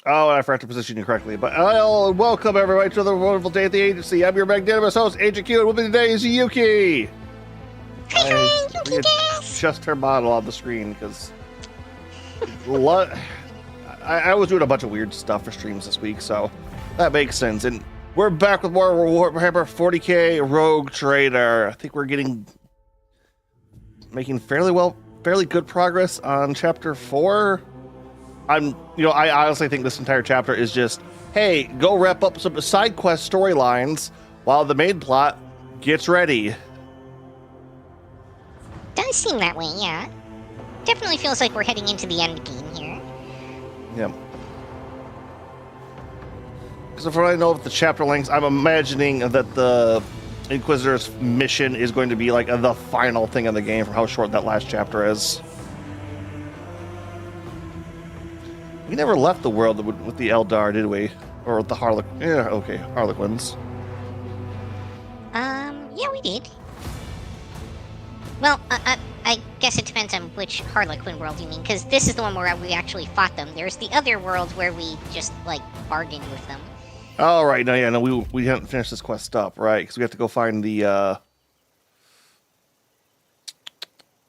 Oh, I forgot to position you correctly. But welcome everybody to another wonderful day at the agency. I'm your magnanimous host, Agent Q, and with me today is Yuki. Hi, Yuki Gas. Just her model on the screen because I was doing a bunch of weird stuff for streams this week, so that makes sense. And we're back with more Warhammer 40k Rogue Trader. I think we're making fairly good progress on chapter 4. I honestly think this entire chapter is just, hey, go wrap up some side quest storylines while the main plot gets ready. Does seem that way, yeah. Definitely feels like we're heading into the end game here. Yeah. So from what I know of the chapter lengths, I'm imagining that the Inquisitor's mission is going to be like the final thing in the game from how short that last chapter is. We never left the world with the Eldar, did we? Or with the Harlequins? Yeah, okay, Harlequins. Yeah, we did. Well, I guess it depends on which Harlequin world you mean, because this is the one where we actually fought them. There's the other world where we just, like, bargained with them. Oh, right. No, we haven't finished this quest up, right? Because we have to go find the,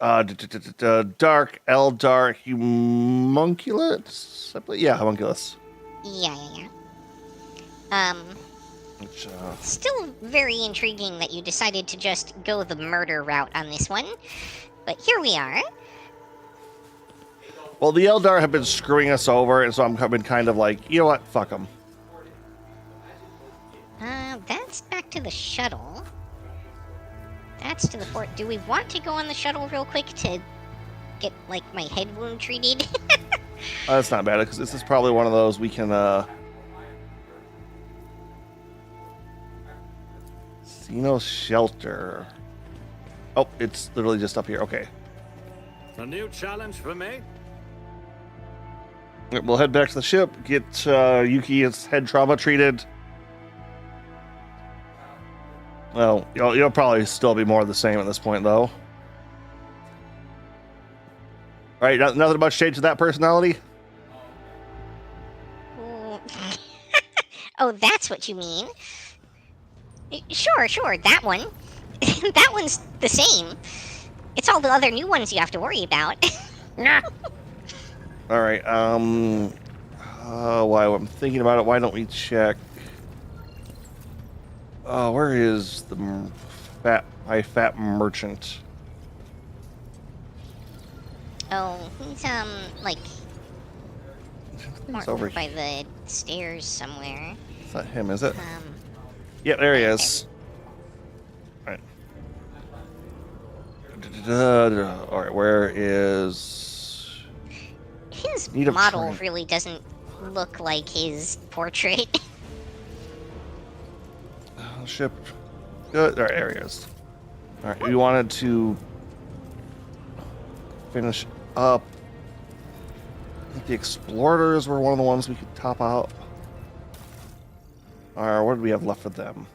Dark Eldar Homunculus? Yeah, Homunculus. Yeah. Which, Still very intriguing that you decided to just go the murder route on this one. But here we are. Well, the Eldar have been screwing us over, and so I'm been kind of like, you know what? Fuck them. That's back to the shuttle. That's to the fort. Do we want to go on the shuttle real quick to get, like, my head wound treated? That's not bad, because this is probably one of those we can, Xeno Shelter. Oh, it's literally just up here. Okay. A new challenge for me? We'll head back to the ship, get Yuki's head trauma treated. Well, you'll probably still be more of the same at this point, though. All right, nothing much change to that personality? Oh, that's what you mean. Sure, that one. That one's the same. It's all the other new ones you have to worry about. All right, while I'm thinking about it, why don't we check... where is the fat merchant? Oh, he's, like... He's over by the stairs somewhere. It's not him, is it? Yeah, there he is. Alright. Alright, where is... His model really doesn't look like his portrait. Ship. Good. There he is. Alright, we wanted to finish up. I think the Explorers were one of the ones we could top out. Alright, what do we have left for them?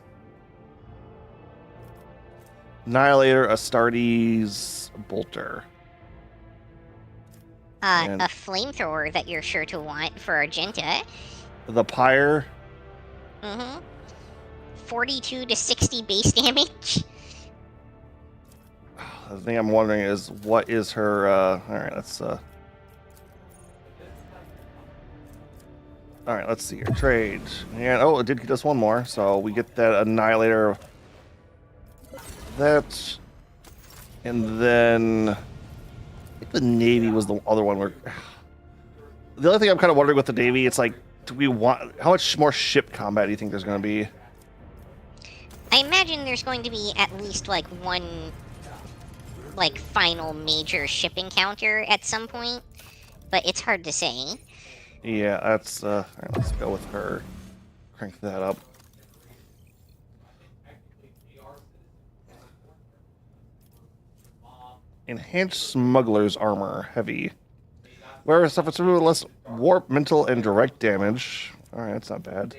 Annihilator, Astartes, Bolter. A flamethrower that you're sure to want for Argenta. The Pyre. 42 to 60 base damage. The thing I'm wondering is, what is her, alright, let's see here. Trade. And, it did get us one more, so we get that Annihilator. That. And then... I think the Navy was the other one where... The other thing I'm kind of wondering with the Navy, it's like, do we want... How much more ship combat do you think there's going to be? I imagine there's going to be at least, like, one, like, final major ship encounter at some point, but it's hard to say. Yeah, that's, alright, let's go with her. Crank that up. Enhanced Smuggler's Armor, heavy. Where suffers less warp, mental, and direct damage. Alright, that's not bad.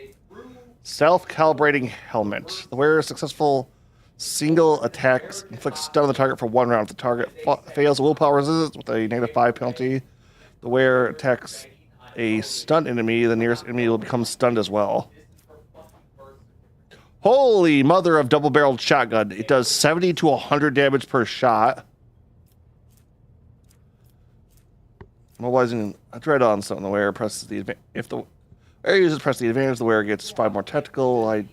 Self-calibrating helmet. The wearer's successful single attacks inflicts stun on the target for 1 round. If the target fails willpower resistance with a -5 penalty, the wearer attacks a stunned enemy, the nearest enemy will become stunned as well. Holy mother of double-barreled shotgun. It does 70 to 100 damage per shot. Mobilizing a dread-on stun. The wearer presses the if the wearer uses press the advantage, the wearer gets 5 more tactical.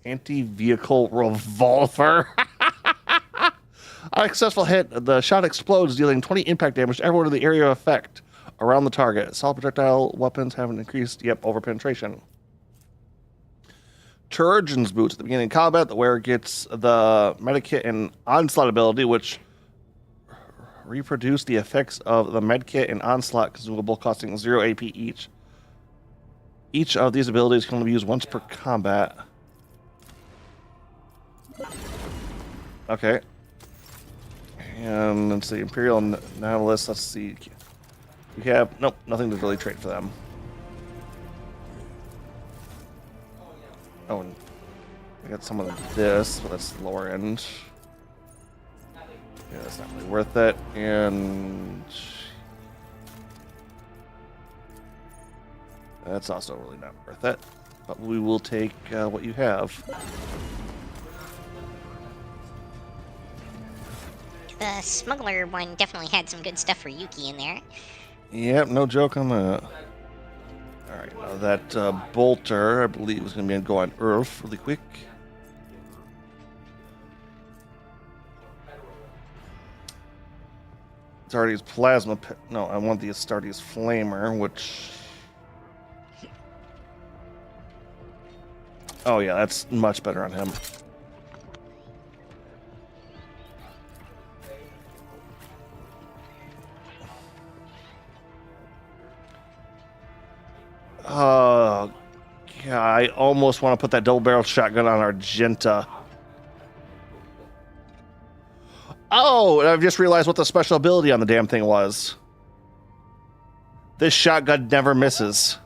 Anti-vehicle revolver. On a successful hit, the shot explodes, dealing 20 impact damage to everyone in the area of effect around the target. Solid projectile weapons have an increased, over penetration. Turgeon's Boots. At the beginning of combat, the wearer gets the medikit and onslaught ability, which reproduce the effects of the medkit and onslaught consumable, costing 0 AP each. Each of these abilities can only be used once per combat. Okay. And let's see, Imperial Nautilus, let's see. We have, nope, nothing to really trade for them. Oh, and we got some of this, but that's lower end. Yeah, that's not really worth it. And that's also really not worth it. But we will take what you have. The smuggler one definitely had some good stuff for Yuki in there. Yep, no joke on that. Alright, now that bolter, I believe, is going to be go on Earth really quick. Astartes Plasma... No, I want the Astartes Flamer, which... Oh yeah, that's much better on him. Oh, yeah, I almost want to put that double-barrel shotgun on Argenta. Oh, and I've just realized what the special ability on the damn thing was. This shotgun never misses.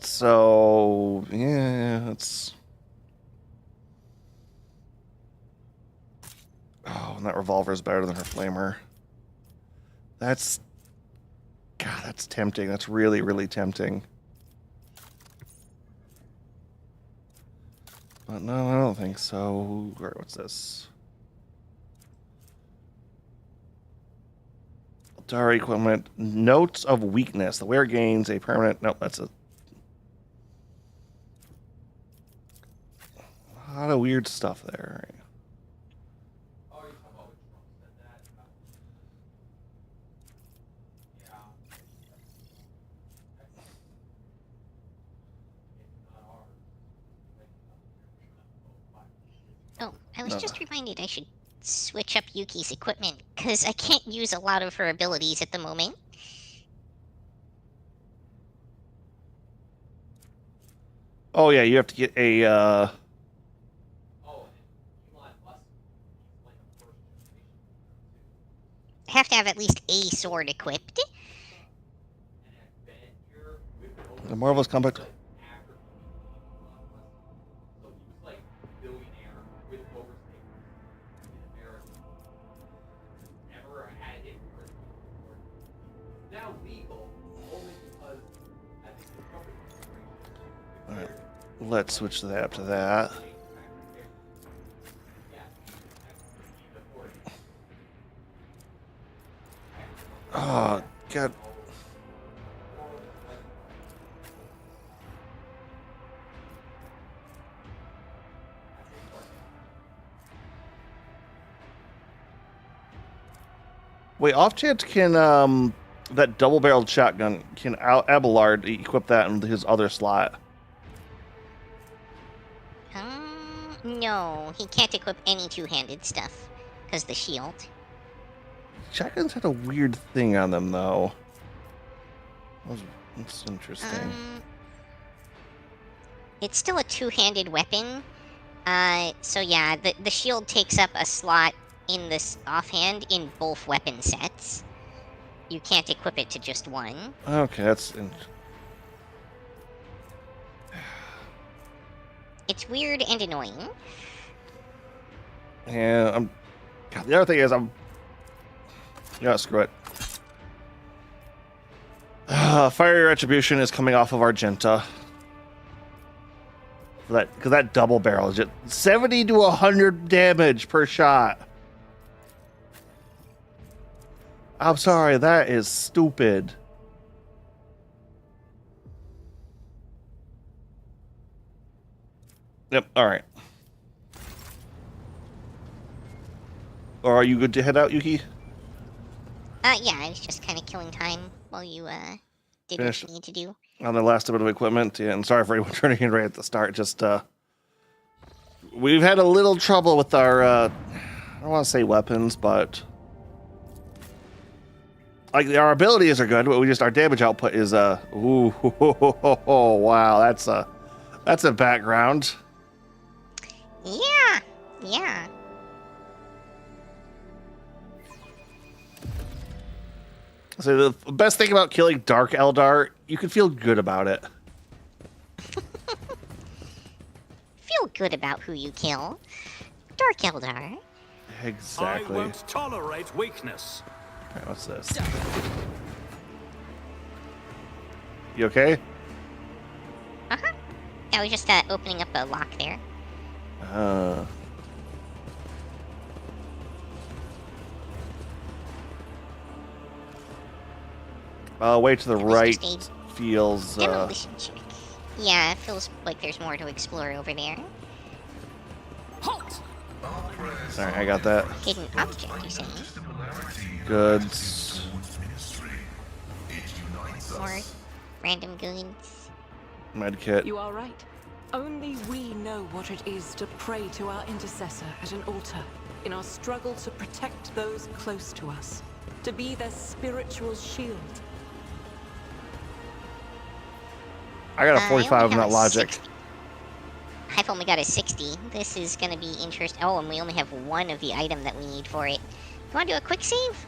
So, yeah, it's... Oh, and that revolver is better than her flamer. That's... God, that's tempting. That's really, really tempting. But no, I don't think so. What's this? Dari equipment. Notes of weakness. The wearer gains a permanent... Nope, that's a... A lot of weird stuff there. Oh, I was just reminded I should switch up Yuki's equipment, because I can't use a lot of her abilities at the moment. Oh yeah, you have to get a... I have to have at least a sword equipped. The Marvelous Combat... Alright, let's switch that up to that. Oh, God. Wait, off chance can that double-barreled shotgun, can Abelard equip that in his other slot? No, he can't equip any two-handed stuff, because the shield. Shotguns had a weird thing on them, though. That's interesting. It's still a two-handed weapon. So yeah, the shield takes up a slot in this offhand in both weapon sets. You can't equip it to just one. Okay, that's... It's weird and annoying. Yeah, God, the other thing is, yeah, screw it. Fiery Retribution is coming off of Argenta. Because that double barrel is just 70 to 100 damage per shot. I'm sorry, that is stupid. Yep, alright. Or are you good to head out, Yuki? Yeah, I was just kind of killing time while you, did Finish. what you need to do. On the last bit of equipment, yeah, and sorry for anyone turning in right at the start. Just we've had a little trouble with our I don't want to say weapons, but like our abilities are good, but we just our damage output is ooh wow, that's a background. Yeah. So the best thing about killing Dark Eldar, you can feel good about it. Feel good about who you kill. Dark Eldar. Exactly. I won't tolerate weakness. All right, what's this? You okay? Uh-huh. I was just, opening up a lock there. Way to the It was right just feels Demolition check. Yeah, it feels like there's more to explore over there. Halt! Alright, I got that. Hidden object, you say? Goods. More random goods. Medkit. You are right. Only we know what it is to pray to our intercessor at an altar in our struggle to protect those close to us, to be their spiritual shield. I got a I 45 only on have that a logic. 60. I've only got a 60. This is gonna be interesting. Oh, and we only have one of the item that we need for it. You wanna do a quick save?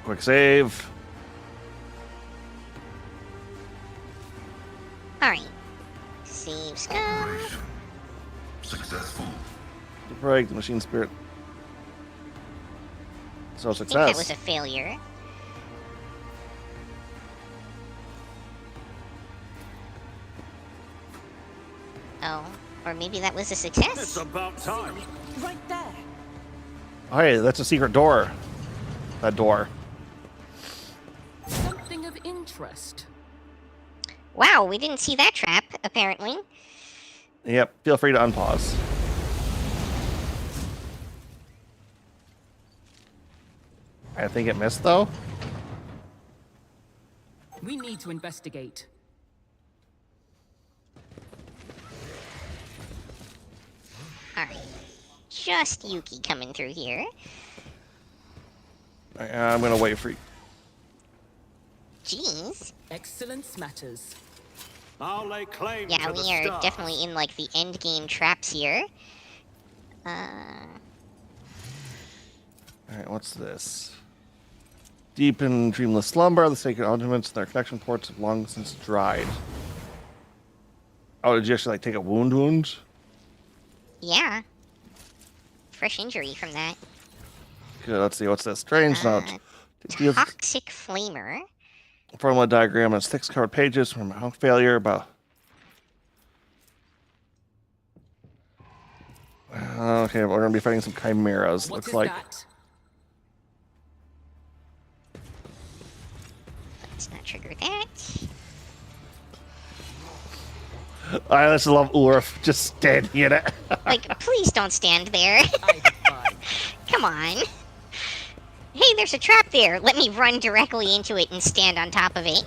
Quick save. Alright. Save scum. Successful. Break the machine spirit. So I think that was success. a failure. Oh, or maybe that was a It's success. about time. Right there. Oh, hey, that's a secret door. That door. Something of interest. Wow, we didn't see that trap, apparently. Yep, feel free to unpause. I think it missed though. We need to investigate. Alright. Just Yuki coming through here. I'm gonna wait for you. Jeez. Excellence matters. I'll lay claim Yeah, to the we are stars. definitely in, like, the end game traps here. Alright, what's this? Deep in dreamless slumber, the sacred elements and their connection ports have long since dried. Oh, did you actually like take a wound? Yeah. Fresh injury from that. Good, let's see, what's this? Strange note. Deals Toxic flamer. formula diagram and 6 covered pages from a failure about. Okay, we're gonna be fighting some chimeras. What Looks is like. that? Let's not trigger that. I just love Ulrif just standing in it. Like, please don't stand there. I defy. Come on. Hey, there's a trap there. Let me run directly into it and stand on top of it.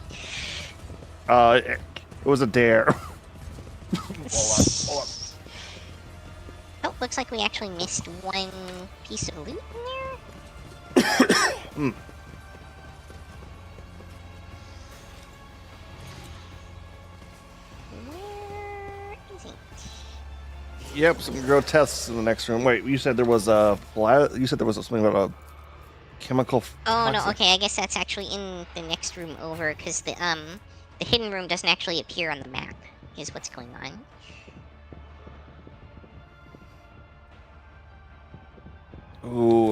It was a dare. Oh, looks like we actually missed one piece of loot in there. Where is it? Yep, some grotesques in the next room. Wait, you said there was you said there was something about a chemical. Oh no, toxic- okay, I guess that's actually in the next room over, because the hidden room doesn't actually appear on the map, is what's going on. Ooh.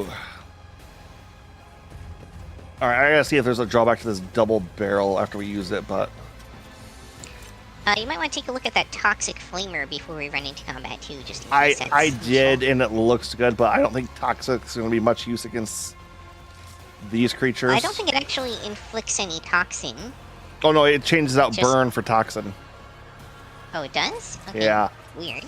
All right, I gotta see if there's a drawback to this double barrel after we use it, but You might want to take a look at that toxic flamer before we run into combat too, just in I case that's I did, useful. and it looks good, but I don't think Toxic's gonna be much use against these creatures. I don't think it actually inflicts any toxin. Oh no, it changes out Just- burn for toxin. Oh, it does? Okay. Yeah. Weird.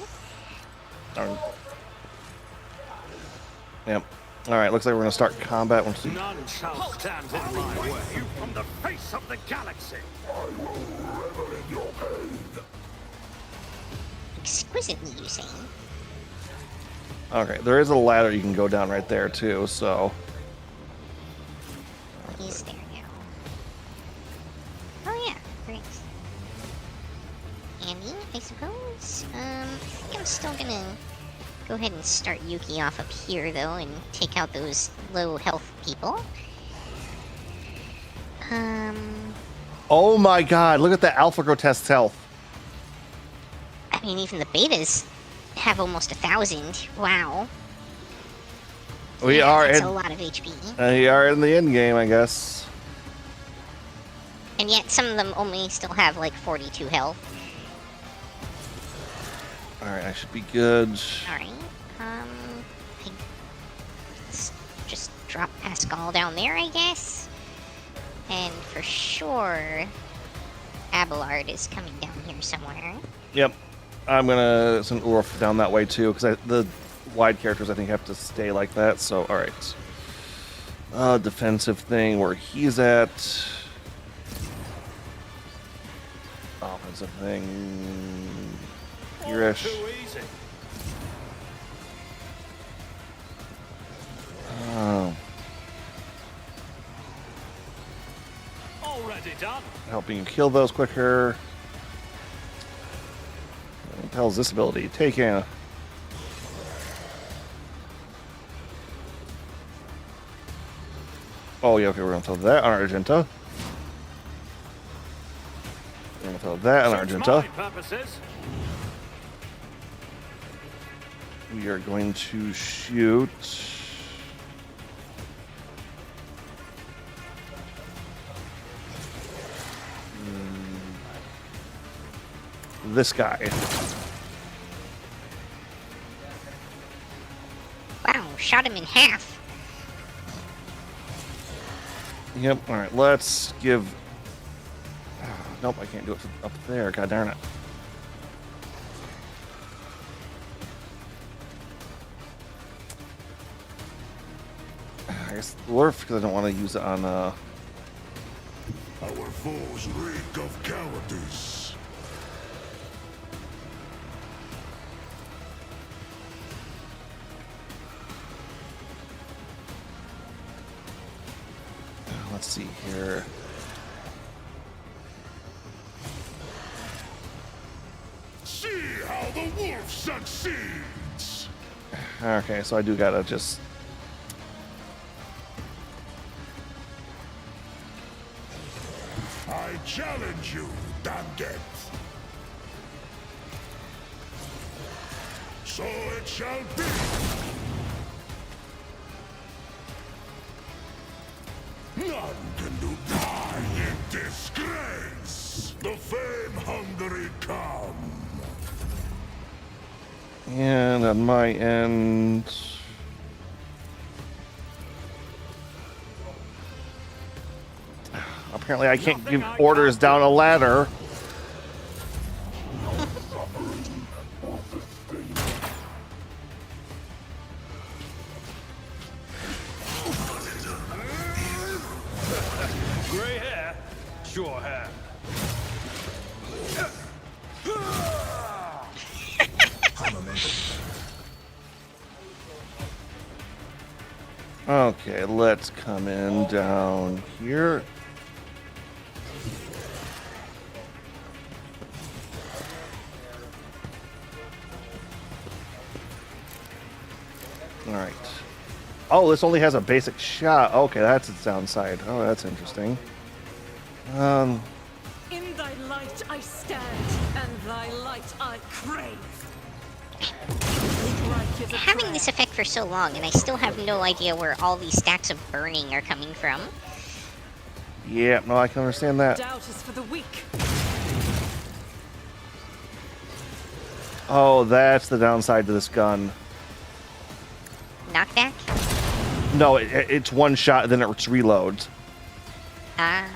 Yep. All right, looks like we're gonna start combat once we. None shall stand in my way. You from the face of the galaxy. Exquisitely, you say? Okay, there is a ladder you can go down right there too. So He's there now. Oh yeah, great. Andy, I suppose. I think I'm still gonna go ahead and start Yuki off up here though, and take out those low health people. oh my god, look at the Alpha Grotesque health. I mean, even the betas have almost 1,000. Wow. We Yeah, are that's in. a lot of HP. We are in the end game, I guess. And yet some of them only still have like 42 health. All right, I should be good. Alright. Let's just drop Pascal down there, I guess. And for sure, Abelard is coming down here somewhere. Yep. I'm gonna send Ulrich down that way too, because the wide characters I think have to stay like that. So, all right. Defensive thing where he's at. Offensive thing. Here-ish. Too easy. Oh, Already done. helping you kill those quicker. What the hell is this ability? Take Anna. Oh yeah, okay, we're gonna throw that on Argenta. We're gonna throw that on Suits Argenta. my purposes. We are going to shoot. This guy. Wow, shot him in half. Yep. All right. Let's give. Nope, I can't do it from up there. God darn it. I guess Lurf, because I don't want to use it on. Our foes reek of cowardice. Let's see here. See how the wolf succeeds. Okay, so I do gotta just. I challenge you, Danget. So it shall be. None can do die in disgrace. The fame-hungry come. And on my end. Apparently, I can't give orders down a ladder. Grey hair, sure hair. Okay, let's come in down here. All right. Oh, this only has a basic shot. Okay, that's its downside. Oh, that's interesting. In thy light I stand, and thy light I crave. With right been having this effect for so long, and I still have no idea where all these stacks of burning are coming from. Yeah, no, I can understand that. Doubt is for the weak. Oh, that's the downside to this gun. Knockback? No, it's one shot, then it's reloads. Ah.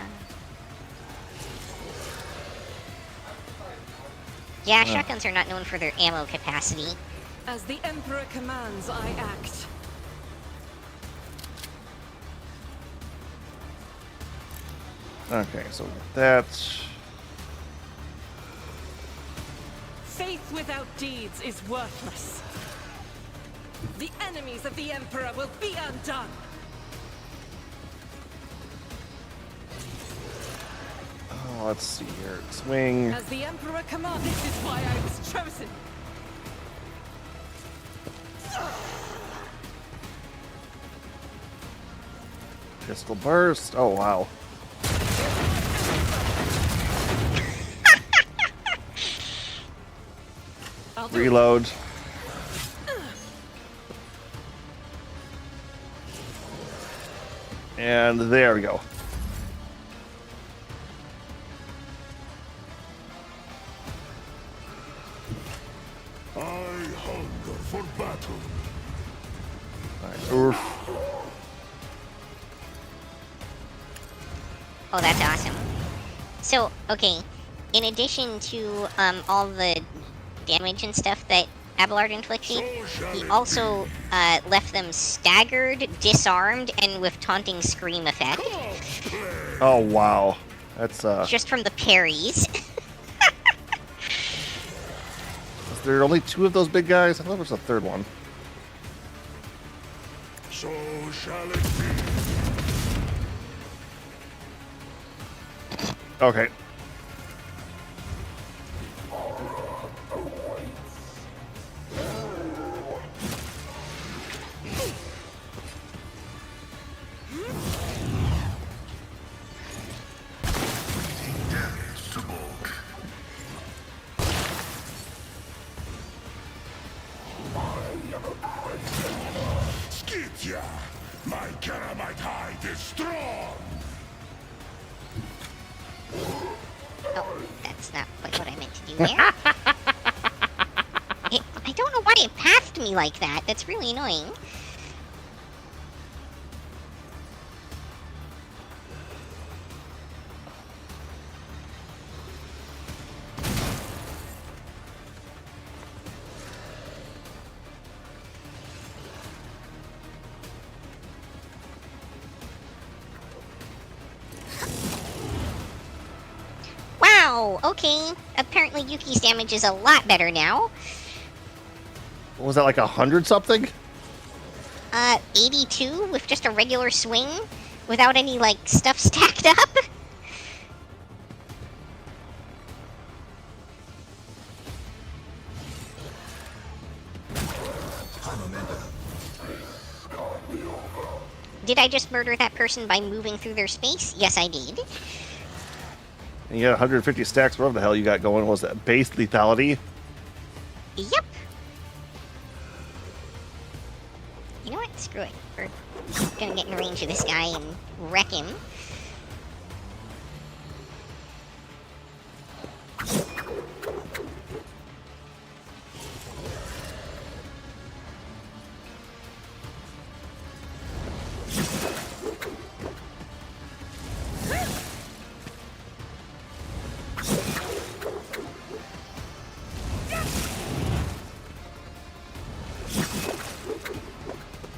Yeah, shotguns are not known for their ammo capacity. As the Emperor commands, I act. Okay, so that's... Faith without deeds is worthless. The enemies of the Emperor will be undone. Oh, let's see here. Swing. As the Emperor commands, this is why I was chosen. Pistol burst. Oh, wow. I'll do it. Reload. And there we go. I hunger for battle. Alright, oof. Oh, that's awesome. So, okay, in addition to all the damage and stuff that Abelard inflicted, he also left them staggered, disarmed, and with taunting scream effect, Oh, wow. That's, just from the parries. there are only two of those big guys? I thought there was a third one. So shall it be. Okay. Skitya, my Karamite hide is strong. Oh, that's not quite what I meant to do there. I don't know why it pathed me like that. That's really annoying. Wow, okay. Apparently Yuki's damage is a lot better now. What was that, like 100 something? 82 with just a regular swing without any, like, stuff stacked up. Did I just murder that person by moving through their space? Yes, I did. And you got 150 stacks. Whatever the hell you got going. What was that? Base lethality? Yep. You know what? Screw it. We're gonna get in range of this guy and wreck him.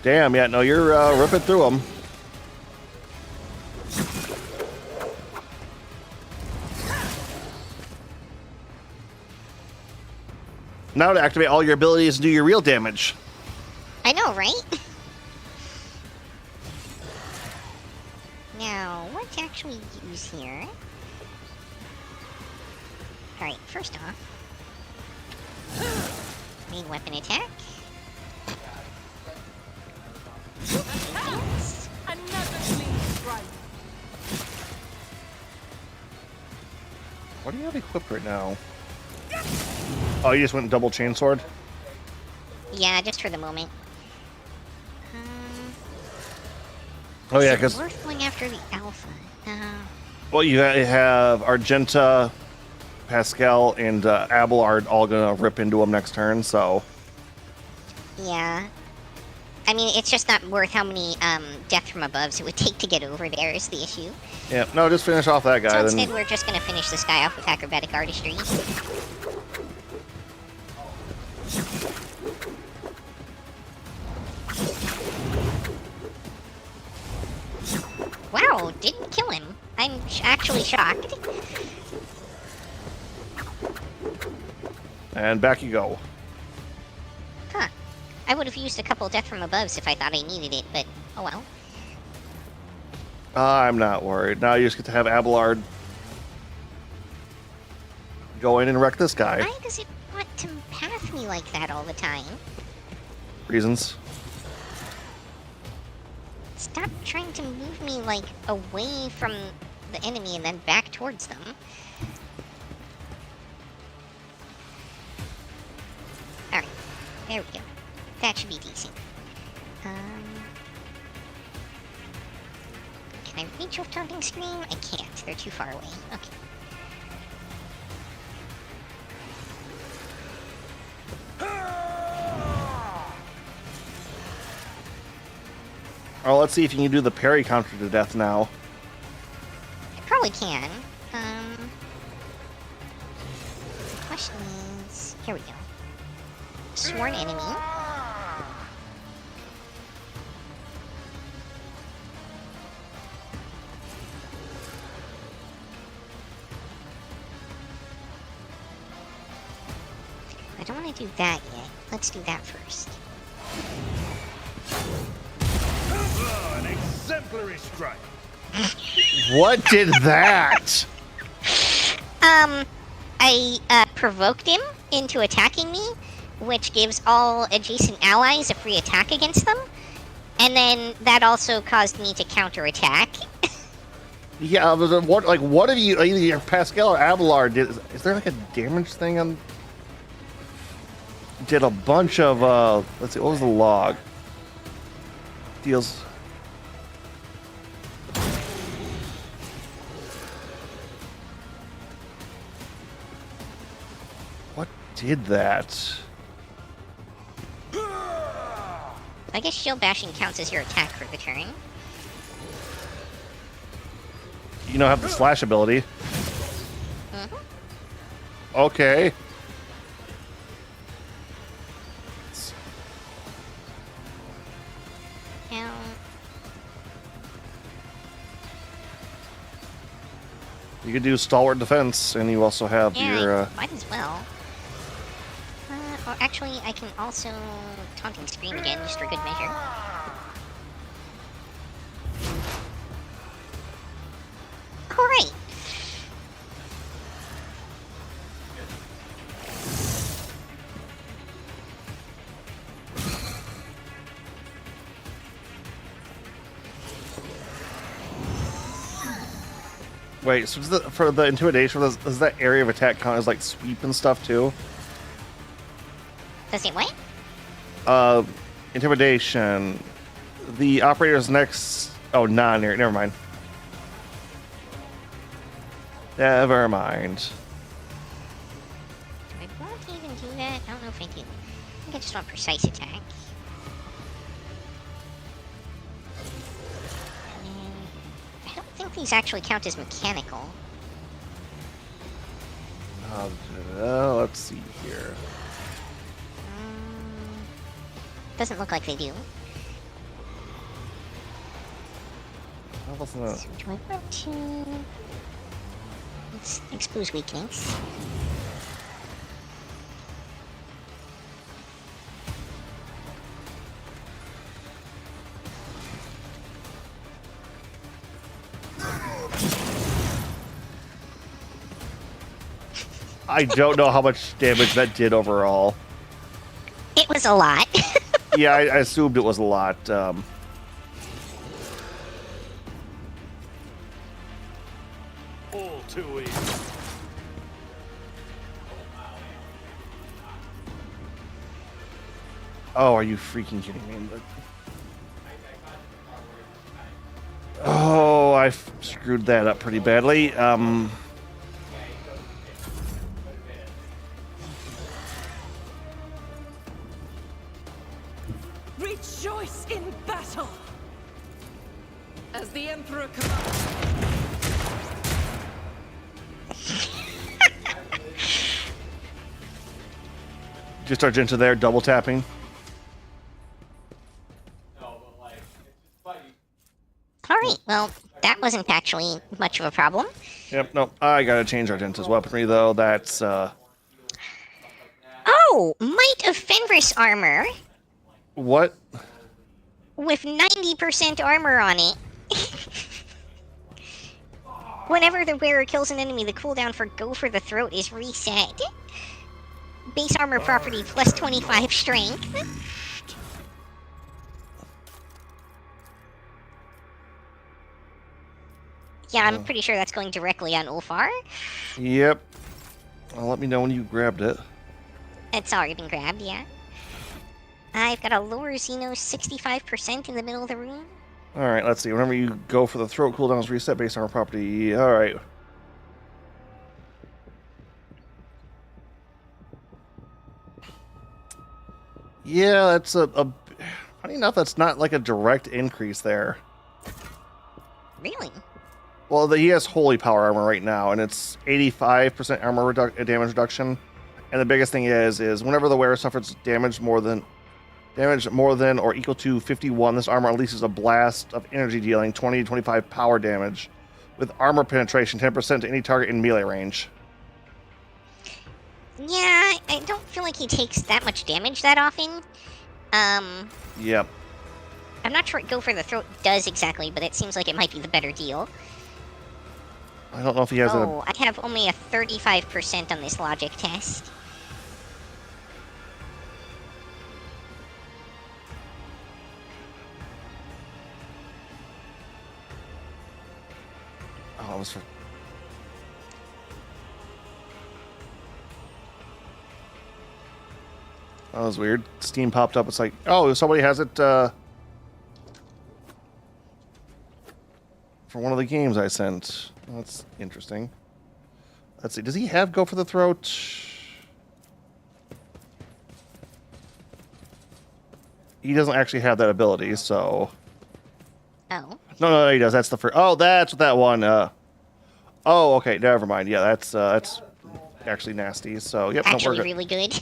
Damn, yeah, no, you're ripping through them. Now to activate all your abilities and do your real damage. I know, right? Now, what to actually use here? Alright, first off, main weapon attack. Another clean strike. What do you have equipped right now? Oh, you just went double chainsword? Yeah, just for the moment. Oh yeah, is it because worth going after the Alpha. well, you have Argenta, Pascal, and Abelard all gonna rip into him next turn. So Yeah. I mean, it's just not worth how many death from aboves it would take to get over there is the issue. yeah, no, just finish off that So guy. instead, Then we're just gonna finish this guy off with acrobatic artistry. Wow, didn't kill him. I'm actually shocked. and back you go. Huh. I would have used a couple death from aboves if I thought I needed it, but oh well. I'm not worried. Now you just get to have Abelard go in and wreck this guy. Why does it want to path me like that all the time? Reasons. Stop trying to move me, like, away from the enemy and then back towards them. Alright, there we go. That should be decent. Can I reach with Taunting Scream? I can't. They're too far away. Okay. Oh, let's see if you can do the parry counter to death now. I probably can. The question is... Here we go. Sworn enemy. I don't want to do that yet. Let's do that first. An exemplary strike. What did that? I provoked him into attacking me, which gives all adjacent allies a free attack against them. And then that also caused me to counterattack. Yeah, but what have you, either Pascal or Abelard did? Is there like a damage thing on? Did a bunch of let's see, what was the log? Deals. What did that? I guess shield bashing counts as your attack for the turn. You don't have the slash ability. Mm-hmm. Okay. Now, You could do stalwart defense, and you also have yeah, your. I might as well. Or actually, I can also taunting scream again, just for good measure. Alright. Wait, so for the intimidation, does that area of attack count as like sweep and stuff too? Does it what? Intimidation. The operator's next. Oh, non-near. Never mind. Never mind. Do I want to even do that? I don't know if I do. I think I just want precise attack. And I don't think these actually count as mechanical. Let's see here. Doesn't look like they do. How was that? So do I want to... Let's expose weakness. I don't know how much damage that did overall. It was a lot. Yeah, I assumed it was a lot. All too easy. Oh, are you freaking kidding me? Oh, I screwed that up pretty badly. Rejoice in battle! As the Emperor commands. Just Argenta there, double tapping. Alright, well, that wasn't actually much of a problem. Yep, no, I gotta change Argenta's weaponry though. That's Oh! Might of Fenris armor what? with 90% armor on it. Whenever the wearer kills an enemy, the cooldown for Go for the Throat is reset. Base armor property plus 25 strength. Yeah, I'm pretty sure that's going directly on Ulfar. Yep. Well, let me know when you grabbed it. It's already been grabbed, yeah. I've got a lower Xenos 65% in the middle of the room. All right, let's see. Whenever you go for the throat, cooldowns reset based on our property. All right. Yeah, that's a funny enough. That's not like a direct increase there. Really? Well, he has holy power armor right now, and it's 85% armor damage reduction. And the biggest thing is whenever the wearer suffers damage more than or equal to 51, this armor unleashes a blast of energy dealing 20 to 25 power damage, with armor penetration 10% to any target in melee range. Yeah, I don't feel like he takes that much damage that often. Yep. I'm not sure what Go for the Throat does exactly, but it seems like it might be the better deal. I don't know if he has Oh, I have only a 35% on this logic test. Oh, it was for... That was weird. Steam popped up. It's like, oh, somebody has it for one of the games I sent. That's interesting. Let's see. Does he have Go for the Throat? He doesn't actually have that ability, so... Oh. No, he does. That's the first... Oh, that's what that one... Oh, okay. Never mind. Yeah, that's actually nasty. So, yep. Actually no, really good.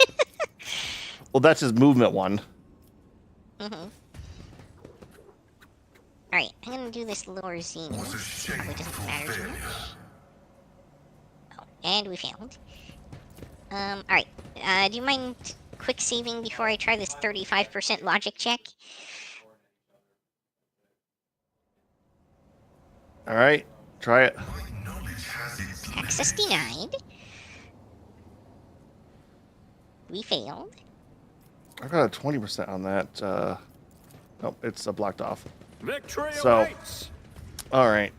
Well, that's his movement one. Mm-hmm. Alright, I'm gonna do this lower Xenos. Probably doesn't matter too much. Oh, and we failed. Alright. Do you mind quick saving before I try this 35% logic check? Alright. Try it. Access denied. We failed. I got a 20% on that. Nope, it's blocked off. Victory So- awaits. All right.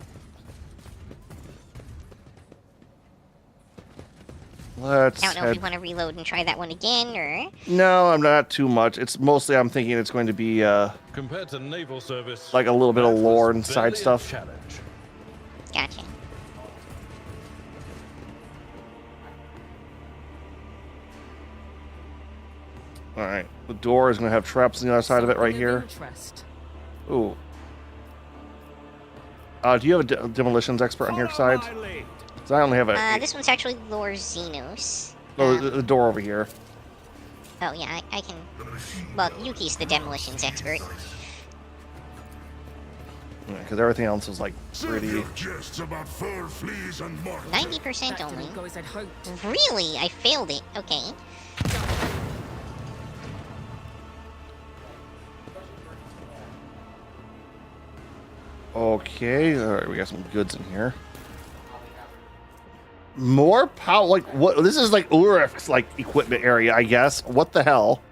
Let's I don't know if head... you want to reload and try that one again, or... No, I'm not too much. It's mostly I'm thinking it's going to be Compared to naval service, like a little bit of that was lore and barely side a stuff. challenge. Gotcha. All right. The door is going to have traps on the other side of it right here. Interest. Ooh. Do you have a demolitions expert on your Follow side? my lead. 'Cause I only have a... This one's actually Lore Xenos. No, the door over here. Oh, yeah, I can... Well, Yuki's the demolitions expert. Because everything else is like Save pretty... your jests about fur, fleas, and mortar. 90% That only. didn't go as I'd hoped. Really? I failed it. Okay. Okay, all right, we got some goods in here. More power, like what? This is like Ulrich's like equipment area, I guess. What the hell?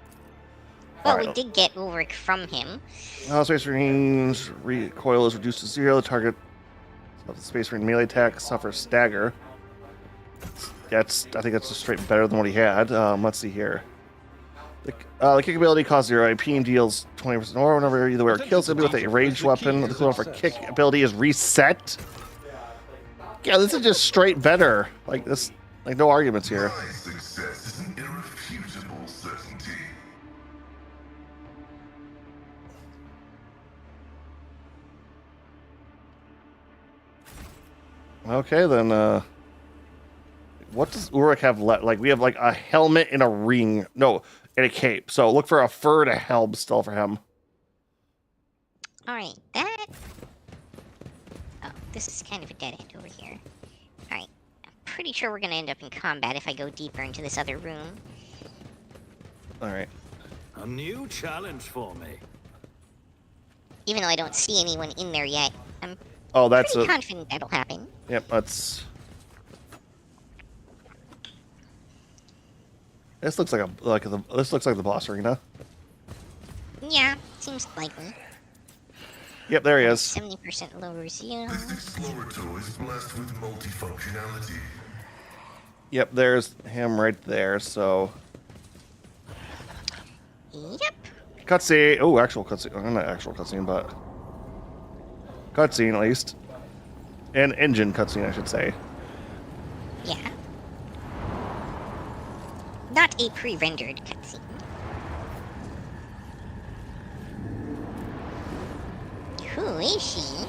Well, Alright. we did get Ulrich from him. Space Marine's recoil is reduced to 0. The target of the Space Marine melee attack suffers stagger. I think that's just straight better than what he had. Let's see here. The kick ability causes your IP and deals 20% more whenever either wear kills enemy with a ranged weapon. The cooldown for kick ability is reset. Yeah, this is just straight better. Like this, like no arguments here. My success is an irrefutable certainty. Okay, then, what does Uruk have left? Like, we have, like, a helmet and a ring. No, and a cape. So look for a fur and a helm still for him. Alright, that... Oh, this is kind of a dead end over here. Alright, I'm pretty sure we're gonna end up in combat if I go deeper into this other room. Alright. A new challenge for me. Even though I don't see anyone in there yet, I'm Oh, that's pretty a... confident that'll happen. Yep, that's... This looks like this looks like the boss arena. Yeah, seems likely. Yep, there he is. 70% low resilience. This Explorator is blessed with multifunctionality. Yep, there's him right there, so... Yep. Cutscene. Oh, actual cutscene. Not actual cutscene, but... Cutscene, at least. An engine cutscene, I should say. Yeah. Not a pre-rendered cutscene. Who is she?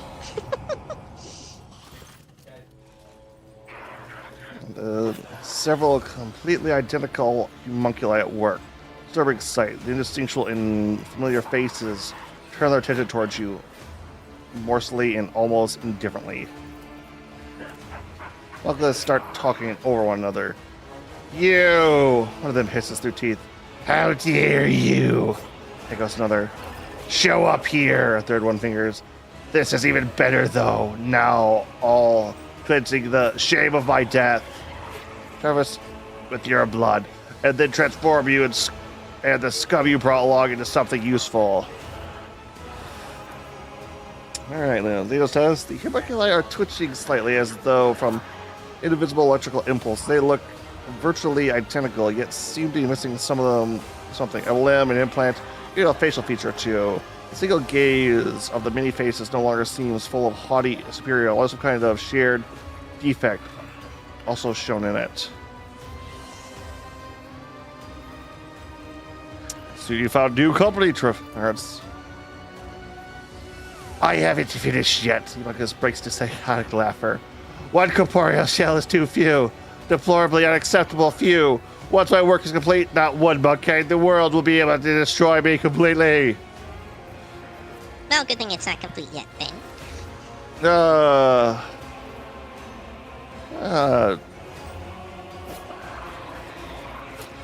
Several completely identical homunculi at work. Disturbing sight. The indistinguishable and familiar faces turn their attention towards you, morsely and almost indifferently. Well, let's start talking over one another. You! One of them hisses through teeth. How dare you! There goes another. Show up here! A third one fingers. This is even better, though. Now, all cleansing the shame of my death. Travis with your blood, and then transform you and the scum you brought along into something useful. Alright, now, Leo says the homunculi are twitching slightly as though from invisible electrical impulse. They look virtually identical, yet seem to be missing some of them something. A limb, an implant, even a facial feature or two. The single gaze of the many faces no longer seems full of haughty superior, or some kind of shared defect also shown in it. So you found new company, Triff. I haven't finished yet. Marcus breaks to psychotic laughter. One corporeal shell is too few. Deplorably unacceptable few. Once my work is complete, not one monkey in the world will be able to destroy me completely. Well, good thing it's not complete yet, then.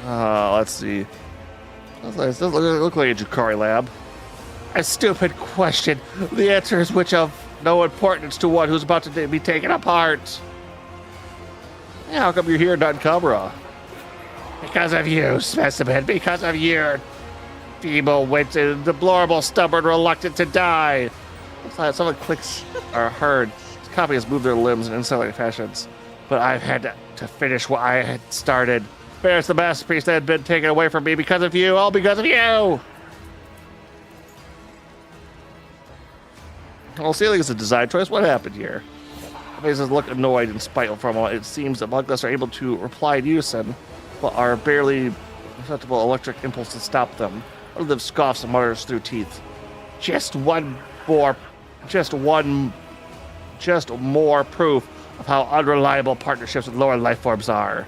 Let's see. This doesn't look like a Jukari lab. A stupid question. The answer is which of no importance to one who's about to be taken apart. Yeah, how come you're here, not in Cabra? Because of you, specimen. Because of your feeble-witted, deplorable, stubborn, reluctant to die. Looks like someone clicks or heard. This copy has moved their limbs in insight fashions. But I've had to finish what I had started. Bears the masterpiece that had been taken away from me because of you, all because of you! Well, ceiling is a design choice. What happened here? Faces look annoyed and spiteful from what it seems that Muggless are able to reply in unison, but are barely perceptible electric impulses stop them. One of them scoffs and mutters through teeth. Just more proof of how unreliable partnerships with lower life forms are.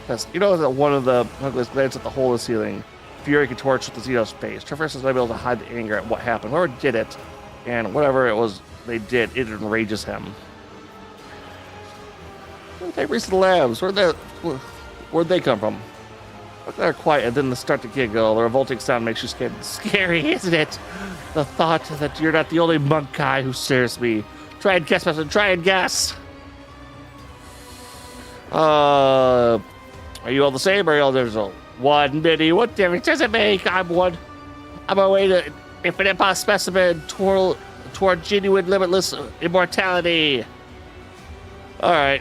Yes, you know that one of the Muggless glanced at the hole in the ceiling. Fury contorts with the Xenos face. Traverse is unable to hide the anger at what happened. Whoever did it, and whatever it was they did, it enrages him. They recent labs. Where'd they come from? They're quiet, and then they start to giggle. The revolting sound makes you scared. Scary, isn't it? The thought that you're not the only monk guy who stares me. Try and guess, Master. Try and guess. Are you all the same, or are you all different? One, many. What difference does it make? I'm one. I'm a way to infinite past specimen toward genuine limitless immortality. All right.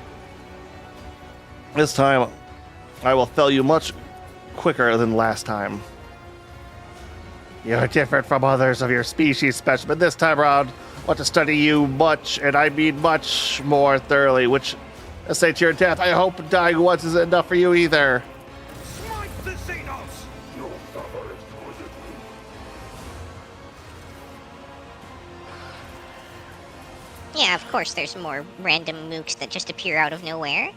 This time, I will fell you much quicker than last time. You're different from others of your species, specimen. This time around, I want to study you much, and I mean much more thoroughly, which, I say to your death, I hope dying once isn't enough for you either. Smite the Xenos! Your suffer is poisoned. Yeah, of course there's more random mooks that just appear out of nowhere.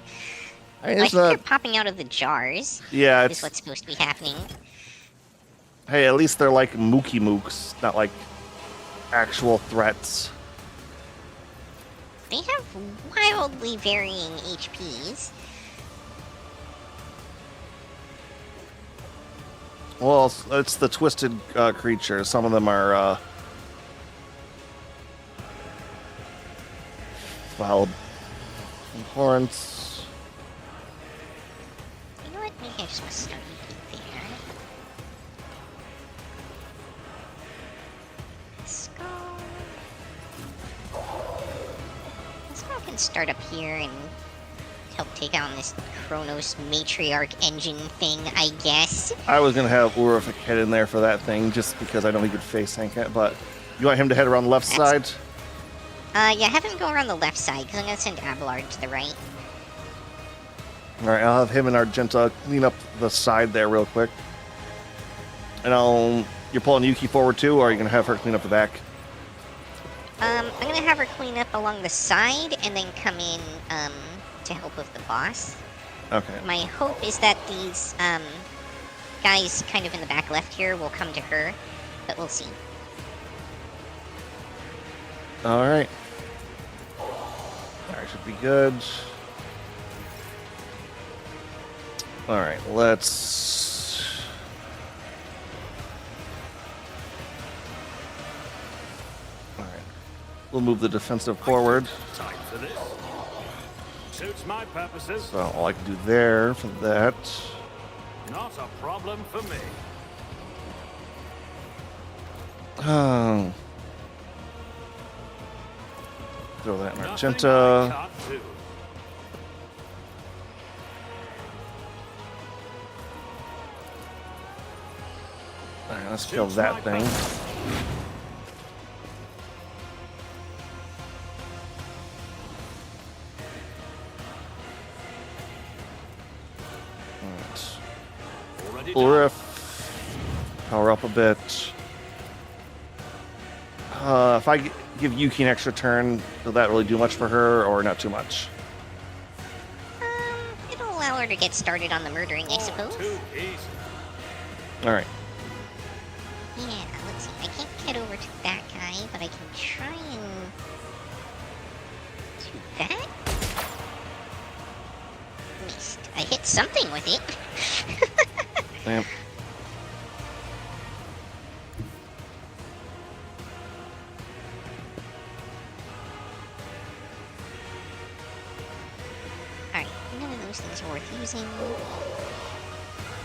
I mean, I it's think they're not, popping out of the jars. yeah, Is it's, what's supposed to be happening. hey, at least they're like mookie mooks, not like actual threats. They have wildly varying HPs. Well, it's the twisted creatures. Some of them are foul horns. You know what? Maybe I just want to start you there. Skull. Skull can start up here and help take on this Kronos matriarch engine thing, I guess. I was gonna have Urific head in there for that thing, just because I know he could face tank it. But you want him to head around the left side? That's- Yeah, have him go around the left side, because I'm going to send Abelard to the right. All right, I'll have him and Argenta clean up the side there real quick. And you're pulling Yuki forward too, or are you gonna have her clean up the back? I'm going to have her clean up along the side, and then come in, to help with the boss. Okay. My hope is that these guys kind of in the back left here will come to her, but we'll see. All right. All right, should be good. All right, let's. All right, we'll move the defensive forward. Time for this. Suits my purposes. So all I can do there for that. Not a problem for me. Throw that in Nothing I Argenta. can't do. All right, let's kill Suits that my thing. purposes. All right. Already done. Ulrif, power up a bit. If I give Yuki an extra turn, will that really do much for her, or not too much? It'll allow her to get started on the murdering, I suppose. Too easy. All right. Yeah, let's see. I can't get over to that guy, but I can try and do that. Missed. I hit something with it. Yep. Alright, none of those things are worth using.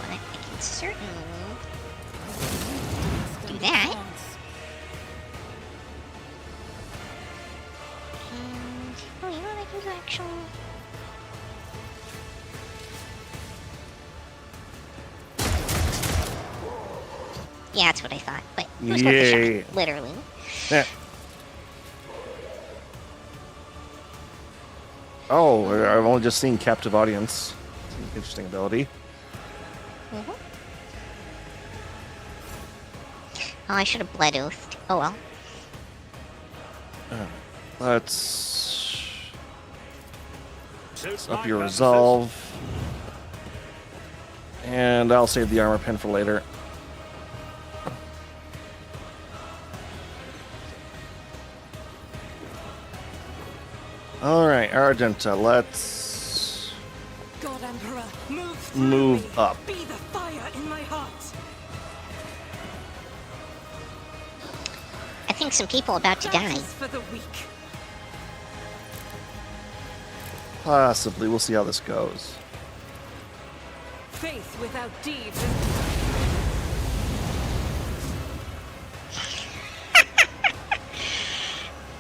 But I can certainly do that. And, oh, you know what I can do actually? Yeah, that's what I thought, but it was worth a Yay. shot, literally. Yeah. Oh, I've only just seen Captive Audience. Interesting ability. Mm-hmm. Oh, I should have bled oathed. Oh well. Let's Suits up my your purposes. resolve. And I'll save the armor pen for later. Alright, Argenta, let's God Emperor, move through move me. up. Be the fire in my heart. I think some people about to die. Justice for the weak. Possibly. We'll see how this goes. Faith without deeds.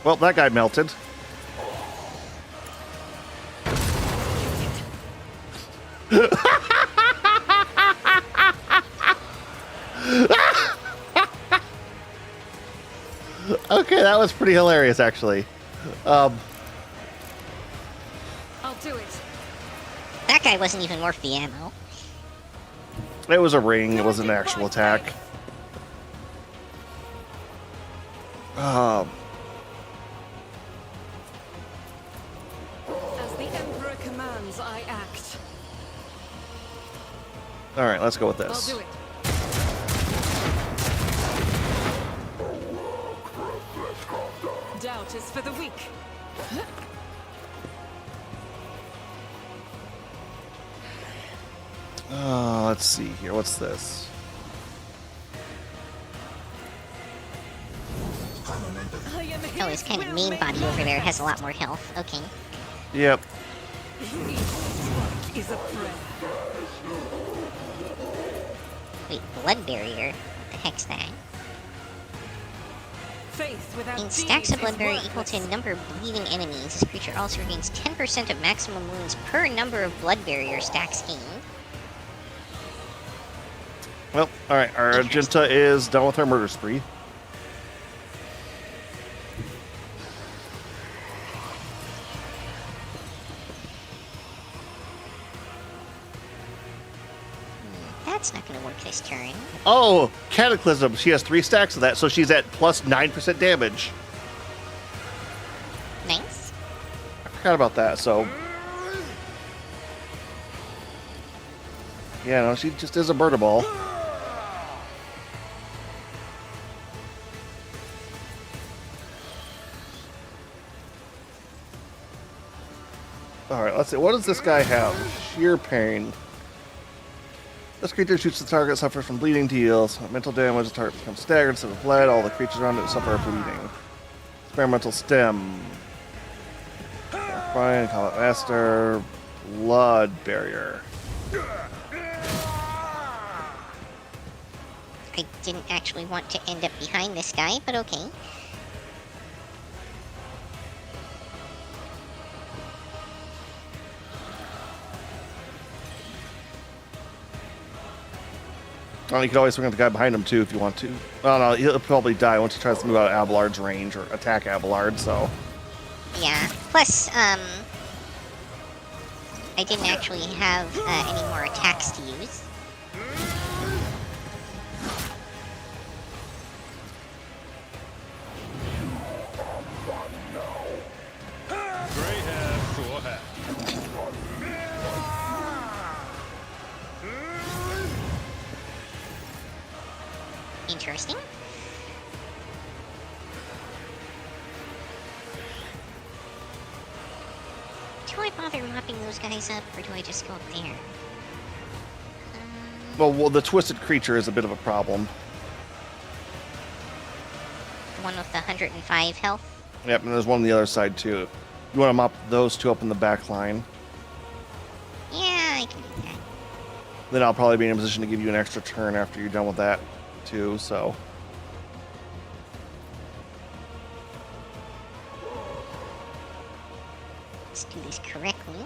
Well, that guy melted. that was pretty hilarious, actually. I'll do it. That guy wasn't even worth the ammo. It was a ring. It wasn't an actual attack. As the Emperor commands, I act. All right, let's go with I'll this. do it. Doubt is for the weak. Let's see here. What's this? I am Oh, his kind of main body over there has a lot more health. Okay. Yep. Each strike is a prayer. Wait, blood barrier? What the heck's that? Faith without In stacks of deeds blood is barrier equal to a worthless. number of bleeding enemies, this creature also regains 10% of maximum wounds per number of blood barrier stacks gained. Well, all right. Our Argenta is done with her murder spree. That's not going to work this turn. Oh, Cataclysm. She has 3 stacks of that, so she's at plus 9% damage. Nice. I forgot about that, so. Yeah, no, she just is a murder ball. Alright, let's see. What does this guy have? Sheer pain. This creature shoots the target, suffers from bleeding, deals mental damage. The target becomes staggered instead of bled. All the creatures around it suffer bleeding. Experimental stem. Fine, Combat Master. Blood barrier. I didn't actually want to end up behind this guy, but okay. Oh, you can always swing at the guy behind him too if you want to. Oh no, he'll probably die once he tries to move out of Abelard's range or attack Abelard, so. Yeah. Plus, I didn't actually have any more attacks to use. Grey hair, sure hat. Interesting. Do I bother mopping those guys up, or do I just go up there? Well, the twisted creature is a bit of a problem. The one with the 105 health? Yep, and there's one on the other side too. You want to mop those two up in the back line. Yeah, I can do that. Then I'll probably be in a position to give you an extra turn after you're done with that too, so. Let's do this correctly.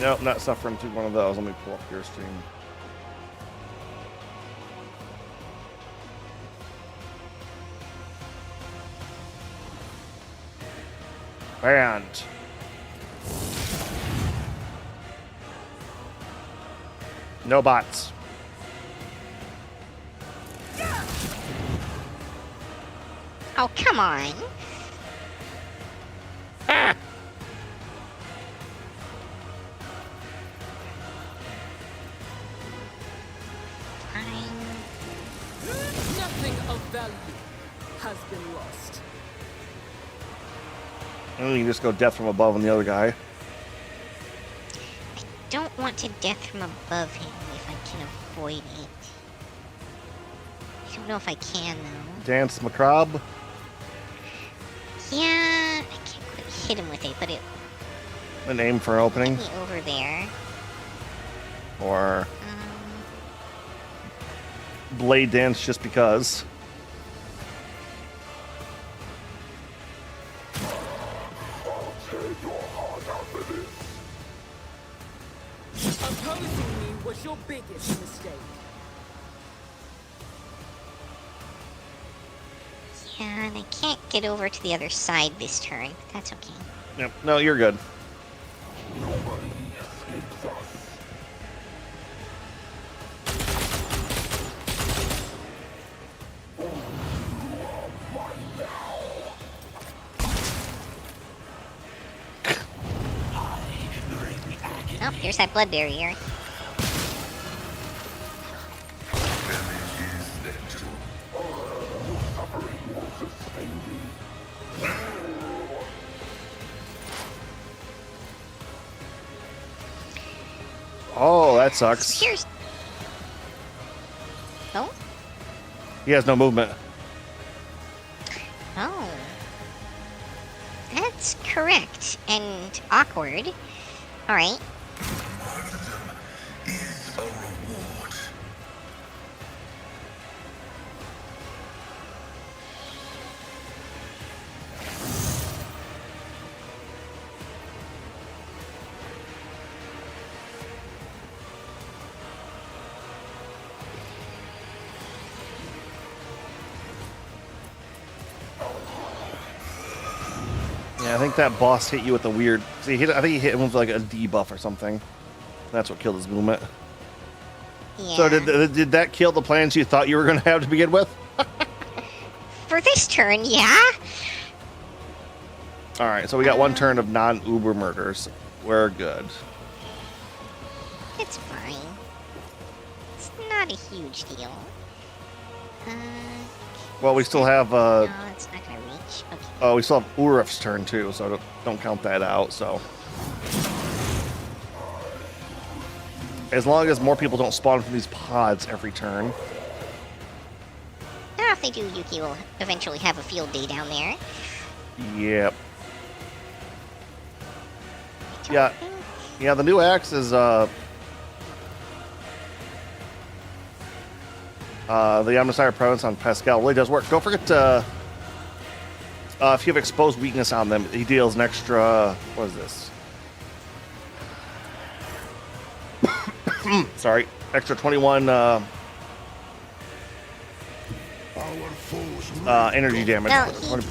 Nope, not suffering through one of those. Let me pull up your stream. Banned. No bots. Oh, come on! Fine. Nothing of value has been lost. And then you can just go death from above on the other guy. Don't want to death from above him if I can avoid it. I don't know if I can, though. Dance Macabre. Yeah, I can't quite hit him with it, but it An aim for an opening. hit me over there. Or Blade Dance just because. Opposing me was your biggest mistake. And I can't get over to the other side this turn. But that's okay. Yep. No, you're good. Oh, here's that blood barrier. Oh, that sucks. Here's. Oh? He has no movement. Oh. That's correct. And awkward. Alright. Is a reward. Yeah, I think that boss hit you with a weird. See, I think he hit him with like a debuff or something. That's what killed his movement. Yeah. So did that kill the plans you thought you were going to have to begin with? For this turn, yeah? All right, so we got one turn of non-Uber murders. We're good. It's fine. It's not a huge deal. Well, we still have No, it's not gonna reach. Okay. oh, we still have Uruf's turn too, so don't count that out. So as long as more people don't spawn from these pods every turn. Now, if they do, Yuki will eventually have a field day down there. Yep. I don't Yeah. think- Yeah, the new axe is the Omnissiah Presence on Pascal really does work. Don't forget to if you have exposed weakness on them, he deals an extra. What is this? Sorry, extra 21 energy damage. Well, he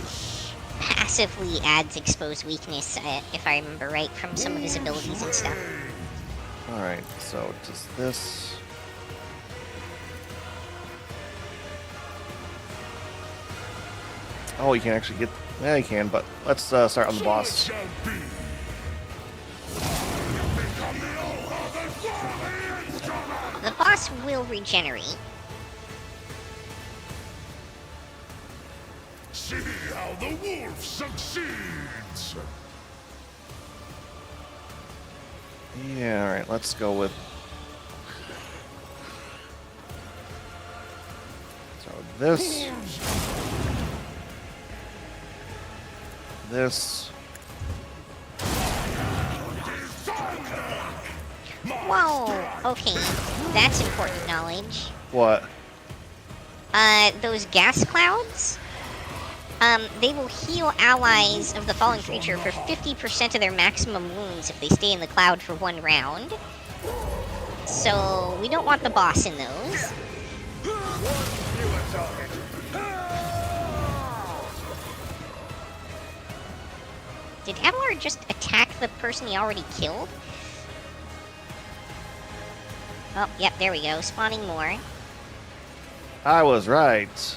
passively adds exposed weakness, if I remember right, from some of his abilities and stuff. All right, so does this? Oh, you can actually get. Yeah, you can, but let's start on the boss. Shall be. The boss will regenerate. See how the wolf succeeds. Yeah, all right, let's go with. So this. This. Whoa! Okay, that's important knowledge. What? Those gas clouds? They will heal allies of the fallen creature for 50% of their maximum wounds if they stay in the cloud for one round. So, we don't want the boss in those. Did Abelard just attack the person he already killed? Oh, yep, there we go. Spawning more. I was right.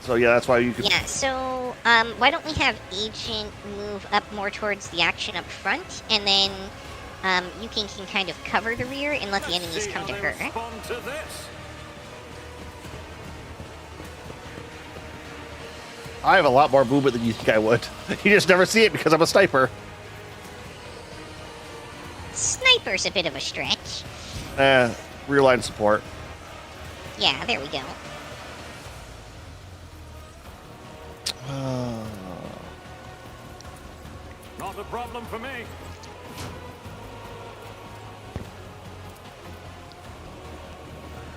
So yeah, that's why you could. Yeah, so why don't we have Agent move up more towards the action up front, and then you can kind of cover the rear and let the Let's enemies see come how to they her. respond to this. I have a lot more movement than you think I would. You just never see it because I'm a sniper. Sniper's a bit of a stretch. Rear line support. Yeah, there we go. Not a problem for me.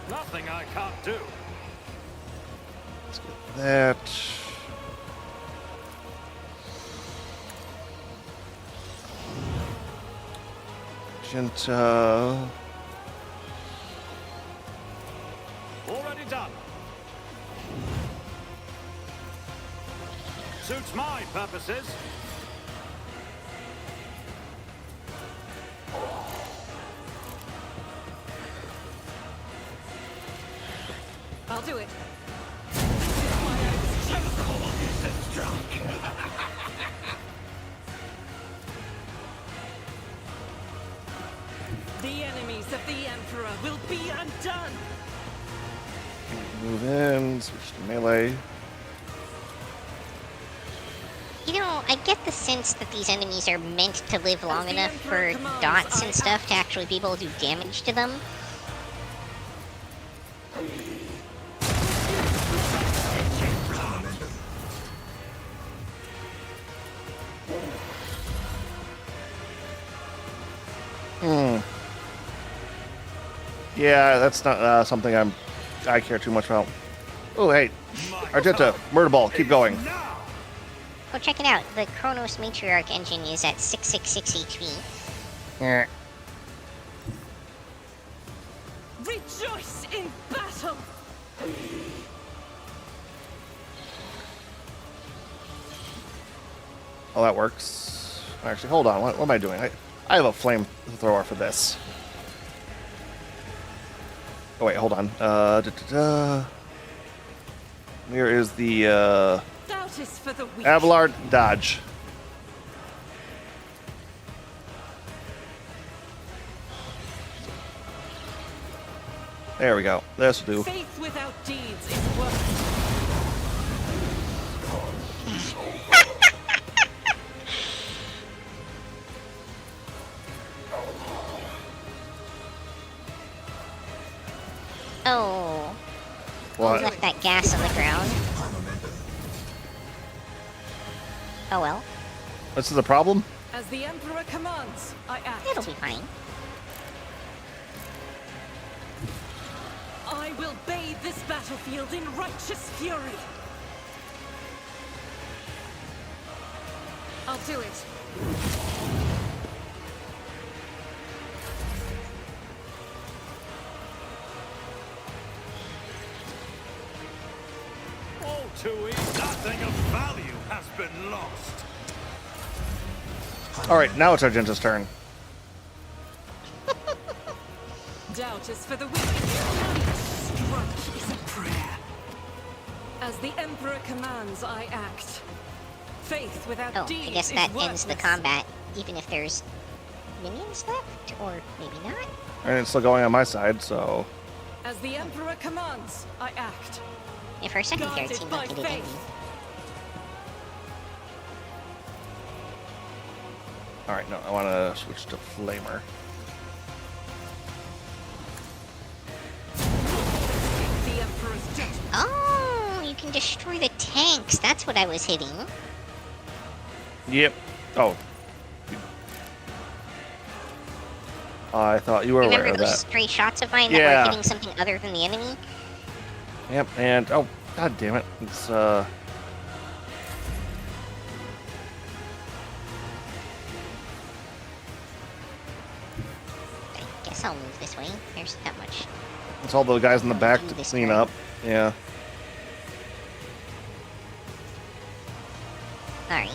Nothing I can't do. That. Genta. Already done. Suits my purposes. I'll do it. The enemies of the Emperor will be undone! Move in, switch to melee. You know, I get the sense that these enemies are meant to live long the enough for Emperor commands, dots I and stuff to act. actually be able to do damage to them. Yeah, that's not something I care too much about. Oh, hey, Argenta, murder ball, keep going. Now! Go check it out. The Chronos Matriarch engine is at 666 HP. Eh. Rejoice in battle! Oh, that works. Actually, hold on. What am I doing? I have a flamethrower for this. Oh wait, hold on. Here is the Doubt is for the weak. Abelard dodge. There we go. This will do. Faith without deeds is worthless. Oh, we What? left that gas on the ground. Oh well, This is a problem? As the Emperor commands, I act. it'll be fine. I will bathe this battlefield in righteous fury. I'll do it. All too easy. Nothing of value has been lost. All right, now it's Argenta's turn. Doubt is for the weak. Strike is a prayer. As the Emperor commands, I act. Faith without Oh, deeds I guess is that ends the worthless. combat, even if there's minions left, or maybe not. And it's still going on my side, so As the Emperor commands, I act. Yeah, for a second there, it Guided seemed by like it didn't. faith. all right. No, I want to switch to flamer. The Emperor's judgment. Oh, you can destroy the tanks. That's what I was hitting. Yep. Oh. I thought you were aware Remember of those that. stray shots of mine that Yeah. were hitting something other than the enemy? Yep. And oh, god damn it! It's I guess I'll move this way. There's that much. it's all the guys in the back to This clean way. up. Yeah. Alright,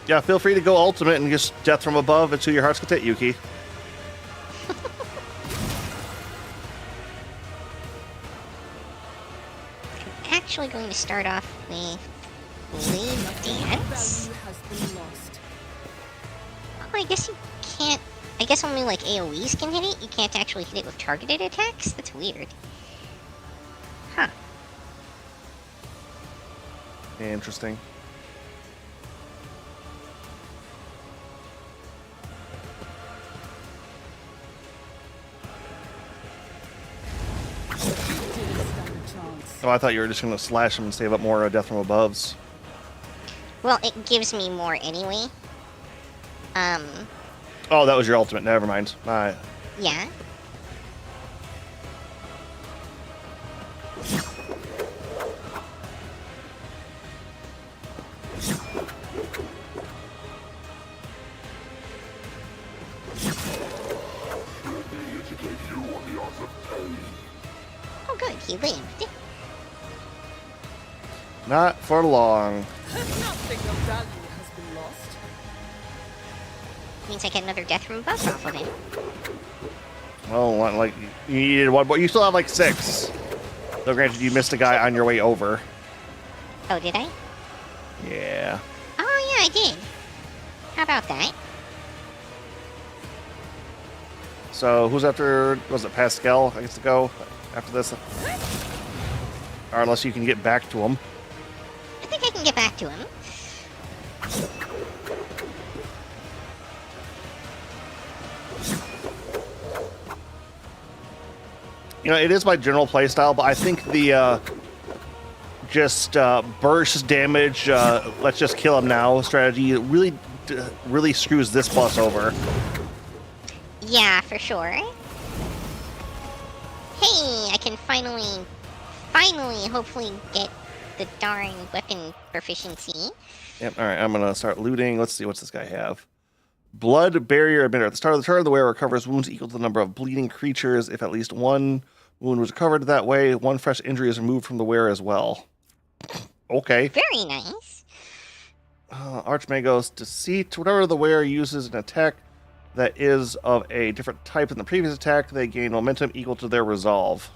Yeah. Feel free to go ultimate and just death from above until your heart's content, Yuki. I'm actually going to start off with Blade Dance. Oh, I guess you can't. I guess only like AoEs can hit it. You can't actually hit it with targeted attacks? That's weird. Huh. Interesting. Oh, I thought you were just gonna slash him and save up more death from aboves. Well, it gives me more anyway. Oh, that was your ultimate. Never mind. Yeah. good, he lived. Not for long. Nothing of value has been lost. Means I get another death room buff off of him. Well, like you needed one, but you still have like 6. Though granted, you missed a guy on your way over. Oh, did I? Yeah. Oh, yeah, I did. How about that? So who's after? Was it Pascal? I guess to go after this, or unless you can get back to him. I think I can get back to him. You know, it is my general playstyle, but I think the just burst damage, let's just kill him now strategy really screws this boss over. Yeah, for sure. Hey, I can finally, hopefully get the darn weapon proficiency. Yep. All right, I'm gonna start looting. Let's see, what's this guy have? Blood barrier emitter. At the start of the turn, the wearer recovers wounds equal to the number of bleeding creatures. If at least one wound was recovered that way, one fresh injury is removed from the wearer as well. Okay. Very nice. Archmago's Deceit. Whenever the wearer uses an attack that is of a different type than the previous attack, they gain momentum equal to their resolve.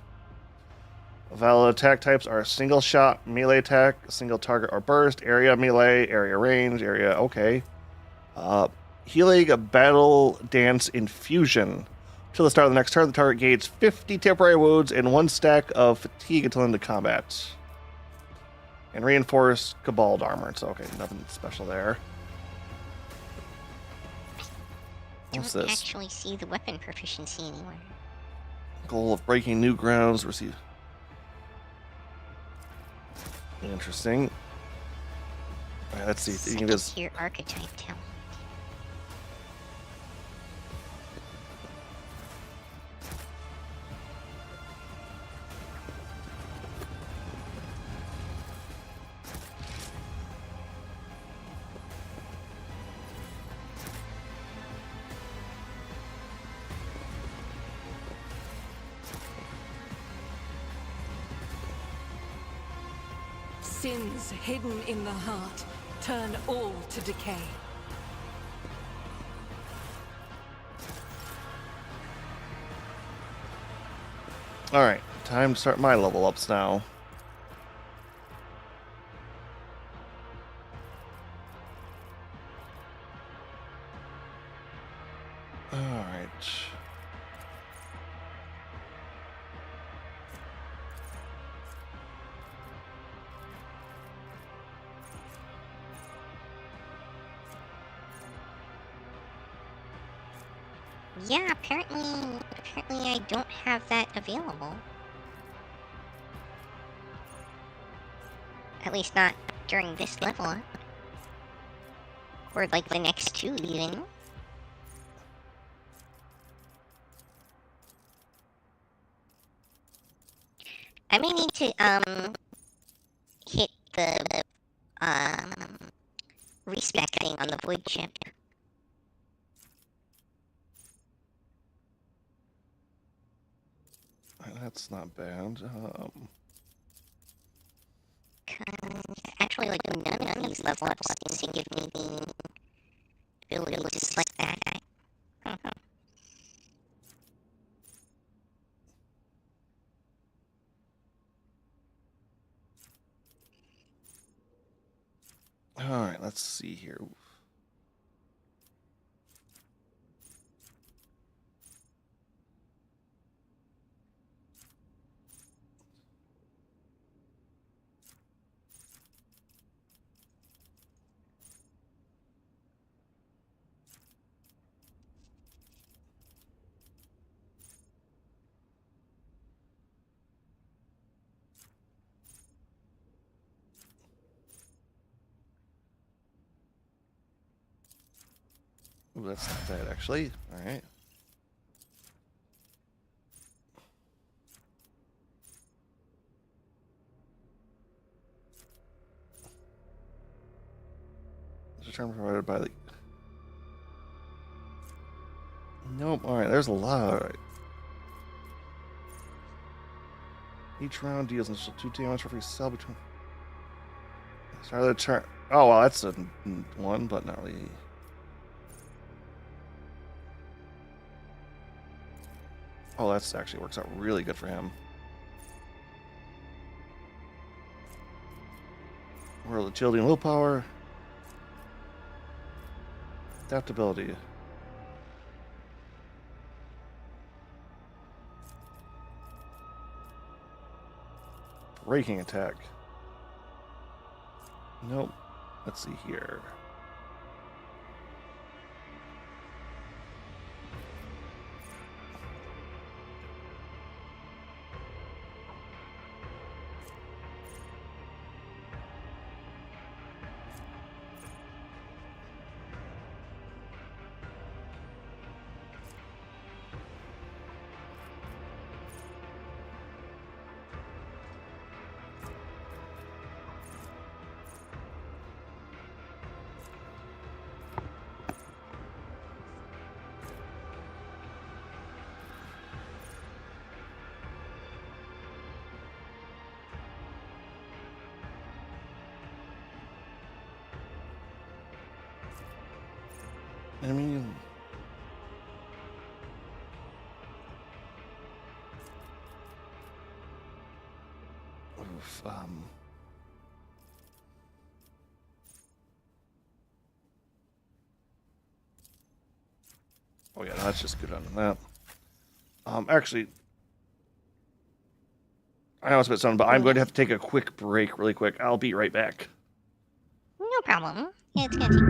Valid attack types are single shot, melee attack, single target or burst, area melee, area range, area okay. Healing a battle dance infusion. Till the start of the next turn, the target gains 50 temporary wounds and 1 stack of fatigue until into combat. And reinforced Cabal armor. So okay, nothing special there. What's Don't this? actually see the weapon proficiency anywhere. Goal of breaking new grounds. Receive. Interesting. All right, let's see. You can Second just tier archetype talent. Sins hidden in the heart turn all to decay. all right. Time to start my level ups now. All right. Yeah, apparently I don't have that available. At least not during this level up. Or like the next 2 even. I may need to hit the respec thing on the void chip. That's not bad. Actually, like none of these level ups seem to give me the ability to select that. All right, let's see here. Ooh, that's not bad, actually. All right. Return provided by the... Nope. All right, there's a lot. All right. Each round deals an additional 2 damage for every cell between. Start of the turn. Oh, well, that's a 1, but not really. Oh, that's actually works out really good for him. World agility and willpower. Adaptability. Breaking attack. Nope. Let's see here. Enemy. Oof, Oh yeah, that's just good on that. Actually, I know it's a bit sudden, but I'm going to have to take a quick break, really quick. I'll be right back. No problem. Yeah, it's gonna take.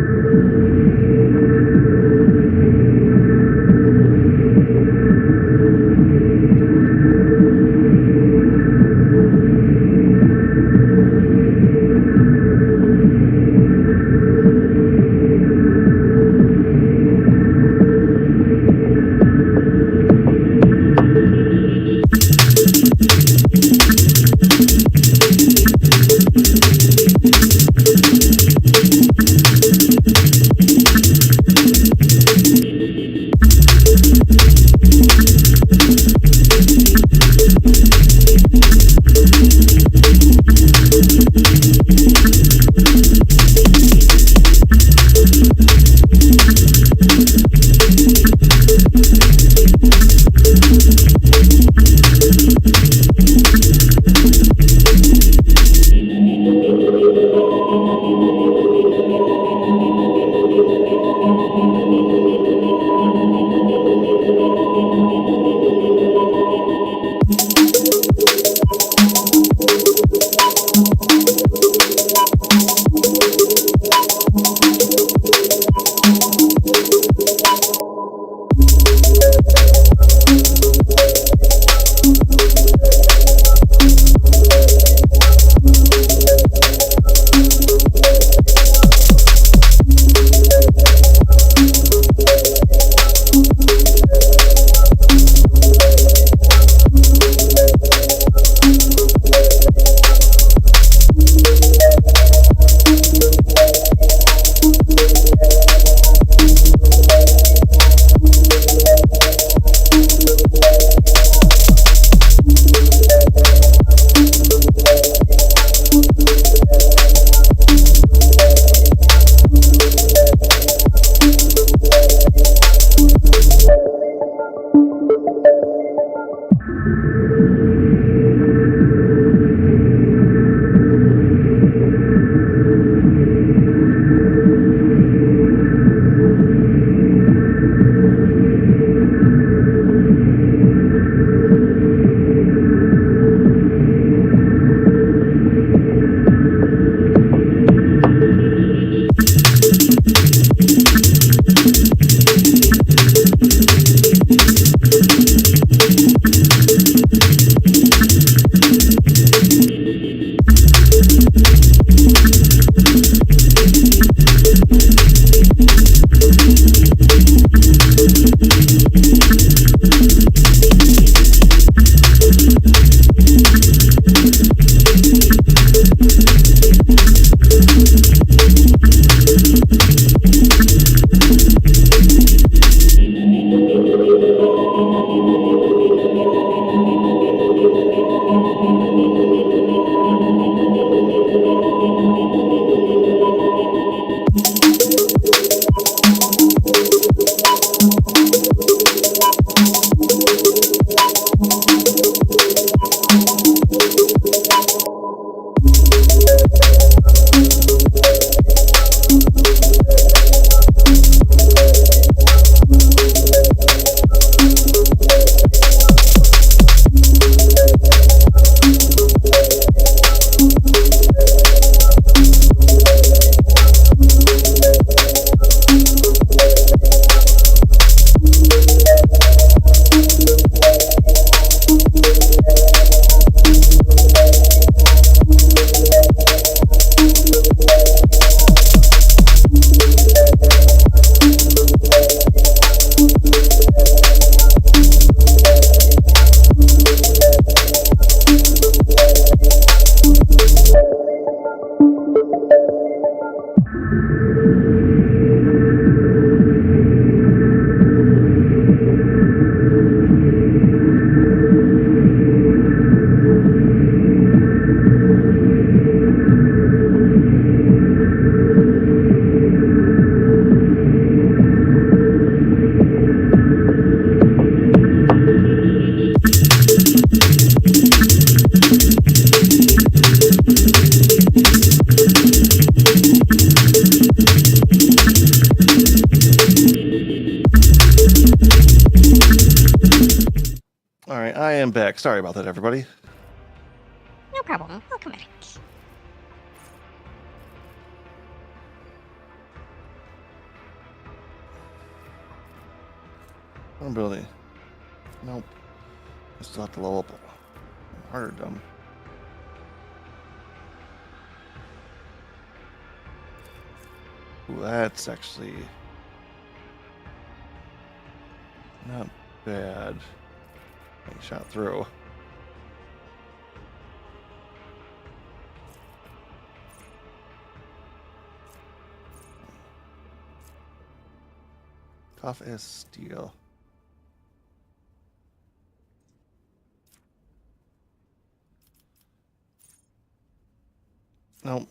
Alright, I am back. Sorry about that, everybody. No problem. Welcome back. Vulnerability. Nope. I still have to level up. Harder, dumb. Ooh, that's actually not bad. Getting shot through. Tough as steel. Nope.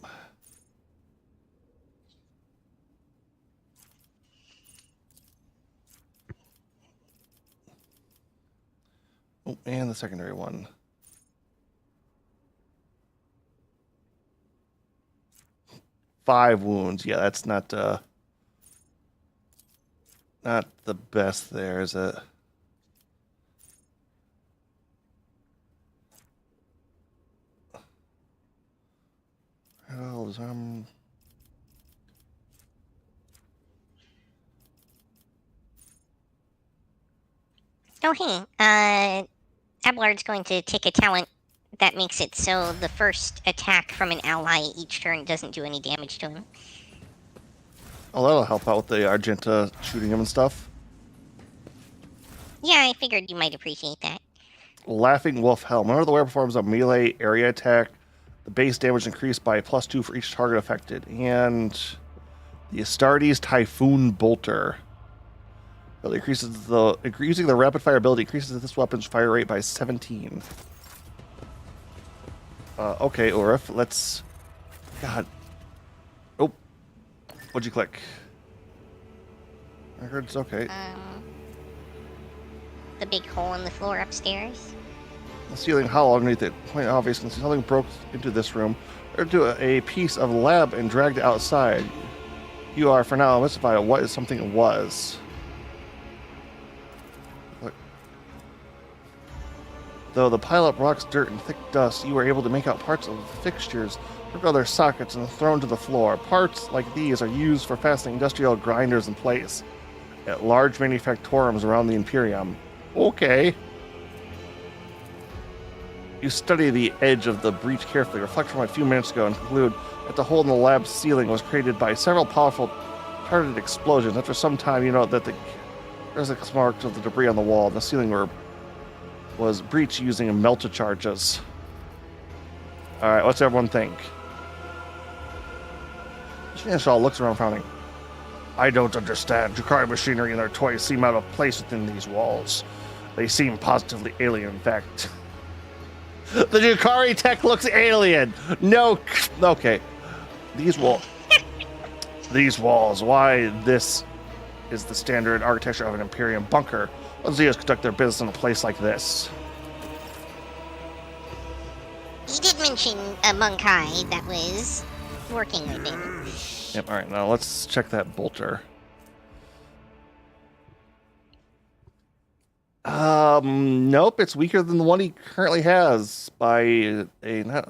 Oh, and the secondary one. Five wounds. Yeah, that's not the best there, is it? Elves, Oh, hey. Ablard's going to take a talent that makes it so the first attack from an ally each turn doesn't do any damage to him. Oh, that'll help out with the Argenta shooting him and stuff. Yeah, I figured you might appreciate that. Laughing Wolf Helm. Whenever the wearer performs a melee area attack, the base damage increased by +2 for each target affected. And the Astartes Typhoon Bolter. It increases using the rapid fire ability increases this weapon's fire rate by 17. Okay, Urif, let's. God. Oh, what'd you click? I heard it's okay. The big hole in the floor upstairs. The ceiling hollow underneath it. Quite obvious, since something broke into this room, or to a piece of lab and dragged it outside. You are, for now, mystified at what something was. Look. Though the pile up rocks, dirt, and thick dust, you were able to make out parts of the fixtures, took out their sockets, and thrown to the floor. Parts like these are used for fastening industrial grinders in place at large manufactorums around the Imperium. Okay. You study the edge of the breach carefully, reflect from a few minutes ago, and conclude that the hole in the lab's ceiling was created by several powerful targeted explosions. After some time, you know that there's a mark of the debris on the wall. The ceiling was breached using melted charges. All right, what's everyone think? Shinashal looks around, frowning. I don't understand. Drukhari machinery and their toys seem out of place within these walls. They seem positively alien, in fact. The Drukhari tech looks alien. No. Okay. These walls. Why this is the standard architecture of an Imperium bunker. Zeos conduct their business in a place like this. He did mention a Monkai that was working with him. Yep, alright, now let's check that bolter. Nope, it's weaker than the one he currently has by not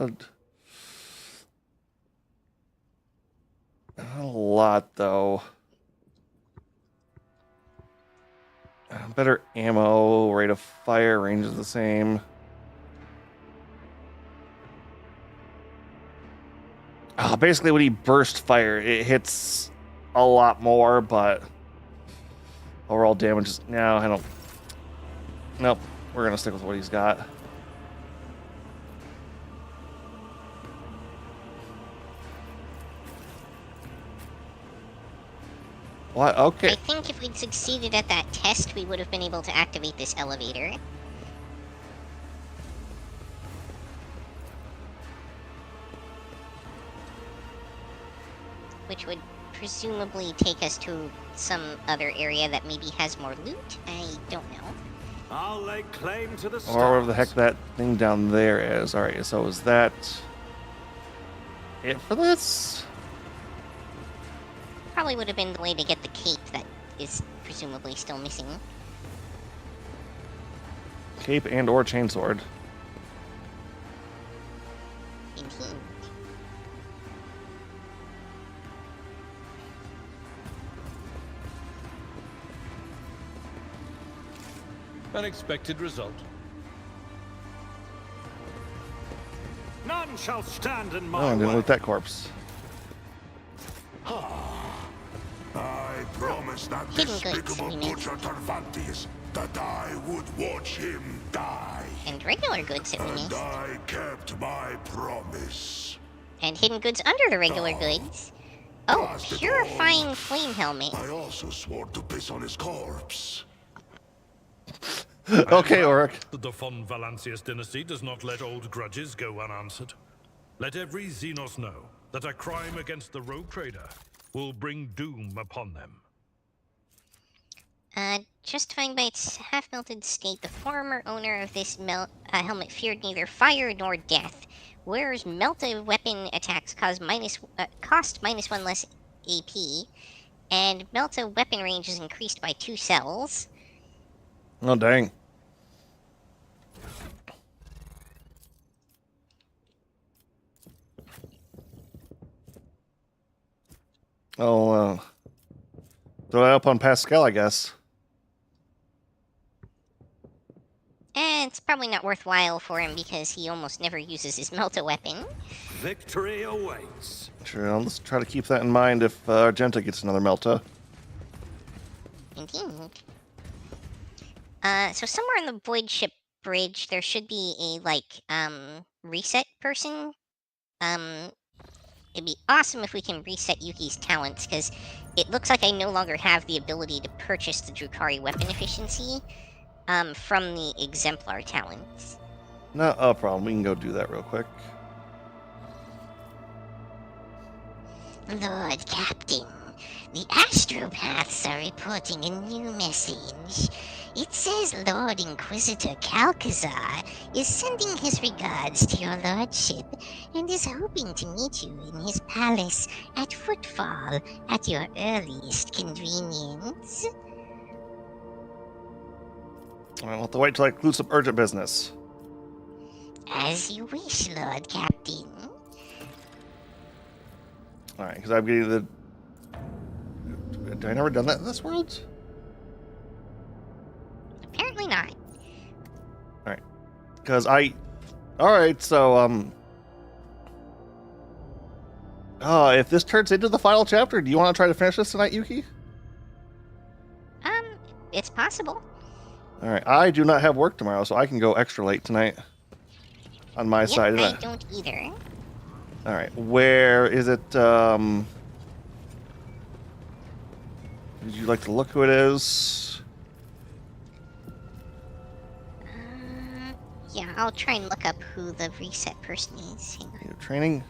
a lot, though. Better ammo, rate of fire, range is the same. Basically, when he burst fire, it hits a lot more, but overall damage is... No, I don't... Nope, we're going to stick with what he's got. What? Okay. I think if we'd succeeded at that test, we would have been able to activate this elevator. Which would presumably take us to some other area that maybe has more loot. I don't know. I'll lay claim to the Or whatever the heck stars. that thing down there is. Alright, so is that it for this? Probably would have been the way to get the cape that is presumably still missing. Cape and or chainsword. Indeed. Unexpected result. None shall stand in Oh, my I didn't way. loot that corpse. I promised that Hidden goods, despicable we mean. butcher Tarvantius that I would watch him die. And regular goods that we And missed. I kept my promise. And hidden goods under the regular goods. Oh, Blast it purifying all. flame helmet. I also swore to piss on his corpse. Okay, Oric. The von Valancius dynasty does not let old grudges go unanswered. Let every Xenos know that a crime against the rogue trader will bring doom upon them. Justifying by its half-melted state, the former owner of this helmet feared neither fire nor death. Whereas melted weapon attacks cost -1 less AP, and melted weapon range is increased by 2 cells. Oh, dang. Oh, throw that up on Pascal, I guess. It's probably not worthwhile for him because he almost never uses his melta weapon. Victory awaits. Sure, let's try to keep that in mind if Argenta gets another Melta. Indeed. So somewhere on the Void Ship Bridge, there should be a, reset person. It'd be awesome if we can reset Yuki's talents, because it looks like I no longer have the ability to purchase the Drukhari weapon efficiency, from the Exemplar talents. No problem. We can go do that real quick. Lord Captain, the Astropaths are reporting a new message. It says Lord Inquisitor Calcazar is sending his regards to your lordship and is hoping to meet you in his palace at Footfall at your earliest convenience. I'll have to wait till I conclude some urgent business. As you wish, Lord Captain. Alright, because I'm getting the... Have I never done that in this world? Apparently not. Alright. Because I... Alright, so, if this turns into the final chapter, do you want to try to finish this tonight, Yuki? It's possible. Alright, I do not have work tomorrow, so I can go extra late tonight. On my Yep, side. I don't either. Alright, where is it, Would you like to look who it is? Yeah. I'll try and look up who the reset person is. Hang on. Your training.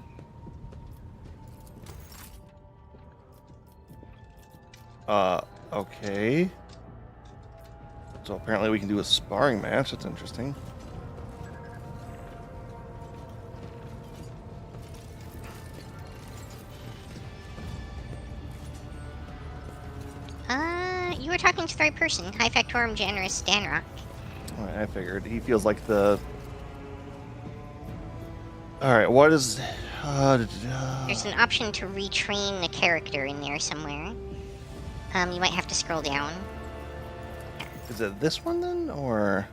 Okay. So apparently we can do a sparring match. That's interesting. You were talking to the right person. High Factorum Generous Danrock. Alright, I figured. He feels like the... Alright, what is... There's an option to retrain the character in there somewhere. You might have to scroll down. Is it this one then, or...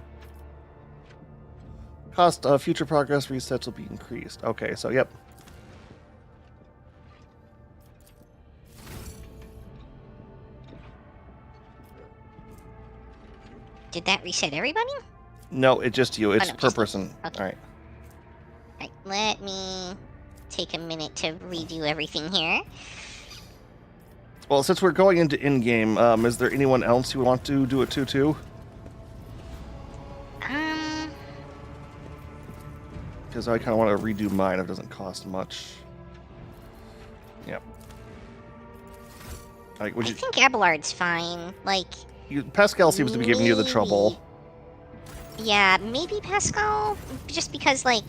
Cost of future progress resets will be increased. Okay, so yep. Did that reset everybody? No, it's just you. It's no, per just you. person. Okay. Alright. Right, let me take a minute to redo everything here. Well, since we're going into in-game, is there anyone else you want to do it to, too? Because I kind of want to redo mine if it doesn't cost much. Yep. Like, would I you... think Abelard's fine. Like, Pascal seems to be giving you the trouble. yeah, maybe Pascal, just because, like,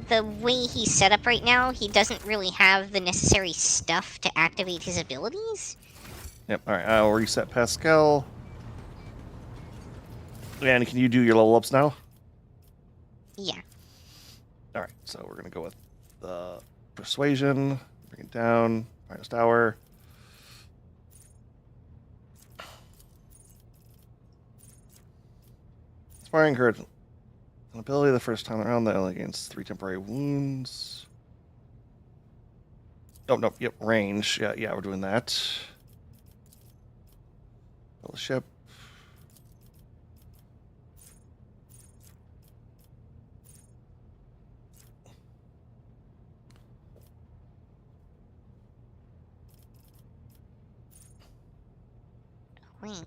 the way he's set up right now, he doesn't really have the necessary stuff to activate his abilities. Yep, alright, I'll reset Pascal. And can you do your level ups now? Yeah. Alright, so we're going to go with the Persuasion, bring it down, finest hour. Inspiring Courage. An ability the first time around that only gains 3 temporary wounds. Oh, no, yep, range. Yeah, we're doing that. Fellowship. Wait.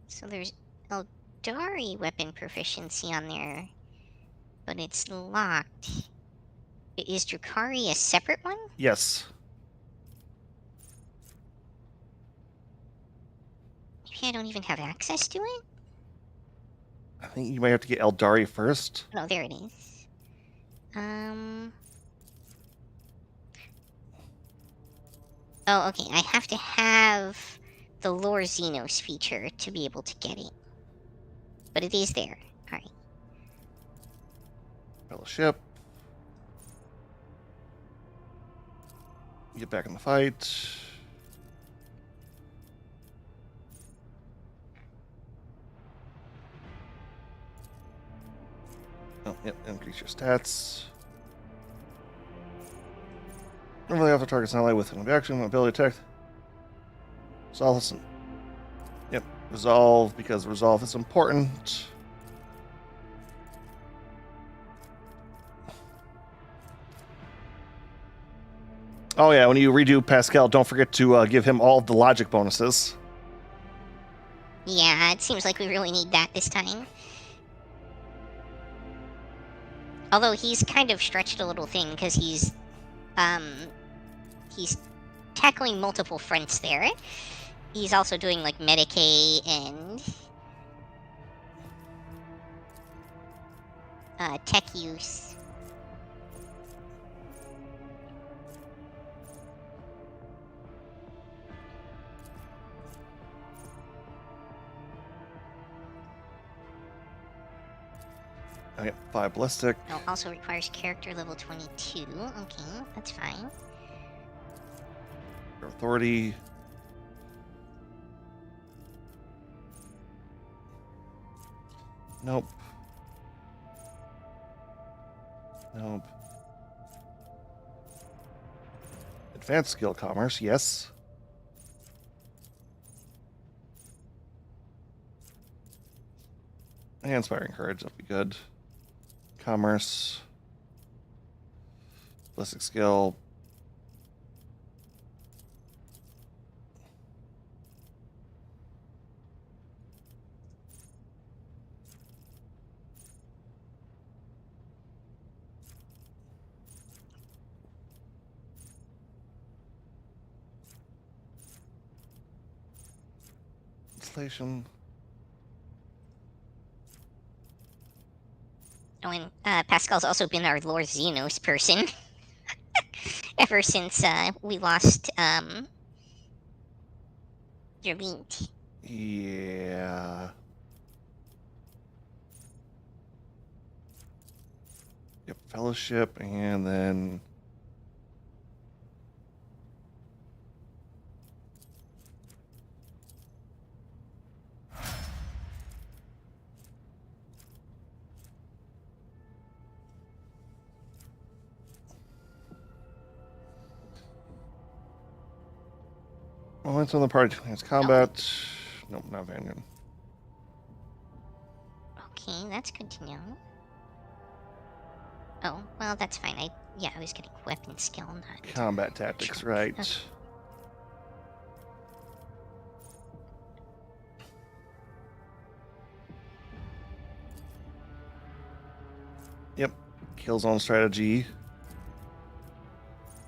So there's Eldari weapon proficiency on there, but it's locked. Is Drukhari a separate one? Yes. Maybe I don't even have access to it? I think you might have to get Eldari first. No, there it is. Oh, okay. I have to have the Lore Xenos feature to be able to get it. But it is there. Alright. Fellowship. Get back in the fight. Oh, yep, increase your stats. Normally after target's not with an action, ability attack. Resolve is... Yep, resolve, because resolve is important. Oh yeah, when you redo Pascal, don't forget to give him all of the logic bonuses. Yeah, it seems like we really need that this time. Although he's kind of stretched a little thin because he's tackling multiple fronts there. He's also doing like Medicaid and tech use. I get 5 ballistic. Oh, also requires character level 22. Okay, that's fine. Your authority. Nope. Nope. Advanced skill commerce, yes. And inspiring courage, that'd be good. Commerce. Ballistic skill. inflation. Oh, and Pascal's also been our Lord Xenos person ever since we lost Jervint. Yeah. Yep, fellowship, and then moments on the party. It's combat. Nope, not Vanguard. Okay, that's good to know. Oh, well, that's fine. I was getting weapon skill, not Combat tactics, Sure. right. Okay. Yep. Kill zone strategy.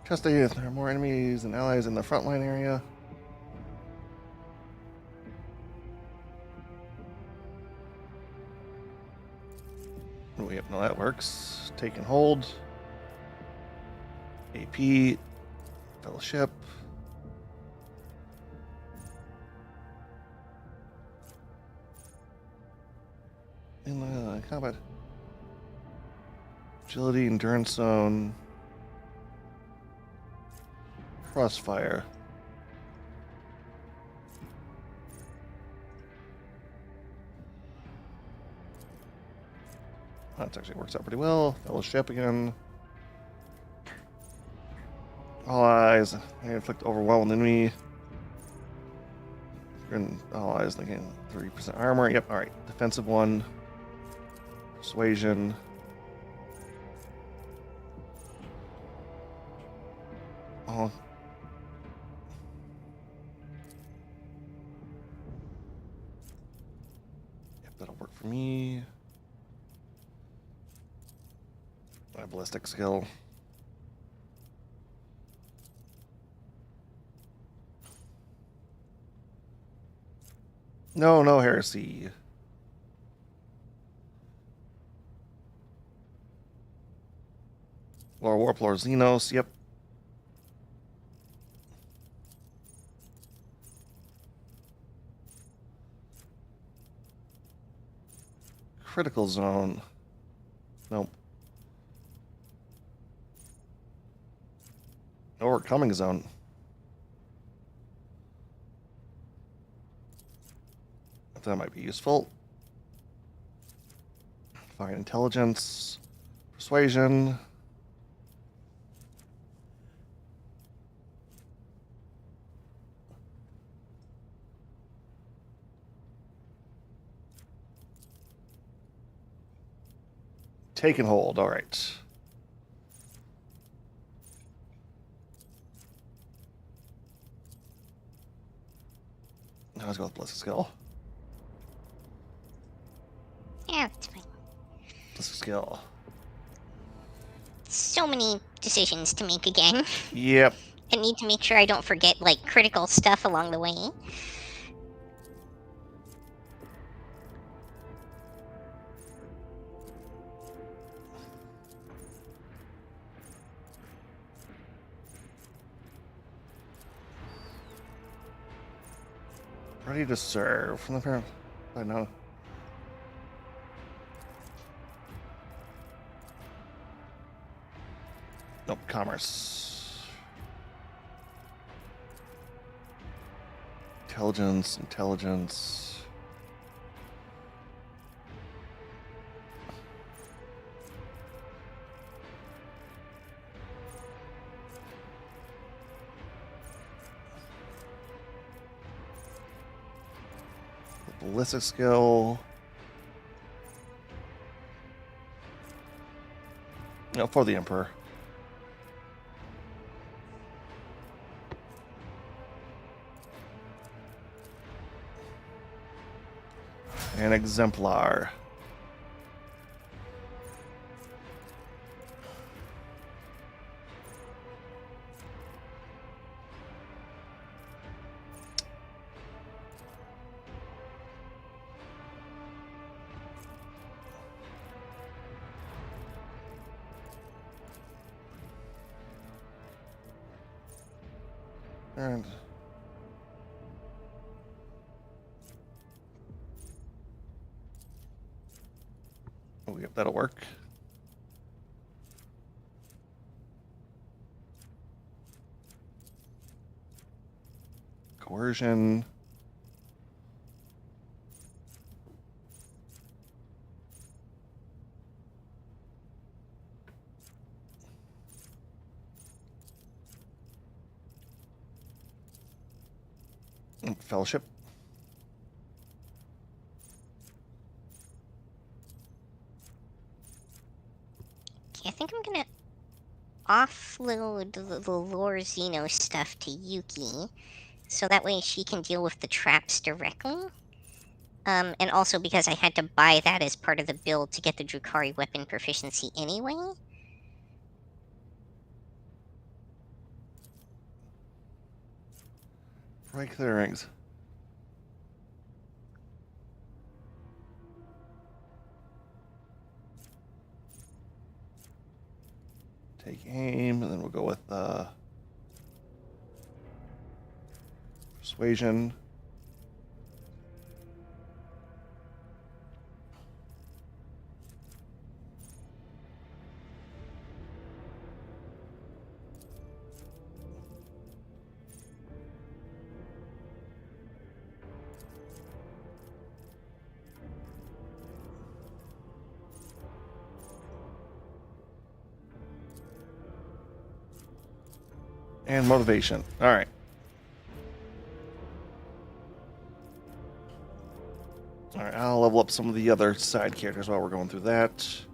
Trust the youth. There are more enemies and allies in the frontline area. Oh, yep, no, that works. Take and hold. AP. Fellowship. In the combat. Agility, endurance zone. Crossfire. That actually works out pretty well. Fellowship again. All eyes. Inflict overwhelm on enemy. And all eyes again. 3% armor. Yep. All right. Defensive one. Persuasion. Oh. Yep, that'll work for me. My ballistic skill. No heresy. Lord Warplord Xenos, yep. Critical zone. Nope. Overcoming zone. That might be useful. Fine intelligence. Persuasion. Take and hold, alright. Now let's go with Ballistic Skill. Yeah, that's fine. Ballistic Skill. So many decisions to make again. Yep. I need to make sure I don't forget, like, critical stuff along the way. Ready to serve from the parent. I know. Nope, commerce. Intelligence. Ballistic skill. No, for the Emperor. An exemplar. And oh, yep, that'll work. Coercion. Fellowship. Okay, I think I'm gonna offload the Lore Xeno stuff to Yuki, so that way she can deal with the traps directly. And also because I had to buy that as part of the build to get the Drukhari weapon proficiency anyway. Break clearings. Take aim, and then we'll go with persuasion. And motivation. All right. All right, I'll level up some of the other side characters while we're going through that.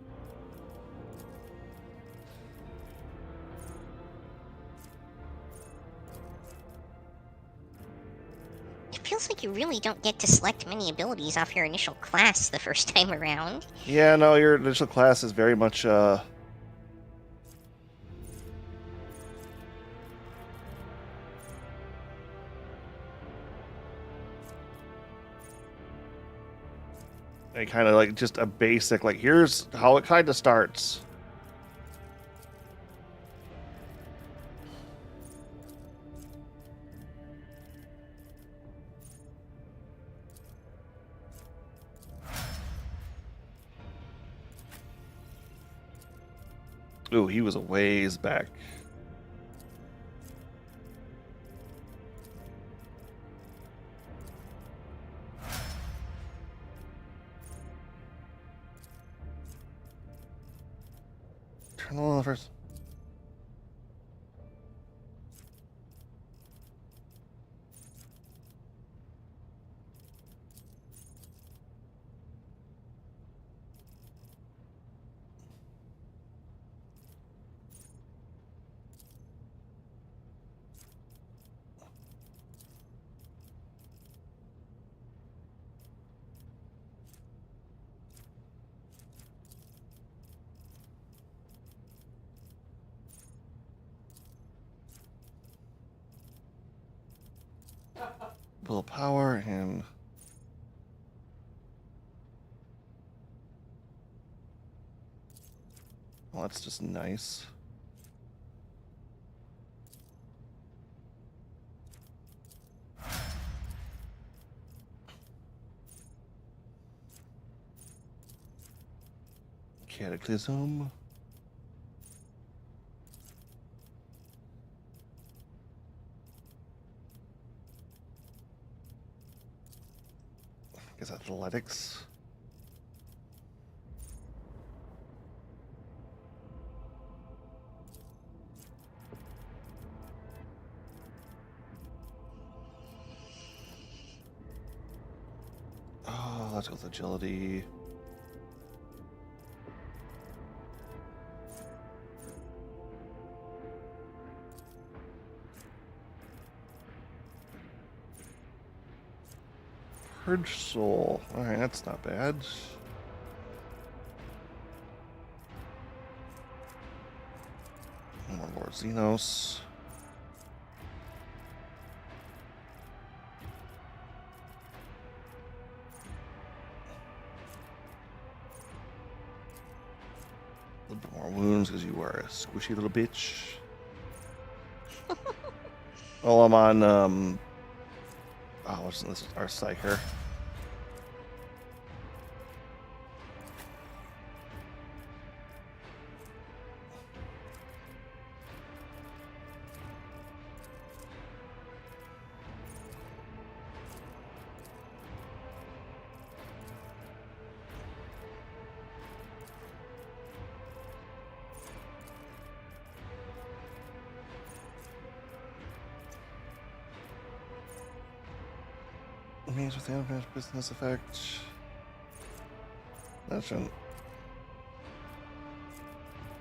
It feels like you really don't get to select many abilities off your initial class the first time around. Yeah, no, your initial class is very much a kind of like just a basic, like, here's how it kind of starts. Ooh, he was a ways back. Turn the one first. Willpower and well, that's just nice. Cataclysm. I guess athletics. Oh, let's go with agility. Purge Soul. Alright, that's not bad. More Lord Xenos. A little bit more wounds because you are a squishy little bitch. Oh, I'm on, oh, what's this? Our Psyker. Means with the unfinished business effect. That shouldn't.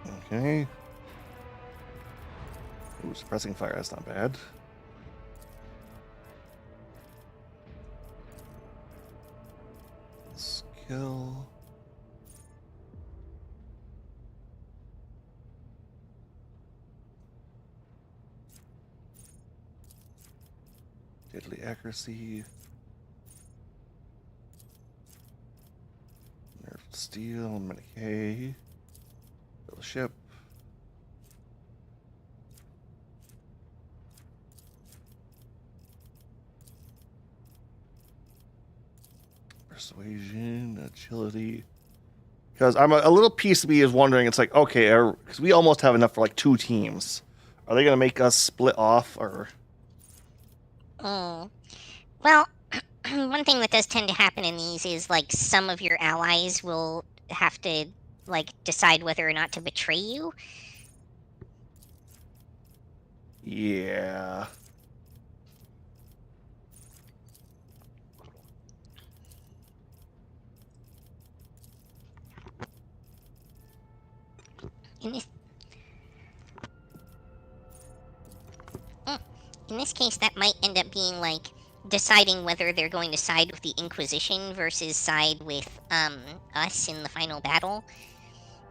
Okay. Ooh, suppressing fire, that's not bad. Skill. Deadly accuracy. Nerfed steel, Medicaid. Fellowship. Persuasion, agility. Because I'm a little piece of me is wondering, it's like, okay, because we almost have enough for like 2 teams. Are they going to make us split off, or? Well, one thing that does tend to happen in these is like some of your allies will have to like decide whether or not to betray you. Yeah. In this, in this case, that might end up being like deciding whether they're going to side with the Inquisition versus side with us in the final battle,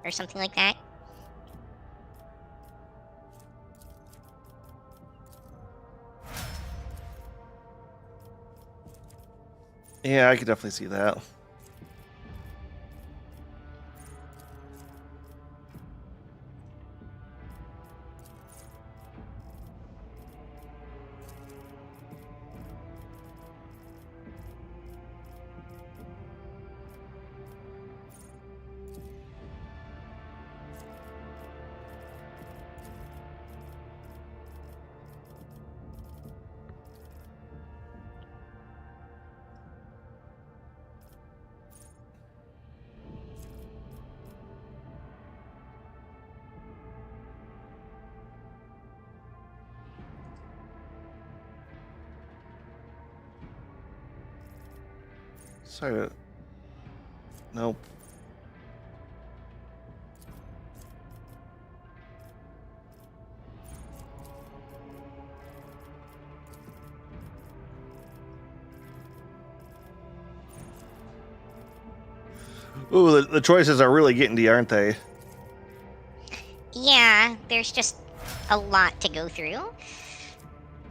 or something like that. Yeah, I could definitely see that. Sorry. Nope. Ooh, the choices are really getting to you, aren't they? Yeah, there's just a lot to go through.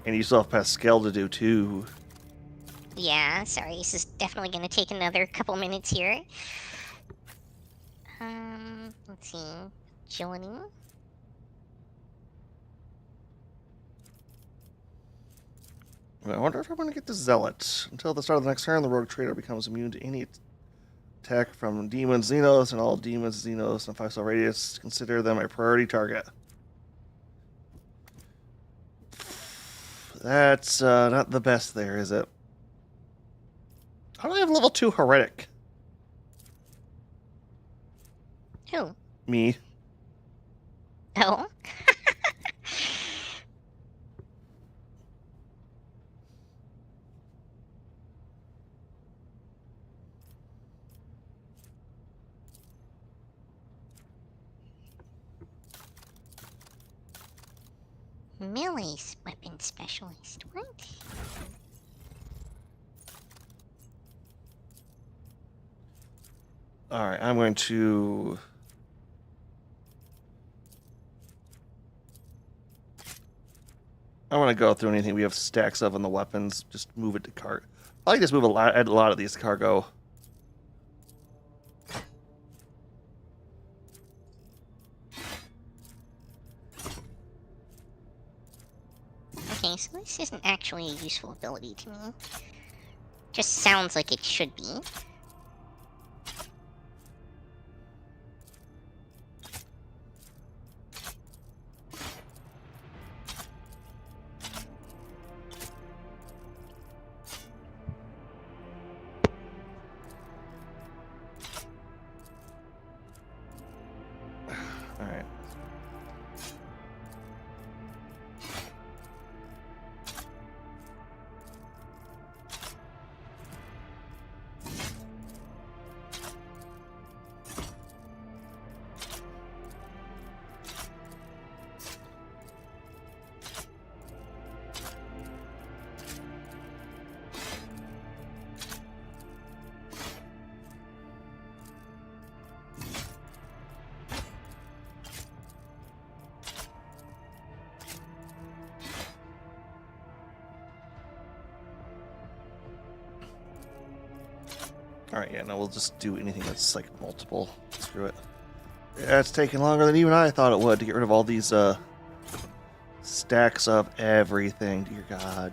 And you still have Pascal to do too. Yeah, sorry, this is definitely going to take another couple minutes here. Let's see. Joining. I wonder if I'm going to get the Zealot. Until the start of the next turn, the Rogue Trader becomes immune to any attack from Demons, Xenos, and all Demons, Xenos, and 5-star radius. Consider them a priority target. That's not the best there, is it? How do I have level 2 Heretic? Who? Me. Oh? Melee weapon specialist. What? Alright, I'm going to... I want to go through anything we have stacks of on the weapons. Just move it to cart. I like just move add a lot of these to cargo. Okay, so this isn't actually a useful ability to me. Just sounds like it should be. Alright. Alright, yeah, no, we'll just do anything that's like multiple. Screw it. Yeah, it's taking longer than even I thought it would to get rid of all these stacks of everything. Dear God.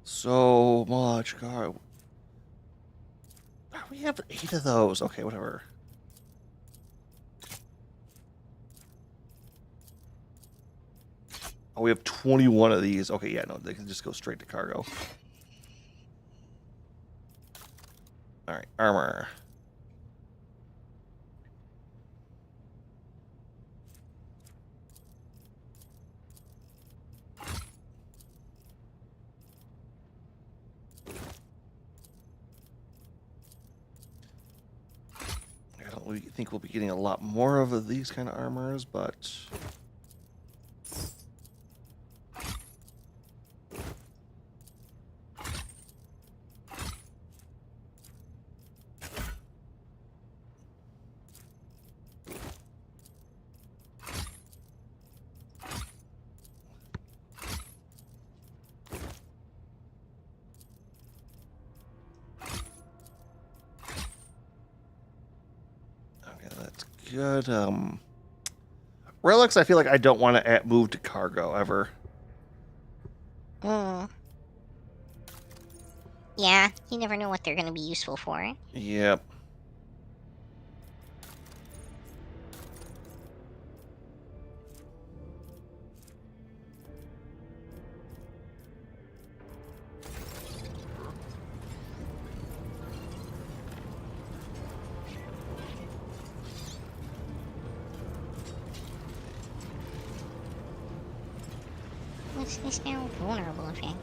So much car. We have 8 of those. Okay, whatever. Oh, we have 21 of these. Okay, yeah, no, they can just go straight to cargo. Alright, armor. I don't really think we'll be getting a lot more of these kind of armors, but... Okay, that's good. Relics, I feel like I don't want to move to cargo ever. Hmm. Yeah, you never know what they're gonna be useful for. Yep. What's this now? Vulnerable effect.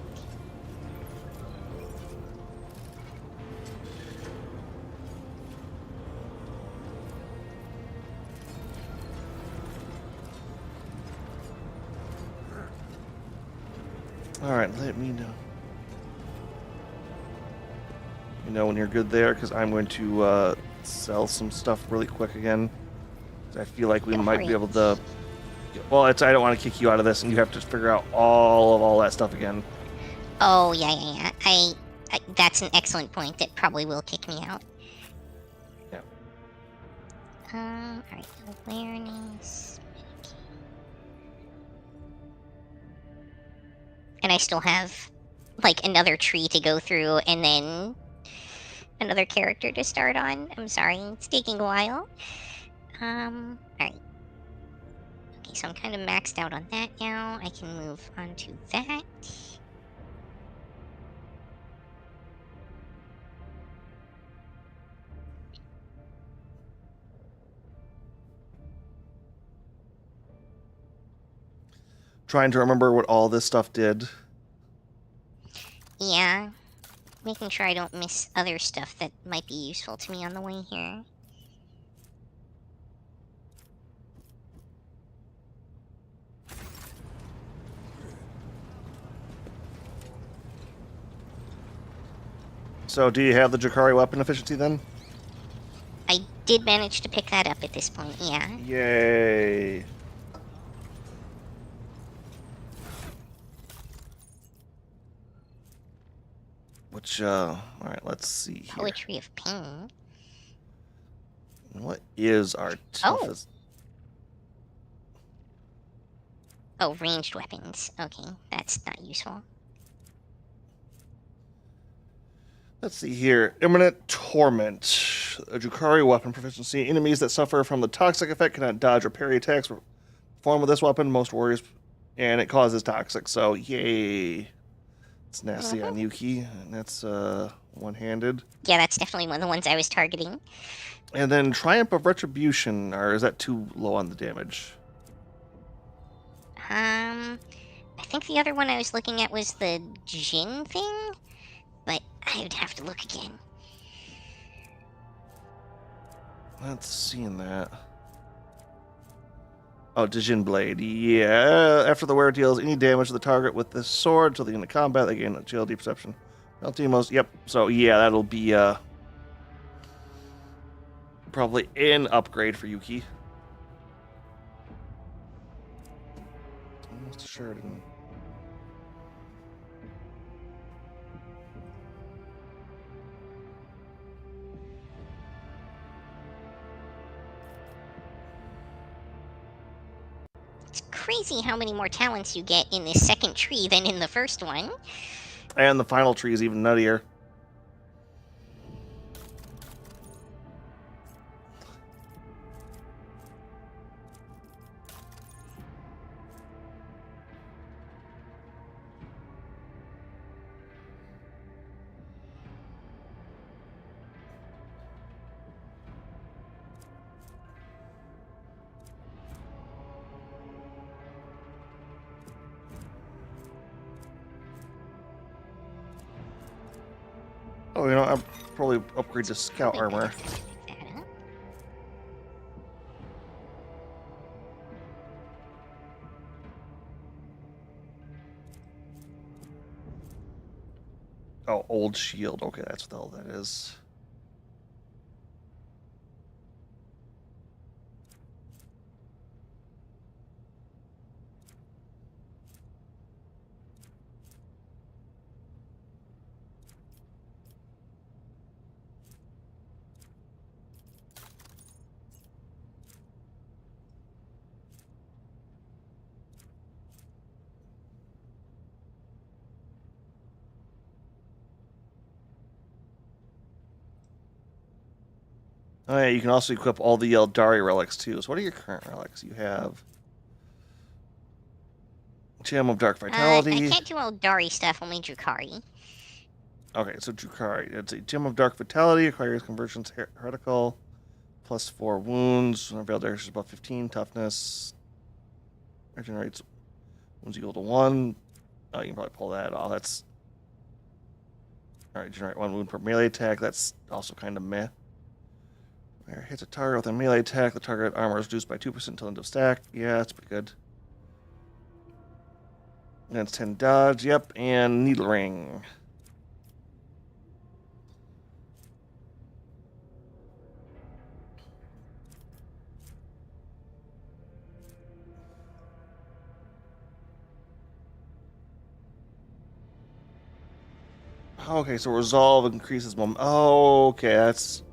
Alright, let me know. You know when you're good there, because I'm going to sell some stuff really quick again. I feel like we Go might for be it. able to... Well, I don't want to kick you out of this, and you have to figure out all that stuff again. Oh, yeah. That's an excellent point. That probably will kick me out. Yeah. Alright. Awareness. And I still have, like, another tree to go through, and then another character to start on. I'm sorry, it's taking a while. Alright. Okay, so I'm kind of maxed out on that now. I can move on to that. Trying to remember what all this stuff did. Yeah. Making sure I don't miss other stuff that might be useful to me on the way here. So, do you have the Drakari weapon efficiency then? I did manage to pick that up at this point, yeah. Yay. Which, alright, let's see here. Poetry of Pain. What is our toughest? Oh, ranged weapons. Okay, that's not useful. Let's see here. Imminent Torment. A Drakari weapon proficiency. Enemies that suffer from the toxic effect cannot dodge or parry attacks. Performed with this weapon, most warriors, and it causes toxic. So, yay. It's nasty on Yuki, and that's one-handed. Yeah, that's definitely one of the ones I was targeting. And then Triumph of Retribution, or is that too low on the damage? I think the other one I was looking at was the Jin thing, but I would have to look again. Let's see in that. Oh, Dijin Blade. Yeah. After the wearer deals any damage to the target with this sword till the end of combat, they gain agility perception. Penalty most. Yep. So yeah, that'll be probably an upgrade for Yuki. Almost assured. It's crazy how many more talents you get in this second tree than in the first one. And the final tree is even nuttier. Oh, you know, I'll probably upgrade to scout armor. Pick that up. Oh, old shield. Okay, that's what the hell that is. Oh yeah, you can also equip all the Eldari relics too. So what are your current relics? You have Gem of Dark Vitality. I can't do Eldari stuff, only Drakari. Okay, so Drakari. It's a Gem of Dark Vitality, acquires conversions heretical, plus 4 wounds. Veiled Darkness is about 15, toughness. Regenerates wounds equal to 1. Oh, you can probably pull that off. That's alright, generate 1 wound per melee attack. That's also kind of meh. Where hits a target with a melee attack, the target armor is reduced by 2% until end of stack. Yeah, that's pretty good. And it's 10 dodge, yep, and needle ring. Okay, so resolve increases momentum. Oh, okay, that's.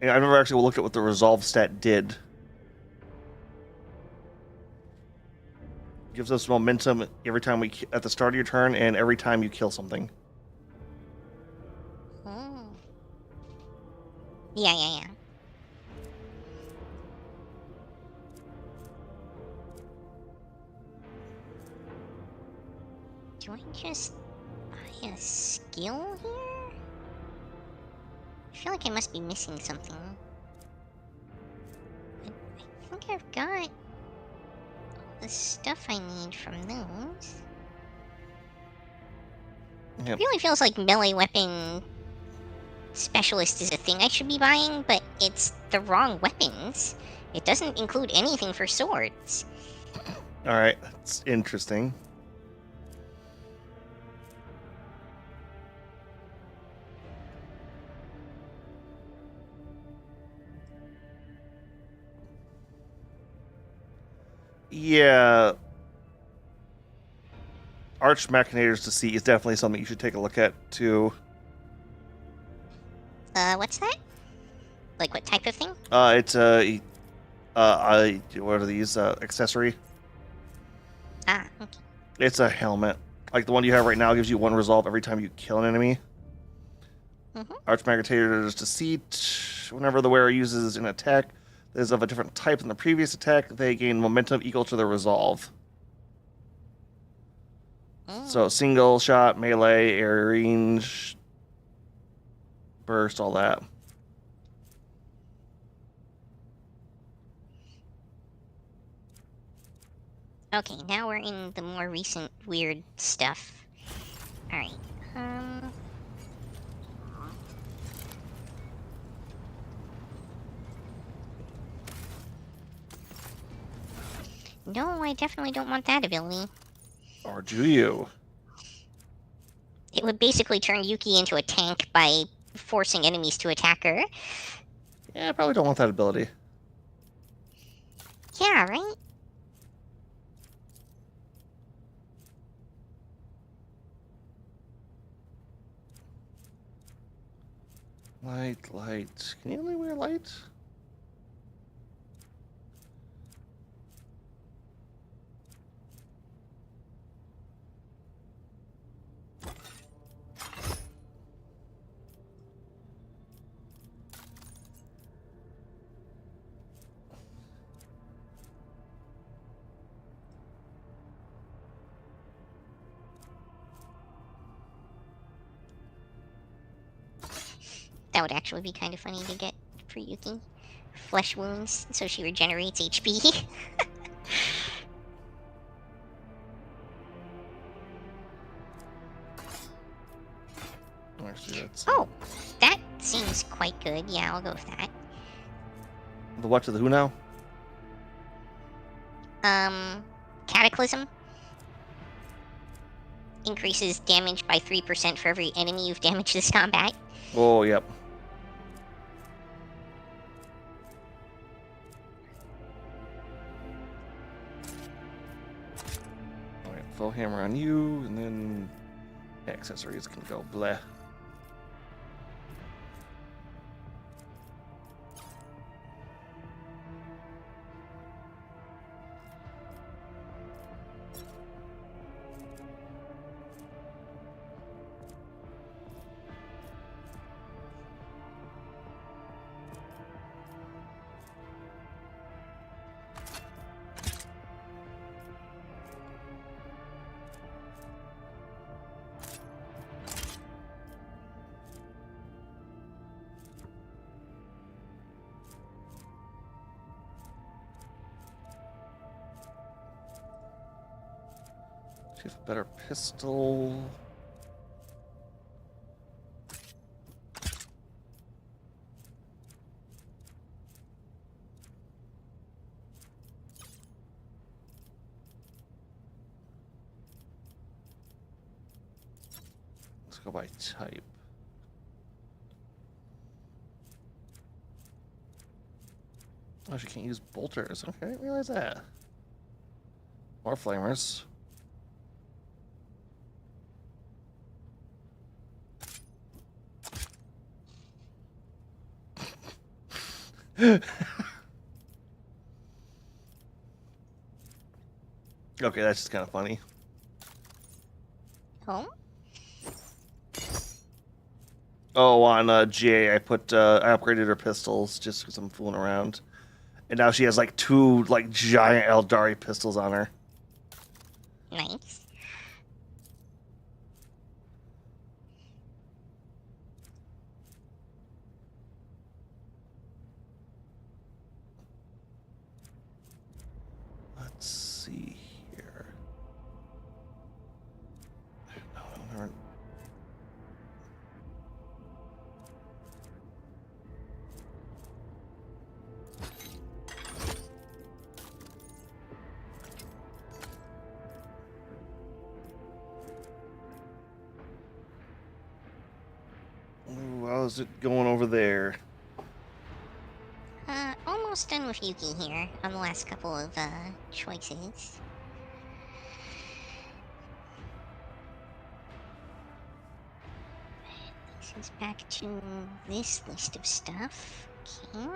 Yeah, I've never actually looked at what the resolve stat did. Gives us momentum every time we at the start of your turn and every time you kill something. Oh. Yeah. Do I just buy a skill here? I feel like I must be missing something. I think I've got all the stuff I need from those. Yep. It really feels like melee weapon specialist is a thing I should be buying, but it's the wrong weapons. It doesn't include anything for swords. Alright, that's interesting. Yeah. Arch Machinator's Deceit is definitely something you should take a look at, too. What's that? Like, what type of thing? It's what are these? Accessory. Ah, okay. It's a helmet. Like the one you have right now gives you 1 resolve every time you kill an enemy. Mm-hmm. Archmagitator's Deceit. Whenever the wearer uses an attack that is of a different type than the previous attack, they gain momentum equal to their resolve. So single shot, melee, air range, burst, all that. Okay, now we're in the more recent weird stuff. Alright, No, I definitely don't want that ability. Or do you? It would basically turn Yuki into a tank by forcing enemies to attack her. Yeah, I probably don't want that ability. Yeah, right? Light. Can you only wear light? That would actually be kind of funny to get for Yuki. Flesh wounds, so she regenerates HP. Actually, that's Oh, that seems quite good. Yeah, I'll go with that. the what to the who now? Cataclysm. Increases damage by 3% for every enemy you've damaged this combat. Oh, yep. Alright, full hammer on you, and then accessories can go bleh. She has a better pistol. Let's go by type. Oh, she can't use bolters. Okay, I didn't realize that. More flamers. Okay, that's just kind of funny. Oh? Oh, on GA, I upgraded her pistols just because I'm fooling around, and now she has like 2 like giant Eldari pistols on her. Nice. Let's see here. No, I don't Ooh, how's it going over there? Almost almost done with Yuki here on the last couple of choices. This is back to this list of stuff. Okay.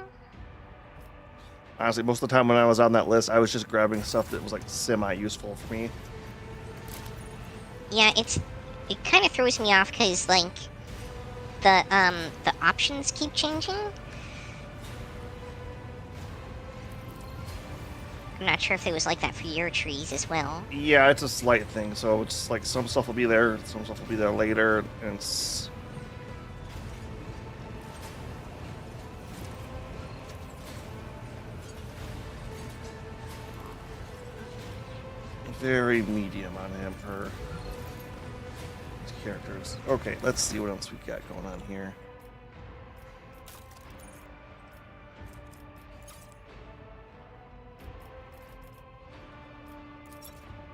Honestly, most of the time when I was on that list, I was just grabbing stuff that was like semi-useful for me. Yeah, it kind of throws me off because like the options keep changing. I'm not sure if it was like that for your trees as well. Yeah, it's a slight thing. So it's like some stuff will be there, some stuff will be there later, and it's very medium on him for his characters. Okay, let's see what else we got going on here.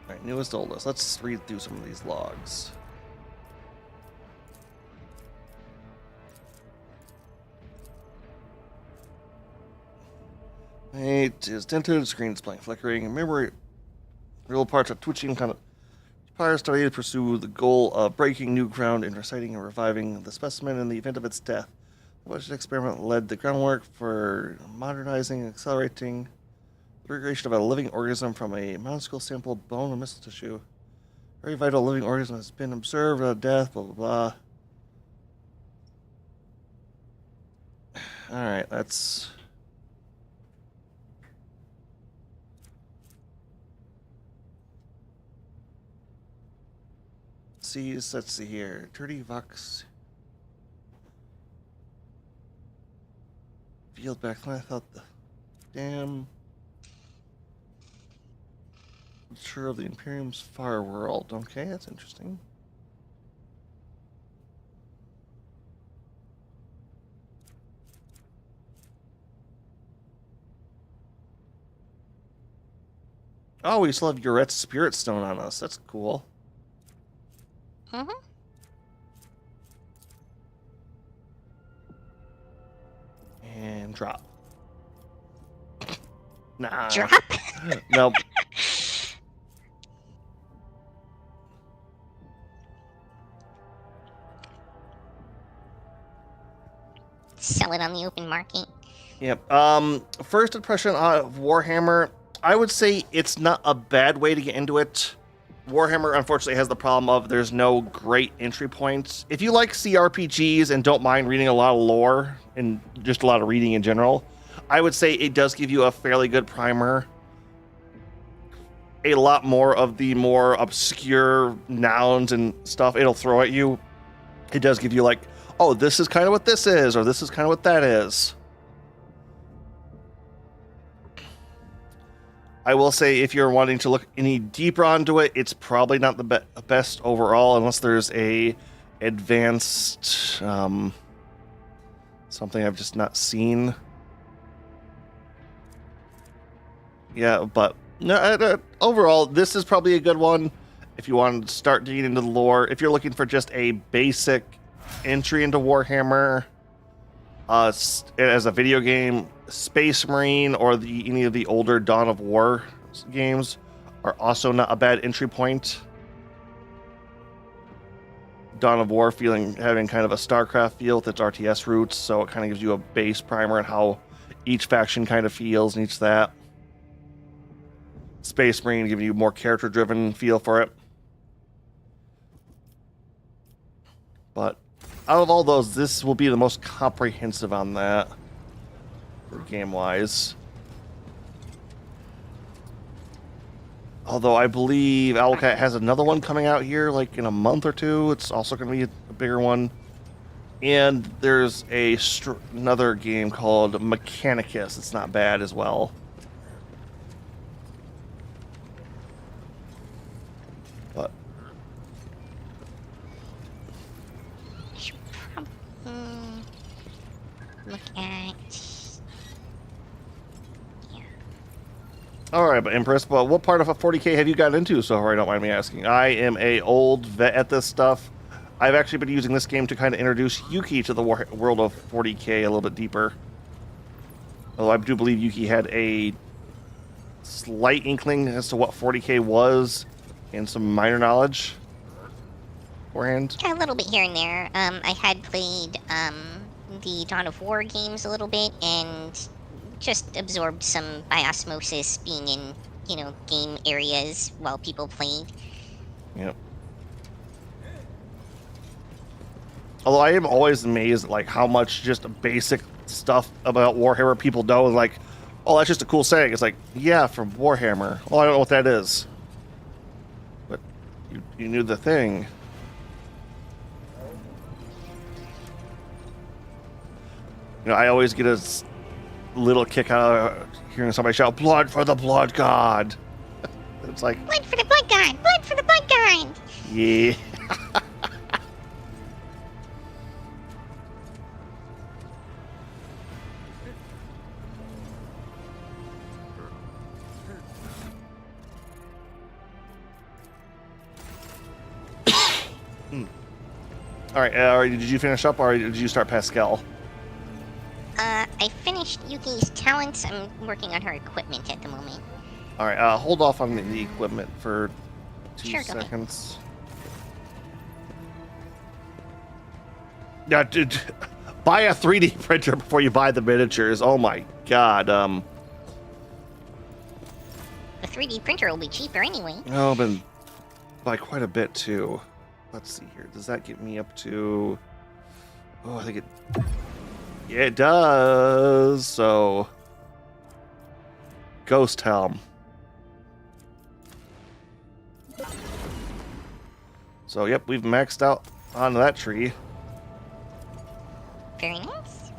Alright, newest, oldest. Let's read through some of these logs. It is dented, screen is blank flickering, memory real parts are twitching, kind of Pyre started to pursue the goal of breaking new ground and reciting and reviving the specimen in the event of its death. The Western experiment led the groundwork for modernizing and accelerating the recreation of a living organism from a minuscule sample of bone and muscle tissue. Very vital living organism has been observed at death, blah, blah, blah. Alright, let's... let's see here. 30 Vox. Field back. I thought the damn. Sure of the Imperium's far world. Okay, that's interesting. Oh, we still have Uret's Spirit Stone on us. That's cool. Mm-hmm. And drop. Nah. Drop? Nope. Sell it on the open market. Yep. First impression of Warhammer, I would say it's not a bad way to get into it. Warhammer, unfortunately, has the problem of there's no great entry points. If you like CRPGs and don't mind reading a lot of lore and just a lot of reading in general, I would say it does give you a fairly good primer. A lot more of the more obscure nouns and stuff it'll throw at you. It does give you like, oh, this is kind of what this is, or this is kind of what that is. I will say, if you're wanting to look any deeper onto it, it's probably not the best overall, unless there's a advanced something I've just not seen. Yeah, but no, overall, this is probably a good one if you want to start digging into the lore. If you're looking for just a basic entry into Warhammer as a video game, Space Marine or any of the older Dawn of War games are also not a bad entry point. Dawn of War having kind of a StarCraft feel with its RTS roots, so it kind of gives you a base primer on how each faction kind of feels and each that. Space Marine giving you more character-driven feel for it. But out of all those, this will be the most comprehensive on that, game-wise. Although I believe Owlcat has another one coming out here, like in a month or two. It's also going to be a bigger one. And there's another game called Mechanicus. It's not bad as well. But Should probably look at. all right, but Empress, but what part of a 40K have you gotten into so far? I don't mind me asking. I am a old vet at this stuff. I've actually been using this game to kind of introduce Yuki to the world of 40K a little bit deeper. Although I do believe Yuki had a slight inkling as to what 40k was and some minor knowledge beforehand. Yeah, a little bit here and there. I had played the Dawn of War games a little bit and just absorbed some by osmosis being in, game areas while people played. Yep. Although I am always amazed at like how much just basic stuff about Warhammer people know. Like, oh, that's just a cool saying. It's like, yeah, from Warhammer. Well, I don't know what that is, but you knew the thing. I always get a little kick out of hearing somebody shout, "Blood for the Blood God." It's like, Blood for the Blood God! Blood for the Blood God! yeah. All right, did you finish up, or did you start Pascal? I finished Yuki's talents. I'm working on her equipment at the moment. All right, hold off on the equipment for 2 Sure, go ahead. seconds. Yeah, dude, buy a 3D printer before you buy the miniatures. Oh my god. The 3D printer will be cheaper anyway. Oh, but by quite a bit too. Let's see here. Does that get me up to? Oh, I think it. Yeah, it does. So, Ghost Helm. So, yep, we've maxed out on that tree. Very nice.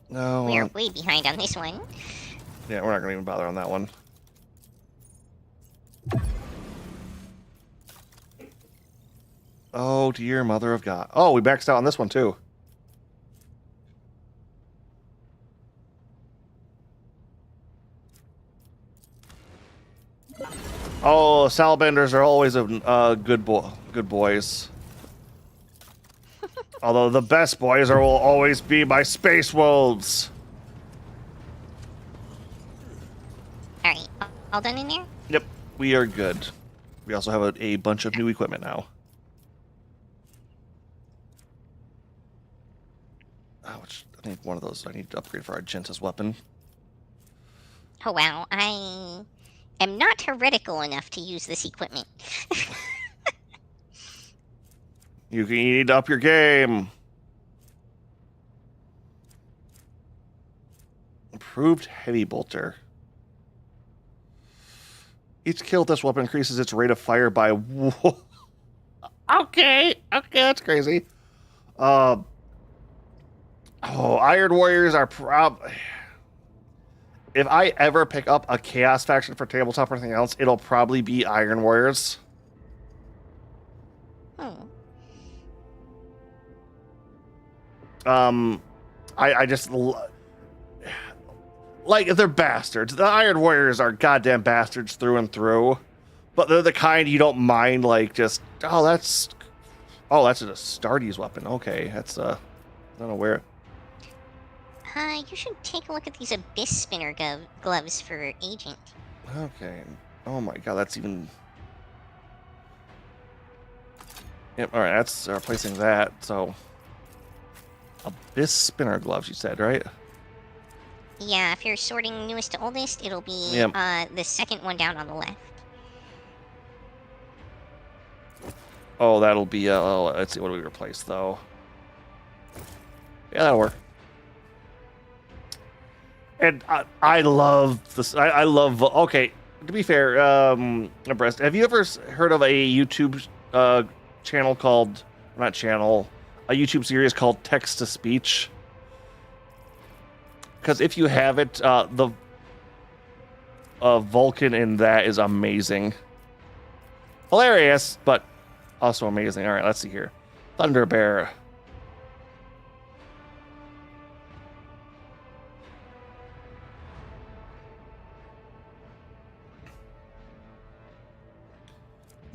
No, We're way behind on this one. yeah, we're not gonna even bother on that one. Oh dear mother of God. Oh, we maxed out on this one too. Oh, salamanders are always a good boys. Although the best boys will always be my space wolves. Alright, all done in there? Yep, we are good. We also have a bunch of new equipment now. Which I think one of those I need to upgrade for our Gentis weapon. Oh wow, I am not heretical enough to use this equipment. You need to up your game. Improved heavy bolter. Each kill with this weapon increases its rate of fire by. Okay, that's crazy. Oh, Iron Warriors are If I ever pick up a Chaos faction for tabletop or anything else, it'll probably be Iron Warriors. I just like they're bastards. The Iron Warriors are goddamn bastards through and through, but they're the kind you don't mind. Like just that's a Astartes weapon. Okay, that's I don't know where. You should take a look at these Abyss Spinner gloves for Agent. Okay. Oh my god, that's even. Yep. All right, that's replacing that. So. Abyss Spinner gloves, you said, right? Yeah, if you're sorting newest to oldest, it'll be Yep. The second one down on the left. Oh, that'll be. Let's see. What do we replace though? Yeah, that'll work. And I love this. I love. Okay, to be fair, Breast, have you ever heard of a YouTube channel called? Not channel. A YouTube series called Text to Speech. Because if you haven't, the Vulcan in that is amazing. Hilarious, but also amazing. All right, let's see here. Thunder Bear.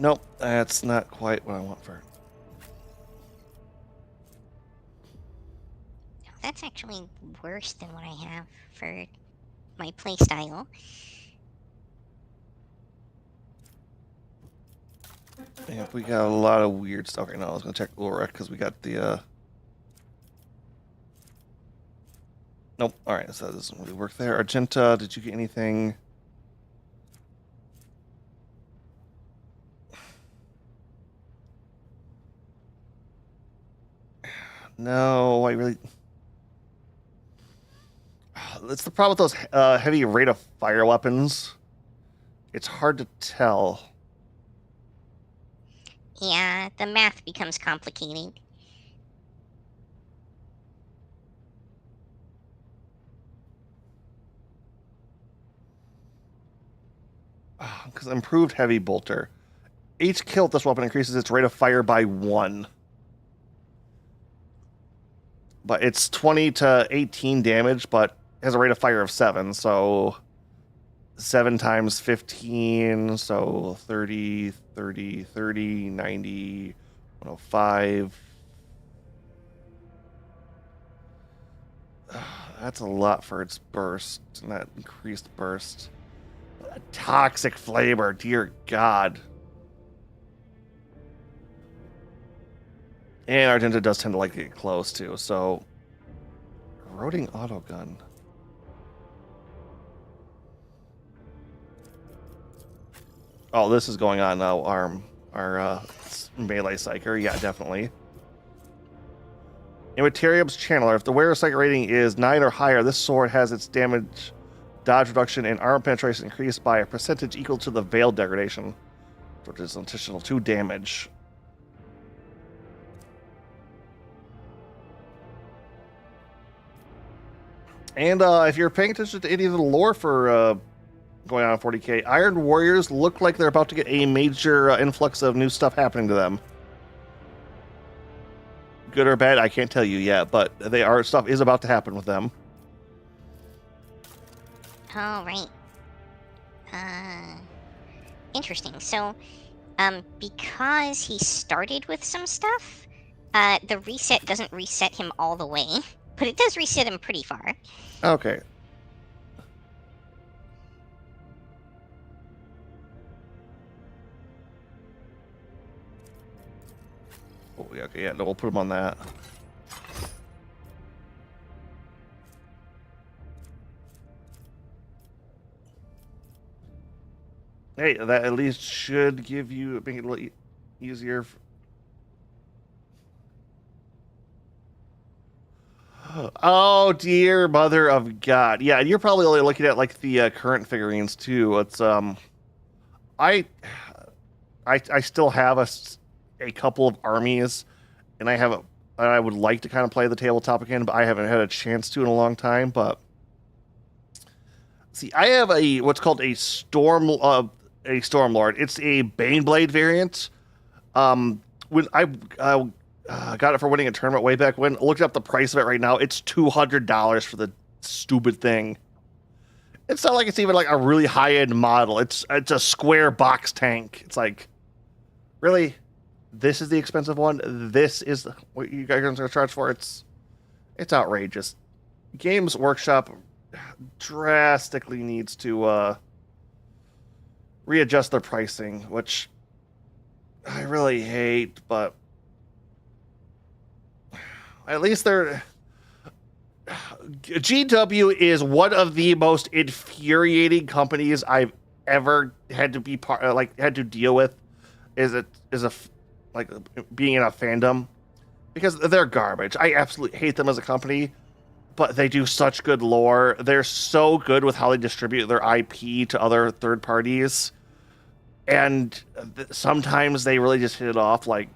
Nope, that's not quite what I want for it. that's actually worse than what I have for my playstyle. Yeah, we got a lot of weird stuff right now. I was gonna check Ulrich because we got the. Nope. All right, so that doesn't really work there. Argenta, did you get anything? No, I really. That's the problem with those heavy rate of fire weapons. It's hard to tell. Yeah, the math becomes complicated. Because improved heavy bolter. Each kill with this weapon increases its rate of fire by 1. But it's 20 to 18 damage, but has a rate of fire of 7, so 7 times 15, so 30, 30, 30, 90, 105. That's a lot for its burst, and that increased burst. A toxic flavor, dear God. And Argenta does tend to like to get close too, so eroding autogun. Oh, this is going on now. Our melee psyker, yeah, definitely. Immaterium's Channeler. If the wearer psychic rating is 9 or higher, this sword has its damage, dodge reduction, and armor penetration increased by a percentage equal to the veil degradation, which is an additional 2 damage. And if you're paying attention to any of the lore for going on 40k, Iron Warriors look like they're about to get a major influx of new stuff happening to them. Good or bad, I can't tell you yet, but stuff is about to happen with them. Oh, right. Interesting. So, because he started with some stuff, the reset doesn't reset him all the way, but it does reset him pretty far. Okay. Oh, yeah, okay, yeah, no, we'll put him on that. Hey, that at least should give you, make it a little easier. Oh, dear mother of God. Yeah, and you're probably only looking at, like, the current figurines, too. It's, I still have a couple of armies, and I would like to kind of play the tabletop again, but I haven't had a chance to in a long time, but... See, I have what's called a Stormlord. It's a Baneblade variant. When I got it for winning a tournament way back when, looked up the price of it right now. It's $200 for the stupid thing. It's not like it's even like a really high-end model. It's a square box tank. It's like, really? This is the expensive one? This is what you guys are going to charge for? It's outrageous. Games Workshop drastically needs to readjust their pricing, which I really hate, but at least they're... GW is one of the most infuriating companies I've ever had to be had to deal with. Being in a fandom, because they're garbage. I absolutely hate them as a company, but they do such good lore. They're so good with how they distribute their IP to other third parties, and sometimes they really just hit it off. Like,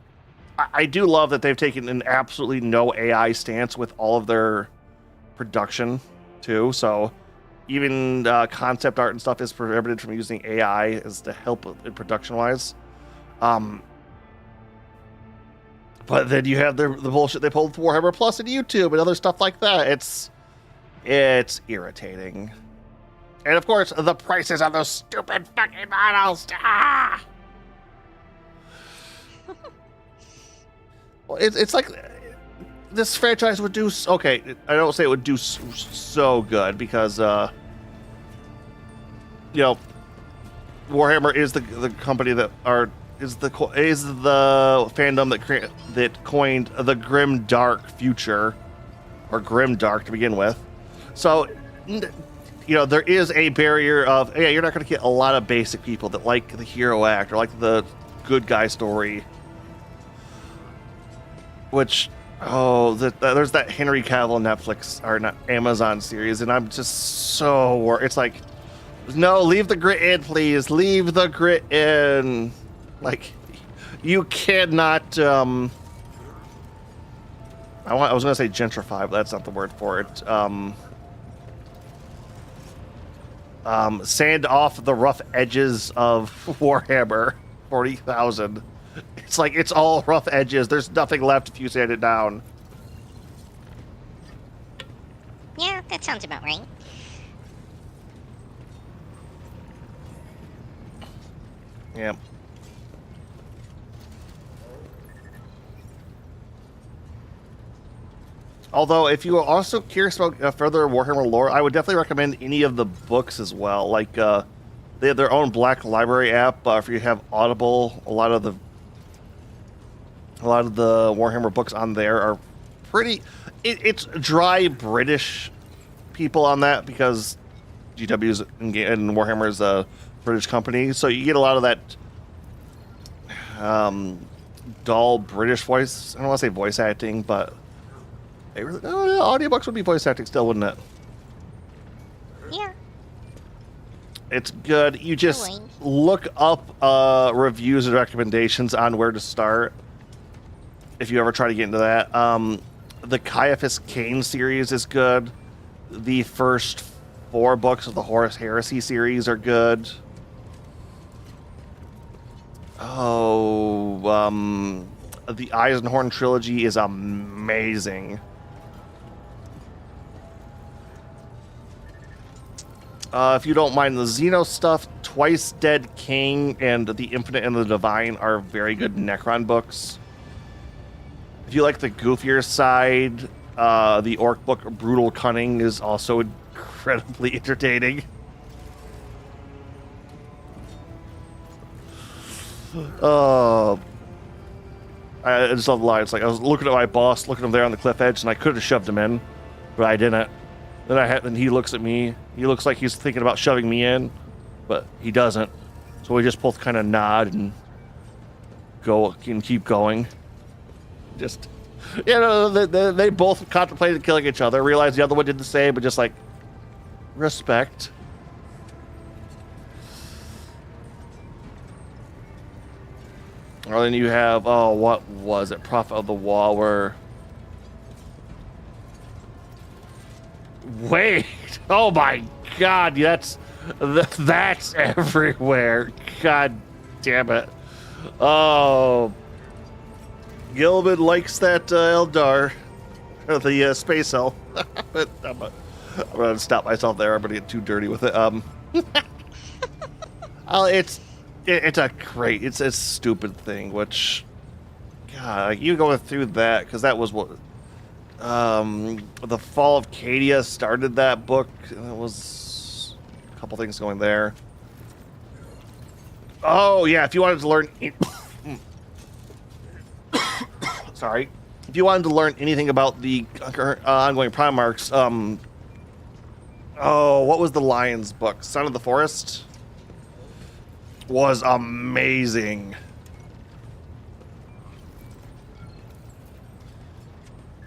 I do love that they've taken an absolutely no AI stance with all of their production too. So even concept art and stuff is prohibited from using AI as to help in production wise. But then you have the bullshit they pulled with Warhammer Plus and YouTube and other stuff like that. It's irritating. And of course, the prices on those stupid fucking models. Ah! Well, it's like this franchise would do okay. I don't say it would do so good because you know, Warhammer is the company that is the fandom that coined the grim dark future, or grim dark to begin with. So, you know, there is a barrier of, yeah, you're not going to get a lot of basic people that like the hero act or like the good guy story. Which, there's that Henry Cavill Netflix, or not, Amazon series, and I'm just so worried. It's like, no, leave the grit in, please. Leave the grit in. Like, you cannot, I was going to say gentrify, but that's not the word for it. Sand off the rough edges of Warhammer 40,000. It's like, it's all rough edges. There's nothing left if you sand it down. Yeah, that sounds about right. Yeah. Although, if you are also curious about further Warhammer lore, I would definitely recommend any of the books as well. Like, they have their own Black Library app. If you have Audible, a lot of the Warhammer books on there are pretty. It's dry British people on that because GW's and Warhammer is a British company, so you get a lot of that dull British voice. I don't want to say voice acting, but audiobooks would be voice acting still, wouldn't it? Yeah. It's good. You just Really? look up reviews and recommendations on where to start if you ever try to get into that. The Caiaphas Cain series is good. The first 4 books of the Horus Heresy series are good. The Eisenhorn trilogy is amazing. If you don't mind the Xeno stuff, Twice Dead King and The Infinite and the Divine are very good Necron books. If you like the goofier side, the Orc book Brutal Cunning is also incredibly entertaining. I just love the line. It's like I was looking at my boss, looking at him there on the cliff edge, and I could have shoved him in, but I didn't. Then he looks at me. He looks like he's thinking about shoving me in, but he doesn't. So we just both kind of nod and go and keep going. Just, you know, they both contemplated killing each other, realized the other one did the same, but just like respect. Or then you have, what was it? Prophet of the Wall, where... Wait! Oh my god, that's everywhere. God damn it. Oh. Gilbin likes that Eldar. The Space Elf. But I'm going to stop myself there. I'm going to get too dirty with it. It's a great, it's a stupid thing, which, God, you going through that, because that was what, the Fall of Cadia started that book. There was a couple things going there. Oh, yeah, if you wanted to learn, sorry, if you wanted to learn anything about the ongoing Primarchs, what was the Lions book? Son of the Forest? Was amazing.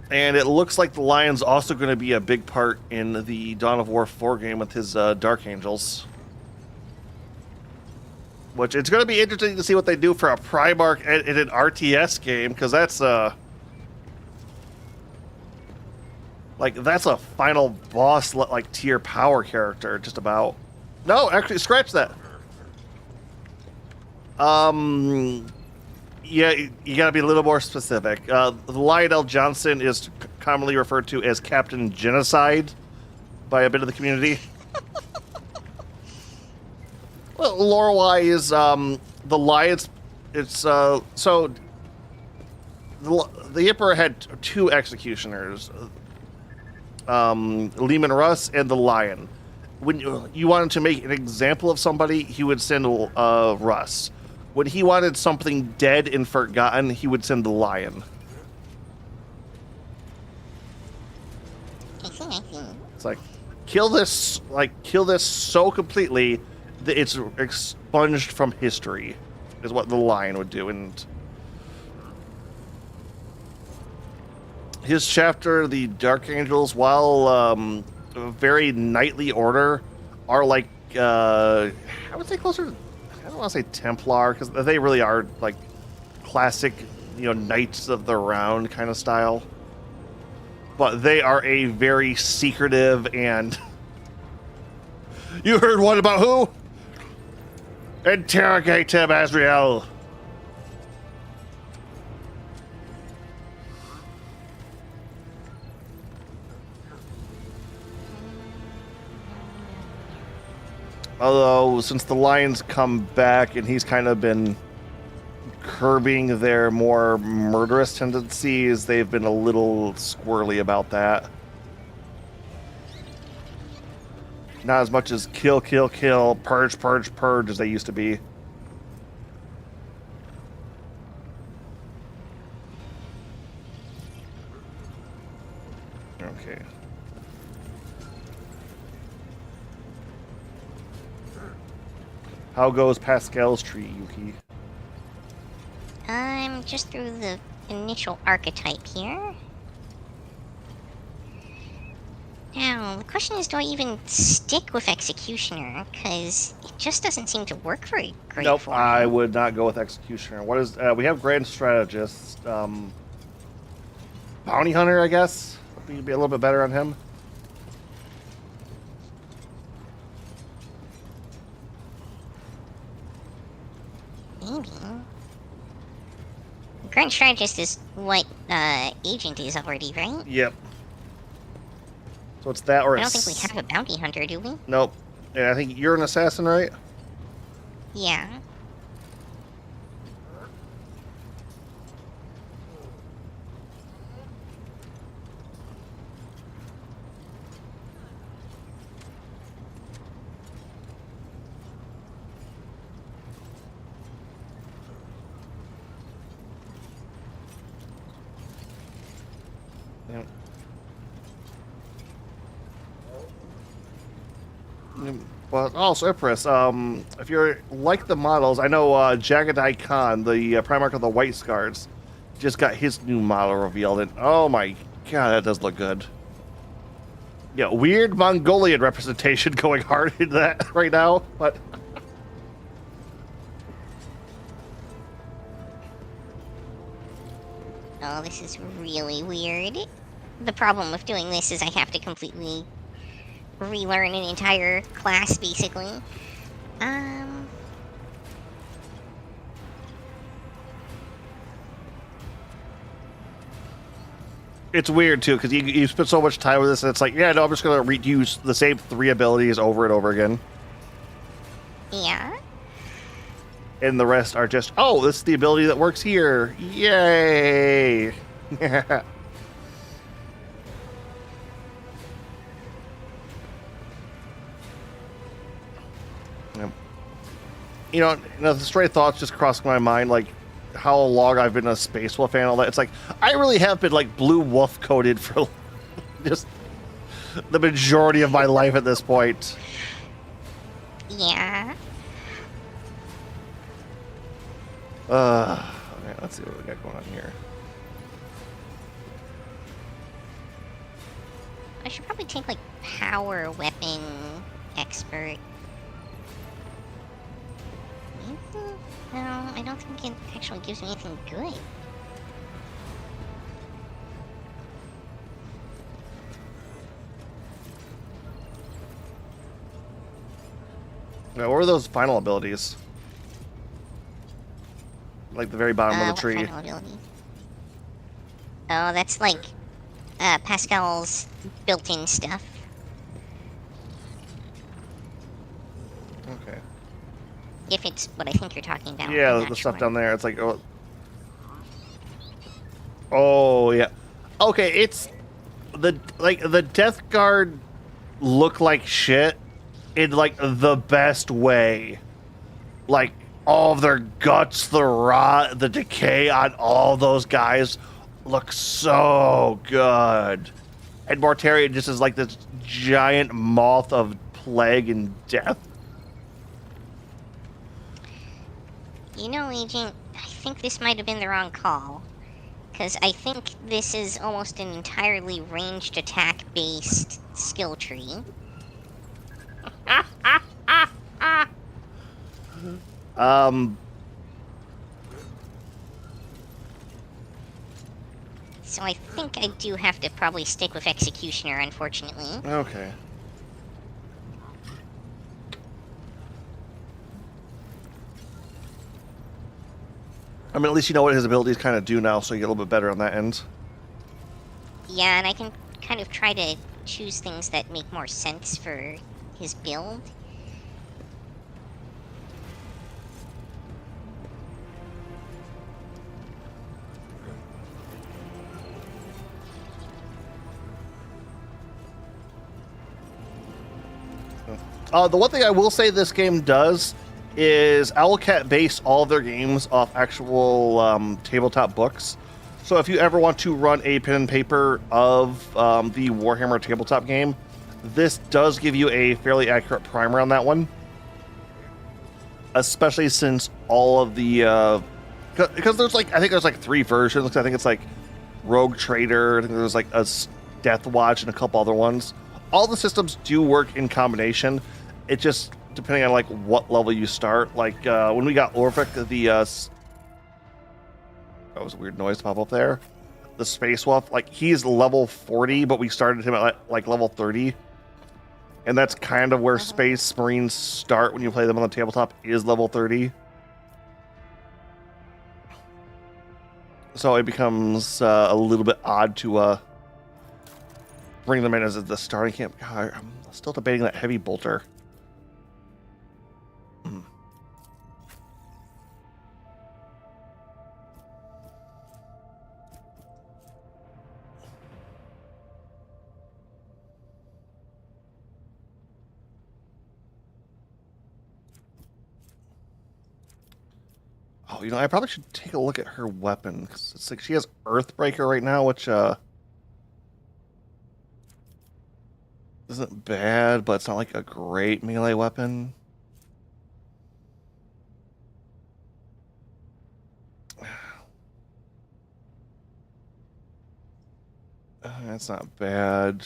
And it looks like the Lion's also going to be a big part in the Dawn of War 4 game with his Dark Angels. Which, it's going to be interesting to see what they do for a Primarch in an RTS game, because that's that's a final boss like tier power character, just about. No, actually, scratch that. Yeah, you gotta be a little more specific. Lionel Johnson is commonly referred to as Captain Genocide by a bit of the community. Well, lore-wise, the Lions, it's, so, the Emperor had two executioners, Lehman Russ and the Lion. When you wanted to make an example of somebody, he would send Russ. When he wanted something dead and forgotten, he would send the Lion. I see. It's like kill this so completely that it's expunged from history, is what the Lion would do. And his chapter, the Dark Angels, while a very knightly order, are like I would say closer. I don't want to say Templar because they really are like classic, Knights of the Round kind of style. But they are a very secretive and. You heard what about who? Interrogate him, Azrael. Although, since the Lion's come back and he's kind of been curbing their more murderous tendencies, they've been a little squirrely about that. Not as much as kill, kill, kill, purge, purge, purge as they used to be. Okay. How goes Pascal's tree, Yuki? I'm just through the initial archetype here. Now, the question is, do I even stick with Executioner? Because it just doesn't seem to work very great Nope, for me. I would not go with Executioner. What is? We have Grand Strategist. Bounty Hunter, I guess. Would be a little bit better on him. Maybe. Grand Strategist is what Agent is already, right? Yep. So it's that or I don't think we have a Bounty Hunter, do we? Nope. And I think you're an assassin, right? Yeah. Yep. But also, Empress, if you're like the models, I know Jagadai Khan, the Primarch of the White Scars, just got his new model revealed, and oh my god, that does look good. Yeah, weird Mongolian representation going hard in that right now, but... Oh, this is really weird. The problem with doing this is I have to completely relearn an entire class, basically. It's weird, too, because you spend so much time with this, and it's like, yeah, no, I'm just going to reuse the same 3 abilities over and over again. Yeah. And the rest are just, oh, this is the ability that works here. Yay! Yep. The stray thoughts just crossed my mind, like, how long I've been a Space Wolf fan and all that. It's like, I really have been, like, blue wolf coded for just the majority of my life at this point. Yeah. Okay, let's see what we got going on here. I should probably take, like, Power Weapon Expert. No, I don't think it actually gives me anything good. Now, what are those final abilities? Like the very bottom of the What tree. final ability? Oh, that's like Pascal's built-in stuff. Okay. If it's what I think you're talking about. Yeah, I'm the not stuff sure. down there. It's like, oh. Oh yeah. Okay, it's the Death Guard look like shit in like the best way. Like all of their guts, the rot, the decay on all those guys look so good. And Mortarion just is like this giant moth of plague and death. You know, Agent, I think this might have been the wrong call. Because I think this is almost an entirely ranged attack-based skill tree. So I think I do have to probably stick with Executioner, unfortunately. Okay. I mean, at least you know what his abilities kind of do now, so you get a little bit better on that end. Yeah, and I can kind of try to choose things that make more sense for his build. The one thing I will say this game does is Owlcat base all of their games off actual tabletop books. So if you ever want to run a pen and paper of the Warhammer tabletop game, this does give you a fairly accurate primer on that one. Especially since all of the because there's like I think there's like 3 versions. I think it's like Rogue Trader. I think there's like a Death Watch and a couple other ones. All the systems do work in combination. It just depending on like what level you start. Like when we got Orphic, that was a weird noise to pop up there. The Space Wolf, like he's level 40, but we started him at like level 30. And that's kind of where Space Marines start when you play them on the tabletop, is level 30. So it becomes a little bit odd to bring them in as the starting camp. God, I'm still debating that Heavy Bolter. Oh, you know, I probably should take a look at her weapon, because it's like she has Earthbreaker right now, which isn't bad, but it's not like a great melee weapon. That's not bad.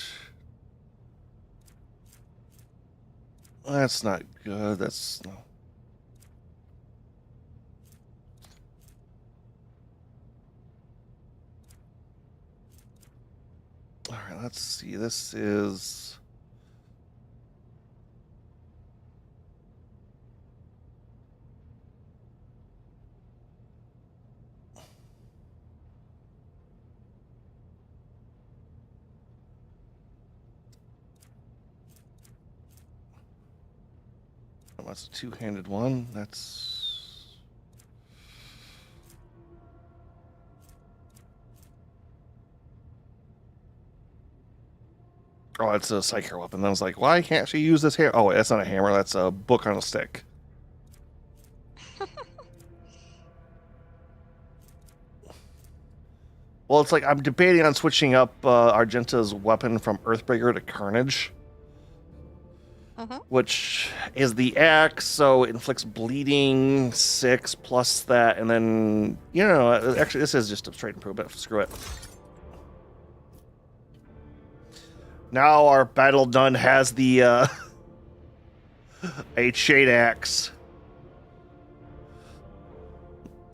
That's not good. That's no. All right, let's see. This is that's a two-handed one. That's oh, it's a Psyker weapon. I was like, why can't she use this hammer? Oh, wait, that's not a hammer. That's a book on a stick. Well, it's like I'm debating on switching up Argenta's weapon from Earthbreaker to Carnage. Which is the axe, so it inflicts bleeding 6 plus that, and then, you know, actually this is just a straight improvement. Screw it. Now our battle done has the a shade axe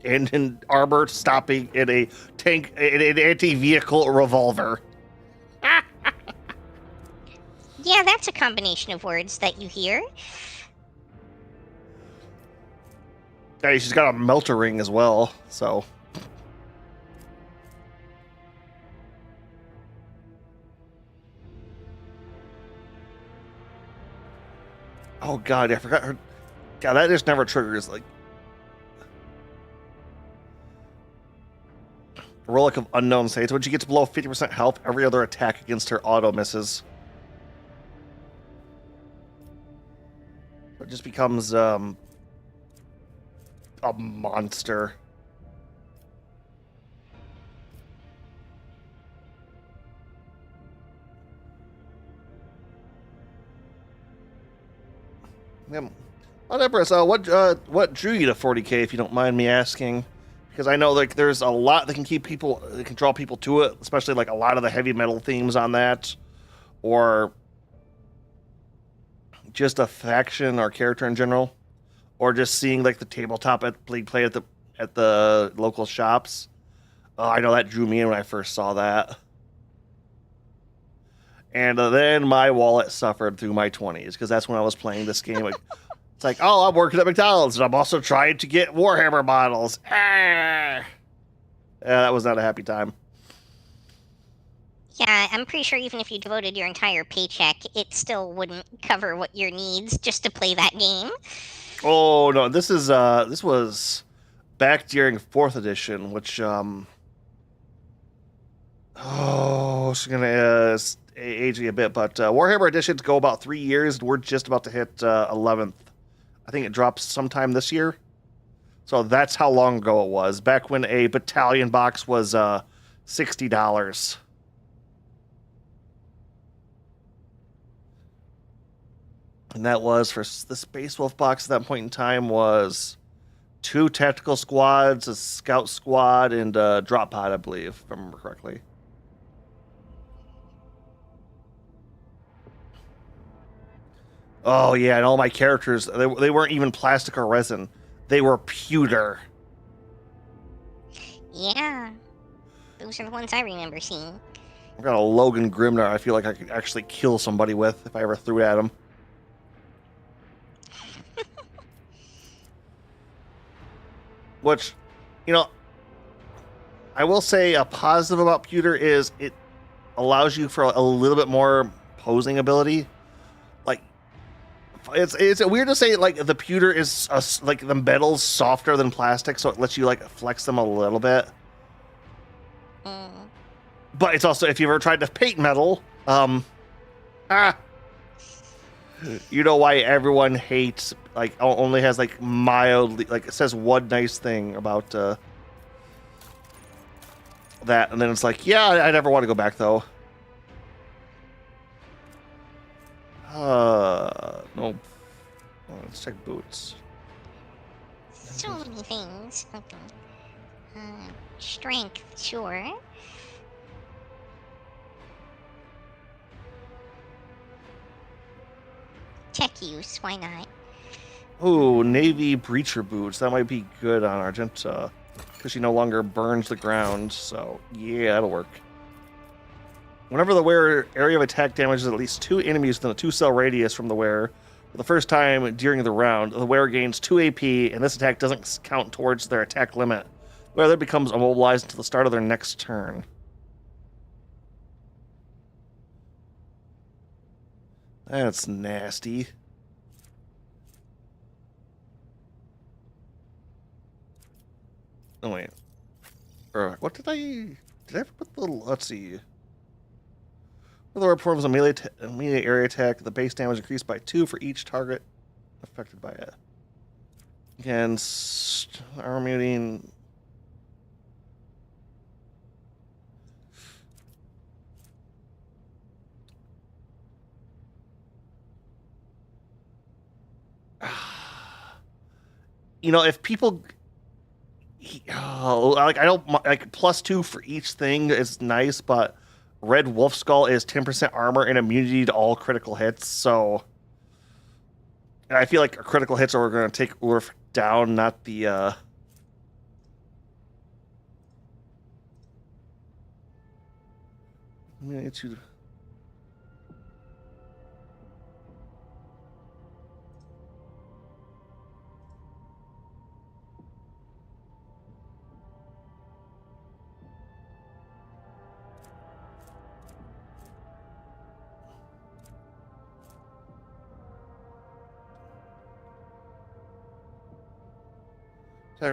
and an armor stopping in a tank, an anti-vehicle revolver. Yeah, that's a combination of words that you hear. Hey, she's got a melter ring as well, so. Oh god, I forgot her. God, that just never triggers. Like, Relic of Unknown Saints. When she gets below 50% health, every other attack against her auto misses. It just becomes a monster. Yep. Oh, Empress, what drew you to 40K, if you don't mind me asking? Because I know like there's a lot that can draw people to it, especially like a lot of the heavy metal themes on that, or just a faction or character in general, or just seeing like the tabletop play at the local shops. Oh, I know that drew me in when I first saw that. And then my wallet suffered through my 20s, because that's when I was playing this game. Like, it's like, oh, I'm working at McDonald's, and I'm also trying to get Warhammer models. Yeah, that was not a happy time. Yeah, I'm pretty sure even if you devoted your entire paycheck, it still wouldn't cover what your needs just to play that game. Oh no, this was back during 4th edition, which it's gonna age me a bit, but Warhammer editions go about 3 years. We're just about to hit 11th. I think it drops sometime this year. So that's how long ago it was. Back when a battalion box was $60. And that was for the Space Wolf box at that point in time was 2 tactical squads, a scout squad, and a drop pod, I believe, if I remember correctly. Oh yeah, and all my characters, they weren't even plastic or resin. They were pewter. Yeah, those are the ones I remember seeing. I've got a Logan Grimnar I feel like I could actually kill somebody with if I ever threw it at him. Which, you know, I will say a positive about pewter is it allows you for a little bit more posing ability. Like, it's weird to say like the pewter is like the metal's softer than plastic, so it lets you like flex them a little bit. But it's also, if you ever tried to paint metal, you know why everyone hates, like, only has like mildly, like it says one nice thing about that, and then it's like, yeah, I never want to go back though. No. Let's check boots. So many things. Okay. Strength, sure. Tech use, why not? Ooh, Navy Breacher boots. That might be good on Argenta, because she no longer burns the ground, so yeah, that'll work. Whenever the wearer area of attack damages at least 2 enemies within a 2-cell radius from the wearer, for the first time during the round, the wearer gains 2 AP, and this attack doesn't count towards their attack limit. The wearer becomes immobilized until the start of their next turn. That's nasty. Oh wait. What did I ever put the, let's see. The wearer performs a melee area attack. The base damage increased by 2 for each target affected by it. Against armor muting. You know, if people, like, I don't like +2 for each thing is nice, but Red Wolf Skull is 10% armor and immunity to all critical hits, so I feel like critical hits are going to take Urf down, not the I mean, it's you.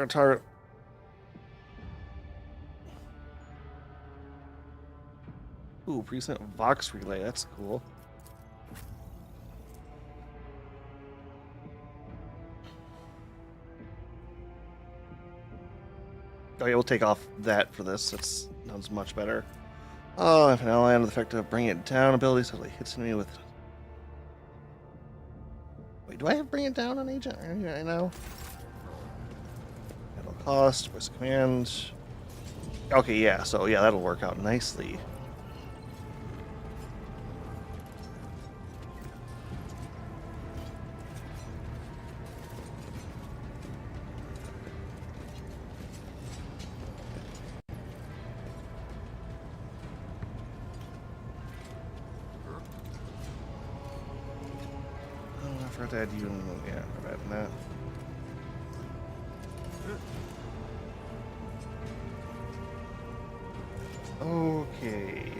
Target. Ooh, recent Vox relay. That's cool. Oh yeah, we'll take off that for this. That sounds much better. Oh, if an ally under the effect of bring it down ability suddenly hits me with. Wait, do I have bring it down on agent right now? That'll cost, voice of command. Okay, yeah, so yeah, that'll work out nicely. Oh, I forgot to add you. Yeah, I'm adding that. Okay.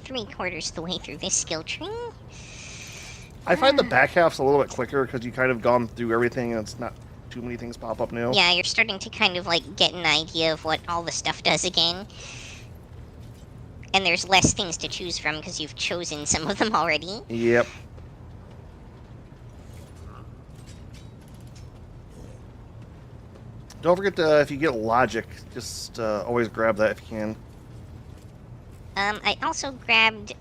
Three-quarters the way through this skill tree. I find the back half's a little bit quicker because you kind of gone through everything and it's not too many things pop up new. Yeah, you're starting to kind of like get an idea of what all the stuff does again. And there's less things to choose from because you've chosen some of them already. Yep. Don't forget to, if you get logic, just always grab that if you can. I also grabbed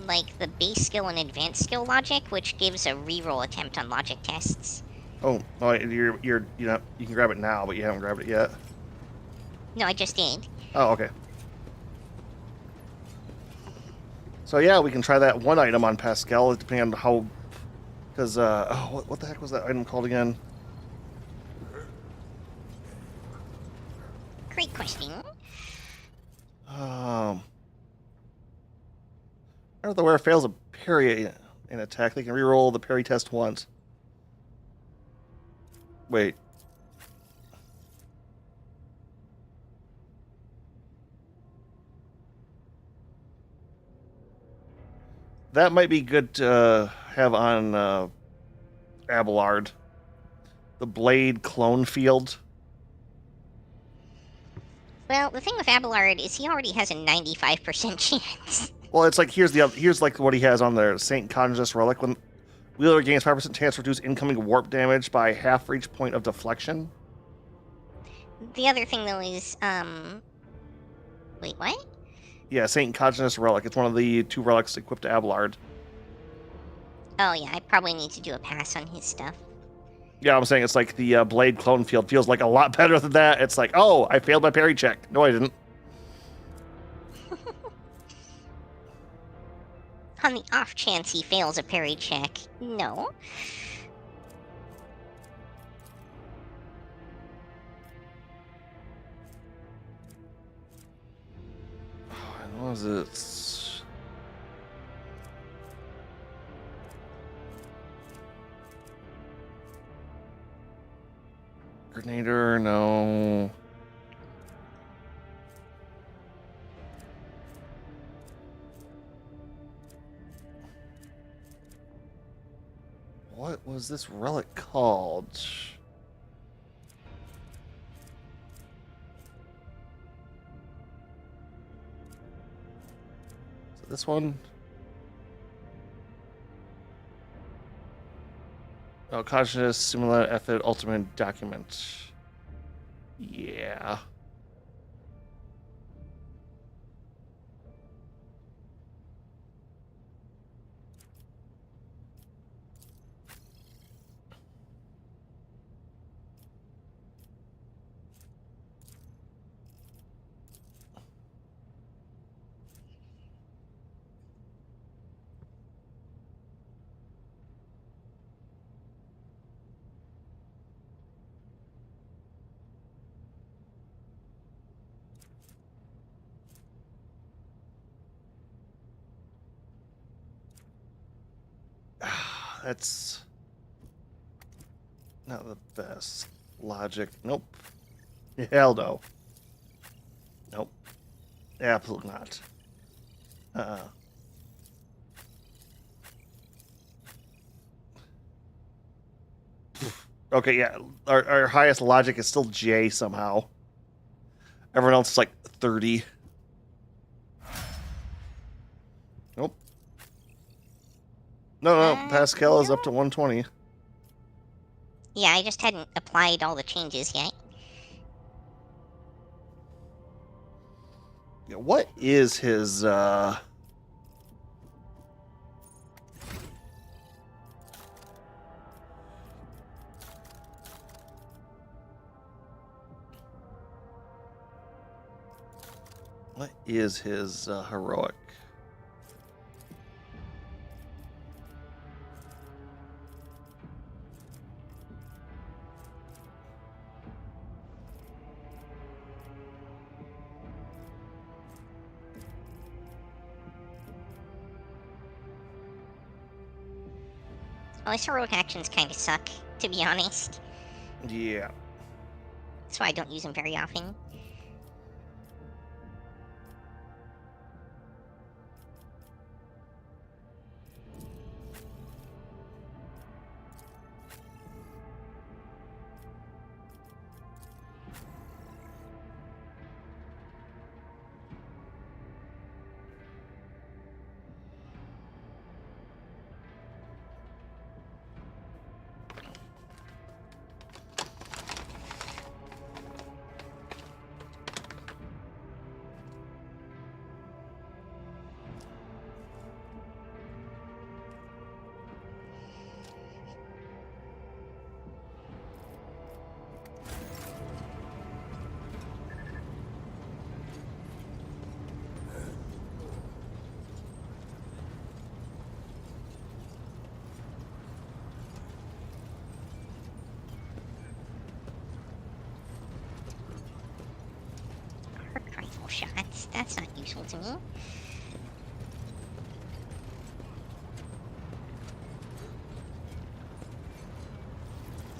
like the base skill and advanced skill logic, which gives a reroll attempt on logic tests. Oh, you know, you can grab it now, but you haven't grabbed it yet. No, I just did. Oh, okay. So yeah, we can try that one item on Pascal, depending on how, because oh, what the heck was that item called again? Great question. Whenever the wearer fails a parry in attack, they can reroll the parry test once. Wait. That might be good to have on Abelard. The Blade clone field. Well, the thing with Abelard is he already has a 95% chance. Well, it's like here's like what he has on there. Saint Conscious Relic. When wielder gains 5% chance to reduce incoming warp damage by half for each point of deflection. The other thing though is wait, what? Yeah, Saint Conscious Relic. It's one of the 2 relics equipped to Abelard. Oh yeah, I probably need to do a pass on his stuff. Yeah, I'm saying it's like the Blade clone field feels like a lot better than that. It's like, oh, I failed my parry check. No, I didn't. On the off chance he fails a parry check, no. What was it? Grenader, no. What was this relic called? This one? Oh, Conscious Simula Effort Ultimate Document. Yeah. That's not the best logic. Nope. Hell no. Nope. Absolutely not. Okay, yeah. Our highest logic is still J somehow. Everyone else is like 30. Nope. No, Pascal is up to 120. Yeah, I just hadn't applied all the changes yet. Yeah, what is his, what is his, heroic? Well, his heroic actions kind of suck, to be honest. Yeah. That's why I don't use him very often. Arc rifle shots. That's not useful to me.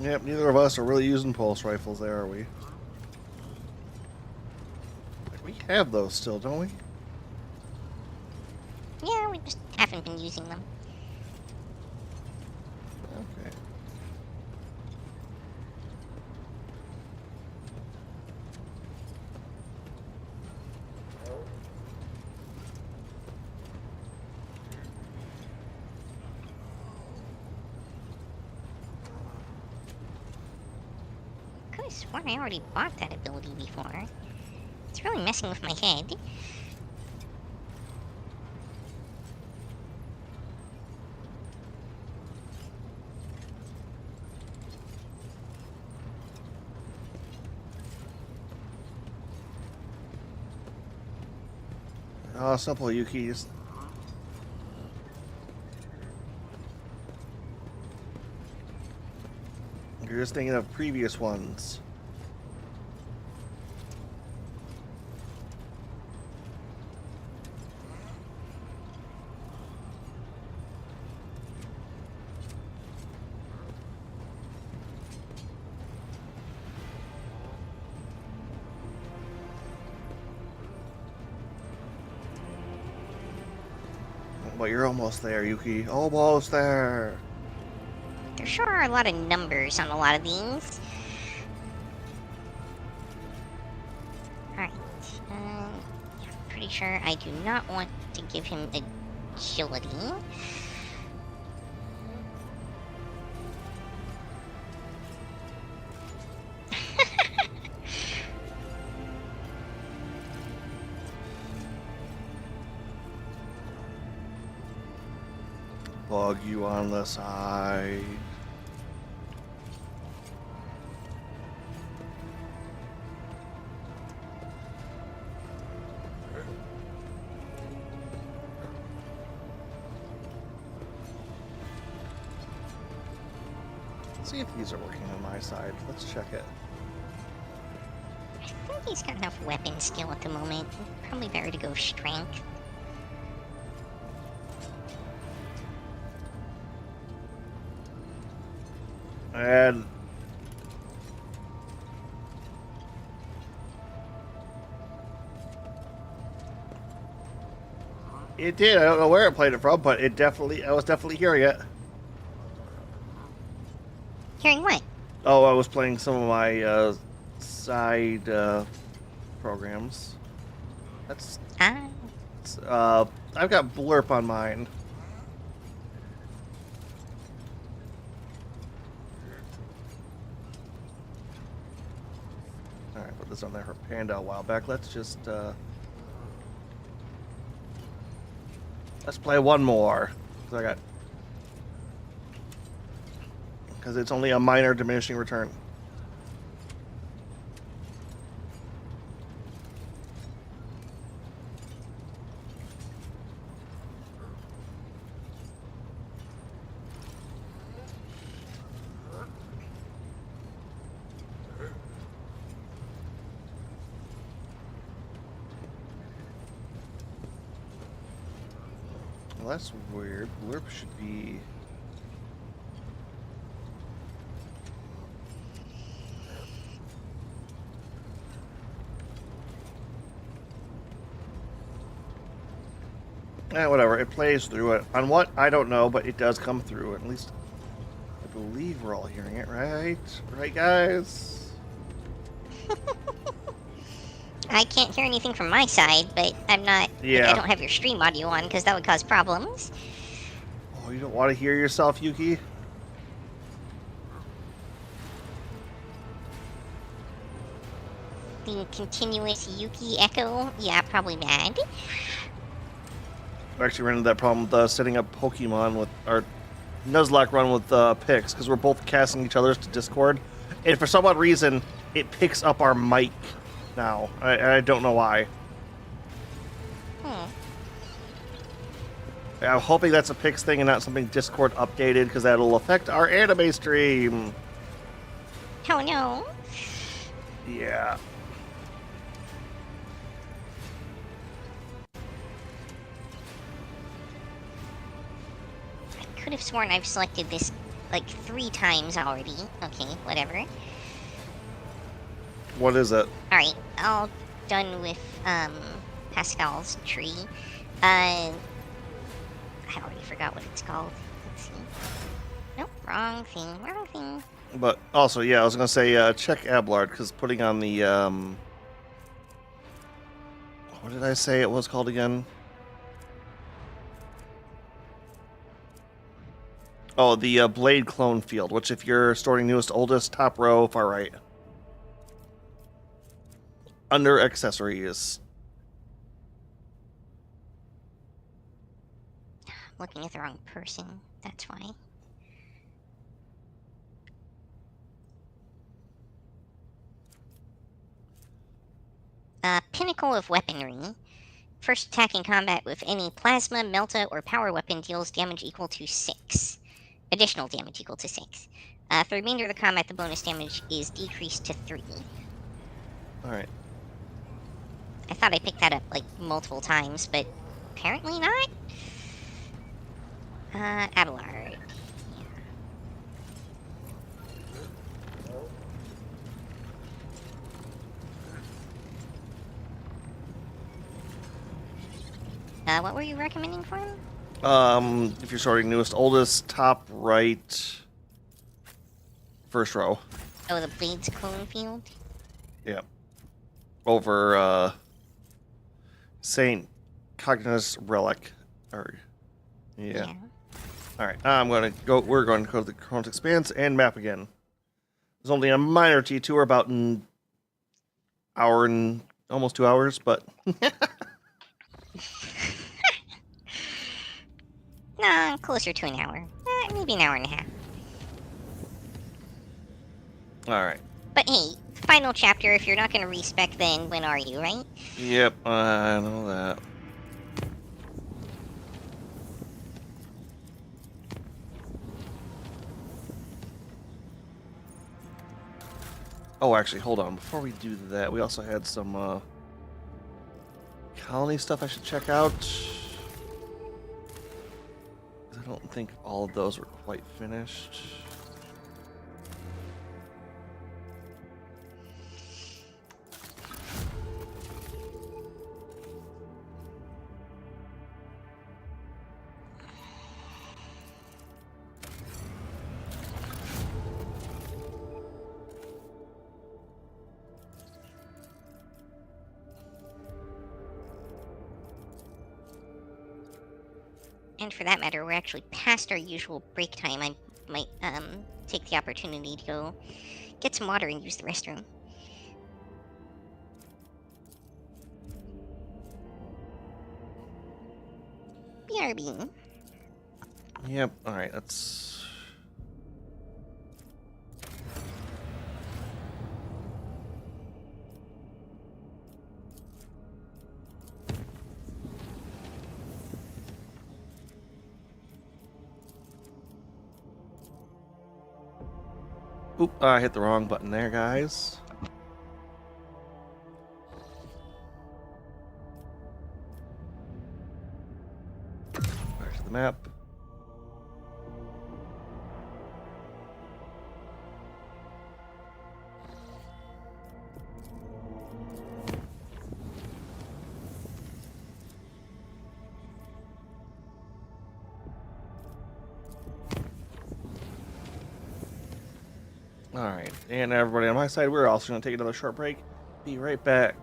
Yep, neither of us are really using pulse rifles there, are we? We have those still, don't we? Yeah, we just haven't been using them. Okay. Could have sworn I already bought that ability before. It's really messing with my head. Oh, simple, Yuki. You're just thinking of previous ones. But you're almost there, Yuki. Almost there. There sure are a lot of numbers on a lot of these. Alright. Yeah, pretty sure I do not want to give him agility. Bug you on the side. Let's see if these are working on my side. Let's check it. I think he's got enough weapon skill at the moment. Probably better to go strength. And It did. I don't know where it played it from, but I was definitely hearing it. Hearing what? Oh, I was playing some of my side programs. That's I've got Blurp on mine. All right, put this on there for Panda a while back. Let's just let's play one more. Because it's only a minor diminishing return. Well, that's weird. Blurp should be... whatever. It plays through it. On what? I don't know, but it does come through. At least I believe we're all hearing it, right? Right, guys? I can't hear anything from my side, but I'm not... Yeah. I don't have your stream audio on, because that would cause problems. Oh, you don't want to hear yourself, Yuki? The continuous Yuki echo? Yeah, probably bad. I actually ran into that problem with setting up Pokemon with our Nuzlocke run with Pix, because we're both casting each other's to Discord, and for some odd reason, it picks up our mic now. I don't know why. I'm hoping that's a Pix thing and not something Discord updated, because that'll affect our anime stream. Oh no. Yeah. I could have sworn I've selected this like 3 times already. Okay, whatever. What is it? Alright, all done with Pascal's tree. I already forgot what it's called. Let's see. Nope, wrong thing. But also, yeah, I was gonna say check Ablard, because putting on the what did I say it was called again? Oh, the Blade Clone Field, which if you're sorting newest to oldest, top row, far right. Under accessories. Looking at the wrong person, that's why. Pinnacle of Weaponry. First attack in combat with any plasma, melta, or power weapon deals damage equal to 6. Additional damage equal to 6. For the remainder of the combat, the bonus damage is decreased to 3. Alright. I thought I picked that up, like, multiple times, but apparently not? Abelard. What were you recommending for him? If you're sorting newest, oldest, top right, first row. Oh, the Blades Clone Field? Yeah. Over, Saint Cognitus Relic. Yeah. Alright, we're going to go to the Chronos Expanse and map again. There's only a minor T2, about an hour and almost 2 hours, but... Nah, closer to an hour. Maybe an hour and a half. Alright. But hey, final chapter, if you're not going to respec, then when are you, right? Yep, I know that. Oh, actually, hold on. Before we do that, we also had some colony stuff I should check out. I don't think all of those were quite finished. And for that matter, we're actually past our usual break time. I might take the opportunity to go get some water and use the restroom. BRB. Yep. All right. That's. Oop! I hit the wrong button there, guys. Back to the map. All right, and everybody on my side, we're also going to take another short break. Be right back.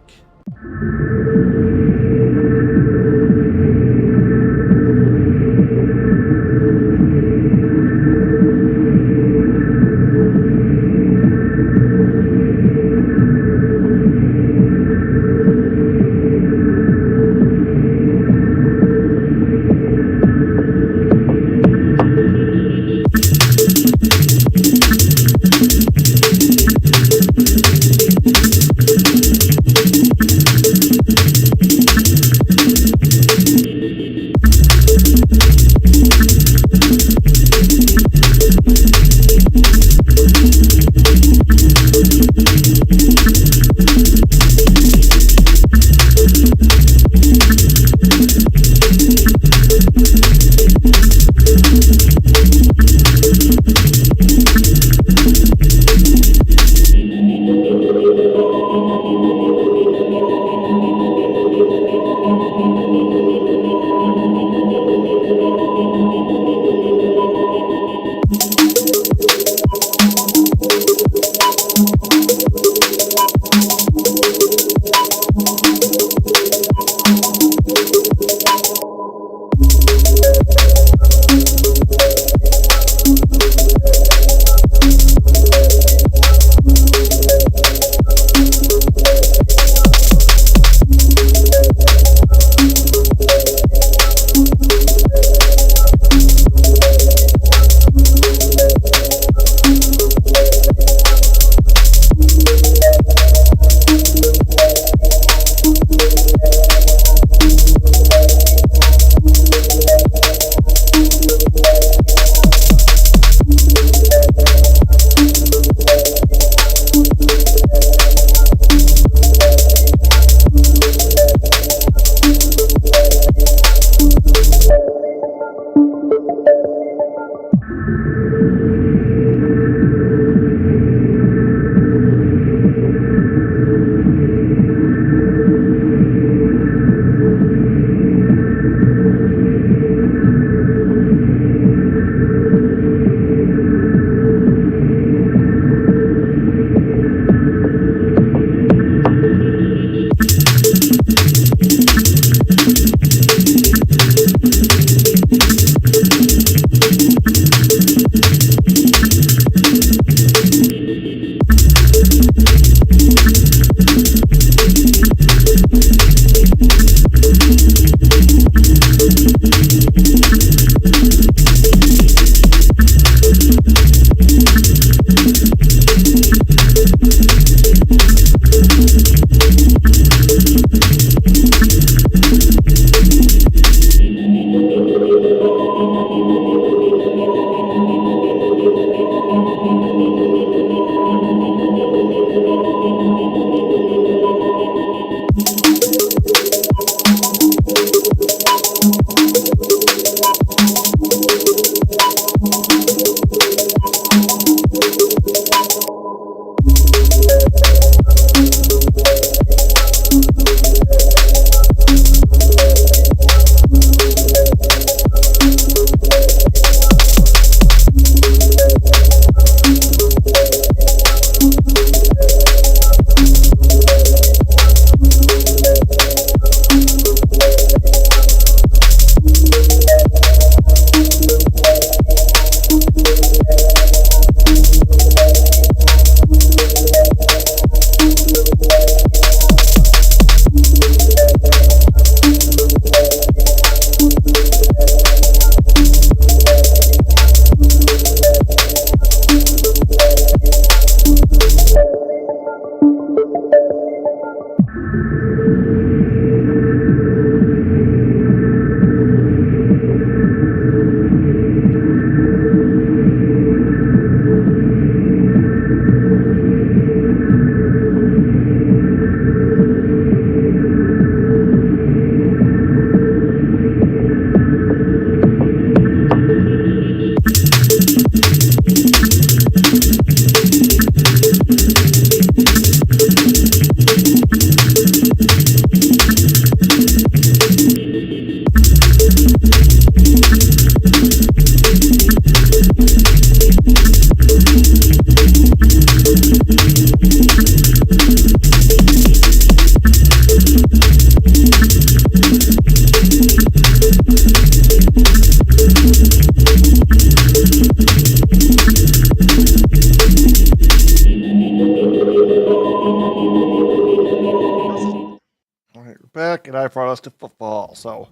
check, and I brought us to football. So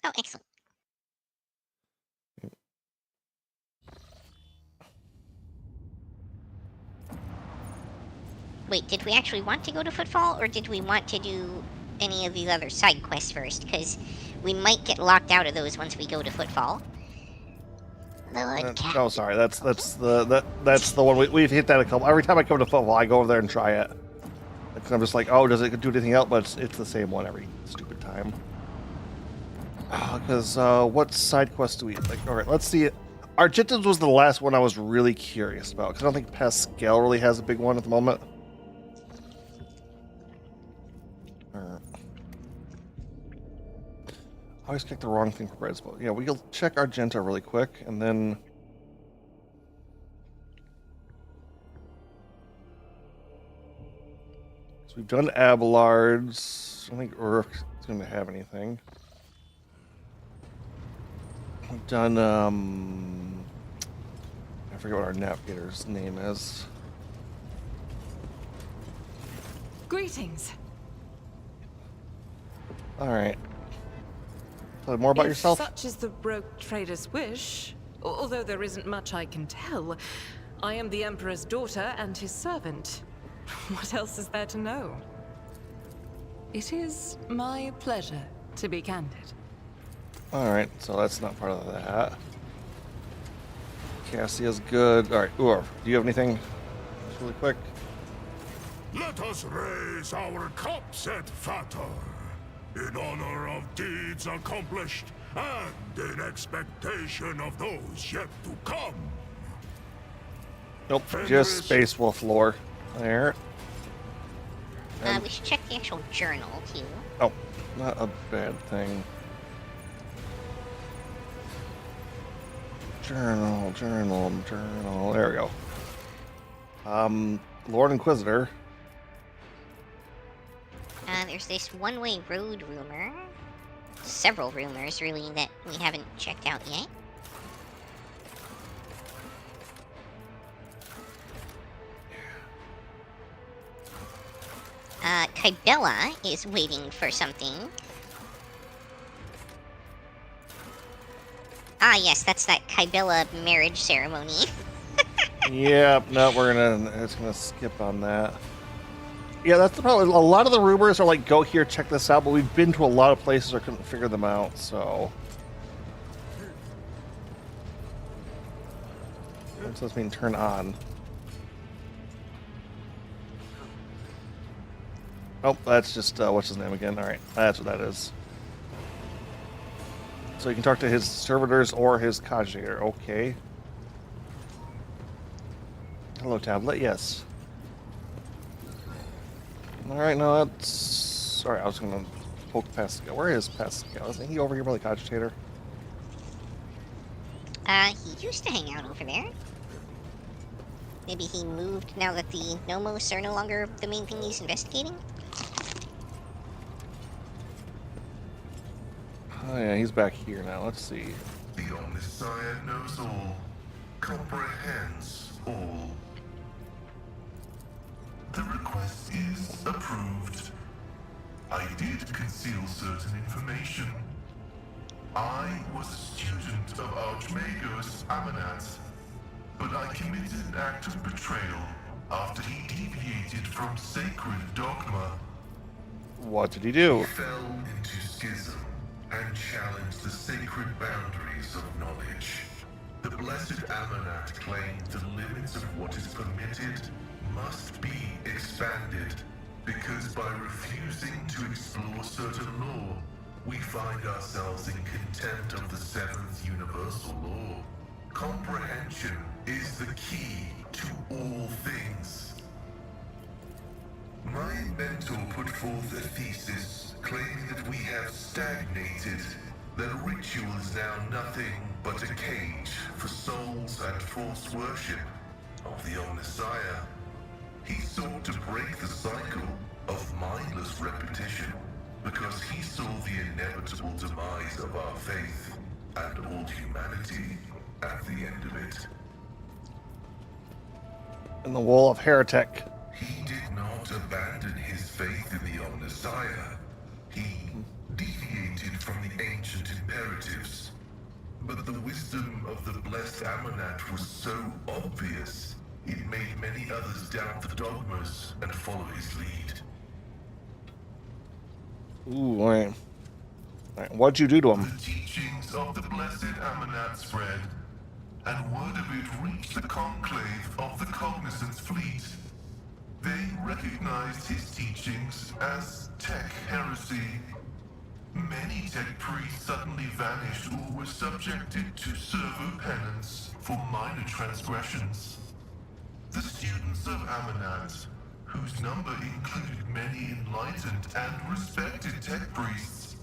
Oh, excellent. Wait, did we actually want to go to Footfall, or did we want to do any of these other side quests first? Because we might get locked out of those once we go to Footfall. Lord Cat. oh, sorry, that's the one we've hit that a couple. Every time I come to football, I go over there and try it. And I'm just like, oh, does it do anything else? But it's the same one every stupid time. Because what side quest do we like? All right, let's see. Argentin's was the last one I was really curious about because I don't think Pascal really has a big one at the moment. I always click the wrong thing for breads, but yeah, we'll check Argenta really quick, and then so we've done Abelard's. I don't think Uruk's going to have anything. We've done I forget what our navigator's name is. Greetings. All right. Tell me more about yourself. Such is the rogue trader's wish, although there isn't much I can tell. I am the Emperor's daughter and his servant. What else is there to know? It is my pleasure to be candid. All right, so that's not part of that. Cassia's good. All right, Ur, do you have anything? Just really quick. Let us raise our cups at Fator, in honor of deeds accomplished and in expectation of those yet to come. Nope, Fenris. just Space Wolf lore. There. We should check the actual journal, too. Oh, not a bad thing. Journal. There we go. Lord Inquisitor. There's this one-way road rumor. Several rumors, really, that we haven't checked out yet. Kybella is waiting for something. Ah, yes, that's that Kybella marriage ceremony. Yep, no, it's gonna skip on that. Yeah, that's the problem. A lot of the rumors are like, go here, check this out, but we've been to a lot of places or couldn't figure them out, so. What does this mean turn on? Oh, that's just, what's his name again? Alright, that's what that is. So you can talk to his servitors or his cogitator. Okay. Hello, tablet. Yes. Alright, no, that's... Alright, I was gonna poke Pascal. Where is Pascal? Isn't he over here by the cogitator? He used to hang out over there. Maybe he moved now that the Nomos are no longer the main thing he's investigating? Oh yeah, he's back here now. Let's see. The Omnissiah knows all, comprehends all. The request is approved. I did conceal certain information. I was a student of Archmagos Amanat, but I committed an act of betrayal after he deviated from sacred dogma. What did he do? He fell into schism and challenged the sacred boundaries of knowledge. The blessed Amanat claimed the limits of what is permitted must be expanded, because by refusing to explore certain law, we find ourselves in contempt of the seventh universal law. Comprehension is the key to all things. My mentor put forth a thesis claiming that we have stagnated, that ritual is now nothing but a cage for souls and false worship of the Omnissiah. He sought to break the cycle of mindless repetition because he saw the inevitable demise of our faith and all humanity at the end of it. In the wall of Heretic. He did not abandon his faith in the Omnissiah. but the wisdom of the blessed Amanat was so obvious, it made many others doubt the dogmas and follow his lead. Ooh, all right. What'd you do to him? The teachings of the blessed Amanat spread, and word of it reached the conclave of the Cognizance fleet. They recognized his teachings as tech heresy. Many tech priests suddenly vanished or were subjected to servo penance for minor transgressions. The students of Amanat, whose number included many enlightened and respected tech priests,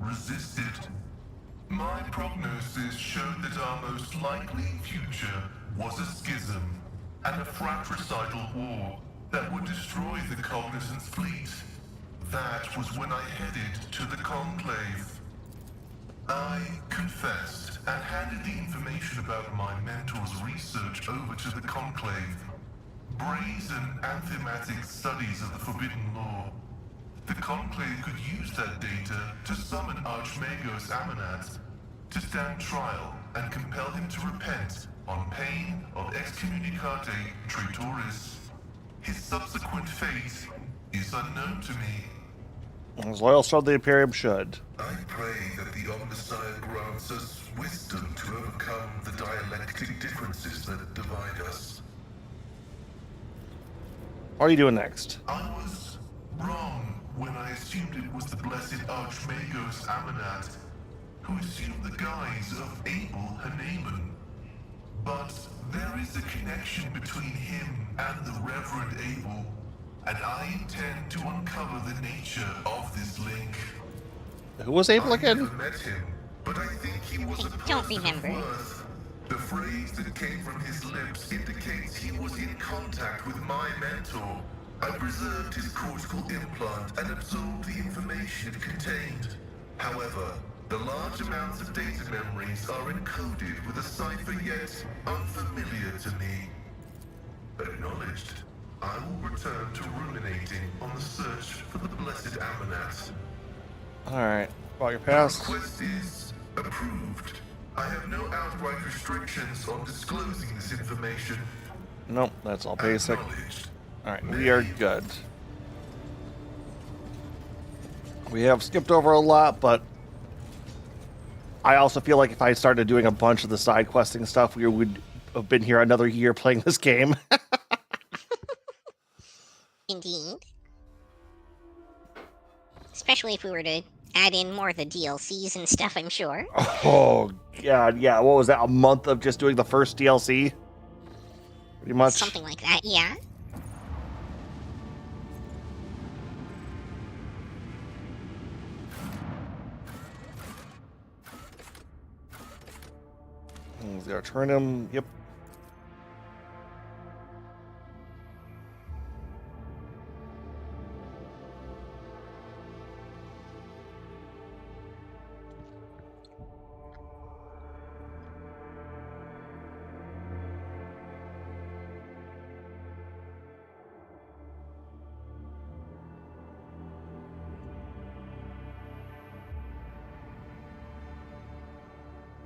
resisted. My prognosis showed that our most likely future was a schism and a fratricidal war that would destroy the Cognizance fleet. That was when I headed to the Conclave. I confessed and handed the information about my mentor's research over to the Conclave. Brazen anthematic studies of the Forbidden Law. The Conclave could use that data to summon Archmagos Amanat to stand trial and compel him to repent on pain of excommunicate traitoris. His subsequent fate is unknown to me. As loyal so the Imperium should. I pray that the Omnissiah grants us wisdom to overcome the dialectic differences that divide us. What are you doing next? I was wrong when I assumed it was the blessed Archmagos Amanat who assumed the guise of Abel Haneman. But there is a connection between him and the Reverend Abel, and I intend to uncover the nature of this link. Who was Abel I again? never met him, but I think he was a I don't person remember. of worth. The phrase that came from his lips indicates he was in contact with my mentor. I preserved his cortical implant and absorbed the information it contained. However, the large amounts of data memories are encoded with a cipher yet unfamiliar to me. Acknowledged. I will return to ruminating on the search for the blessed Amanat. Alright. About your The past. request is approved. I have no outright restrictions on disclosing this information. Nope, that's all basic. Acknowledged. Alright, we are good. We have skipped over a lot, but I also feel like if I started doing a bunch of the side questing stuff, we would have been here another year playing this game. Indeed. Especially if we were to add in more of the DLCs and stuff, I'm sure. Oh, God, yeah. What was that? A month of just doing the first DLC? Pretty much. Something like that, yeah. The Arturnum, yep.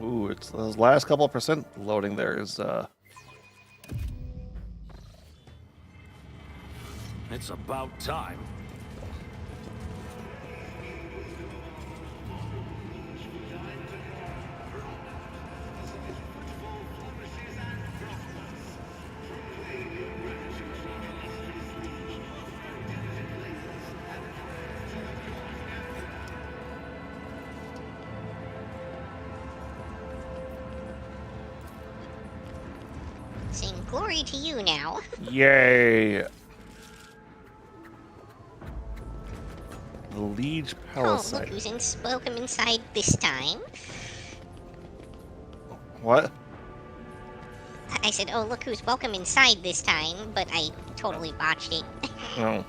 Ooh, it's those last couple of percent loading there is, It's about time. Saying glory to you now. yay. The Liege Oh, Palisade. look who's welcome inside this time. What? I said, oh, look who's welcome inside this time, but I totally botched it. No.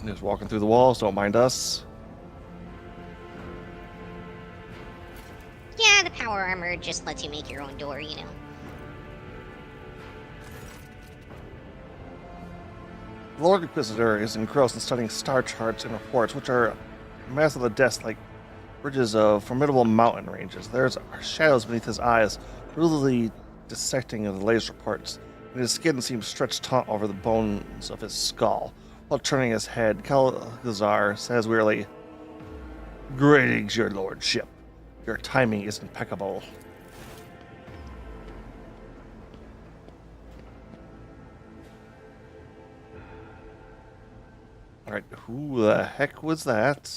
Just walking through the walls, don't mind us. Yeah, the power armor just lets you make your own door, you know. The Lord Inquisitor is engrossed in studying star charts and reports, which are massed on the desk like ridges of formidable mountain ranges. There's shadows beneath his eyes, brutally dissecting the latest reports, and his skin seems stretched taut over the bones of his skull. While turning his head, Calgazar says wearily, "Greetings, your lordship. Your timing is impeccable." Alright, who the heck was that?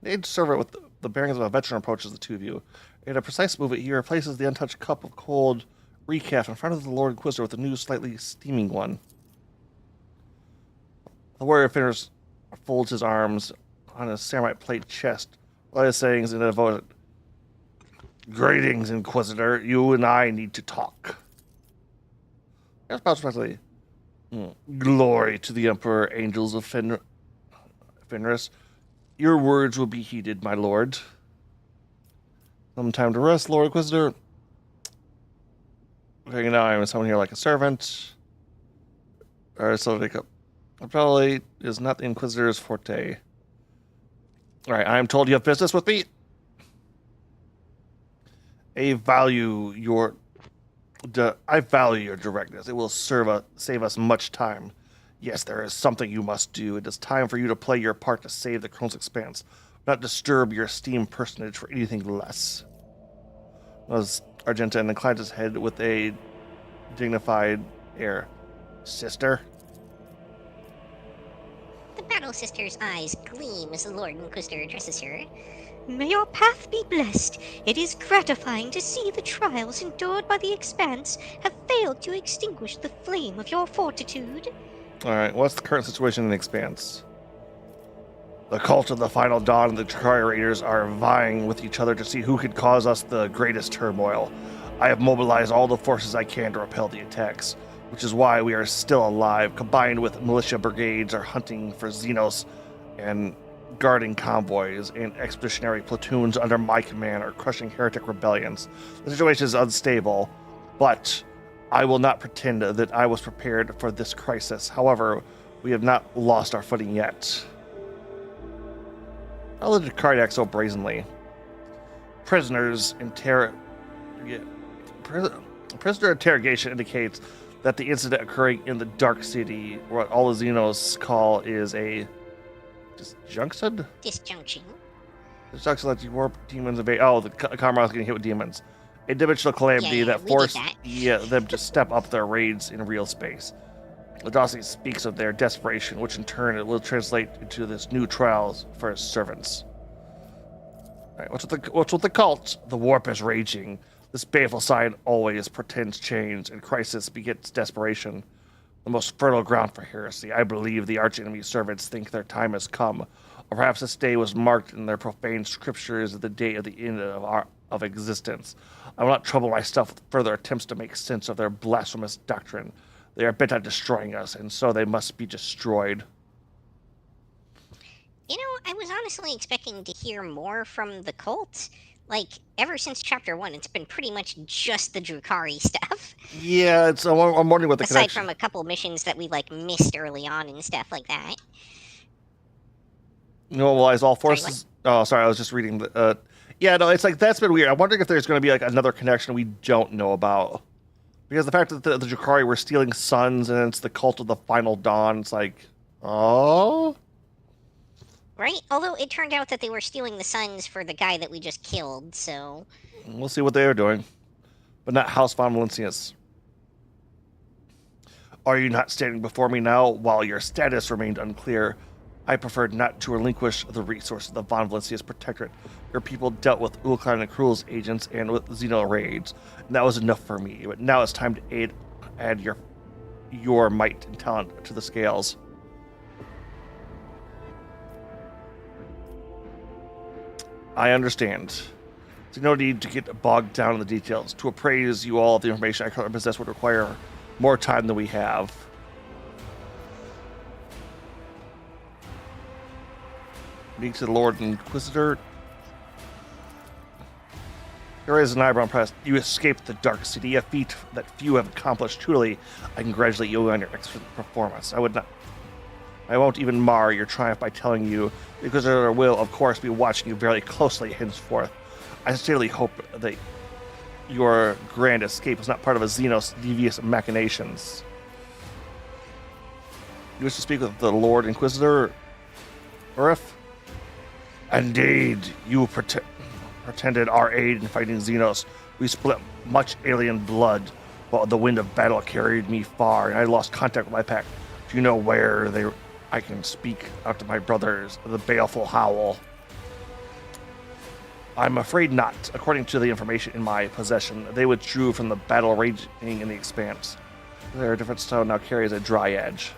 Age server with the bearings of a veteran approaches the two of you. In a precise movement, he replaces the untouched cup of cold recaf in front of the Lord Inquisitor with a new, slightly steaming one. The warrior finishes, folds his arms on his samurai plate chest, while he's saying in a devoted, "Greetings, Inquisitor. You and I need to talk." That's respectfully. "Glory to the Emperor, angels of Fenris. Your words will be heeded, my lord." "Some time to rest, Lord Inquisitor." "Okay, now I'm someone here like a servant." Or so they go. "Probably is not the Inquisitor's forte." "Alright, I am told you have business with me." I value your directness. It will save us much time. Yes, there is something you must do. It is time for you to play your part to save the Crone's Expanse, not disturb your esteemed personage for anything less. Was Argenta and inclined his head with a dignified air. "Sister?" The Battle Sister's eyes gleam as the Lord Inquisitor addresses her. "May your path be blessed. It is gratifying to see the trials endured by the Expanse have failed to extinguish the flame of your fortitude." Alright, what's the current situation in the Expanse? "The cult of the Final Dawn and the Drakari Raiders are vying with each other to see who could cause us the greatest turmoil. I have mobilized all the forces I can to repel the attacks, which is why we are still alive, combined with militia brigades are hunting for Xenos and guarding convoys, and expeditionary platoons under my command are crushing heretic rebellions. The situation is unstable, but I will not pretend that I was prepared for this crisis. However, we have not lost our footing yet." How did Drakari act so brazenly? Prisoner interrogation indicates that the incident occurring in the Dark City, what all the Xenos call is a disjunction? Disjunction. Disjunction lets you warp demons invade. Oh, the Commonwealth getting hit with demons. A dimensional calamity Yeah, that we did forced that. them to step up their raids in real space. Ladasi speaks of their desperation, which in turn it will translate into this new trials for his servants. All right, what's with the cult? The warp is raging. This baleful sign always pretends change, and crisis begets desperation. The most fertile ground for heresy. I believe the archenemy servants think their time has come, or perhaps this day was marked in their profane scriptures as the day of the end of existence. I will not trouble myself with further attempts to make sense of their blasphemous doctrine. They are bent on destroying us, and so they must be destroyed. You know, I was honestly expecting to hear more from the cult. Like, ever since Chapter 1, it's been pretty much just the Drakari stuff. Yeah, I'm wondering what the Aside connection. from a couple missions that we, missed early on and stuff like that. Mobilize all Sorry, forces. Oh, sorry, I was just reading the. Yeah, no, it's like that's been weird. I'm wondering if there's going to be another connection we don't know about, because the fact that the Drakari were stealing suns and it's the cult of the Final Dawn. It's like, oh, Right? Although it turned out that they were stealing the suns for the guy that we just killed, so... we'll see what they are doing, but not House von Valencius. Are you not standing before me now? While your status remained unclear, I preferred not to relinquish the resources of the Von Valencius Protectorate. Your people dealt with Ulkan and Krul's agents and with Xeno raids, and that was enough for me. But now it's time to add your might and talent to the scales. I understand. There's no need to get bogged down in the details. To appraise you all of the information I currently possess would require more time than we have. Speak to the Lord Inquisitor. He raised an eyebrow impressed. You escaped the Dark City, a feat that few have accomplished. Truly, I congratulate you on your excellent performance. I won't even mar your triumph by telling you, because I will, of course, be watching you very closely henceforth. I sincerely hope that your grand escape is not part of a Xenos' devious machinations. You wish to speak with the Lord Inquisitor, Urif? Indeed, you pretended our aid in fighting Xenos. We split much alien blood, but the wind of battle carried me far, and I lost contact with my pack. Do you know where I can speak out to my brothers, the baleful howl? I'm afraid not. According to the information in my possession, they withdrew from the battle raging in the expanse. Their different style now carries a dry edge.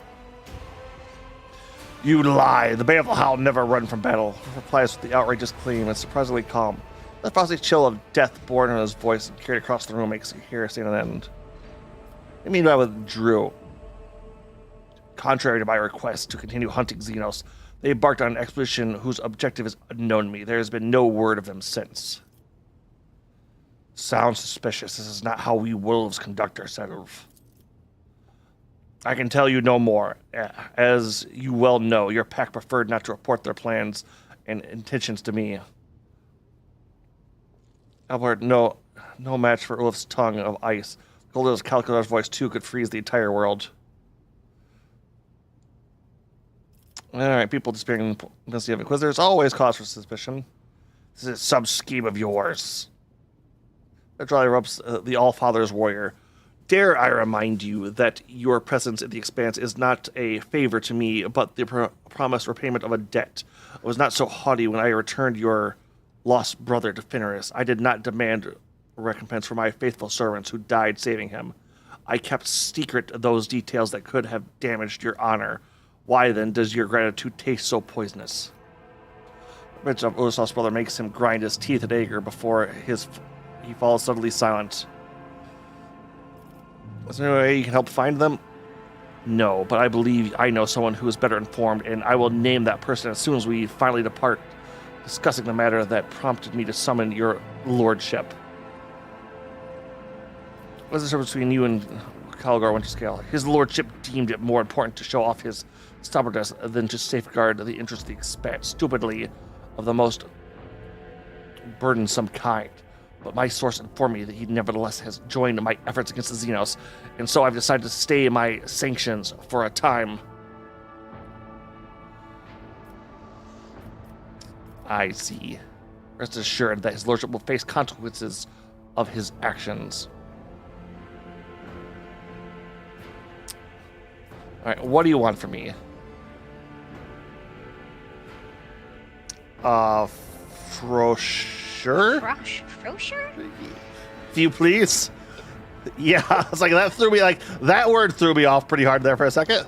You lie. The baleful howl never run from battle. Replies with the outrageous claim and surprisingly calm. The frosty chill of death born in his voice and carried across the room makes you hear stand an end. I mean, I withdrew. Contrary to my request to continue hunting Xenos, they embarked on an expedition whose objective is unknown to me. There has been no word of them since. Sounds suspicious. This is not how we wolves conduct ourselves. I can tell you no more. As you well know, your pack preferred not to report their plans and intentions to me. Albert, no match for Ulf's tongue of ice. Goldar's Calcular's voice, too, could freeze the entire world. Alright, people disappearing in the midst of Inquisitors. Always cause for suspicion. This is some scheme of yours. That dryly rubs the All-Father's warrior. Dare I remind you that your presence in the Expanse is not a favor to me, but the promised repayment of a debt. I was not so haughty when I returned your lost brother to Fenris. I did not demand recompense for my faithful servants who died saving him. I kept secret those details that could have damaged your honor. Why, then, does your gratitude taste so poisonous? The mention of Ulusov's brother makes him grind his teeth at anger before he falls suddenly silent. Is there any way you can help find them? No, but I believe I know someone who is better informed, and I will name that person as soon as we finally depart, discussing the matter that prompted me to summon your lordship. What is the difference between you and Calgar Winterscale? His lordship deemed it more important to show off his stubbornness than to safeguard the interests of the Expanse, stupidly of the most burdensome kind. But my source informed me that he nevertheless has joined my efforts against the Xenos, and so I've decided to stay my sanctions for a time. I see. Rest assured that his lordship will face consequences of his actions. Alright, what do you want from me? Frosher? Frosher? Do you please? Yeah, I was like, that word threw me off pretty hard there for a second.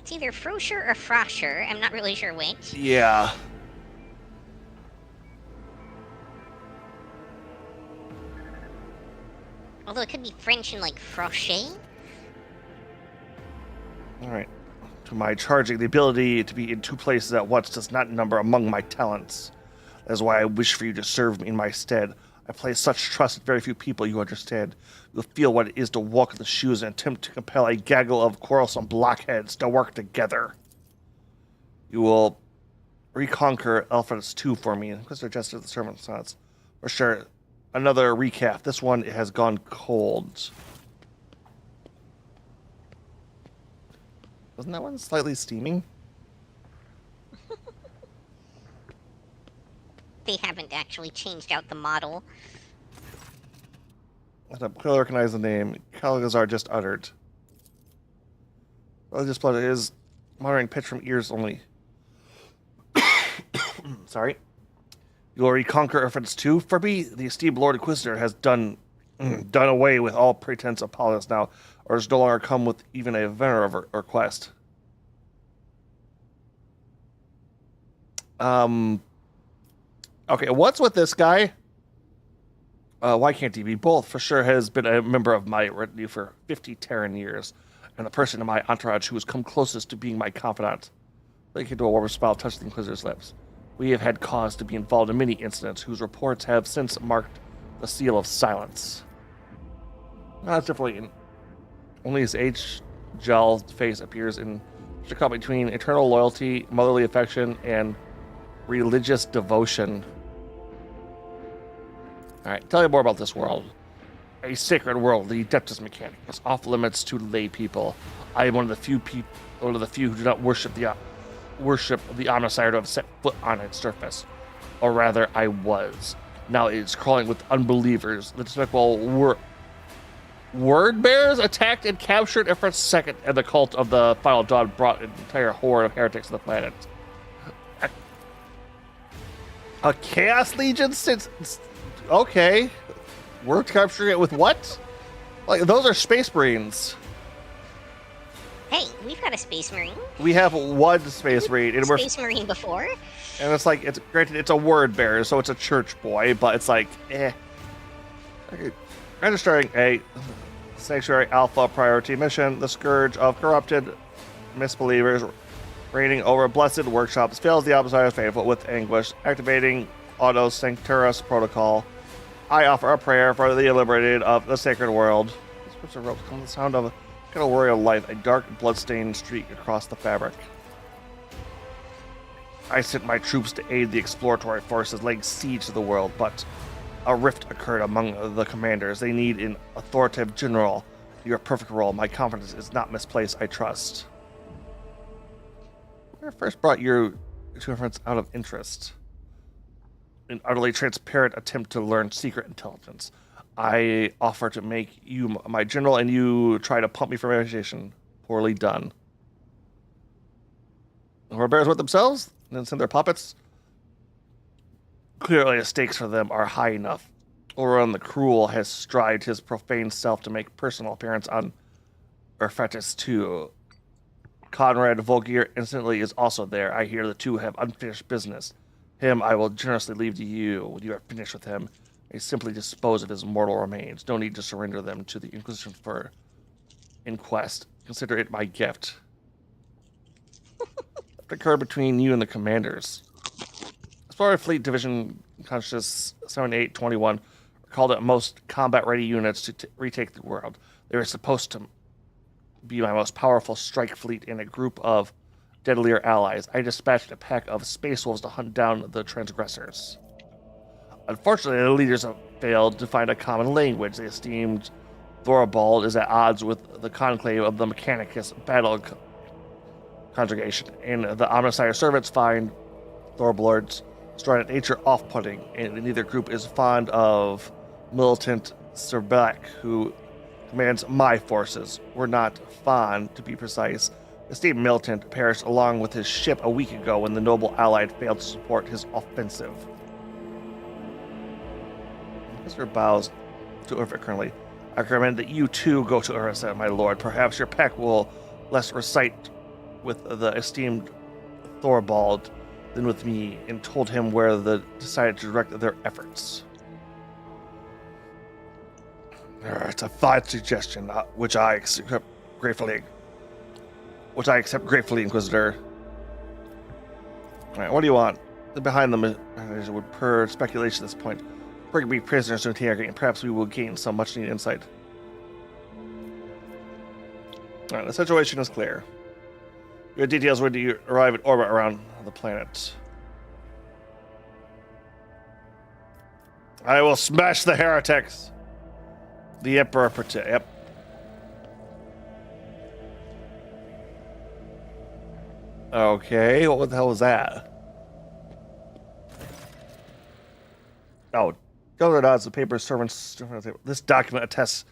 It's either Frosher or Frosher. I'm not really sure which. Yeah. Although it could be French and like Frochet. Alright. To my charging, the ability to be in two places at once does not number among my talents. That is why I wish for you to serve me in my stead. I place such trust in very few people, you understand. You'll feel what it is to walk in the shoes and attempt to compel a gaggle of quarrelsome blockheads to work together. You will reconquer Elfrance 2 for me. Inquisitor Jester the Servant Sons. For sure. Another recap. This one has gone cold. Wasn't that one slightly steaming? They haven't actually changed out the model. I don't clearly recognize the name. Calgazar just uttered. Well, just blood is monitoring pitch from ears only. Sorry. You will reconquer Elfrance 2 for me. The esteemed Lord Inquisitor has done away with all pretense of politics now, or has no longer come with even a venerable request. Okay, what's with this guy? Why can't he be both? For sure has been a member of my retinue for 50 Terran years, and the person in my entourage who has come closest to being my confidant. They came to a warm smile touched the Inquisitor's lips. We have had cause to be involved in many incidents whose reports have since marked the seal of silence. That's definitely only his H-gel face appears in the caught between eternal loyalty, motherly affection, and religious devotion. Alright, tell you more about this world. A sacred world, the Adeptus Mechanicus, off limits to lay people. I am one of the few who do not worship the Omnissiah to have set foot on its surface. Or rather, I was. Now it is crawling with unbelievers. The despicable word bearers attacked and captured Ifrit's second, and the cult of the Final Dawn brought an entire horde of heretics to the planet. A Chaos Legion since... Okay. We're capturing it with what? Like, those are Space Marines. Hey, we've got a Space Marine. We have one Space Marine. And Space Marine before. And it's like, it's granted, it's a word bearer, so it's a church boy, but it's like, eh. Okay. Registering a Sanctuary Alpha priority mission. The scourge of corrupted misbelievers reigning over blessed workshops fails the Omnissiah's faithful with anguish. Activating Auto Sancturus protocol. I offer a prayer for the liberated of the sacred world. This strips of ropes come with the sound of a kind of warrior life, a dark bloodstained streak across the fabric. I sent my troops to aid the exploratory forces laying siege to the world, but a rift occurred among the commanders. They need an authoritative general. Your perfect role. My confidence is not misplaced, I trust. I first brought you to reference out of interest. An utterly transparent attempt to learn secret intelligence. I offer to make you my general, and you try to pump me for reputation. Poorly done. The barbarians with themselves, and then send their puppets. Clearly, the stakes for them are high enough. Oron the Cruel has strived his profane self to make personal appearance on Urfatus too. Conrad Volgir instantly is also there. I hear the two have unfinished business. Him I will generously leave to you when you are finished with him. I simply dispose of his mortal remains. No need to surrender them to the Inquisition for inquest. Consider it my gift. What occurred between you and the commanders? Explorer Fleet Division Conscious 7821 called it most combat-ready units to retake the world. They were supposed to be my most powerful strike fleet in a group of deadlier allies. I dispatched a pack of space wolves to hunt down the transgressors. Unfortunately, the leaders have failed to find a common language. They esteemed Thoribald is at odds with the conclave of the Mechanicus battle congregation, and the Omnissiah servants find Thoribald's strident nature off-putting, and neither group is fond of militant Serbek, who commands my forces. We're not fond, to be precise. Esteemed militant perished along with his ship a week ago when the noble allied failed to support his offensive. Mr. bows to Urfa currently. I recommend that you too go to Ursa, my lord. Perhaps your pack will less recite with the esteemed Thoribald than with me, and told him where they decided to direct their efforts. It's a fine suggestion, which I accept gratefully, Inquisitor. All right, what do you want? Behind them would, per speculation at this point, bring me prisoners to interrogate, and perhaps we will gain some much-needed insight. All right, the situation is clear. Your details when you arrive at orbit around the planet. I will smash the heretics. The Emperor protect. Yep. Okay, what the hell was that? Oh, Governor Dodds, the paper servants. This document attests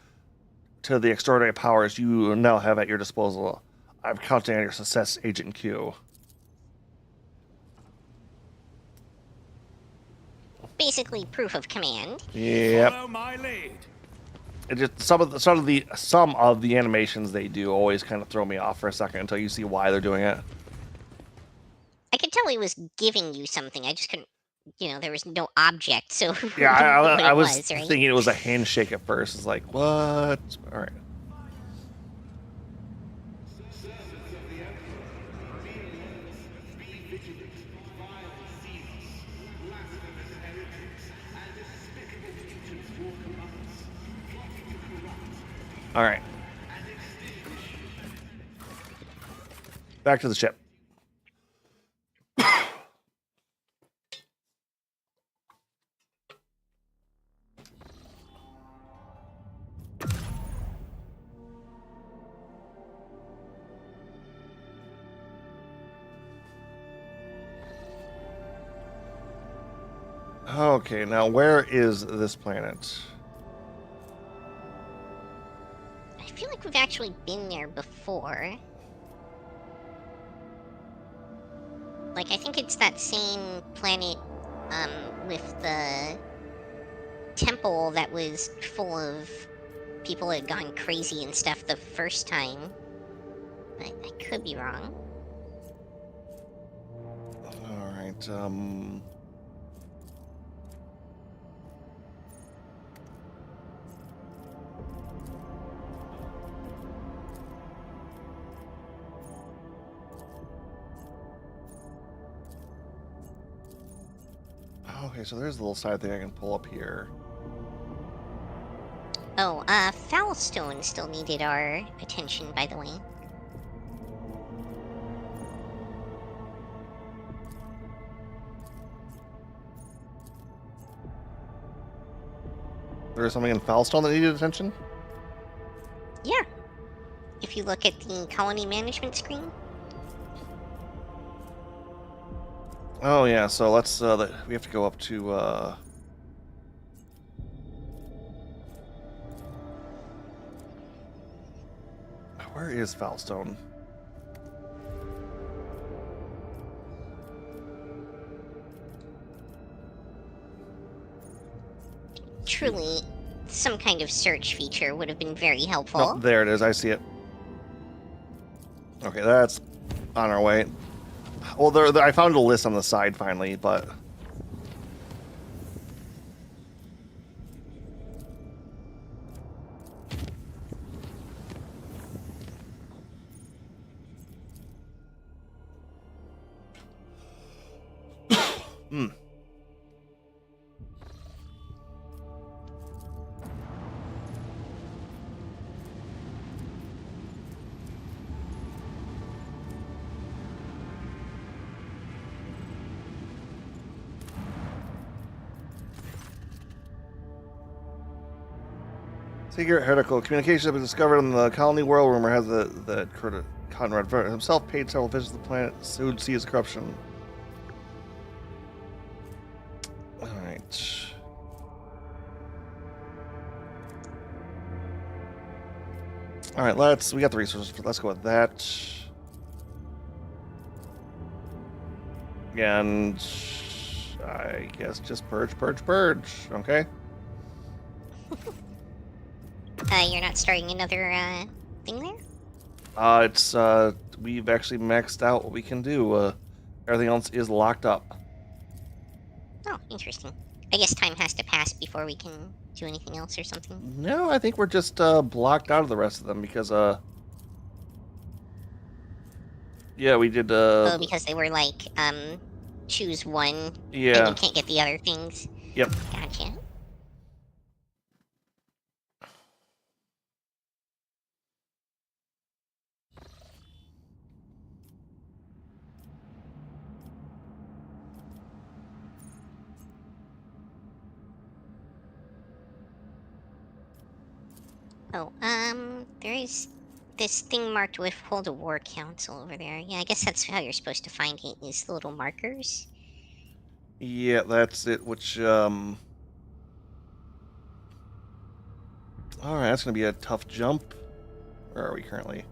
to the extraordinary powers you now have at your disposal. I'm counting on your success, Agent Q. Basically, proof of command. Yep. Follow my lead. It just some of the animations they do always kind of throw me off for a second until you see why they're doing it. I could tell he was giving you something. I just couldn't. There was no object, so Yeah, I was right? thinking it was a handshake at first. It's like, what? All right. All right. Back to the ship. Okay, now where is this planet? I feel like we've actually been there before. Like, I think it's that same planet, with the temple that was full of people that had gone crazy and stuff the first time. But I could be wrong. Alright, okay, so there's a little side thing I can pull up here. Oh, Foulstone still needed our attention, by the way. There's something in Foulstone that needed attention? Yeah. If you look at the colony management screen. Oh yeah, so let's we have to go up to where is Foulstone? Truly, some kind of search feature would have been very helpful. Oh, there it is. I see it. Okay, that's on our way. Well, I found a list on the side finally, but hmm. Secret heretical communication has been discovered in the colony world. Rumor has that Conrad himself paid several visits to the planet, sued sees corruption. Alright. Alright, we got the resources, let's go with that. And I guess just purge. Okay. You're not starting another, thing there? We've actually maxed out what we can do. Everything else is locked up. Oh, interesting. I guess time has to pass before we can do anything else or something. No, I think we're just blocked out of the rest of them because yeah, we did Oh, because they were like, choose one yeah. and you can't get the other things. Yep. Gotcha. Oh, there is this thing marked with Hold a War Council over there. Yeah, I guess that's how you're supposed to find it, is the little markers. Yeah, that's it, which, alright, that's gonna be a tough jump. Where are we currently?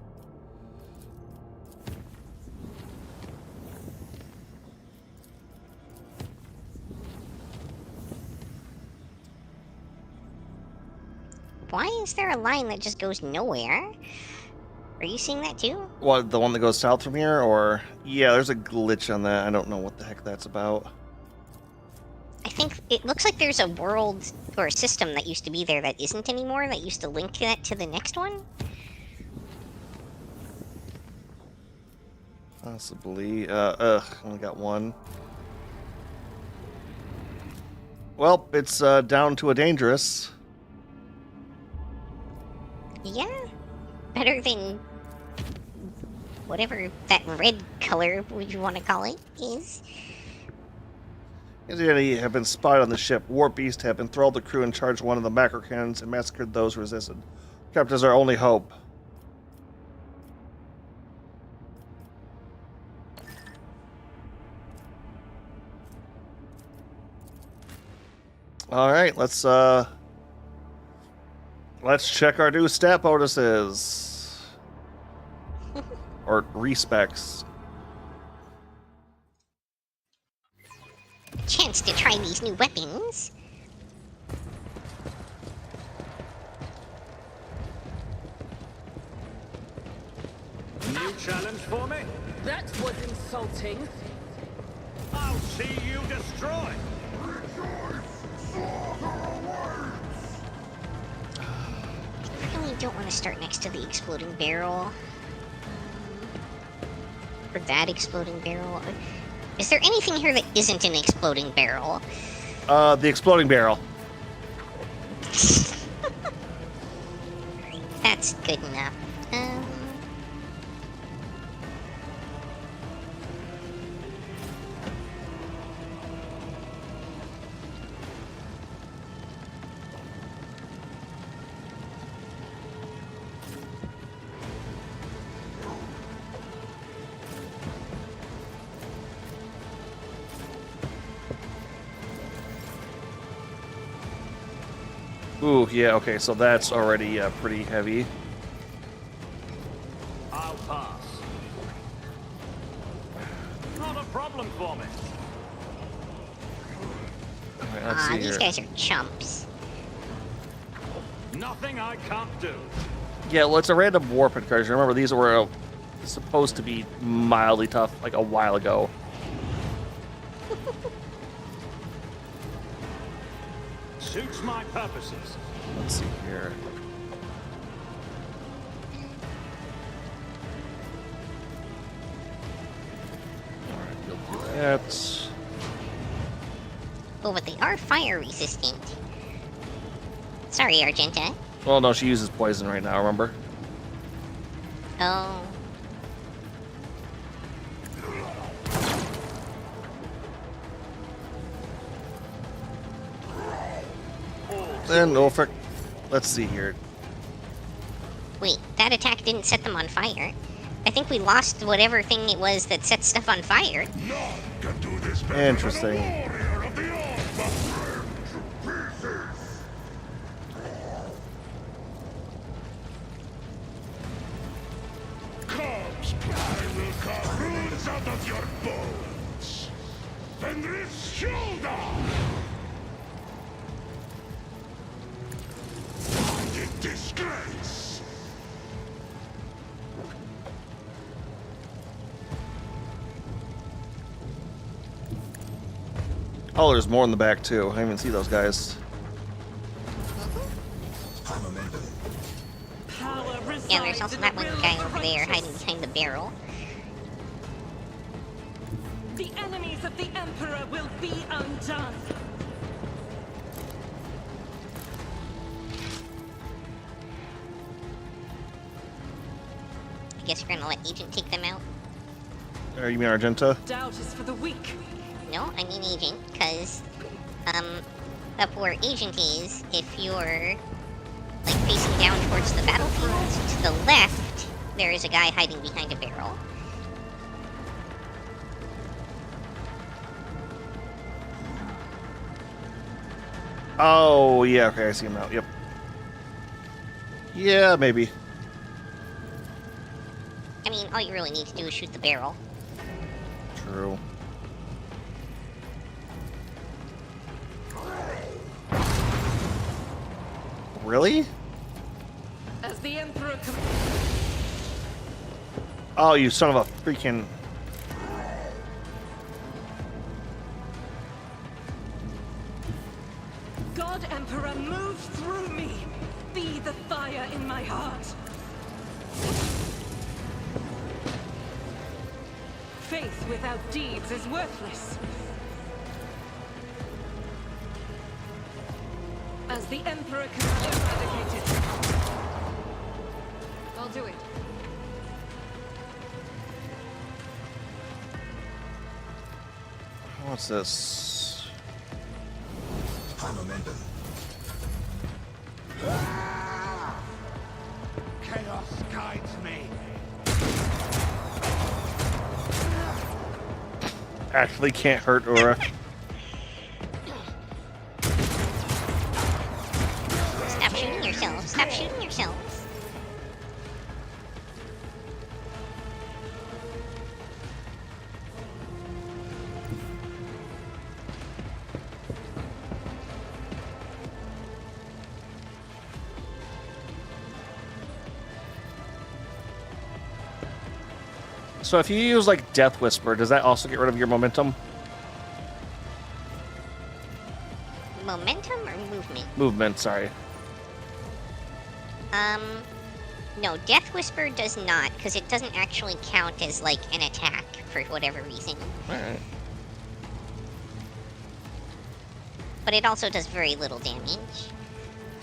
Why is there a line that just goes nowhere? Are you seeing that too? What, the one that goes south from here, or? Yeah, there's a glitch on that. I don't know what the heck that's about. I think it looks like there's a world or a system that used to be there that isn't anymore, that used to link that to the next one. Possibly. Only got one. Well, it's down to a dangerous. Yeah, better than whatever that red color, would you want to call it, is. As enemy have been spotted on the ship, Warp Beast have enthralled the crew and charged one of the macro cannons and massacred those who resisted. Captain is our only hope. All right, let's check our new stat bonuses or respecs. Chance to try these new weapons. New challenge for me? That was insulting. I'll see you destroyed. I really don't want to start next to the exploding barrel. Or that exploding barrel. Is there anything here that isn't an exploding barrel? The exploding barrel. That's good enough. Ooh, yeah, okay, so that's already pretty heavy. I'll pass. Not a problem for me. Alright, let's see These here. guys are chumps. Nothing I can't do. Yeah, well, it's a random warp incursion. Remember, these were supposed to be mildly tough, like a while ago. Suits my purposes. Let's see here. Alright, you'll do that. Oh, but they are fire resistant. Sorry, Argenta. Well, no, she uses poison right now, remember? Oh. And Ulfric, let's see here. Wait, that attack didn't set them on fire. I think we lost whatever thing it was that set stuff on fire. None can do this better Interesting. than a warrior of the Alpha Friend to pieces. Corpse pie will carve runes out of your bones. Fenris shoulder! Fucking disgrace! Oh, there's more in the back, too. I didn't even see those guys. Yeah, there's also that one guy over there hiding behind the barrel. The enemies of the Emperor will be undone. I guess you're gonna let Agent take them out? Or you mean Argenta? Doubt is for the weak. No, I mean Agent, because, up where Agent is, if you're, like, facing down towards the battlefield, to the left, there is a guy hiding behind a barrel. Oh, yeah, okay, I see him now. Yep. Yeah, maybe. I mean, all you really need to do is shoot the barrel. True. Really? As the Emperor Oh, you son of a freaking... God Emperor, move through me. Be the fire in my heart. Faith without deeds is worthless. As the Emperor can eradicate it. I'll do it. What's this? Fundamental. Chaos guides me. Actually can't hurt Ura. Stop shooting yourselves. Stop shooting yourselves. So if you use like Death Whisper, does that also get rid of your momentum? Momentum or movement? Movement, sorry. No, Death Whisper does not, because it doesn't actually count as, like, an attack, for whatever reason. Alright. But it also does very little damage.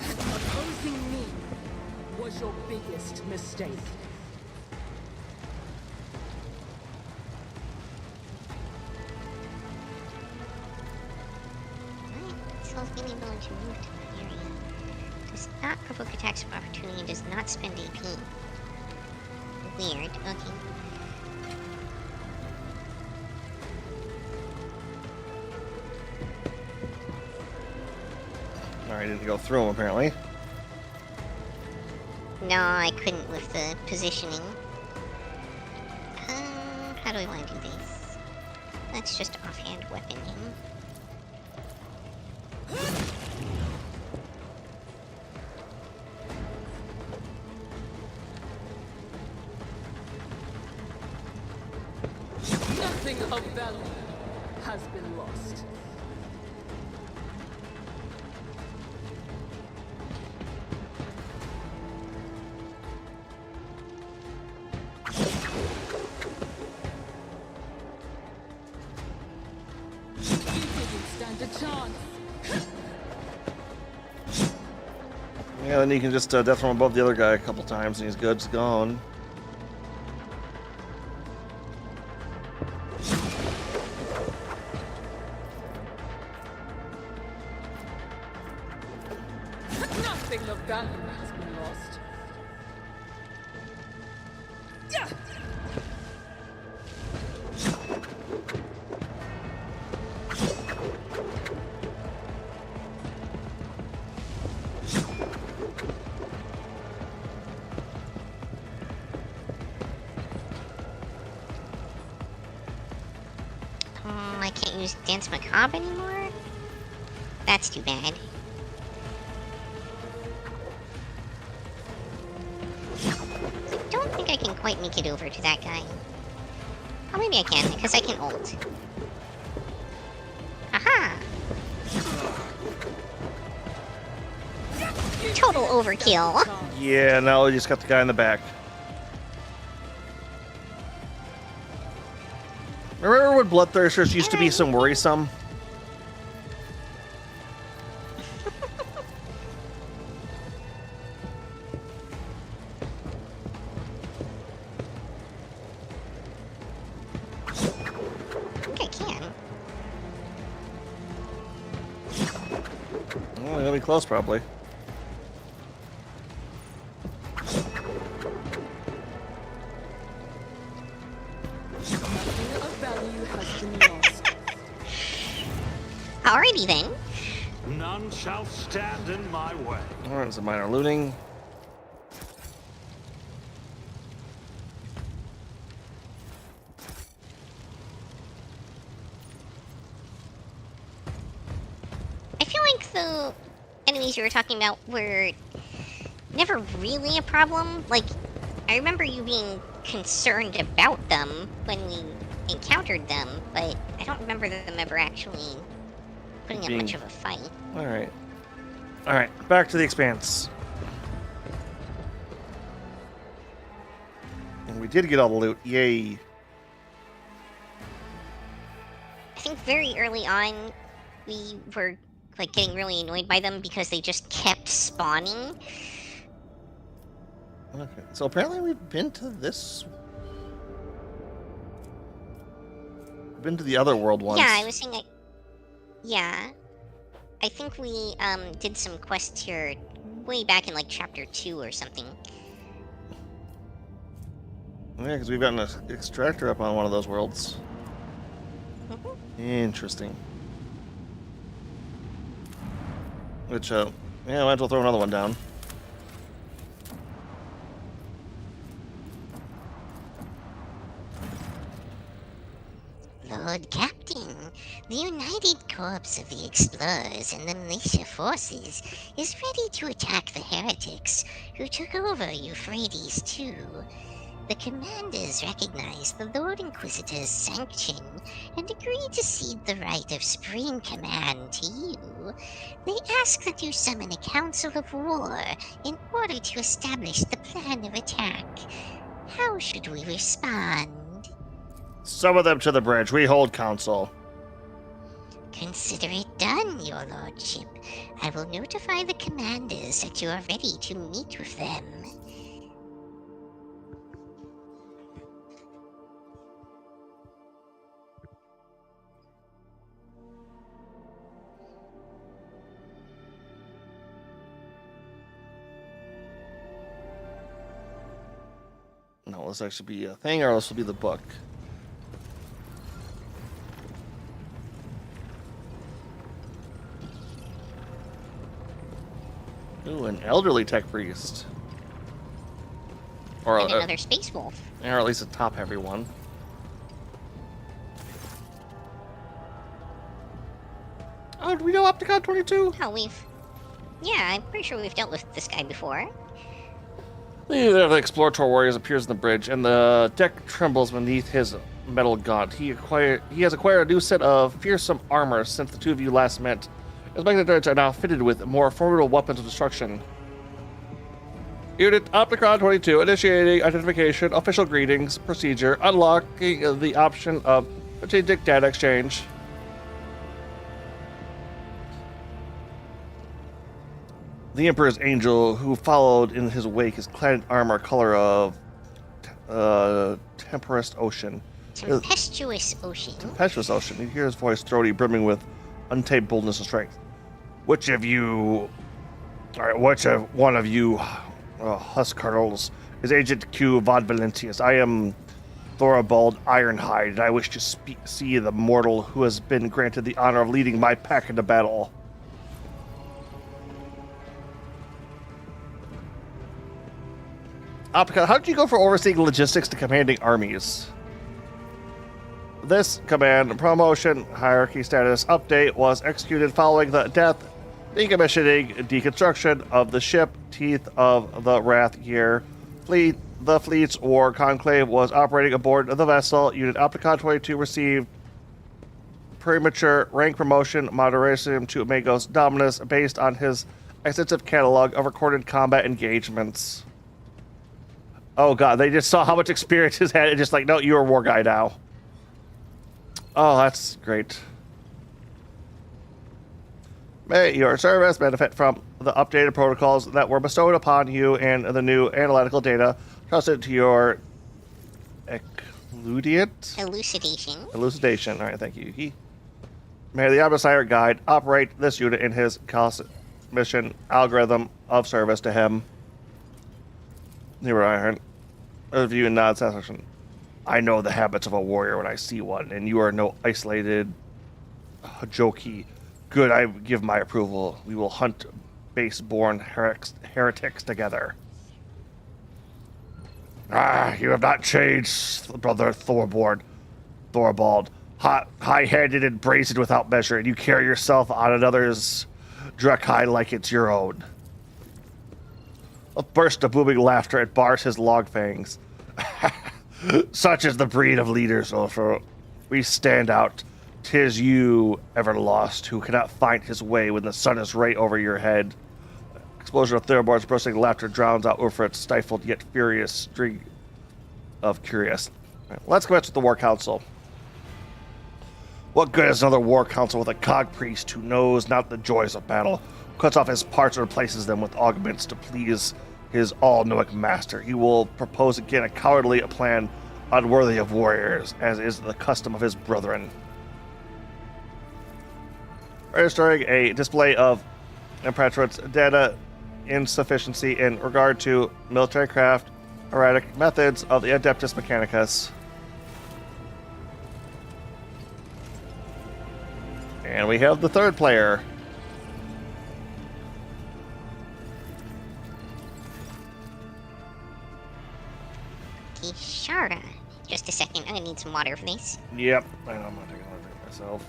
Opposing me was your biggest mistake. Cells being able to move to the area. Does not provoke attacks of opportunity, does not spend AP. Weird, okay. Alright, didn't go through him apparently. No, I couldn't with the positioning. How do I want to do this? Let's just offhand weapon him. Nothing of value has been lost. You didn't stand a chance. Yeah, then you can just death from above the other guy a couple times and he's good, he's gone. Nothing of value has been lost. I can't use Dance Macabre anymore? That's too bad. I don't think I can quite make it over to that guy. Oh, maybe I can, because I can ult. Aha! Total overkill. Yeah, now we just got the guy in the back. Remember when Bloodthirsters used to be some worrisome? I think I can. Well, it'll be close probably. Nothing of value has been lost. Alrighty then. None shall stand in my way. Alright, some minor looting. I feel like the enemies you were talking about were never really a problem. Like, I remember you being concerned about them when we encountered them, but I don't remember them ever actually putting up much of a fight. Alright. Alright, back to the Expanse. And we did get all the loot. Yay. I think very early on, we were like getting really annoyed by them because they just kept spawning. Okay, so apparently we've been to this. Been to the other world once. Yeah, I was saying. Yeah, I think we did some quests here way back in like chapter 2 or something. Yeah, because we've got an extractor up on one of those worlds. Interesting. Which, yeah, I might as well throw another one down. Lord Captain, the United Corps of the Explorers and the Militia Forces is ready to attack the heretics who took over Euphrates II. The commanders recognize the Lord Inquisitor's sanction and agree to cede the right of supreme command to you. They ask that you summon a council of war in order to establish the plan of attack. How should we respond? Summon them to the bridge. We hold council. Consider it done, your lordship. I will notify the commanders that you are ready to meet with them. No, this actually be a thing, or this will be the book. Ooh, an elderly tech priest. Or, And another space wolf. or at least a top-heavy one. Oh, do we know Opticon 22? Oh, yeah, I'm pretty sure we've dealt with this guy before. The Explorator Warriors appears on the bridge, and the deck trembles beneath his metal gaunt. He has acquired a new set of fearsome armor since the two of you last met. His magnetic are now fitted with more formidable weapons of destruction. Unit Opticon 22, initiating identification, official greetings, procedure, unlocking the option of strategic data exchange. The Emperor's Angel, who followed in his wake, is clad in armor color of Tempestuous Ocean. Tempestuous Ocean. Tempestuous Ocean. You hear his voice throaty, brimming with untamed boldness and strength. Which of one of you Huskarls is Agent Q Von Valentius? I am Thoribald Ironhide, and I wish to see the mortal who has been granted the honor of leading my pack into battle. Opticon, how did you go from overseeing logistics to commanding armies? This command promotion hierarchy status update was executed following the death, decommissioning, deconstruction of the ship Teeth of the Wrath Year. The fleet's war conclave was operating aboard the vessel. Unit Opticon 22 received premature rank promotion moderation to Magos Dominus based on his extensive catalog of recorded combat engagements. Oh god, they just saw how much experience his had and just like, no, you're a war guy now. Oh, that's great. May your service benefit from the updated protocols that were bestowed upon you and the new analytical data trusted to your Elucidation. Elucidation. All right, thank you. May the Omnisire Guide operate this unit in his mission algorithm of service to him. Nero Iron. Review and nod section. I know the habits of a warrior when I see one, and you are no isolated Hajoki. Good, I give my approval. We will hunt base-born heretics together. Ah, you have not changed, brother Thoribald. High-handed and brazen without measure, and you carry yourself on another's Drakai like it's your own. A burst of booming laughter and bars his long fangs. Such is the breed of leaders, Ulfra. We stand out. 'Tis you, ever lost, who cannot find his way when the sun is right over your head. Explosion of Thoribald's bursting laughter drowns out Ulfra's stifled yet furious string of curious. Right, let's commence with the War Council. What good is another War Council with a cog priest who knows not the joys of battle, cuts off his parts and replaces them with augments to please his all-knowing master. He will propose again a cowardly plan unworthy of warriors, as is the custom of his brethren. Registering a display of Imperator's data insufficiency in regard to military craft, erratic methods of the Adeptus Mechanicus. And we have the third player. Ishara. Just a second, I'm gonna need some water for this. Yep, I know I'm not taking another drink myself.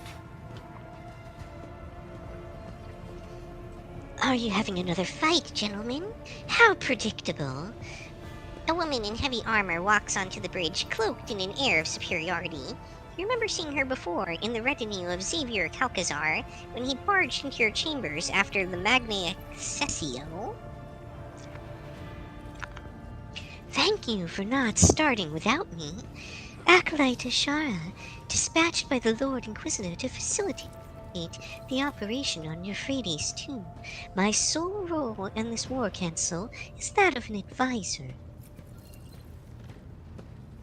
Are you having another fight, gentlemen? How predictable. A woman in heavy armor walks onto the bridge, cloaked in an air of superiority. You remember seeing her before in the retinue of Xavier Calcazar when he barged into your chambers after the Magna Accessio? Thank you for not starting without me. Acolyte Ashara, dispatched by the Lord Inquisitor to facilitate the operation on Euphrates tomb. My sole role in this war council is that of an advisor.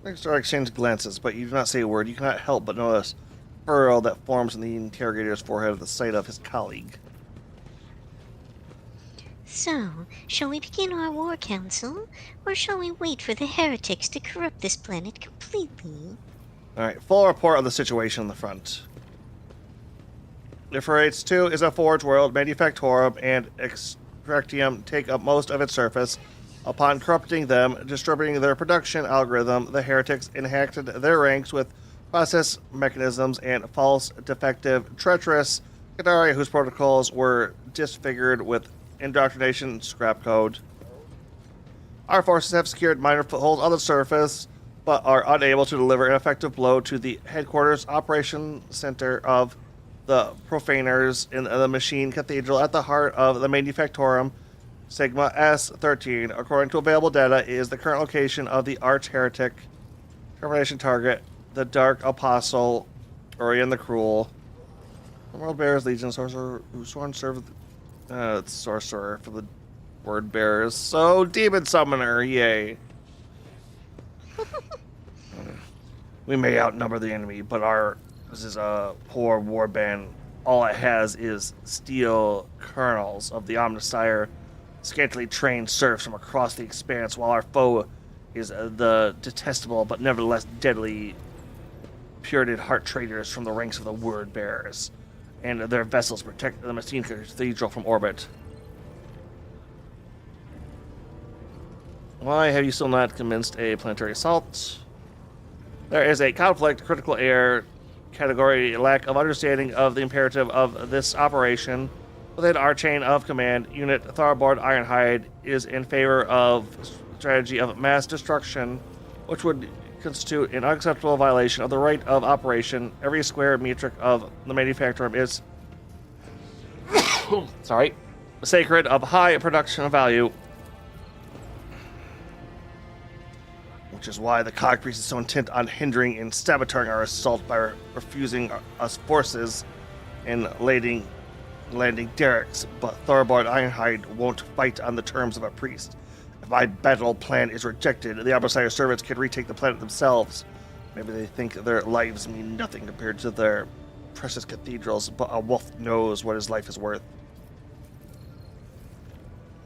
Registrar exchange glances, but you do not say a word. You cannot help but notice the furrow that forms in the interrogator's forehead at the sight of his colleague. So, shall we begin our war council, or shall we wait for the heretics to corrupt this planet completely? Alright, full report of the situation on the front. Euphrates 2 is a forge world. Manufactorum and Extractium take up most of its surface. Upon corrupting them, distributing their production algorithm, the heretics inhacted their ranks with process mechanisms and false, defective, treacherous Qatari whose protocols were disfigured with indoctrination scrap code. Our forces have secured minor footholds on the surface, but are unable to deliver an effective blow to the headquarters operation center of the profaners in the Machine Cathedral at the heart of the Manufactorum. Sigma S13, according to available data, is the current location of the arch heretic. Termination target, the Dark Apostle, Urian the Cruel. The World Bearers Legion sorcerer who sworn serve sorcerer for the word bearers. So demon summoner, yay. We may outnumber the enemy, but this is a poor warband. All it has is steel kernels of the Omnissiah, scantily trained serfs from across the expanse, while our foe is the detestable but nevertheless deadly Puritan heart traders from the ranks of the word bearers, and their vessels protect the Messine Cathedral from orbit. Why have you still not commenced a planetary assault? There is a conflict, critical error category, lack of understanding of the imperative of this operation. Within our chain of command, Unit Tharbord Ironhide is in favor of strategy of mass destruction, which would constitute an unacceptable violation of the right of operation. Every square metric of the Manufactorum is sacred, of high production value, which is why the Cog Priest is so intent on hindering and sabotaging our assault by refusing us forces and landing derricks. But Tharbord Ironhide won't fight on the terms of a priest. If my battle plan is rejected, the Omnissiah servants can retake the planet themselves. Maybe they think their lives mean nothing compared to their precious cathedrals, but a wolf knows what his life is worth.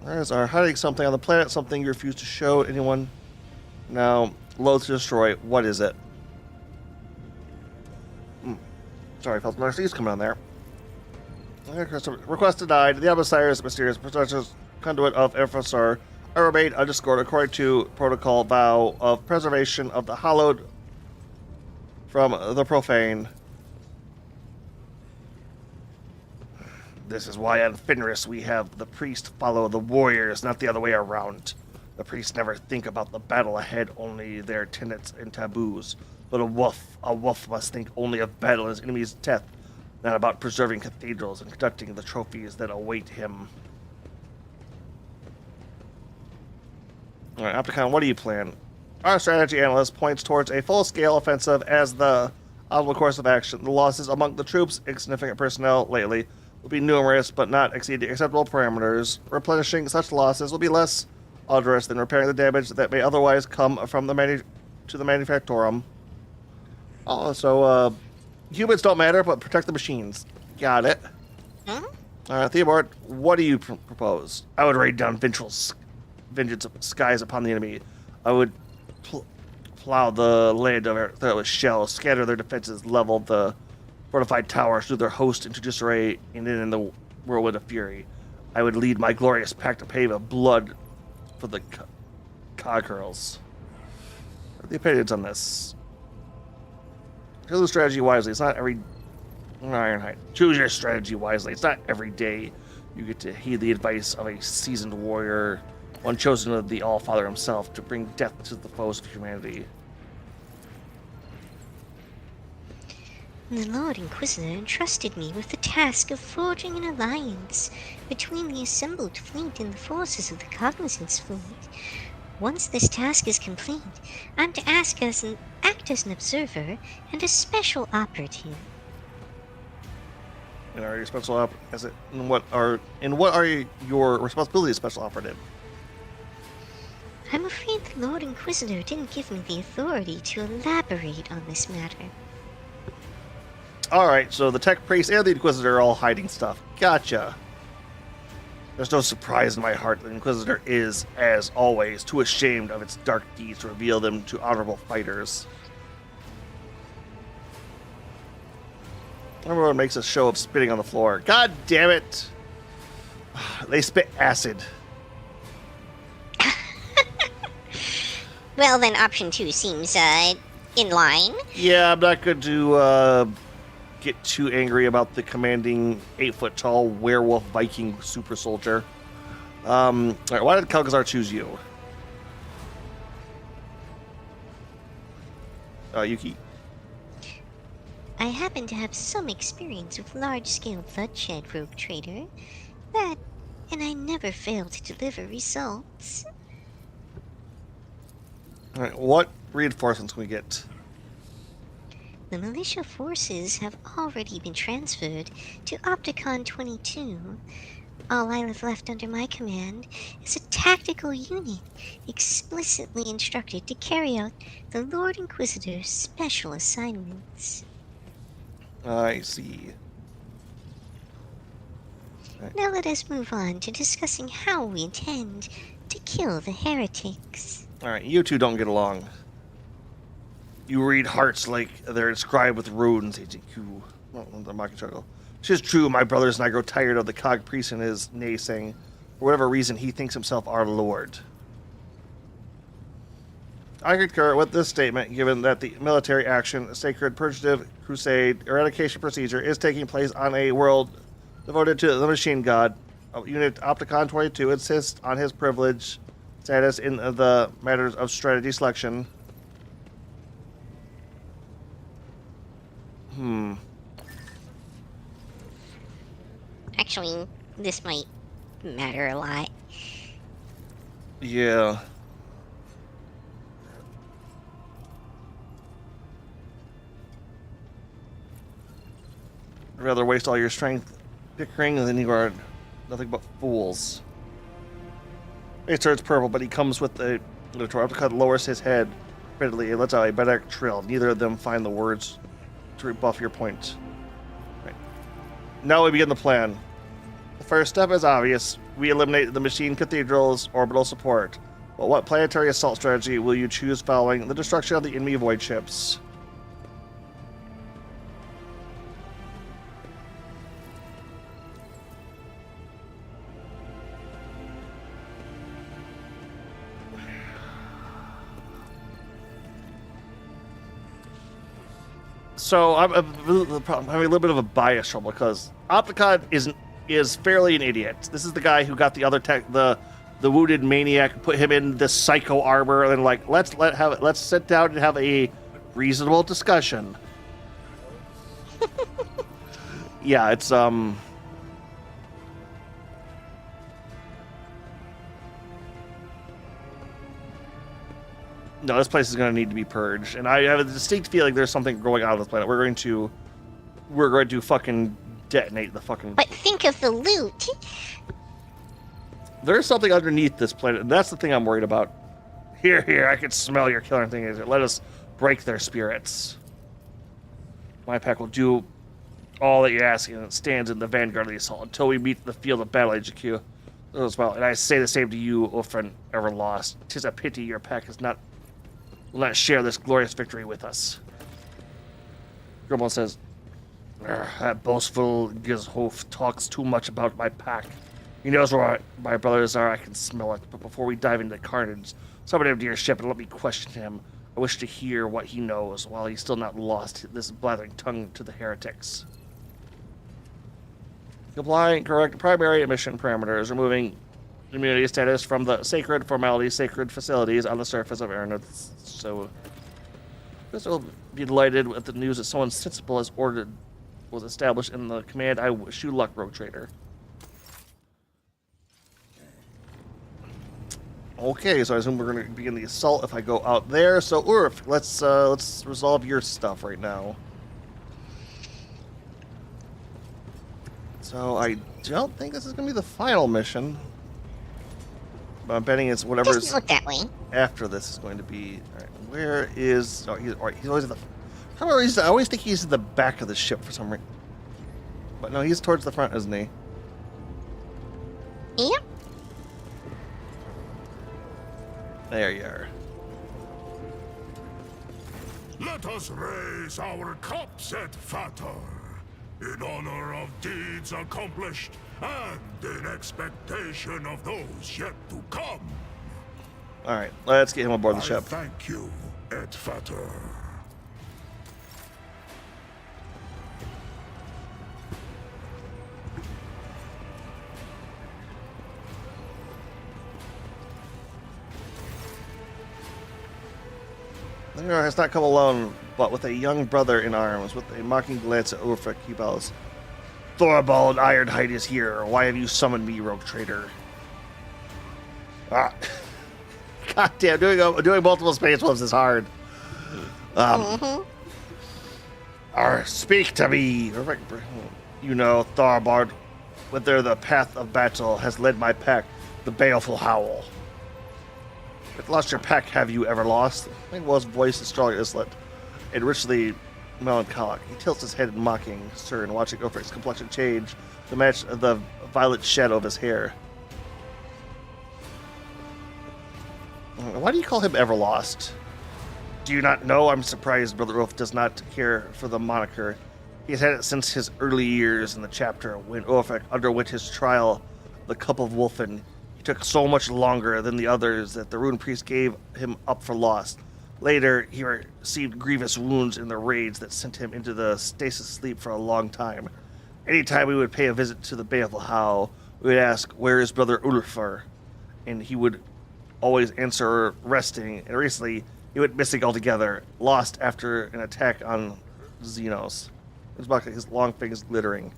Ours are hiding something on the planet, something you refuse to show anyone. Now, loath to destroy. What is it? Sorry, I felt another sneeze coming on there. Request denied. The Omnissiah's mysterious protectors, conduit of Ephraim, are remained undiscovered according to protocol vow of preservation of the hallowed from the profane. This is why on Fenris we have the priest follow the warriors, not the other way around. The priests never think about the battle ahead, only their tenets and taboos. But a wolf must think only of battle and his enemy's death, not about preserving cathedrals and conducting the trophies that await him. Alright, Opticon, what do you plan? Our strategy analyst points towards a full-scale offensive as the optimal course of action. The losses among the troops, insignificant personnel lately, will be numerous but not exceeding acceptable parameters. Replenishing such losses will be less address than repairing the damage that may otherwise come from the manufactorum. Also, humans don't matter, but protect the machines. Got it. Hmm? Theobald, what do you propose? I would raid down vengeance skies upon the enemy. I would plow the land of their with shells, scatter their defenses, level the fortified towers, threw their host into disarray, and then in the whirlwind of fury, I would lead my glorious pact to pave of blood for the cog-girls. What are the opinions on this? Choose the strategy wisely. It's not every Ironhide. Choose your strategy wisely. It's not every day you get to heed the advice of a seasoned warrior, one chosen of the All-Father himself to bring death to the foes of humanity. The Lord Inquisitor entrusted me with the task of forging an alliance between the assembled fleet and the forces of the Cognizance fleet. Once this task is complete, I'm to act as an observer and a special operative. And are you special in what are your responsibilities as special operative? I'm afraid the Lord Inquisitor didn't give me the authority to elaborate on this matter. Alright, so the Tech Priest and the Inquisitor are all hiding stuff. Gotcha. There's no surprise in my heart that the Inquisitor is, as always, too ashamed of its dark deeds to reveal them to honorable fighters. Everyone makes a show of spitting on the floor. God damn it! They spit acid. Well, then option 2 seems, in line. Yeah, I'm not going to, get too angry about the commanding 8-foot-tall werewolf Viking super soldier. Alright, why did Kalgazar choose you? Yuki. I happen to have some experience with large-scale bloodshed, Rogue Trader. That, and I never fail to deliver results. Alright, what reinforcements can we get? The militia forces have already been transferred to Opticon 22. All I have left under my command is a tactical unit explicitly instructed to carry out the Lord Inquisitor's special assignments. I see. Now let us move on to discussing how we intend to kill the heretics. Alright, you two don't get along. You read hearts like they're inscribed with runes, HQ. Well, the mocking chuckle. Tis true, my brothers and I grow tired of the Cog Priest and his naysaying. For whatever reason, he thinks himself our lord. I concur with this statement, given that the military action, sacred purgative crusade, eradication procedure is taking place on a world devoted to the machine god. Unit Opticon 22 insists on his privilege status in the matters of strategy selection. Actually, this might matter a lot. Yeah. I'd rather waste all your strength bickering than you are nothing but fools. He turns purple, but he comes with the Opticon lowers his head repeatedly and lets out a better trill. Neither of them find the words to rebuff your point. Right. Now we begin the plan. The first step is obvious. We eliminate the Machine Cathedral's orbital support. But what planetary assault strategy will you choose following the destruction of the enemy void ships? So I'm having a little bit of a bias trouble because Opticon is fairly an idiot. This is the guy who got the other the wounded maniac, put him in this psycho armor, and like let's sit down and have a reasonable discussion. Yeah, it's No, this place is going to need to be purged, and I have a distinct feeling there's something growing out of this planet. We're going to fucking detonate the fucking. But think of the loot. There's something underneath this planet, and that's the thing I'm worried about. Here, I can smell your killer thing. Let us break their spirits. My pack will do all that you ask, and it stands in the vanguard of the assault until we meet the field of battle, HQ. As well, and I say the same to you, O friend ever lost. 'Tis a pity your pack will not share this glorious victory with us. Grumble says, that boastful Gizhof talks too much about my pack. He knows where my brothers are, I can smell it. But before we dive into carnage, summon him to your ship and let me question him. I wish to hear what he knows while he's still not lost this blathering tongue to the heretics. Applying correct primary emission parameters, removing immunity status from the sacred facilities on the surface of Aeronauts. So, this will be delighted with the news that someone sensible was established in the command. I wish you luck, Rogue Trader. Okay, so I assume we're going to begin the assault if I go out there. So, Urf, let's resolve your stuff right now. So I don't think this is going to be the final mission. But I'm betting it's whatever's Doesn't look that way. after this is going to be. All right, where is? Oh, he's always at the. I always think he's at the back of the ship for some reason. But no, he's towards the front, isn't he? Yep. There you are. Let us raise our cups at Fator, in honor of deeds accomplished and in expectation of those yet to come. All right, let's get him aboard the ship. Thank you, et Fator. Lenore has not come alone, but with a young brother in arms. With a mocking glance at Ulfric, he bows. Thorvald Ironhide is here. Why have you summoned me, rogue traitor? Ah. Goddamn, doing multiple space wolves is hard. Speak to me. You know, Thorvald, whether the path of battle has led my pack, the baleful howl. If lost your pack, have you ever lost? Manuel's voice is strongly islet and richly melancholic. He tilts his head in mocking concern, watching Ulfric's complexion change to match the violet shadow of his hair. Why do you call him Everlost? Do you not know? I'm surprised Brother Ulf does not care for the moniker. He has had it since his early years in the chapter when Ulfric underwent his trial, the Cup of Wolfen. He took so much longer than the others that the Rune Priest gave him up for lost. Later, he received grievous wounds in the raids that sent him into the stasis sleep for a long time. Anytime we would pay a visit to the Bay of Lahau, we would ask, "Where is Brother Ulfar?" And he would always answer, "Resting." And recently, he went missing altogether, lost after an attack on Xenos. His long fingers glittering.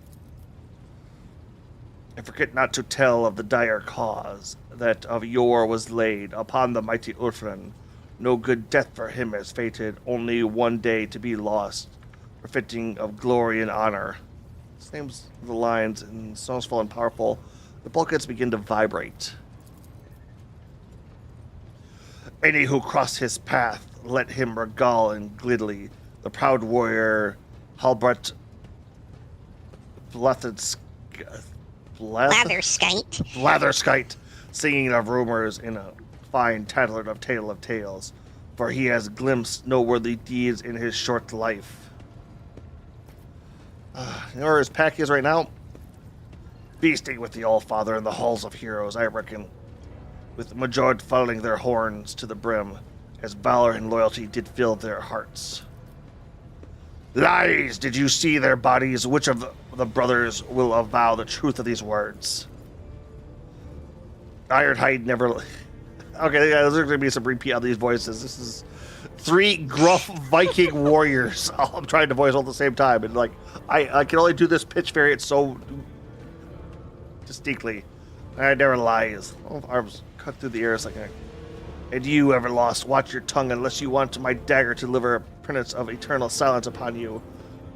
I forget not to tell of the dire cause that of yore was laid upon the mighty Ulfrin. No good death for him is fated, only one day to be lost, befitting of glory and honor. This name's the lines, and songs fall and powerful. The bulkheads begin to vibrate. Any who cross his path, let him regale and glidly. The proud warrior Halbert Blatherskite, singing of rumors in a fine tattler of tale of tales, for he has glimpsed noteworthy deeds in his short life. You know where his pack is right now? Feasting with the Allfather in the halls of heroes, I reckon, with Majord following their horns to the brim, as valor and loyalty did fill their hearts. Lies! Did you see their bodies? Which of the brothers will avow the truth of these words? Ironhide never... Okay, yeah, there's going to be some repeat on these voices. This is 3 gruff Viking warriors. I'm trying to voice all at the same time. And, like, I can only do this pitch variant so distinctly. I never lies. Oh, arms cut through the air a second. And you, Everlost, watch your tongue unless you want my dagger to deliver a penance of eternal silence upon you.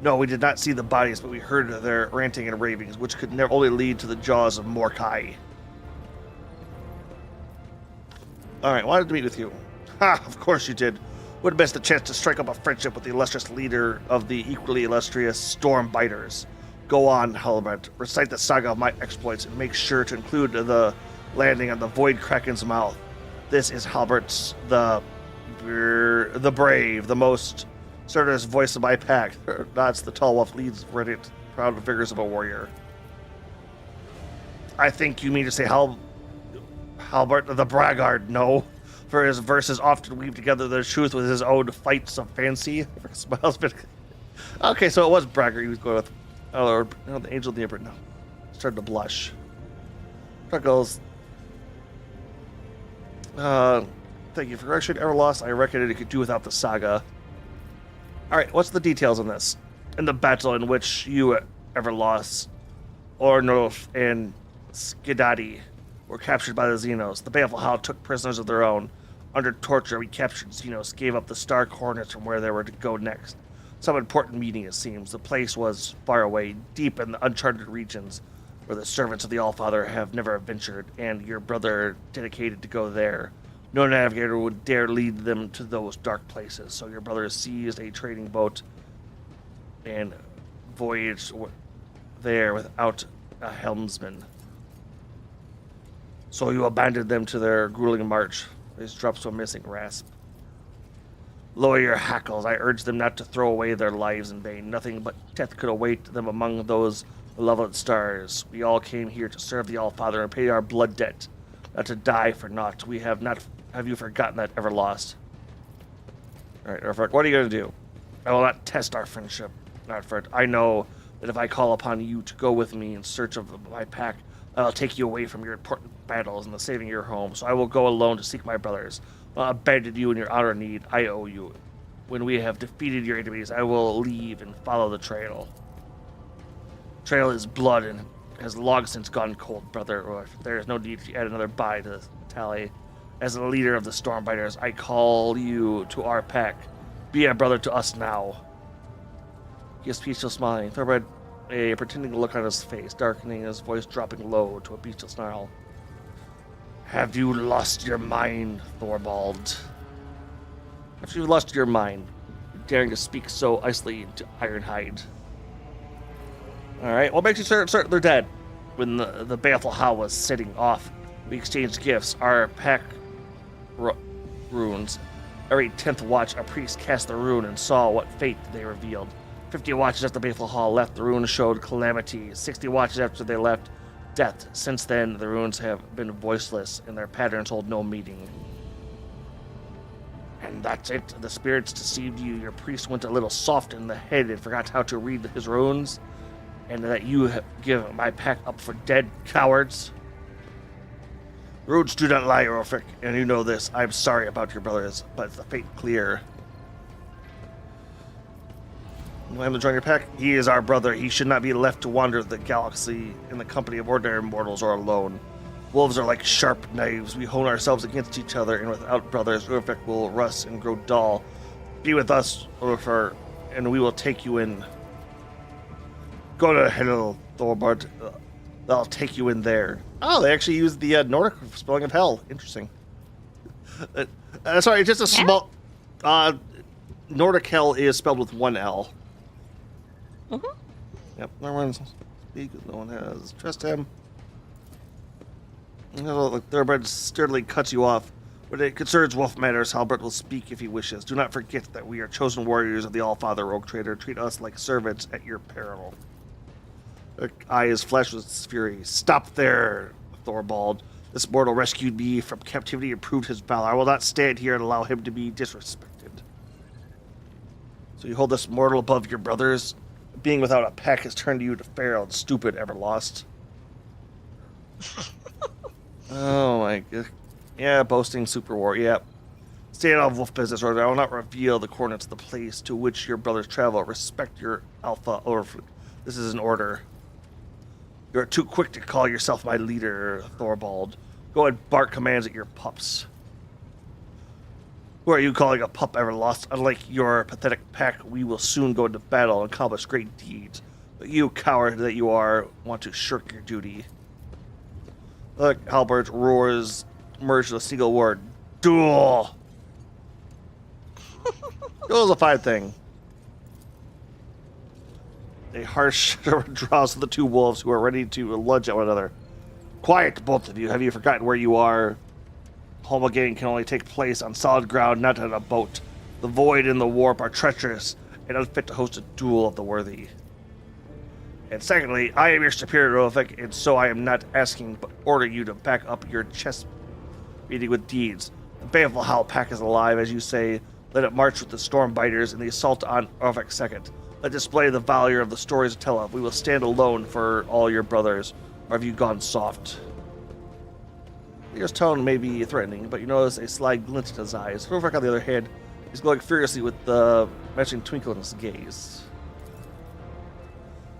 No, we did not see the bodies, but we heard their ranting and ravings, which could never only lead to the jaws of Morkai. Alright, wanted to meet with you. Ha, of course you did. Would have missed the chance to strike up a friendship with the illustrious leader of the equally illustrious Stormbiters. Go on, Halbert. Recite the saga of my exploits and make sure to include the landing on the Void Kraken's mouth. This is Halbert's the brave, the most sturdest voice of my pack. That's the tall wolf leads Reddit, proud figures of a warrior. I think you mean to say Halbert the braggart, no. For his verses often weave together the truth with his own fights of fancy. Smiles, but okay, so it was braggart he was going with. Oh, no, the angel of the emperor. No, started to blush. Freckles. Thank you for correction. Everlost. I reckon it could do without the saga. All right, what's the details on this? In the battle in which you, Everlost, Ornulf, and Skidati were captured by the Xenos, the Baleful Howl took prisoners of their own. Under torture, we captured Xenos, gave up the Stark Hornets from where they were to go next. Some important meeting, it seems. The place was far away, deep in the uncharted regions, where the servants of the Allfather have never ventured, and your brother dedicated to go there. No navigator would dare lead them to those dark places, so your brother seized a trading boat and voyaged there without a helmsman. So you abandoned them to their grueling march. His drops to a missing rasp. Lower your hackles. I urge them not to throw away their lives in vain. Nothing but death could await them among those beloved stars. We all came here to serve the Allfather and pay our blood debt, not to die for naught. We have not. Have you forgotten that, Everlost? All right, Urfert, what are you going to do? I will not test our friendship, Urfert. I know that if I call upon you to go with me in search of my pack, I will take you away from your important battles and the saving your home. So I will go alone to seek my brothers. I'll abandon you in your honor need. I owe you. When we have defeated your enemies, I will leave and follow the trail. Trail is blood and has long since gone cold, brother. Or there is no need to add another bye to the tally. As the leader of the Stormbiters, I call you to our pack. Be a brother to us now. He is peaceful smiling. Thorbred, a pretending look on his face, darkening, his voice dropping low to a bestial snarl. Have you lost your mind, Thorbald? Have you lost your mind, daring to speak so icily to Ironhide? Alright, what makes you certain they're dead? When the Baleful Howl was setting off, we exchanged gifts, our pack runes. Every 10th watch, a priest cast the rune and saw what fate they revealed. 50 watches after the Baleful Howl left, the rune showed calamity. 60 watches after they left, death. Since then, the runes have been voiceless, and their patterns hold no meaning. And that's it. The spirits deceived you. Your priest went a little soft in the head and forgot how to read his runes. And that you give my pack up for dead, cowards. Runes do not lie, Orphic, and you know this. I'm sorry about your brothers, but is the fate clear? You want him to join your pack? He is our brother. He should not be left to wander the galaxy in the company of ordinary mortals or alone. Wolves are like sharp knives. We hone ourselves against each other, and without brothers, Urfek will rust and grow dull. Be with us, Urfer, and we will take you in. Go to hell, Thorbard. I'll take you in there. Oh, they actually used the Nordic spelling of hell. Interesting. Sorry, just a small... Nordic hell is spelled with one L. Mm-hmm. Yep, no one speaks. No one has trust him. Thorbard sturdily cuts you off. When it concerns wolf matters, Halbert will speak if he wishes. Do not forget that we are chosen warriors of the Allfather, Rogue Trader. Treat us like servants at your peril. Her eye is flashed with fury. Stop there, Thorbald. This mortal rescued me from captivity and proved his valor. I will not stand here and allow him to be disrespected. So you hold this mortal above your brothers? Being without a pack has turned you to feral and stupid, Everlost. Oh my god. Yeah, boasting super war. Yep. Stay out of wolf business, or I will not reveal the coordinates of the place to which your brothers travel. Respect your alpha, or this is an order. You are too quick to call yourself my leader, Thorbald. Go and bark commands at your pups. Who are you calling a pup, Everlost? Unlike your pathetic pack, we will soon go into battle and accomplish great deeds. But you, coward that you are, want to shirk your duty. Look, Halbert roars, merged with a single word. Duel. Duel is a fine thing. A harsh draws to the two wolves who are ready to lunge at one another. Quiet, both of you. Have you forgotten where you are? Homologating can only take place on solid ground, not on a boat. The void and the warp are treacherous and unfit to host a duel of the worthy. And secondly, I am your superior, Rofik, and so I am not asking but order you to back up your chest beating with deeds. The Baleful Howl pack is alive, as you say. Let it march with the Stormbiters in the assault on Rofik II. Let display the valor of the stories to tell of. We will stand alone for all your brothers. Or have you gone soft? Lear's tone may be threatening, but you notice a sly glint in his eyes. Rofik, on the other hand, is glowing furiously with the matching twinkle in his gaze.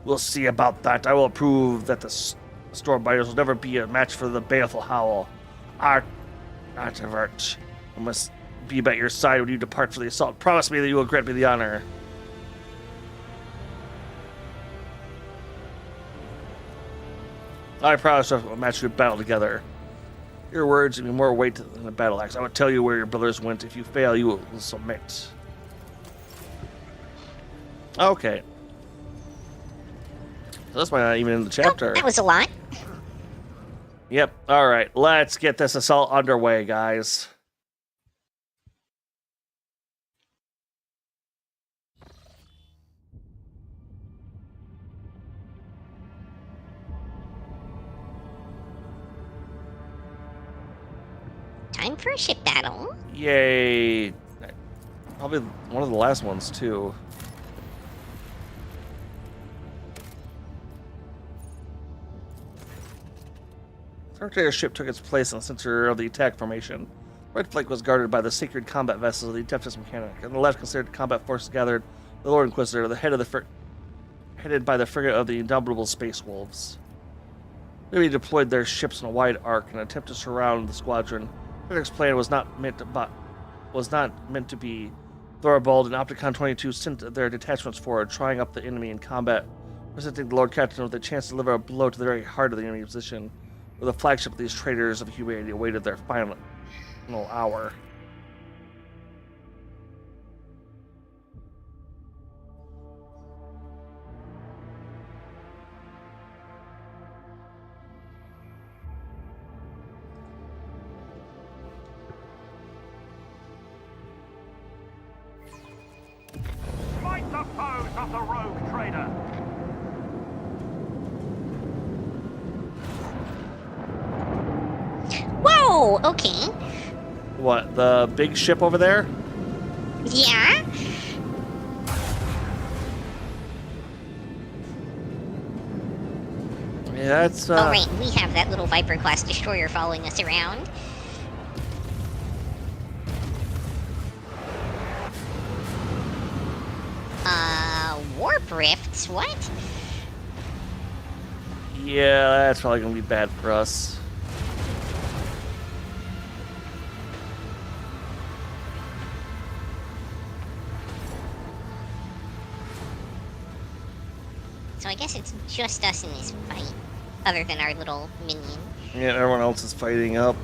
We'll see about that. I will prove that the Stormbiters will never be a match for the Baleful Howl. Artivert, I must be by your side when you depart for the assault. Promise me that you will grant me the honor. I promise we'll match your battle together. Your words give me more weight than a battle axe. I will tell you where your brothers went. If you fail, you will submit. Okay. So that's why not even in the chapter. Oh, that was a lot. Yep. All right. Let's get this assault underway, guys. Time for a ship battle. Yay. Probably one of the last ones, too. Arctrader's ship took its place in the center of the attack formation. Right flank was guarded by the sacred combat vessels of the Adeptus Mechanica, and the left considered combat forces gathered the Lord Inquisitor, the head of the headed by the frigate of the indomitable Space Wolves. They deployed their ships in a wide arc in an attempt to surround the squadron. Frederick's plan was not meant to be. Thorvald and Opticon 22 sent their detachments forward, trying up the enemy in combat, presenting the Lord Captain with a chance to deliver a blow to the very heart of the enemy position, where the flagship of these traitors of humanity awaited their final hour. Fight the foes of the rogue trader! Whoa, okay. What, the big ship over there? Yeah? Yeah, that's, Oh, right, we have that little Viper-class destroyer following us around. Warp rifts? What? Yeah, that's probably gonna be bad for us. So I guess it's just us in this fight, other than our little minion. Yeah, everyone else is fighting up.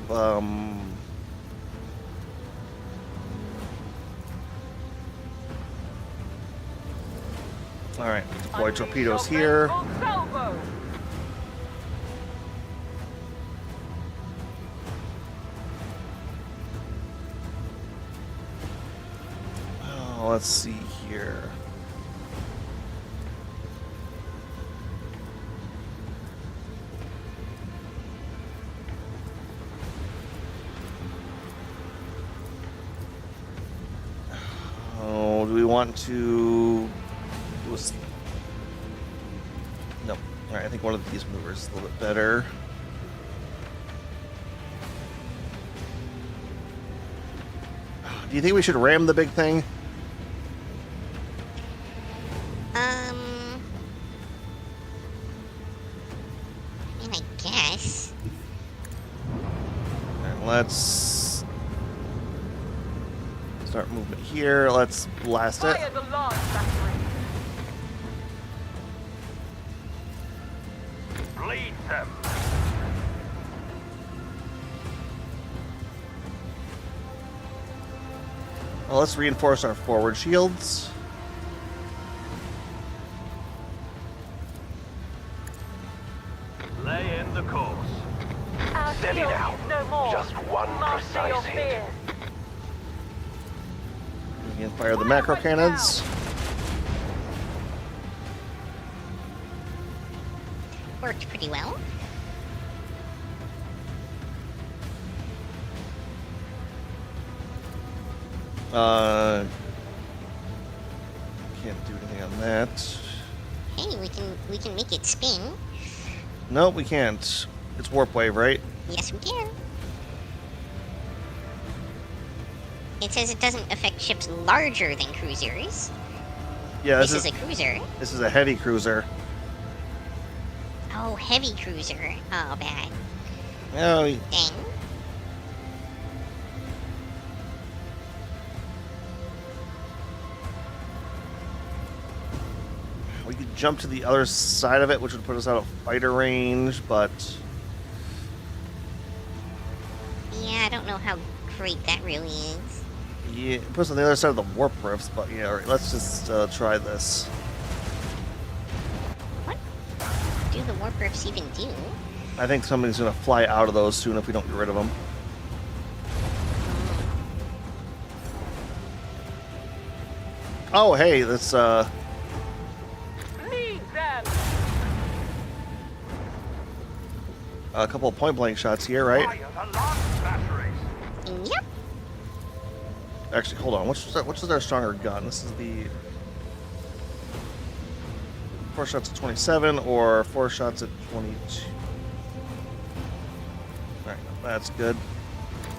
Alright, deploy torpedoes here. Oh, let's see here. Oh, do we want to... No. Alright, I think one of these maneuvers is a little bit better. Do you think we should ram the big thing? I mean, I guess. Alright, let's start movement here. Let's blast it. Fire the large battery. Bleed them! Well, let's reinforce our forward shields. Lay in the course. Steady now. No more. Just one Master your precise hit. fear. We can fire the macro cannons. Worked pretty well. Can't do anything on that. Hey, we can make it spin. Nope, we can't. It's warp wave, right? Yes, we can. It says it doesn't affect ships larger than cruisers. Yeah, This is a cruiser. this is a heavy cruiser. Oh, heavy cruiser. Oh, bad. Oh, Dang. we could jump to the other side of it, which would put us out of fighter range, but Yeah, I don't know how great that really is. yeah, it puts us on the other side of the warp rifts. But yeah, all right, let's just try this. What do the warp rifts even do? I think somebody's gonna fly out of those soon if we don't get rid of them. Oh, hey, that's Lead them. a couple of point blank shots here, right? Fire the last batteries. Yep. Actually, hold on. Which is our stronger gun? This is the 4 shots at 27 or 4 shots at 22. All right, that's good.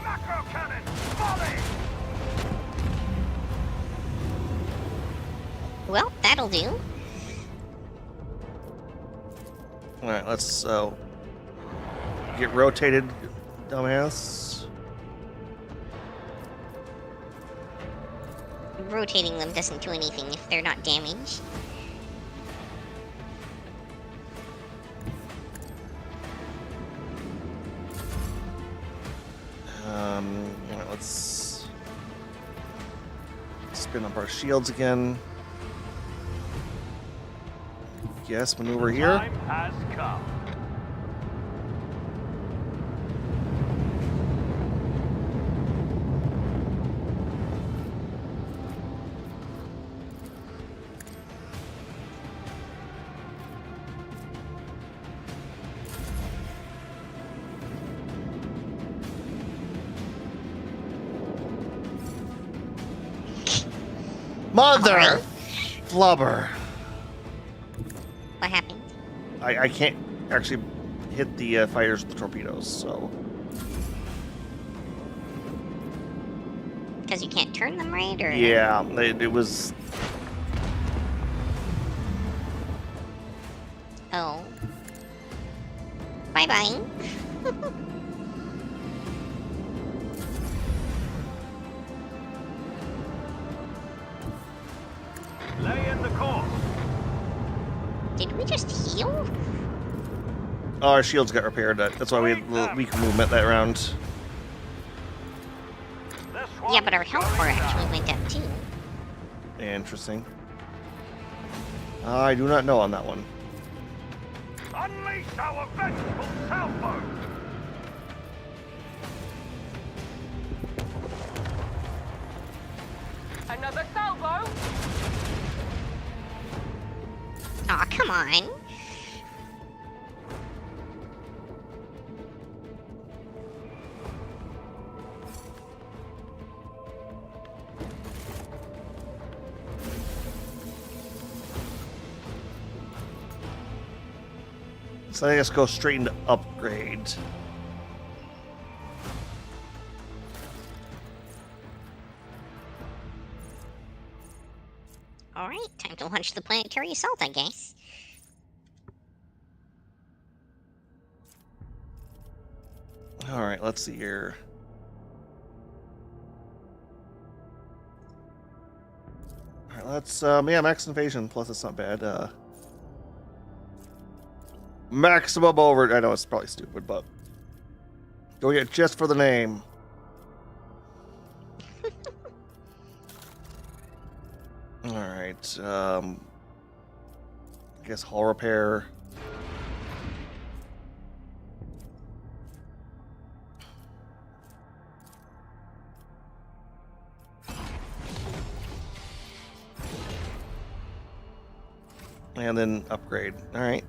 Macro cannon. Volley. Well, that'll do. All right, let's get rotated, dumbass. Rotating them doesn't do anything if they're not damaged. All right, let's spin up our shields again. Yes, maneuver here. Time has come. Mother Alright. flubber. What happened? I can't actually hit the fighters with the torpedoes, so Because you can't turn them right, or yeah, it was. Oh. Bye bye. Lay in the course. Did we just heal? Oh, our shields got repaired. That's why we had a little weak movement that round. This Yeah, one but our health bar actually went up too. Interesting. I do not know on that one. Unleash our vengeful salvo. Another salvo. Aw, come on. So I guess go straight into upgrade. Alright, time to launch the planetary assault, I guess. All right, let's see here. All right, let's yeah, max invasion plus it's not bad. Maximum over. I know it's probably stupid, but doing it just for the name. All right. I guess hull repair. And then upgrade. All right.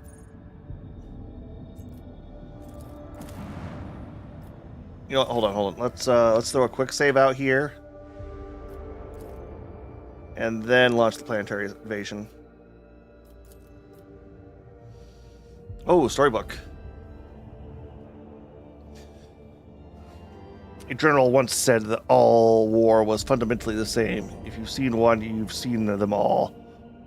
You know what? Hold on. Let's throw a quick save out here. And then launch the planetary invasion. Oh, storybook. A general once said that all war was fundamentally the same. If you've seen one, you've seen them all.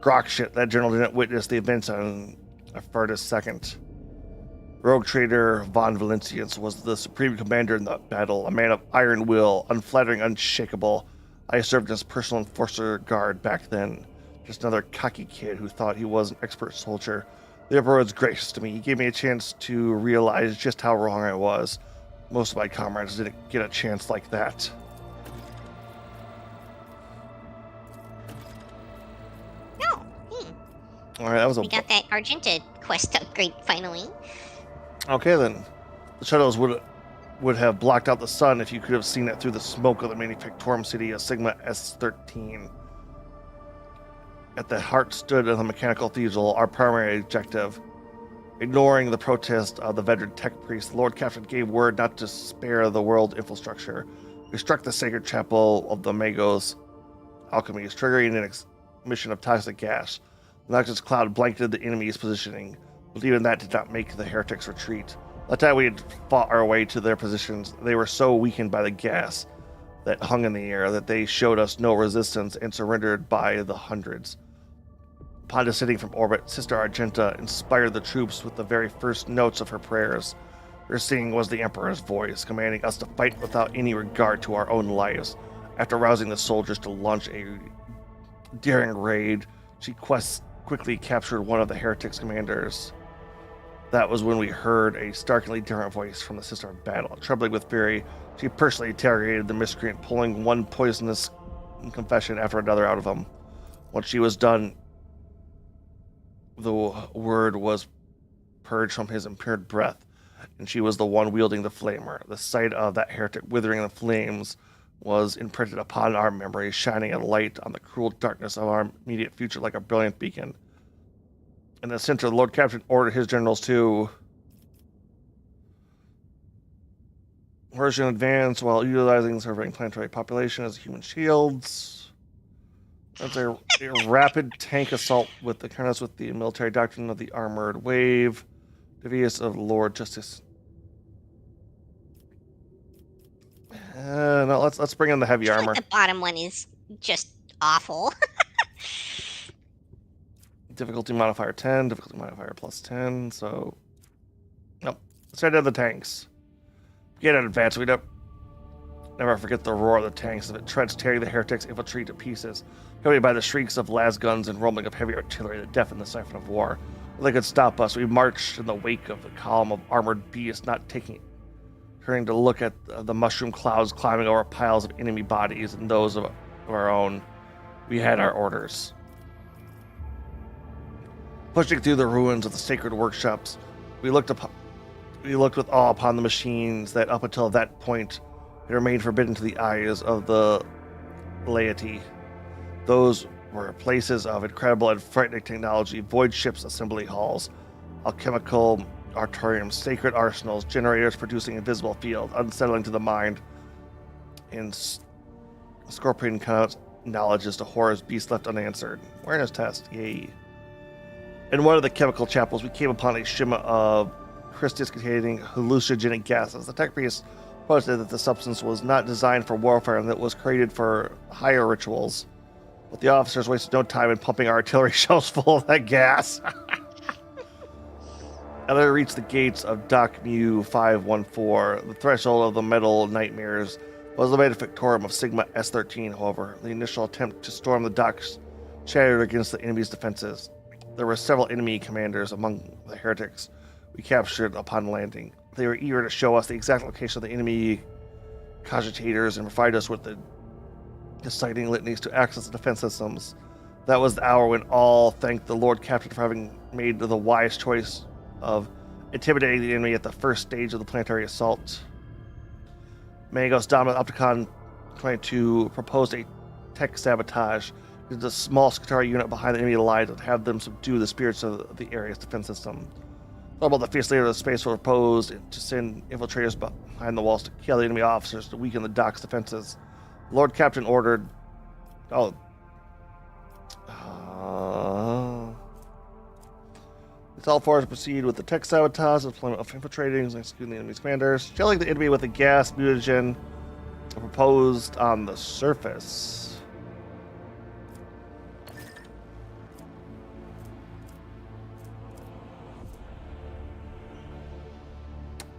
Grok shit, that general didn't witness the events on Ephrata II. Rogue trader von Valencius was the supreme commander in the battle, a man of iron will, unflattering, unshakable. I served as personal enforcer guard back then. Just another cocky kid who thought he was an expert soldier. The Emperor was gracious to me. He gave me a chance to realize just how wrong I was. Most of my comrades didn't get a chance like that. No. All right, that was We got that Argenta quest upgrade finally. Okay, then. The shadows would have blocked out the sun if you could have seen it through the smoke of the Manufactorum city of Sigma S13. At the heart stood of the mechanical cathedral, our primary objective. Ignoring the protest of the veteran tech priest, the Lord Captain gave word not to spare the world infrastructure. We struck the sacred chapel of the Magos alchemies, triggering an emission of toxic gas. The noxious cloud blanketed the enemy's positioning, but even that did not make the heretics retreat. By the time we had fought our way to their positions, they were so weakened by the gas that hung in the air that they showed us no resistance and surrendered by the hundreds. Upon descending from orbit, Sister Argenta inspired the troops with the very first notes of her prayers. Her singing was the Emperor's voice, commanding us to fight without any regard to our own lives. After rousing the soldiers to launch a daring raid, she quickly captured one of the heretics' commanders. That was when we heard a starkly different voice from the Sister of Battle. Trembling with fury, she personally interrogated the miscreant, pulling one poisonous confession after another out of him. Once she was done, the word was purged from his impaired breath, and she was the one wielding the flamer. The sight of that heretic withering in the flames was imprinted upon our memories, shining a light on the cruel darkness of our immediate future like a brilliant beacon. In the center, the Lord Captain ordered his generals to version advance while utilizing the surveying planetary population as human shields. That's a rapid tank assault with the Carnus with the military doctrine of the armored wave. Devious of Lord Justice. No, let's bring in the heavy armor. The bottom one is just awful. Difficulty modifier 10, difficulty modifier plus 10, so... Nope. Let's head to the tanks. Get in advance, we don't... Never forget the roar of the tanks as it treads, tearing the heretics' infantry to pieces, accompanied by the shrieks of las guns and rumbling of heavy artillery that deafened the siphon of war. Well, they could stop us. We marched in the wake of the column of armored beasts, turning to look at the mushroom clouds climbing over piles of enemy bodies and those of our own. We had our orders. Pushing through the ruins of the sacred workshops, we looked with awe upon the machines that up until that point had remained forbidden to the eyes of the laity. Those were places of incredible and frightening technology, void ships, assembly halls, alchemical artoriums, sacred arsenals, generators producing invisible fields, unsettling to the mind, and scorpion knowledge as to horrors beasts left unanswered. Awareness test, yay. In one of the chemical chapels, we came upon a shimmer of crystallizing hallucinogenic gases. The tech priest posted that the substance was not designed for warfare and that it was created for higher rituals. But the officers wasted no time in pumping our artillery shells full of that gas. As I reached the gates of Dock Mu 514, the threshold of the metal nightmares was the Manufactorum of Sigma S13, however. The initial attempt to storm the docks shattered against the enemy's defenses. There were several enemy commanders among the heretics we captured upon landing. They were eager to show us the exact location of the enemy cogitators and provide us with the exciting litanies to access the defense systems. That was the hour when all thanked the Lord Captain for having made the wise choice of intimidating the enemy at the first stage of the planetary assault. Magos Dominant Opticon 22 proposed a tech sabotage. It's a small Skitarii unit behind the enemy lines and have them subdue the spirits of the area's defense system. About the fierce leader of the space will propose to send infiltrators behind the walls to kill the enemy officers to weaken the dock's defenses. Lord Captain ordered... It's all forces proceed with the tech sabotage, deployment of infiltrators, and executing the enemy's commanders. Shelling the enemy with a gas mutagen proposed on the surface.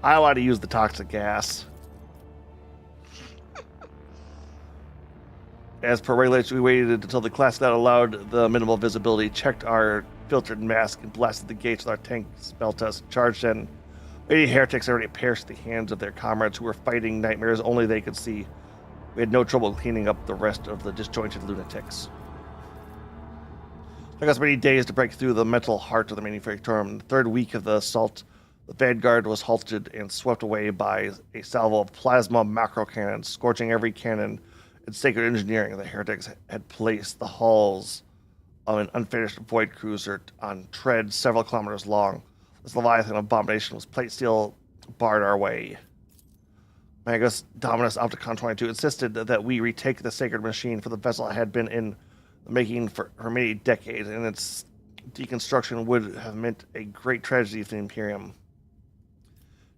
I want to use the toxic gas. As per regulations, we waited until the class that allowed the minimal visibility, checked our filtered mask, and blasted the gates with our tank spell test, charged in. 80 heretics already perished at the hands of their comrades who were fighting nightmares only they could see. We had no trouble cleaning up the rest of the disjointed lunatics. It took us many days to break through the mental heart of the Manufactorum. In the third week of the assault, the vanguard was halted and swept away by a salvo of plasma macro cannons, scorching every cannon and sacred engineering. The heretics had placed the hulls of an unfinished void cruiser on treads several kilometers long. This Leviathan abomination was plate steel barred our way. Magus Dominus Opticon 22 insisted that we retake the sacred machine, for the vessel had been in the making for many decades, and its deconstruction would have meant a great tragedy for the Imperium.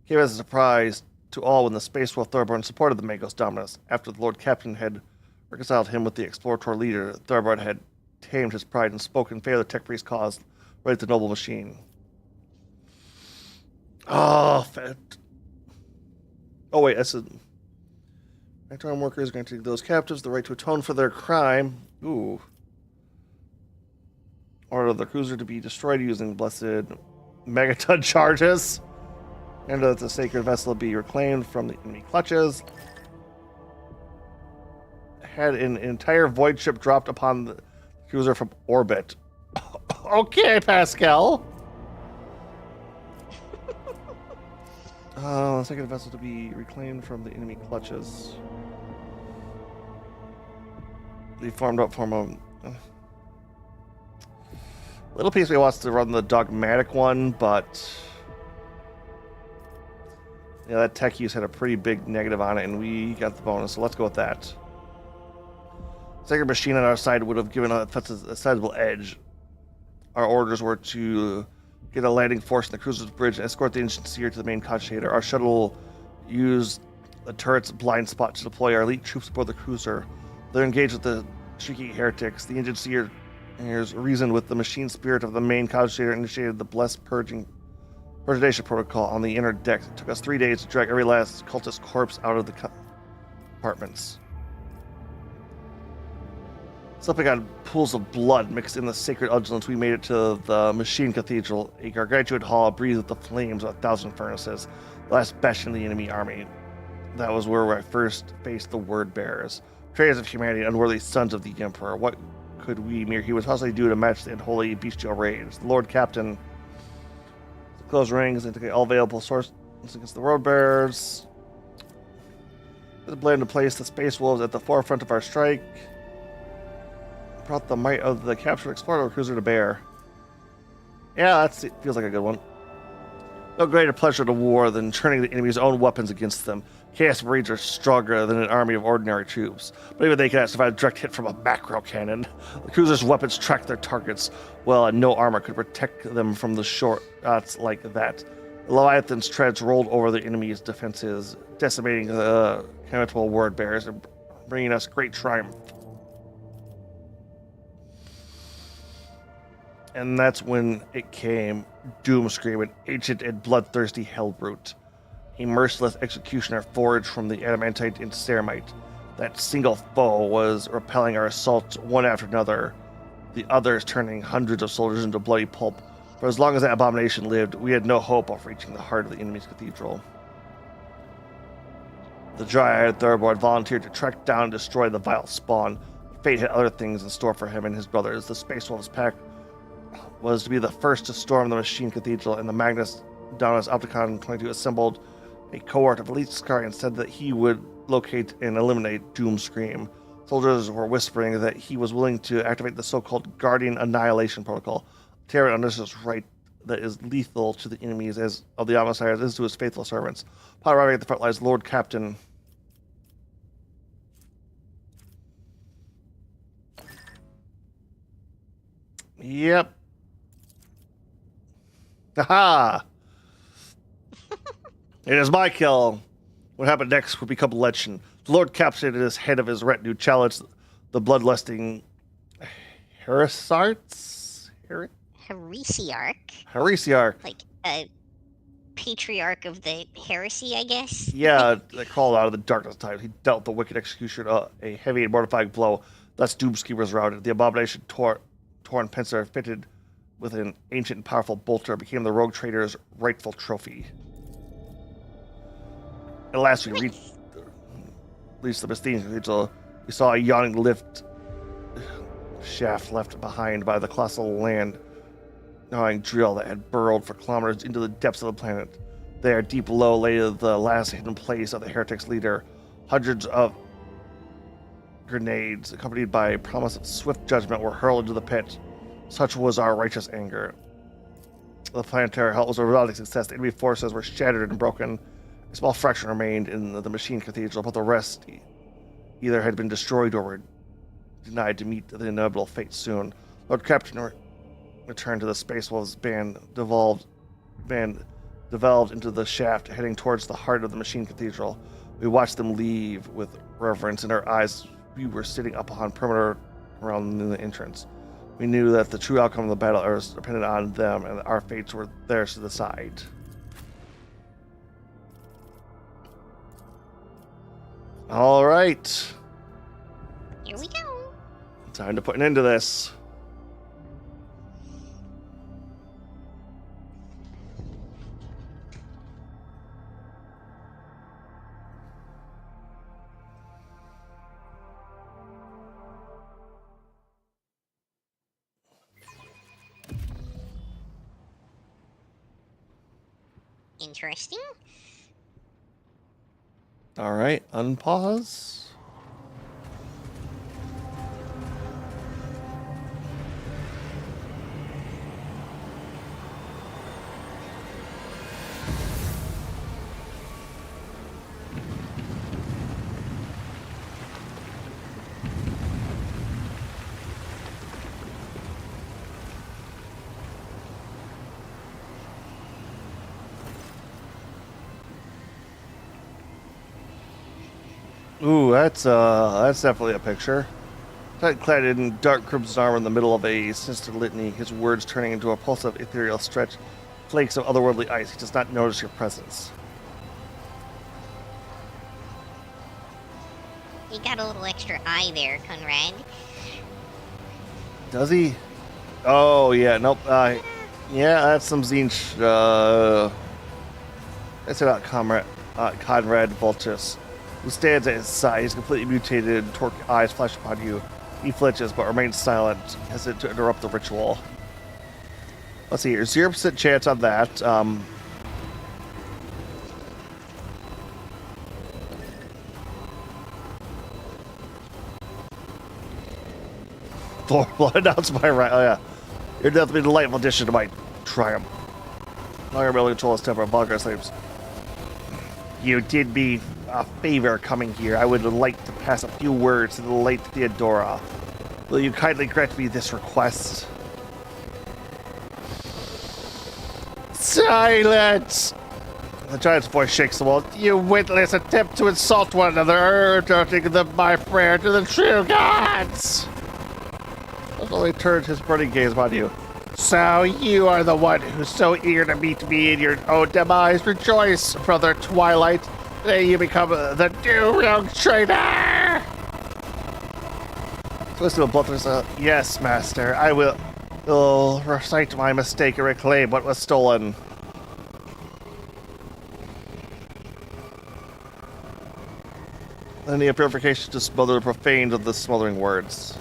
It came as a surprise to all when the Space Wolf Thoroughborn supported the Magos Dominus. After the Lord Captain had reconciled him with the Explorator leader, Thoroughborn had tamed his pride and spoken in favor of the Tech Priest cause, right at the noble machine. Oh, wait, that's a... Factorum workers granting those captives the right to atone for their crime. Ooh. Order the cruiser to be destroyed using blessed megaton charges. And that the sacred vessel be reclaimed from the enemy clutches. Had an entire void ship dropped upon the cruiser from orbit. Okay, Pascal. The sacred vessel to be reclaimed from the enemy clutches. They formed up from a little piece we wants to run the dogmatic one, but yeah, that tech use had a pretty big negative on it, and we got the bonus, so let's go with that. Sacred machine on our side would have given a sizable edge. Our orders were to get a landing force in the cruiser's bridge and escort the engine seer to the main concentrator. Our shuttle used the turret's blind spot to deploy our elite troops aboard the cruiser. They're engaged with the shrieking heretics. The engine seer reasoned with the machine spirit of the main concentrator and initiated the blessed purgation protocol on the inner deck. It took us 3 days to drag every last cultist corpse out of the compartments. Slipping on pools of blood mixed in the sacred unguents, we made it to the machine cathedral, a gargantuan hall breathed with the flames of 1,000 furnaces, the last bastion of the enemy army. That was where I first faced the word bearers, traitors of humanity, unworthy sons of the Emperor. What could we, mere humans, possibly do to match the unholy bestial rage? The Lord Captain close rings and take all available sources against the word bearers. The blend to place the Space Wolves at the forefront of our strike. Brought the might of the captured Explorer cruiser to bear. Yeah, that feels like a good one. No greater pleasure to war than turning the enemy's own weapons against them. Chaos Marines are stronger than an army of ordinary troops, but even they cannot survive a direct hit from a macro cannon. The cruiser's weapons track their targets well, and no armor could protect them from the short shots like that. The Leviathan's treads rolled over the enemy's defenses, decimating the commutable word bearers and bringing us great triumph. And that's when it came, Doomscream, an ancient and bloodthirsty hellbrute. A merciless executioner forged from the adamantite and ceramite. That single foe was repelling our assaults one after another, the others turning hundreds of soldiers into bloody pulp. For as long as that abomination lived, we had no hope of reaching the heart of the enemy's cathedral. The dry-eyed Thoroughborn volunteered to track down and destroy the vile spawn. fate had other things in store for him and his brothers. The Space Wolves pack was to be the first to storm the Machine Cathedral, and the Magnus Dominus Opticon 22 assembled a cohort of elite Skari and said that he would locate and eliminate Doomscream. Soldiers were whispering that he was willing to activate the so-called Guardian Annihilation Protocol. Terran understands right that is lethal to the enemies as of the Omnissiahs is to his faithful servants. Upon arriving at the front lines, Lord Captain Yep. Haha! It is my kill. What happened next would become legend. The Lord Captain, as head of his retinue, challenged the bloodlusting Heresiarchs? Heresiarch. Like a patriarch of the heresy, I guess. Yeah, they crawled out of the darkness times. He dealt the wicked executioner a heavy and mortifying blow. Thus Doomsky was routed. The abomination torn pincer fitted with an ancient and powerful bolter became the rogue trader's rightful trophy. At last we reached the Bastion Cathedral. We saw a yawning lift shaft left behind by the colossal land gnawing drill that had burrowed for kilometers into the depths of the planet. There, deep below, lay the last hidden place of the heretics' leader. Hundreds of grenades, accompanied by a promise of swift judgment, were hurled into the pit. Such was our righteous anger. The planetary assault was a resounding success. The enemy forces were shattered and broken. A small fraction remained in the Machine Cathedral, but the rest either had been destroyed or were denied to meet the inevitable fate soon. Lord Captain returned to the Space Wolves band devolved into the shaft, heading towards the heart of the Machine Cathedral. We watched them leave with reverence in our eyes. We were sitting up on perimeter around the entrance. We knew that the true outcome of the battle was dependent on them, and our fates were theirs to decide. All right. Here we go. Time to put an end to this. Interesting. All right, unpause. Ooh, that's definitely a picture. Clad in dark crimson armor in the middle of a sinister litany, his words turning into a pulsive ethereal stretch, flakes of otherworldly ice. He does not notice your presence. You got a little extra eye there, Conrad. Does he? Oh yeah, nope. Yeah, that's some Zinch. That's about Conrad Vultus, who stands at his side. He's completely mutated, torque eyes flash upon you. He flinches but remains silent, hesitant to interrupt the ritual. Let's see here, 0% chance on that. Thor blood announced by right. Oh yeah, you're definitely a delightful addition to my triumph. Longer able to control his temper. Vulgar sleeps. You did me a favor coming here. I would like to pass a few words to the late Theodora. Will you kindly grant me this request? Silence! The giant's voice shakes the wall. You witless attempt to insult one another, turning my prayer to the true gods! He turned his burning gaze upon you. So you are the one who's so eager to meet me in your own demise. Rejoice, brother Twilight. Today you become the new young traitor! Twisted a bluntness. Yes, master. I will recite my mistake and reclaim what was stolen. Then the purification to smother the profane of the smothering words.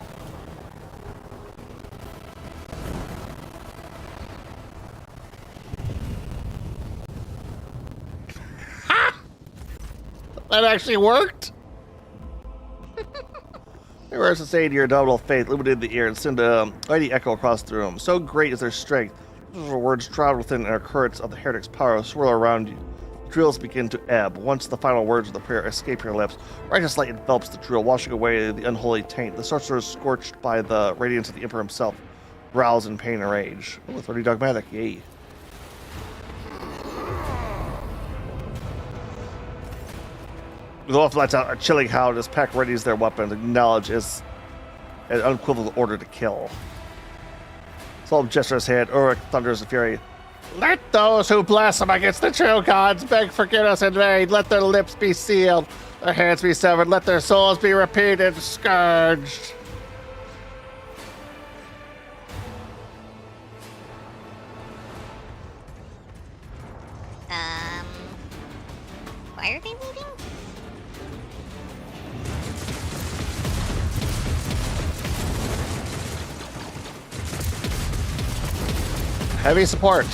That actually worked? They were sustained your double faith, illuminated the ear, and sent a mighty echo across the room. So great is their strength. The words travel within our currents of the heretic's power, swirl around you. Drills begin to ebb. Once the final words of the prayer escape your lips, righteous light envelops the drill, washing away the unholy taint. The sorcerer is scorched by the radiance of the Emperor himself, growls in pain and rage. Oh, it's already dogmatic, yay. The wolf lets out a chilling howl as pack readies their weapons, acknowledge as an unequivocal order to kill. Solom gestures his hand, Uruk thunders in fury. Let those who blaspheme against the true gods beg forgiveness in vain. Let their lips be sealed, their hands be severed, let their souls be repeated, scourged. Why are they leaving? Heavy support.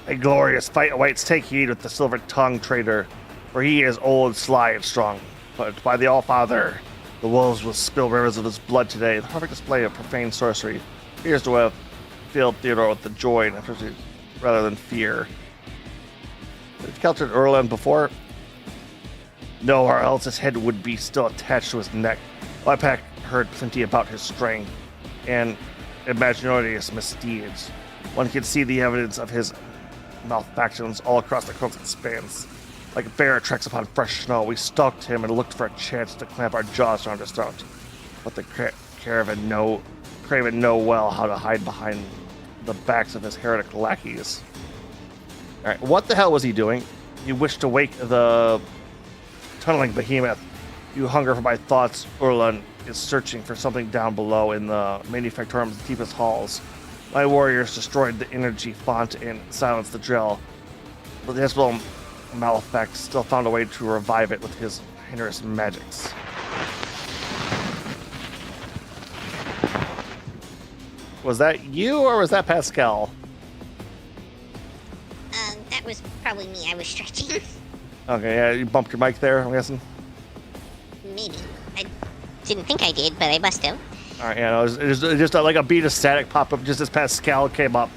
A glorious fight awaits. Take heed with the silver-tongued traitor, for he is old, sly, and strong. But by the All-Father, the wolves will spill rivers of his blood today. The perfect display of profane sorcery appears to have filled Theodore with the joy and ecstasy rather than fear. Have you encountered Erland before? No, or else his head would be still attached to his neck. Lypak heard plenty about his strength and imaginatorious misdeeds. One can see the evidence of his malfactions all across the coast expanse. Like a bear tracks upon fresh snow, we stalked him and looked for a chance to clamp our jaws around his throat. But the Craven know well how to hide behind the backs of his heretic lackeys. Alright, what the hell was he doing? He wished to wake the tunneling behemoth. You hunger for my thoughts. Urlan is searching for something down below in the Manufactorum's deepest halls. My warriors destroyed the energy font and silenced the drill, but the Hezbollah Malefact still found a way to revive it with his heinous magics. Was that you or was that Pascal? That was probably me. I was stretching. Okay, yeah, you bumped your mic there, I'm guessing. Maybe. I didn't think I did, but I must have. Alright, yeah, no, it was just like a beat of static pop up just as Pascal came up.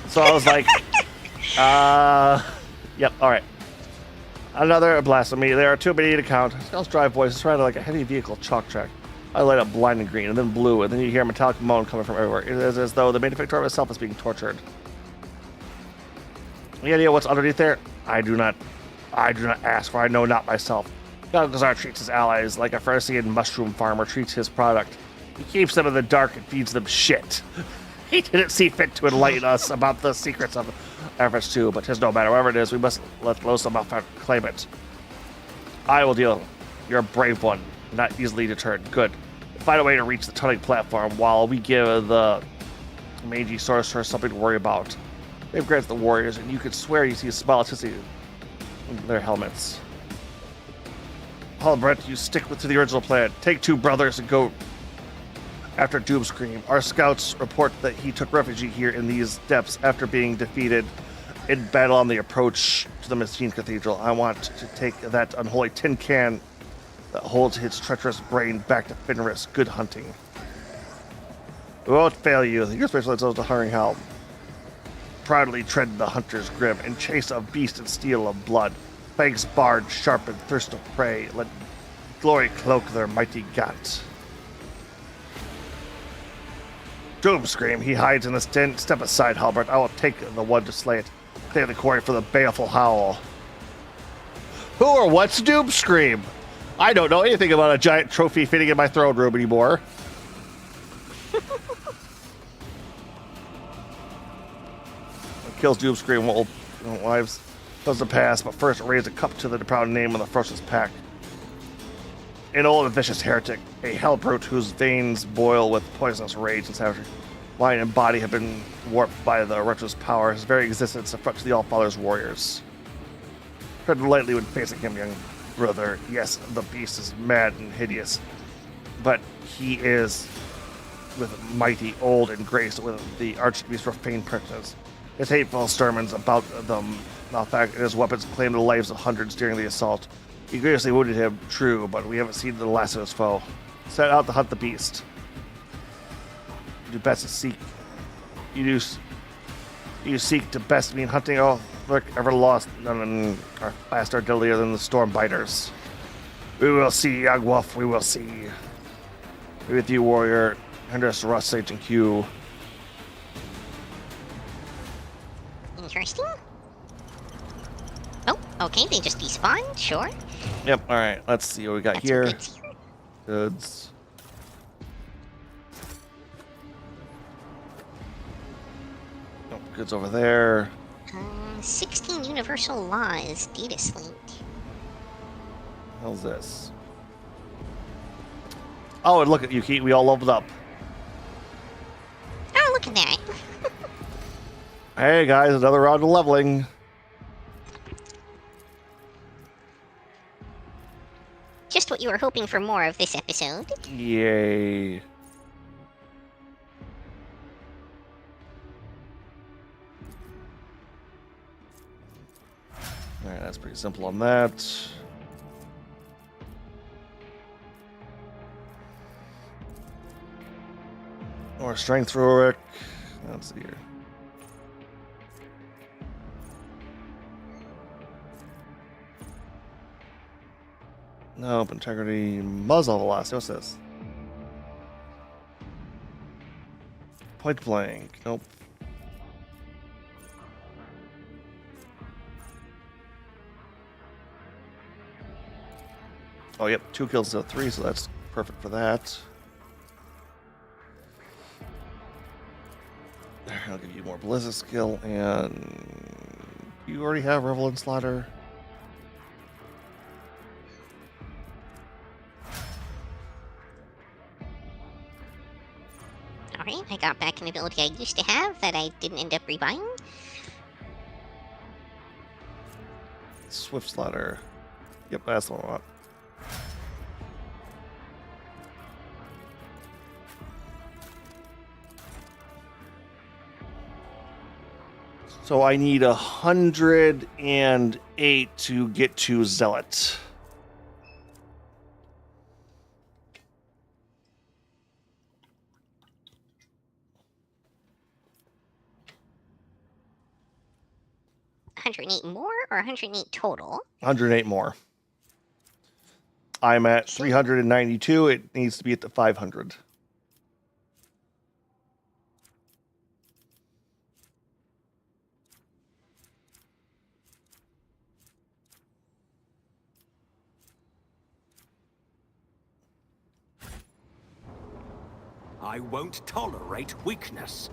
So I was like, yep, alright. Another blasphemy. There are too many to count. Pascal's dry voice is rather like a heavy vehicle chalk track. I light up blinding green and then blue, and then you hear a metallic moan coming from everywhere. It is as though the Manufactorum itself is being tortured. Any idea what's underneath there? I do not ask, for I know not myself. Galgazar treats his allies like a Pharisee mushroom farmer treats his product. He keeps them in the dark and feeds them shit. He didn't see fit to enlighten us about the secrets of efforts too, but 'tis no matter. Whatever it is, we must let Losa claim it. I will deal. You're a brave one, not easily deterred. Good. Find a way to reach the tunneling platform while we give the mangy sorcerer something to worry about. They've granted the warriors, and you could swear you see a small electricity in their helmets. Halbrett, you stick to the original plan. Take two brothers and go after Doomscream. Our scouts report that he took refuge here in these depths after being defeated in battle on the approach to the Messine Cathedral. I want to take that unholy tin can that holds his treacherous brain back to Fenris. Good hunting. We won't fail you. Your special is to Hurring Helm. Proudly tread the hunter's grim in chase of beast and steel of blood. Fangs barred, sharp and thirst of prey. Let glory cloak their mighty gaunt. Doomscream, he hides in this tent. Step aside, Halbert. I will take the one to slay it. Clear the quarry for the baleful howl. Who or what's Doomscream? I don't know anything about a giant trophy fitting in my throne room anymore. Kills Doomscream while wives does the pass, but first raise a cup to the proud name of the ferocious pack. An old and vicious heretic, a hellbrute whose veins boil with poisonous rage and savagery. Mind and body have been warped by the Retro's power. His very existence affects the Allfather's warriors. Tread lightly when facing him, young brother. Yes, the beast is mad and hideous, but he is with mighty, old, and graced with the Archbeast's profane presence. His hateful sermons about the Malfak and his weapons claimed the lives of hundreds during the assault. He grievously wounded him, true, but we haven't seen the last of his foe. Set out to hunt the beast. You do best to seek. You seek to best mean hunting all look ever lost. None are faster, deadlier than the storm biters. We will see, young wolf. We will see. Be with you, warrior. Hendris, Russ, Sage, and Q. Interesting. Oh, okay, they just despawned, sure. Yep, alright, let's see what we got Got some here. goods here. Goods. Oh, goods over there. 16 universal laws, data slate. How's this? Oh, and look at you, Keith. We all leveled up. Oh, look at that. Hey, guys, another round of leveling. Just what you were hoping for more of this episode. Yay. Alright, that's pretty simple on that. More strength heroic. Let's see here. Nope, integrity, muzzle velocity. What's this? Point blank. Nope. Oh, yep, 2 kills instead of 3, so that's perfect for that. There, I'll give you more ballistic skill, and you already have Revel and Slaughter. Alright, I got back an ability I used to have that I didn't end up rebuying. Swift Slaughter. Yep, that's the one I want. So I need 108 to get to Zealot. $108 more or 108 total? 108 more. I'm at 392. It needs to be at the 500. I won't tolerate weakness.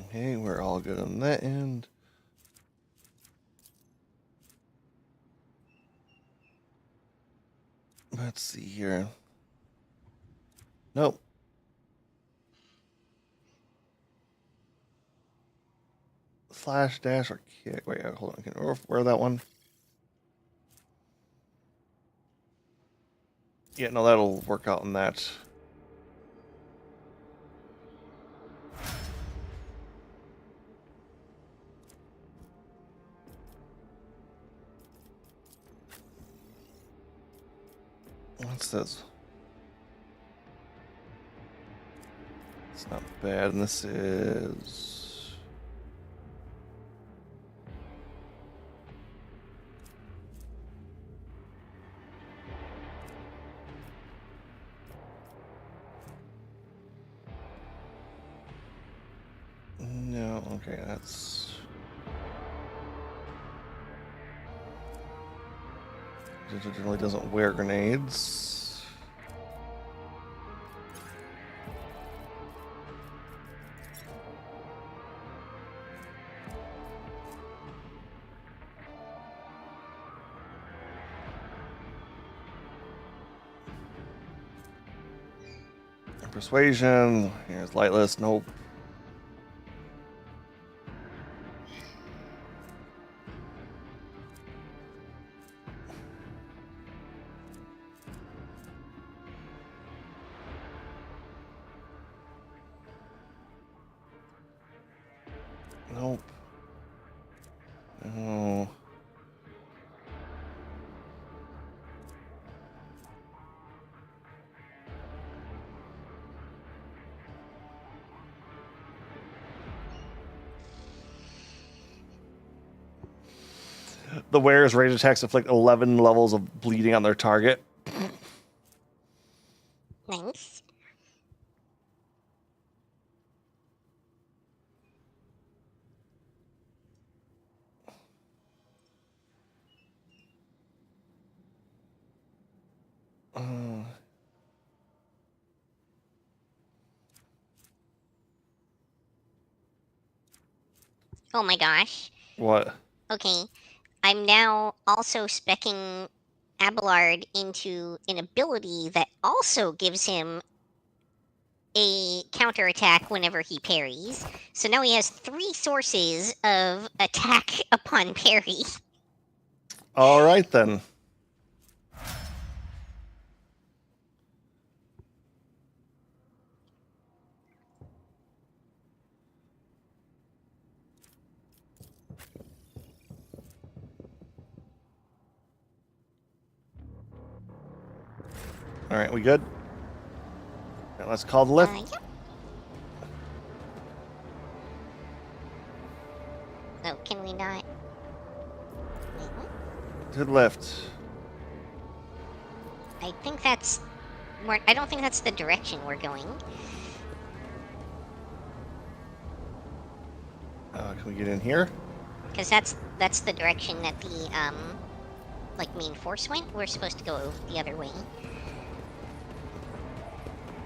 Okay, we're all good on that end. Let's see here. Nope. Slash, dash, or kick. Wait, hold on. Can I wear that one? Yeah, no, that'll work out in that. What's this? It's not bad, and this is... No, okay, that's... It generally doesn't wear grenades. Persuasion. Here's Lightless. Nope. Nope. No. The wearer's ranged attacks inflict 11 levels of bleeding on their target. Nice. Oh my gosh. What? Okay. I'm now also speccing Abelard into an ability that also gives him a counterattack whenever he parries. So now he has 3 sources of attack upon parry. All right, then. All right, we good? Now let's call the lift. Yep. Oh, can we not? Wait, what? To the lift. I think that's... I don't think that's the direction we're going. Can we get in here? Because that's the direction that the, like, main force went. We're supposed to go the other way.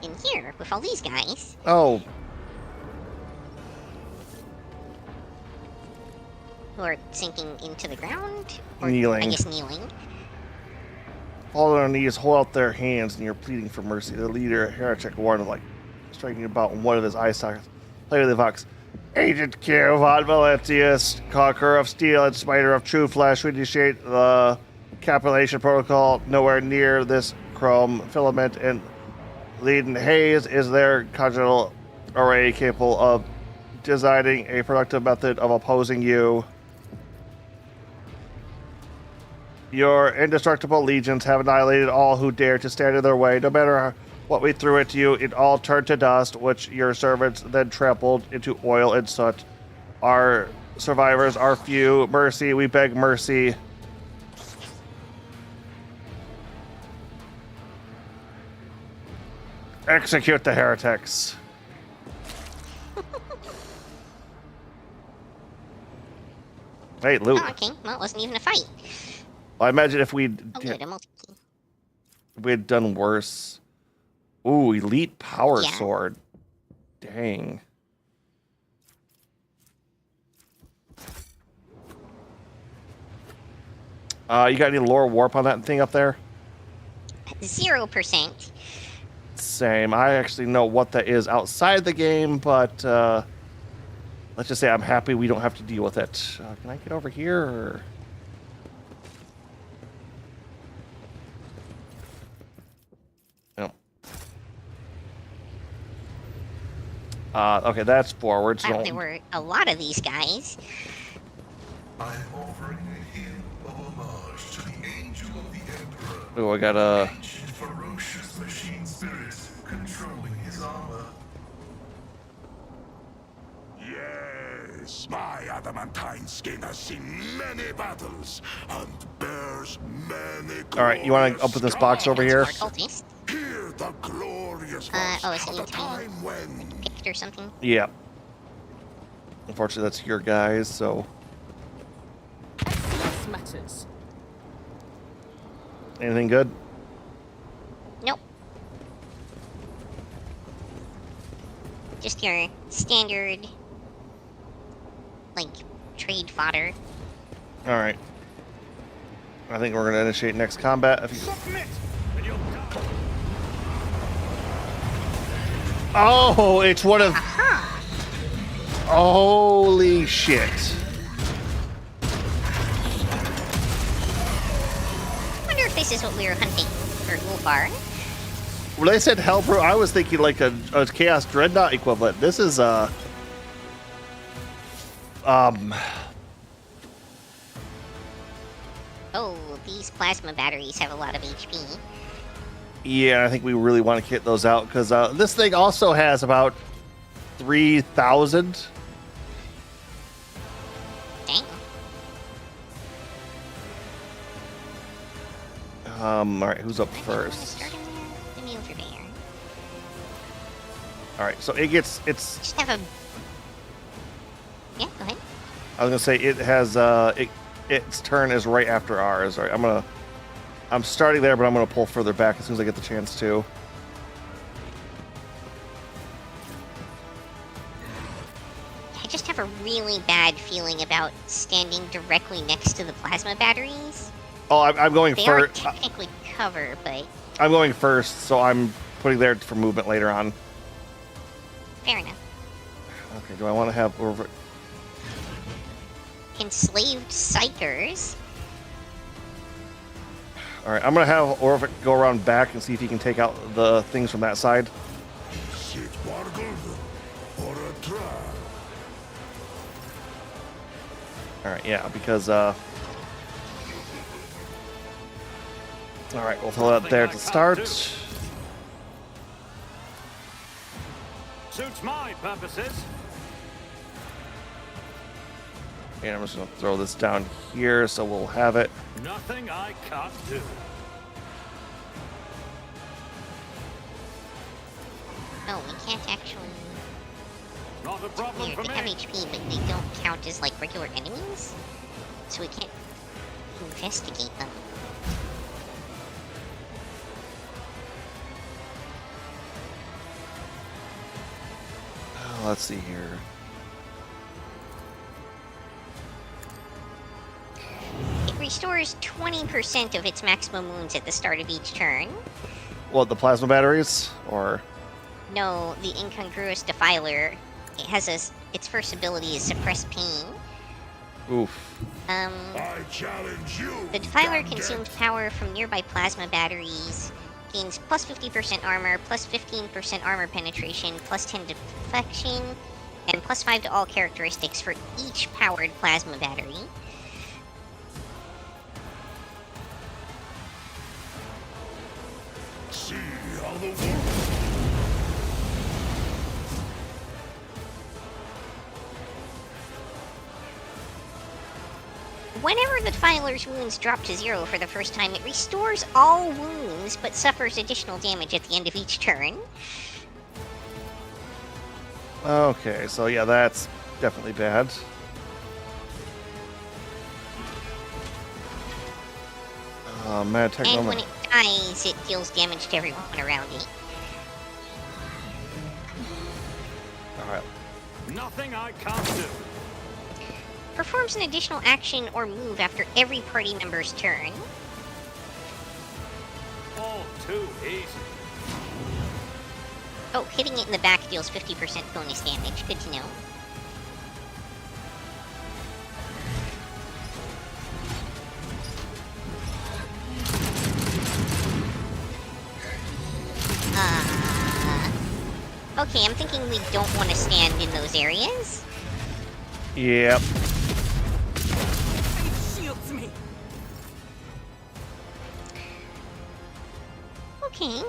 In here, with all these guys. Oh, Who are sinking into the ground? Kneeling. I guess kneeling. fall on their knees, hold out their hands, and you're pleading for mercy. The leader, Heretic, warned of, like, striking about one of his eye sockets. Play with the Vox. Agent Q von Valentius, conqueror of steel and smiter of true flesh, we initiate the capitulation protocol. Nowhere near this chrome filament and leaden haze is there congenital array capable of designing a productive method of opposing you. Your indestructible legions have annihilated all who dare to stand in their way. No matter what we threw at you, it all turned to dust, which your servants then trampled into oil and soot. Our survivors are few. Mercy, we beg mercy. Execute the heretics. Hey, loot. Oh, okay. Well, it wasn't even a fight. I imagine if we'd Oh, good. A multi-key. we had done worse. Ooh, elite power Yeah. sword. Dang. You got any lore warp on that thing up there? 0%. Same. I actually know what that is outside the game, but let's just say I'm happy we don't have to deal with it. Can I get over here? Or... No. Okay, that's forward. So Wow, there were a lot of these guys. I'm offering a hymn of homage to the Angel of the Emperor. oh, I got a. Ancient, ferocious machine spirits controlling his armor. Yes, my adamantine skin has seen many battles and bears many. All right, you want to open this box over here? More cultists. Hear the glorious Oh, voice is it of need the to be time when picked or something? Yeah. Unfortunately, that's your guys. So, Excellence matters. anything good? Nope. Just your standard, like, trade fodder. All right. I think we're gonna initiate next combat. If you... Submit, and you'll die. Oh, it's one of. Aha! Holy shit. I wonder if this is what we were hunting for Ulfar. When I said Hellbrew, I was thinking like a Chaos Dreadnought equivalent. This is Oh, these plasma batteries have a lot of HP. yeah, I think we really want to get those out because this thing also has about 3,000. Dang. All right, who's up I first? think I'm gonna start the Mule Surveyor. All right, so it gets it's. Just have a. Yeah, go ahead. I was gonna say it has its turn is right after ours. All right, I'm starting there, but I'm gonna pull further back as soon as I get the chance to. I just have a really bad feeling about standing directly next to the plasma batteries. Oh, I'm going They are first. technically cover, but I'm going first, so I'm putting there for movement later on. fair enough. Okay, do I want to have over? Enslaved psychers. All right, I'm gonna have Orvik go around back and see if he can take out the things from that side. Sit Bargeld for a try. All right, yeah, because all right, we'll throw that there to start. Suits my purposes. And I'm just gonna throw this down here, so we'll have it. Nothing I can't do. Oh, we can't actually. Not a problem Weird. for They have me. HP, but they don't count as like regular enemies, so we can't investigate them. Let's see here. It restores 20% of its maximum wounds at the start of each turn. What, the plasma batteries, or? No, the Incongruous Defiler. It has its first ability is Suppress Pain. Oof. I challenge you. The Defiler Gambit. consumes power from nearby plasma batteries, gains plus 50% armor, plus 15% armor penetration, plus 10 deflection, and plus 5 to all characteristics for each powered plasma battery. See how the world. Whenever the Defiler's wounds drop to 0 for the first time, it restores all wounds, but suffers additional damage at the end of each turn. Okay, so yeah, that's definitely bad. Mad Tech And moment. when it dies, it deals damage to everyone around it. Alright. Nothing I can't do. Performs an additional action or move after every party member's turn. All too easy. Oh, hitting it in the back deals 50% bonus damage. Good to know. Okay, I'm thinking we don't want to stand in those areas. Yep. It shields me. Okay.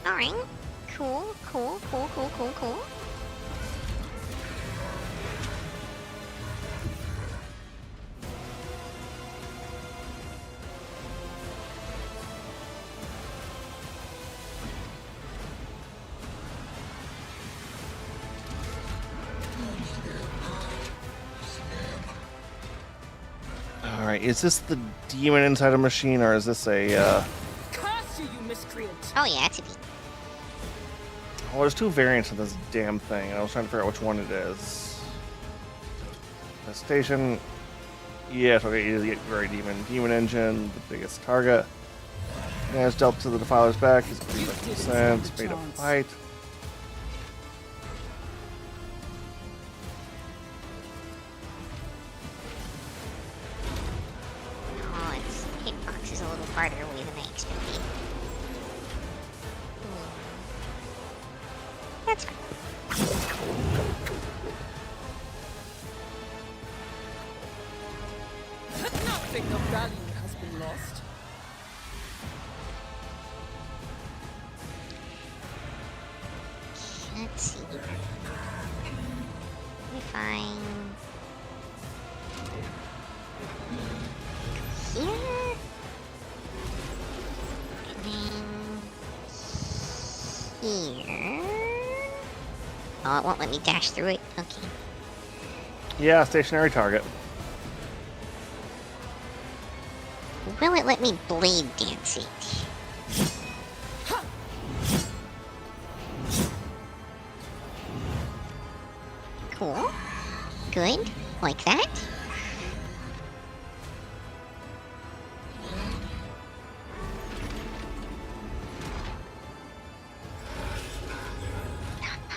Alright. Cool. Alright, is this the demon inside a machine, or is this a, Curse you, you miscreant! Oh yeah, it's a D. Well, there's two variants of this damn thing, and I was trying to figure out which one it is. The station... Yes, okay, it is the very demon. Demon engine, the biggest target. Yeah, it's dealt to the Defiler's back. He's 35%. Made a fight. farther away than I expected. That's fine. Nothing of value has been lost. Let's see. Let me find here. And then here. Oh, it won't let me dash through it. Okay. Yeah, stationary target. Will it let me blade dance it? Cool. Good. Like that.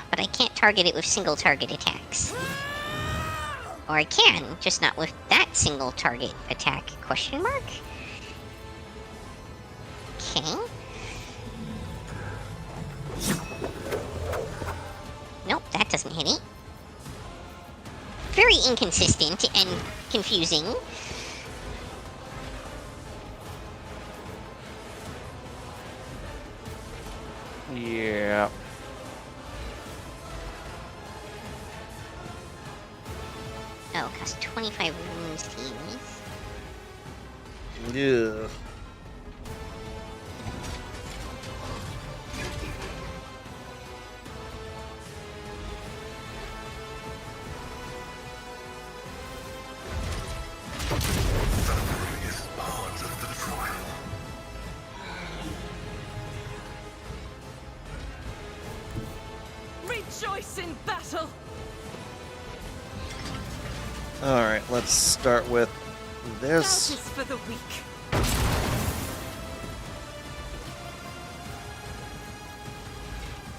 But I can't target it with single target attacks. Or I can, just not with that single target attack, question mark? Okay. Nope, that doesn't hit it. Very inconsistent and confusing. Yeah. Oh, it costs 25 wounds to use. Yeah. Suffering is part of the trial. Rejoice in battle! Alright, let's start with That this. is for the weak.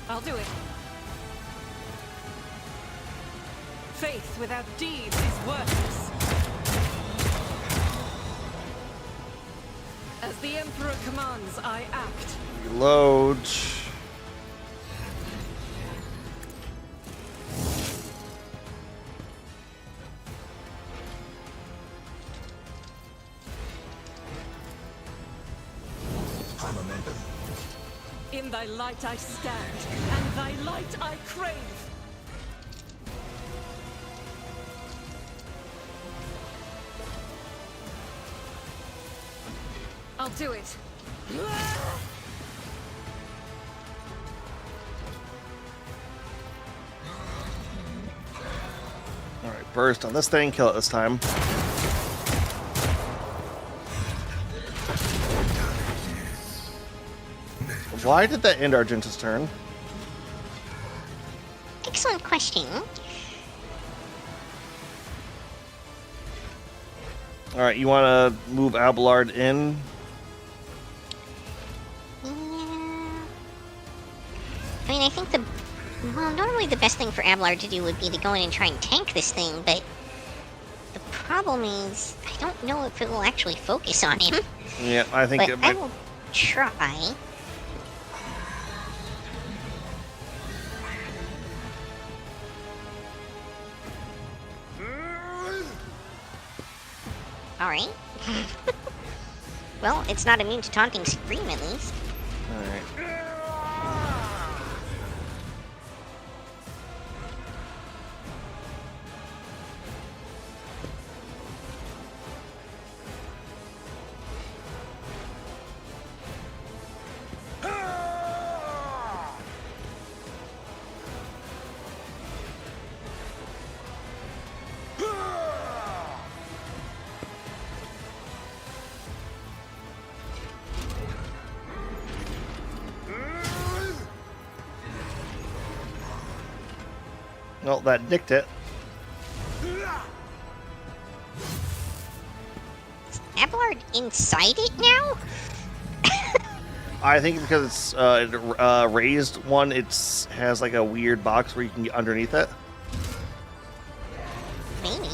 I'll do it. Faith without deeds is worthless. As the Emperor commands, I act. Reload. In thy light I stand, and thy light I crave. I'll do it. Alright, burst on this thing, kill it this time. Why did that end Argenta's turn? Excellent question. Alright, you want to move Abelard in? Yeah. I mean, I think well, normally the best thing for Abelard to do would be to go in and try and tank this thing, but the problem is, I don't know if it will actually focus on him. Yeah, I think But it I might. will try. Alright. Well, it's not immune to Taunting Scream, at least. Alright. Well, that nicked it. Is Abelard inside it now? I think because it's raised one, it's has like a weird box where you can get underneath it. Maybe.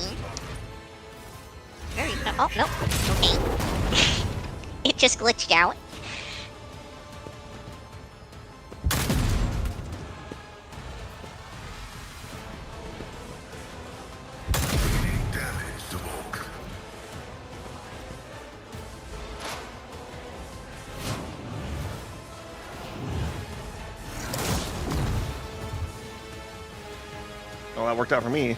Very. Oh, nope. Okay. It just glitched out. Taking damage to Volk. Oh, that worked out for me.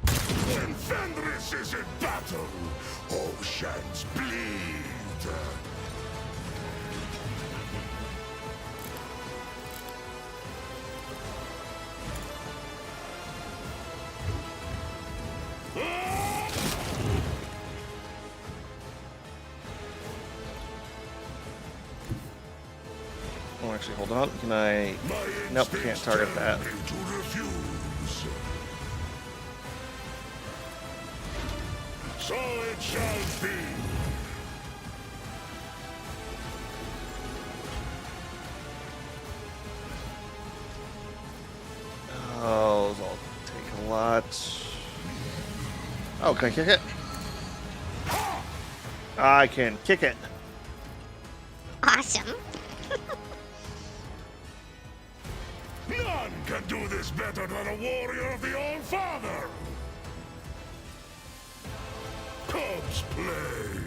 When Fenris is in battle, oceans bleed. Oh, actually, hold on. Can I? My Nope, can't instincts target tell that. me to refuse. So it shall be. Oh, those all take a lot. Oh, can I kick it? I can kick it. Awesome. None can do this better than a warrior of the All-Father! Corpse play!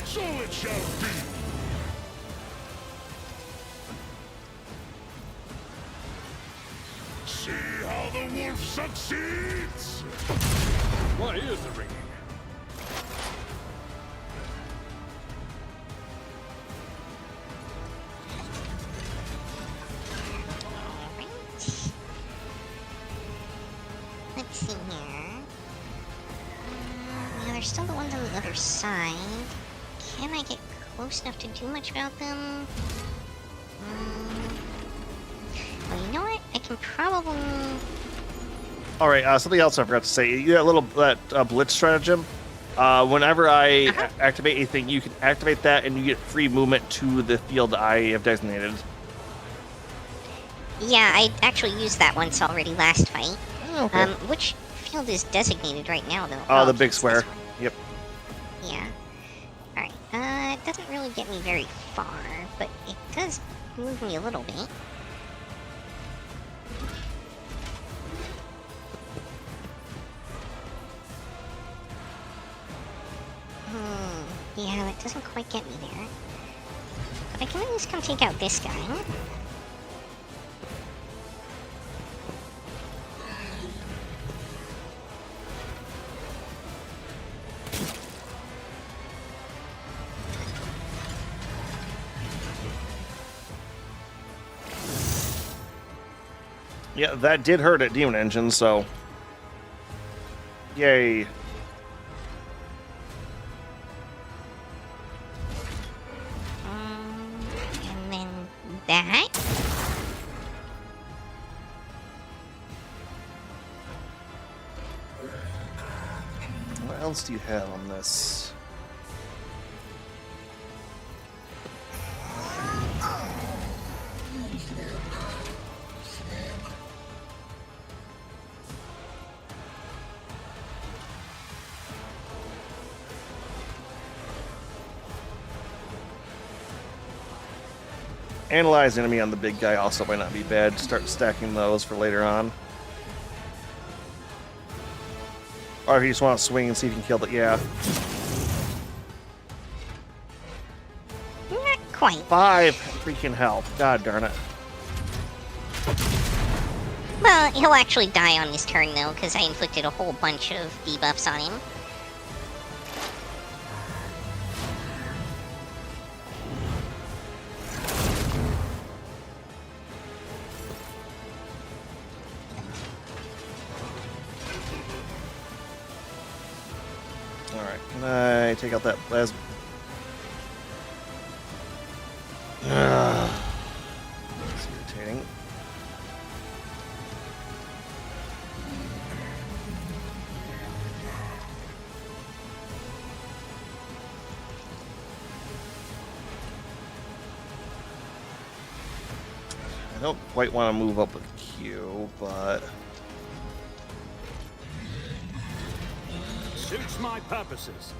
So it shall be! See how the wolf succeeds! My ears are ringing. Alright. Let's see here. Yeah, there's still the ones on the other side. Can I get close enough to do much about them? Well, you know what? I can probably... All right. Something else I forgot to say. You got that blitz stratagem. Whenever I activate a thing, you can activate that, and you get free movement to the field I have designated. Yeah, I actually used that once already last fight. Oh, okay. Which field is designated right now, though? The big it's square. this one. Yep. Yeah. Alright, it doesn't really get me very far, but it does move me a little bit. Yeah, that doesn't quite get me there. But I can at least come take out this guy. Yeah, that did hurt at Demon Engine, so... Yay. And then that. What else do you have on this? Analyze enemy on the big guy also might not be bad. Start stacking those for later on. Or if you just want to swing and see if you can kill the... Yeah. Not quite. 5 freaking health. God darn it. Well, he'll actually die on his turn, though, because I inflicted a whole bunch of debuffs on him. Alright, can I take out that plasma? That's irritating. I don't quite want to move up with Q, but... Suits my purposes.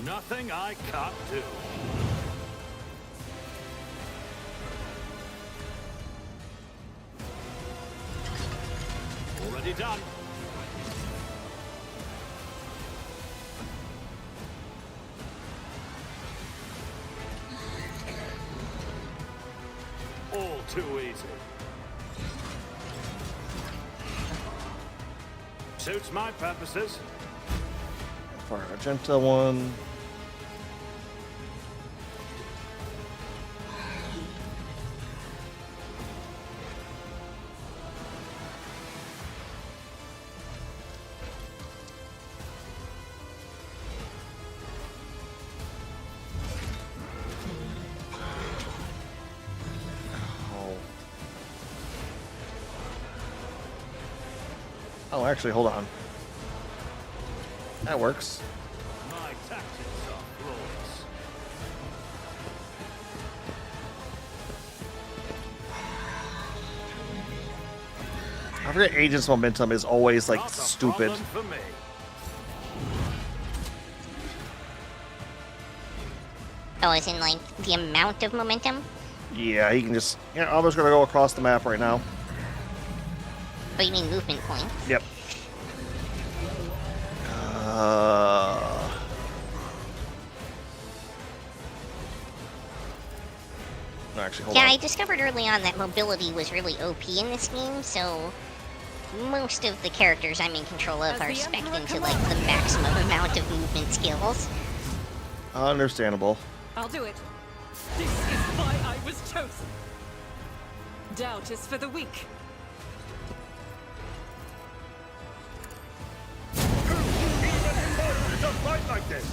Nothing I can't do. Already done. All too easy. Suits my purposes. For Argenta one. Oh, actually, hold on. That works. My tactics are flawless. I forget Agent's momentum is always like Not a stupid. problem for me. Oh, as in like the amount of momentum? Yeah, he can just. Yeah, I'm just gonna go across the map right now. Oh, you mean movement point? Yep. Actually, hold Yeah, on. I discovered early on that mobility was really OP in this game, so most of the characters I'm in control of As are the spec'd Emperor into like the maximum amount of movement skills. Understandable. I'll do it. This is why I was chosen. Doubt is for the weak. To fight like this.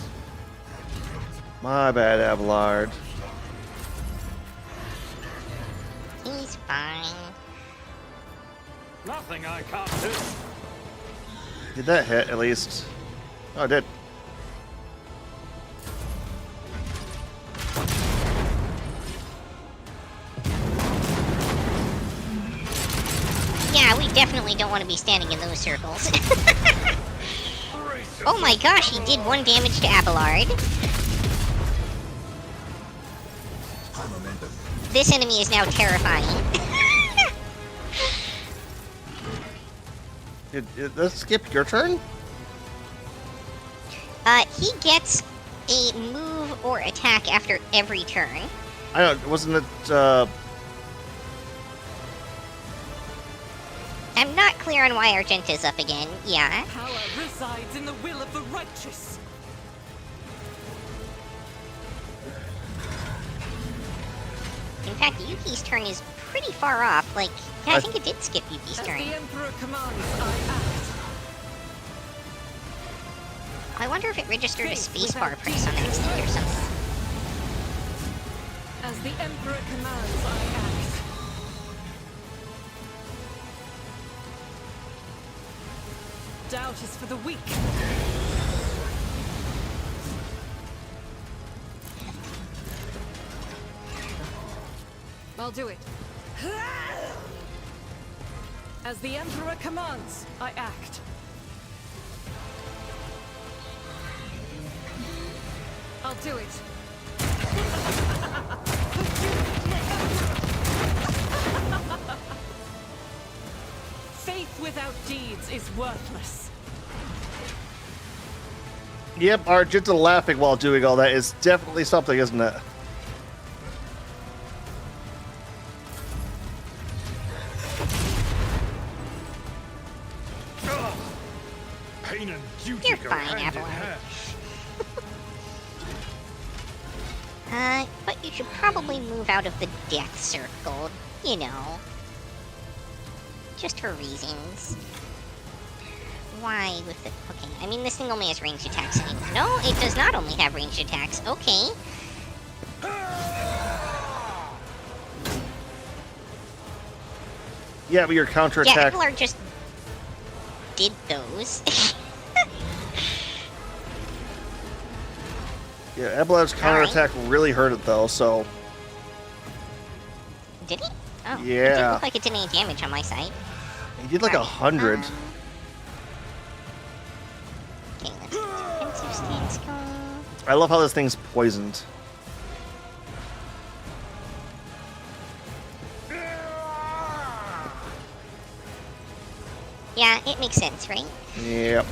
My bad, Abelard. He's fine. Nothing I can't do. Did that hit at least? Oh, it did. Yeah, we definitely don't want to be standing in those circles. Oh my gosh, he did 1 damage to Abelard. This enemy is now terrifying. Did this skip your turn? He gets a move or attack after every turn. I don't. Wasn't it? I'm not clear on why Argenta's up again. Yeah. Power resides in the will of the righteous. In fact, Yuki's turn is pretty far off. Like, yeah, I think it did skip Yuki's As turn. the Emperor commands, I act. I wonder if it registered a Faith spacebar without press on deed. accident or something. As the Emperor commands, I act. Doubt is for the weak. I'll do it. As the Emperor commands, I act. I'll do it. Faith without deeds is worthless. Yep, Argenta laughing while doing all that is definitely something, isn't it? Pain and duty You're go fine, hand in Abelard. hand. But you should probably move out of the death circle, you know. Just for reasons. Why with the... Okay, I mean, this thing only has ranged attacks anyway. No, it does not only have ranged attacks. Okay. Yeah, but your Yeah, counterattack. Abelard just did those. Yeah, Abelard's counterattack really hurt it though. So Did he? Oh, it Yeah. didn't look like it did any damage on my side. he did like Alright, 100. Resistance go. I love how this thing's poisoned. Yeah, it makes sense, right? Yep.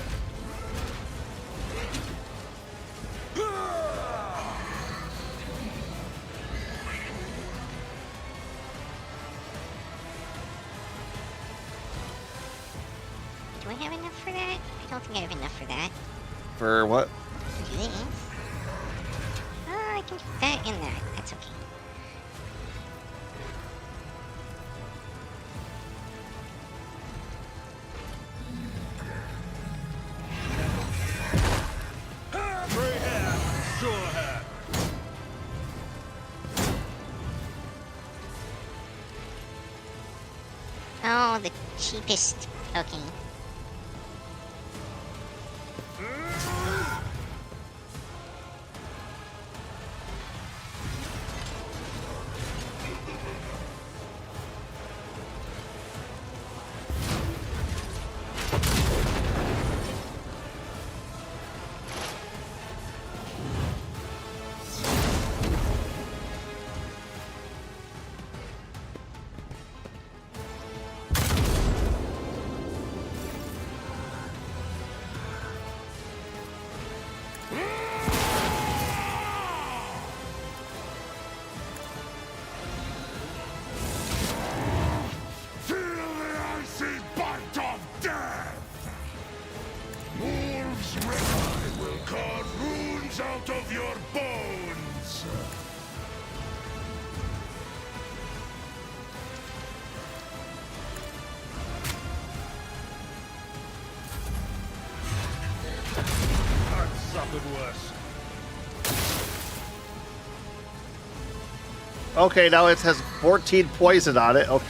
Do I have enough for that? I don't think I have enough for that. For what? Do this. Oh, I can do that and that. That's okay. Free hand, sure hand. Oh, the cheapest. Okay. Feel the icy bite of death! Wolves' red eye will carve runes out of your bones! I've suffered worse. Okay, now it has 14 poison on it. Okay.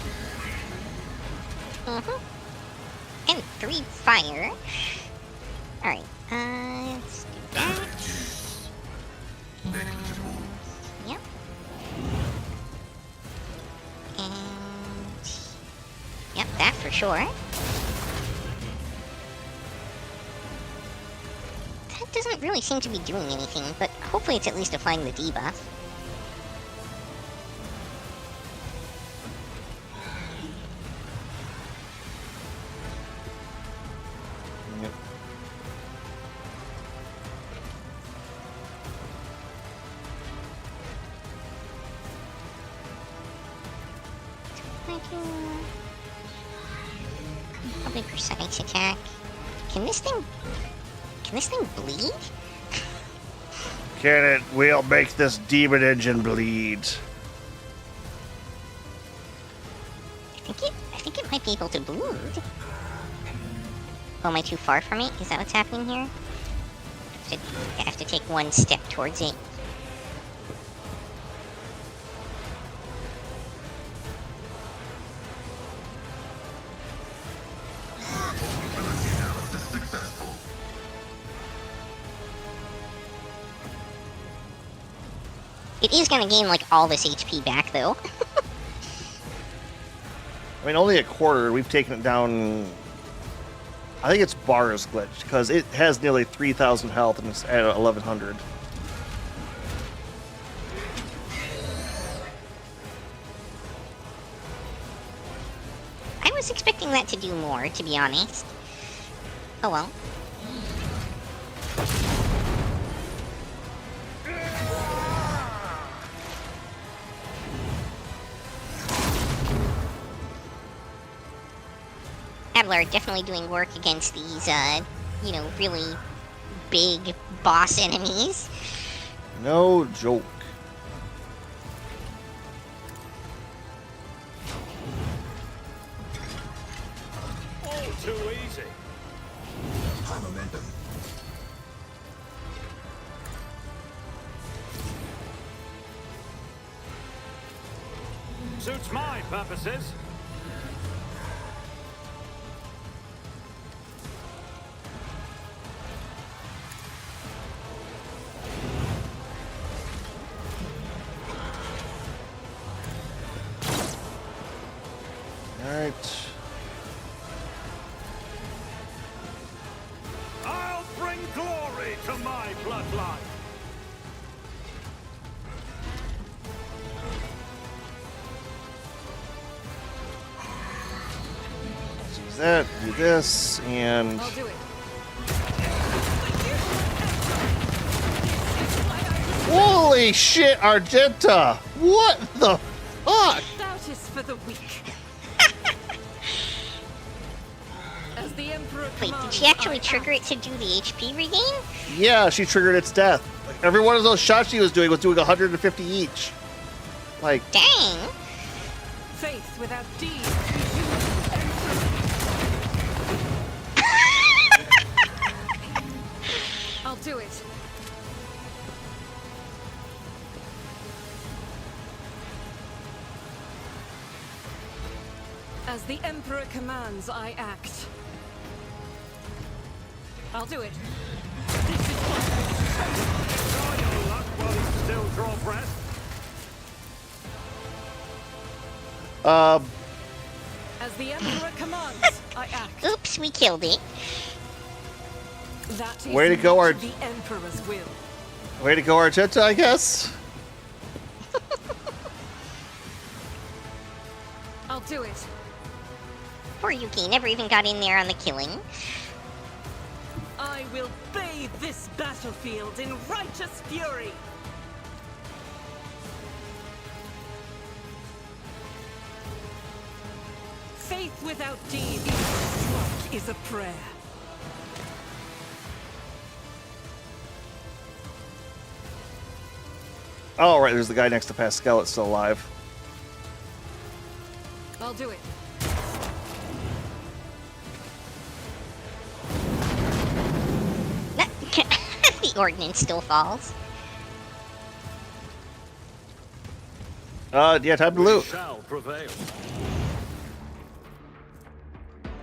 And 3 fire. Alright, let's do that. Yep. And... Yep, that for sure. That doesn't really seem to be doing anything, but hopefully it's at least applying the debuff. Yep. I do... Probably precise attack. Can this thing bleed? Can it? We'll make this demon engine bleed. I think it might be able to bleed. Oh, am I too far from it? Is that what's happening here? I have to take one step towards it. Analysis successful. It is gonna gain like all this HP back though. I mean, only a quarter. We've taken it down. I think it's Bar's glitch because it has nearly 3,000 health and it's at 1,100. I was expecting that to do more, to be honest. Oh well. Adler definitely doing work against these, you know, really big boss enemies. No joke. All too easy. High momentum. Suits my purposes. Alright. I'll bring glory to to my bloodline. Let's use that, do this, and I'll do it. holy shit, Argenta! What the fuck? Doubt is for the weak. As the Emperor Wait, did commands, she actually I trigger it act. to do the HP regain? Yeah, she triggered its death. Like, every one of those shots she was doing 150 each. Like, Dang! Faith without deed. I'll do it. As the Emperor commands, I act. I'll do it. Try your luck while you still draw breath. As the Emperor commands, I act. Oops, we killed it. That is Way to go, not Ar- the Emperor's will. way to go, Argenta, I guess. I'll do it. Poor Yuki never even got in there on the killing. I will bathe this battlefield in righteous fury. Faith without deed, each strike is a prayer. Oh, right, there's the guy next to Pascal that's still alive. I'll do it. The ordnance still falls. Yeah, time to loot. Shall prevail.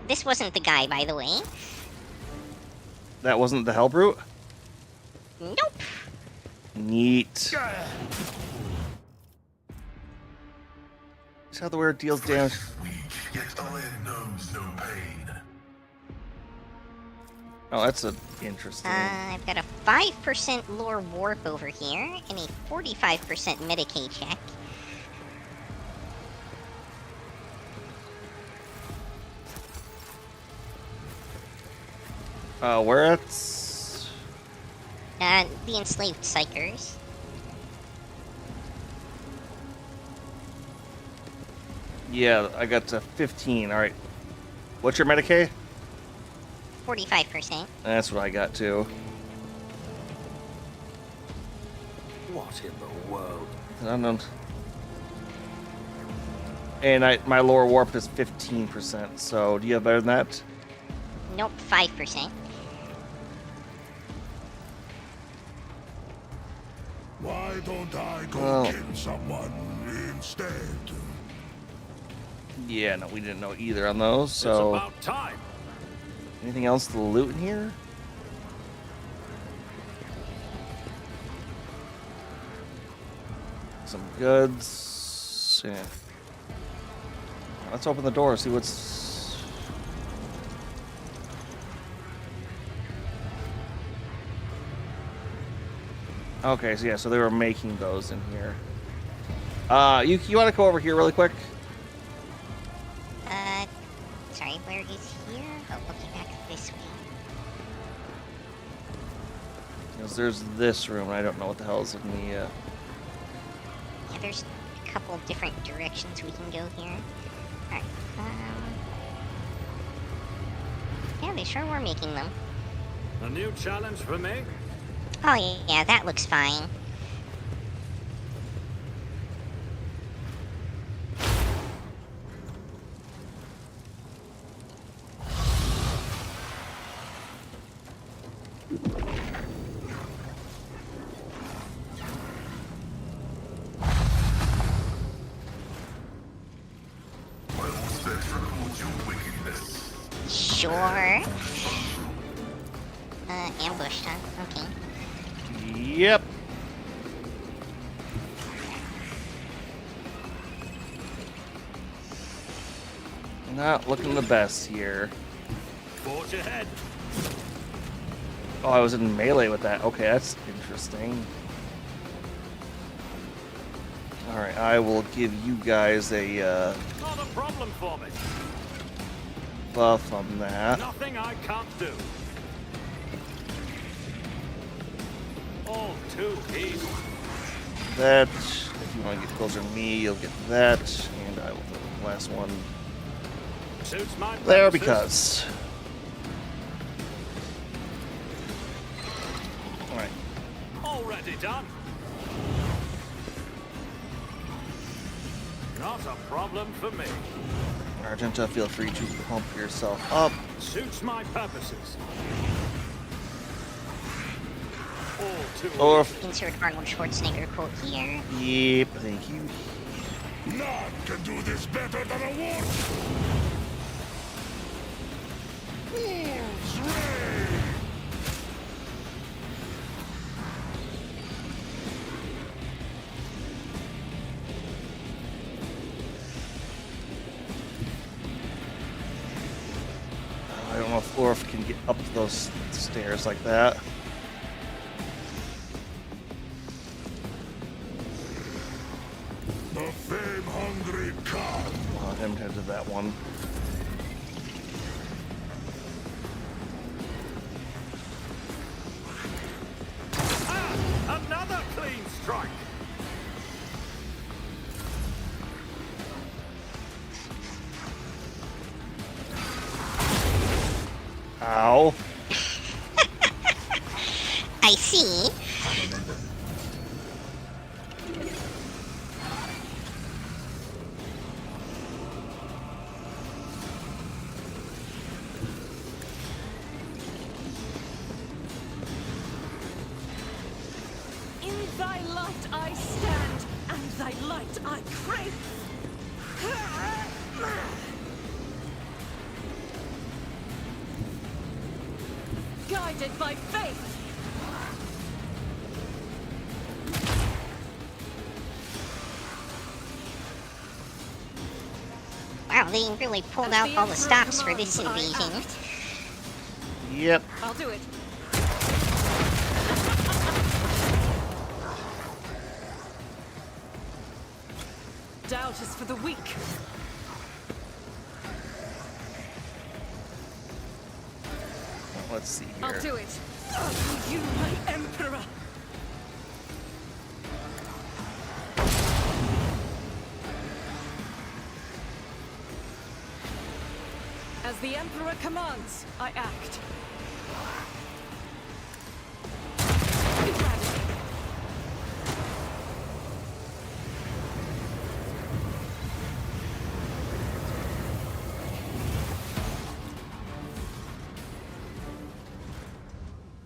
This wasn't the guy, by the way. That wasn't the Hellbrute? Nope. Neat. See how the weird deals damage? Weak, yet iron knows no pain. Oh, that's interesting. I've got a 5% lore warp over here and a 45% Medicaid check. Where it's... The enslaved psychers. Yeah, I got to 15. All right. What's your Medicaid? 45%. That's what I got too. What in the world? Unknown. And my lower warp is 15%. So do you have better than that? Nope, 5%. Why don't I go Well. kill someone instead? Yeah, no, we didn't know either on those. So It's about time. anything else to loot in here? Some goods. Yeah. Let's open the door, see what's... Okay, so yeah, so they were making those in here. You want to go over here really quick? Sorry, where is here? Oh, okay, back this way. Because there's this room, and I don't know what the hell is in the... Yeah, there's a couple different directions we can go here. Alright, yeah, they sure were making them. A new challenge for me? Oh, yeah, that looks fine. Well, let's record your wickedness. Sure. Ambushed, huh? Okay. Yep. Not looking the best here. Forge ahead. Oh, I was in melee with that. Okay, that's interesting. Alright, I will give you guys a Not a problem for me. buff on that. Nothing I can't do. All too easy. That. If you want to get closer to me, you'll get that. And I will throw the last one Suits my there purposes. because. Alright. Already done. Not a problem for me. Argenta, feel free to pump yourself up. Suits my purposes. All too Or. Insert Arnold Schwarzenegger quote here. Yep, thank you. None can do this better than a wolf! Wolf's Rage! I don't know if Orf can get up those stairs like that. The fame-hungry god! Want him to do that one. Ah, another clean strike. Ow. I see. In thy light I stand, and thy light I crave. Guided by faith. Wow, they really pulled As out the all the Emperor stops for this commands, I invasion. act. Yep. I'll do it. Doubt is for the weak. Let's see I'll here. do it. Oh, you, my emperor. As the emperor commands, I act. Eradicate.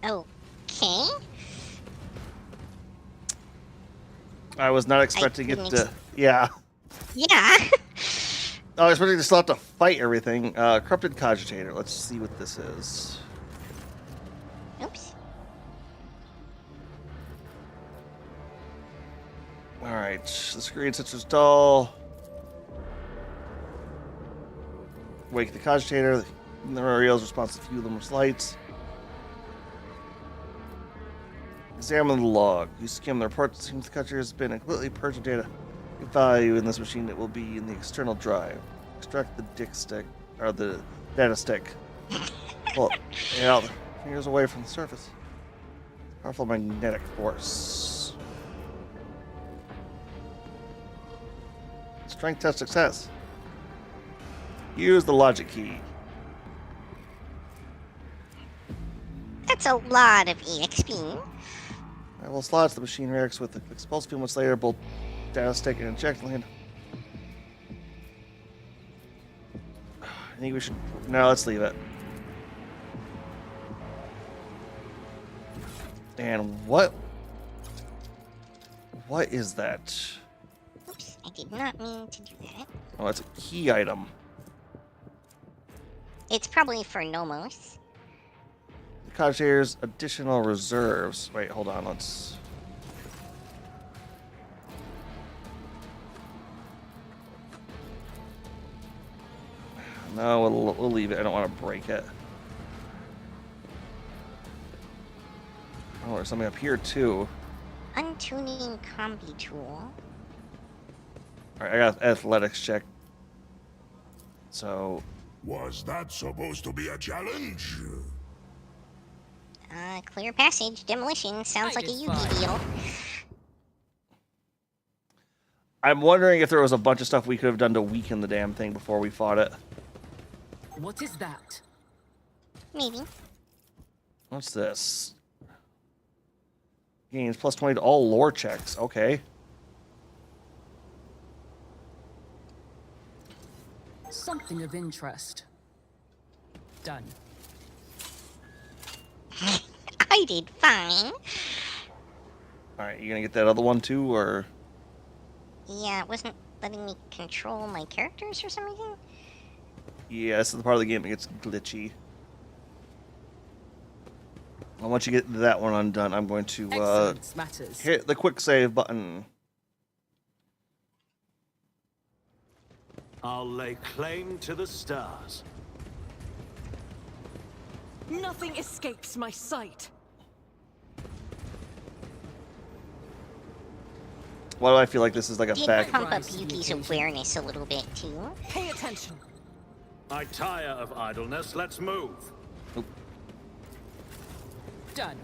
Okay. I was not expecting it didn't to. Yeah. Yeah. I was expecting to still have to fight everything. Corrupted Cogitator. Let's see what this is. Oops. Alright. The screen sensors dull. Wake the Cogitator. The rails response to fuel numerous lights. Examine the log. You skim the report. It seems the Cogitator has been completely purged of data. Good value in this machine. It will be in the external drive. Extract the dick stick, or the data stick. Pull it out fingers away from the surface. Powerful magnetic force. Strength test success. Use the logic key. That's a lot of EXP. I will slots. The machine reacts with the expulse fuel much later. Both data stick and inject land. I think we should. No, let's leave it. And what? What is that? Oops, I did not mean to do that. Oh, it's a key item. It's probably for Nomos. The Cogitator's additional reserves. Wait, hold on. Let's. No, we'll leave it. I don't want to break it. Oh, there's something up here too. Untuning combi tool. Alright, I got athletics check. So, Was that supposed to be a challenge? Clear passage, demolition. Sounds like a Yuki deal. I'm wondering if there was a bunch of stuff we could have done to weaken the damn thing before we fought it. What is that? Maybe. What's this? Gains plus 20 to all lore checks. Okay. Something of interest. Done. I did fine. Alright, you gonna get that other one too, or? Yeah, it wasn't letting me control my characters for some reason. Yeah, this is the part of the game that gets glitchy. Well, once you get that one undone, I'm going to Excellence matters. hit the quick save button. I'll lay claim to the stars. Nothing escapes my sight. Why do I feel like this is like a Did back? pump up Rise to the Yuki's occasion. awareness a little bit too. Pay attention. I tire of idleness. Let's move. Done.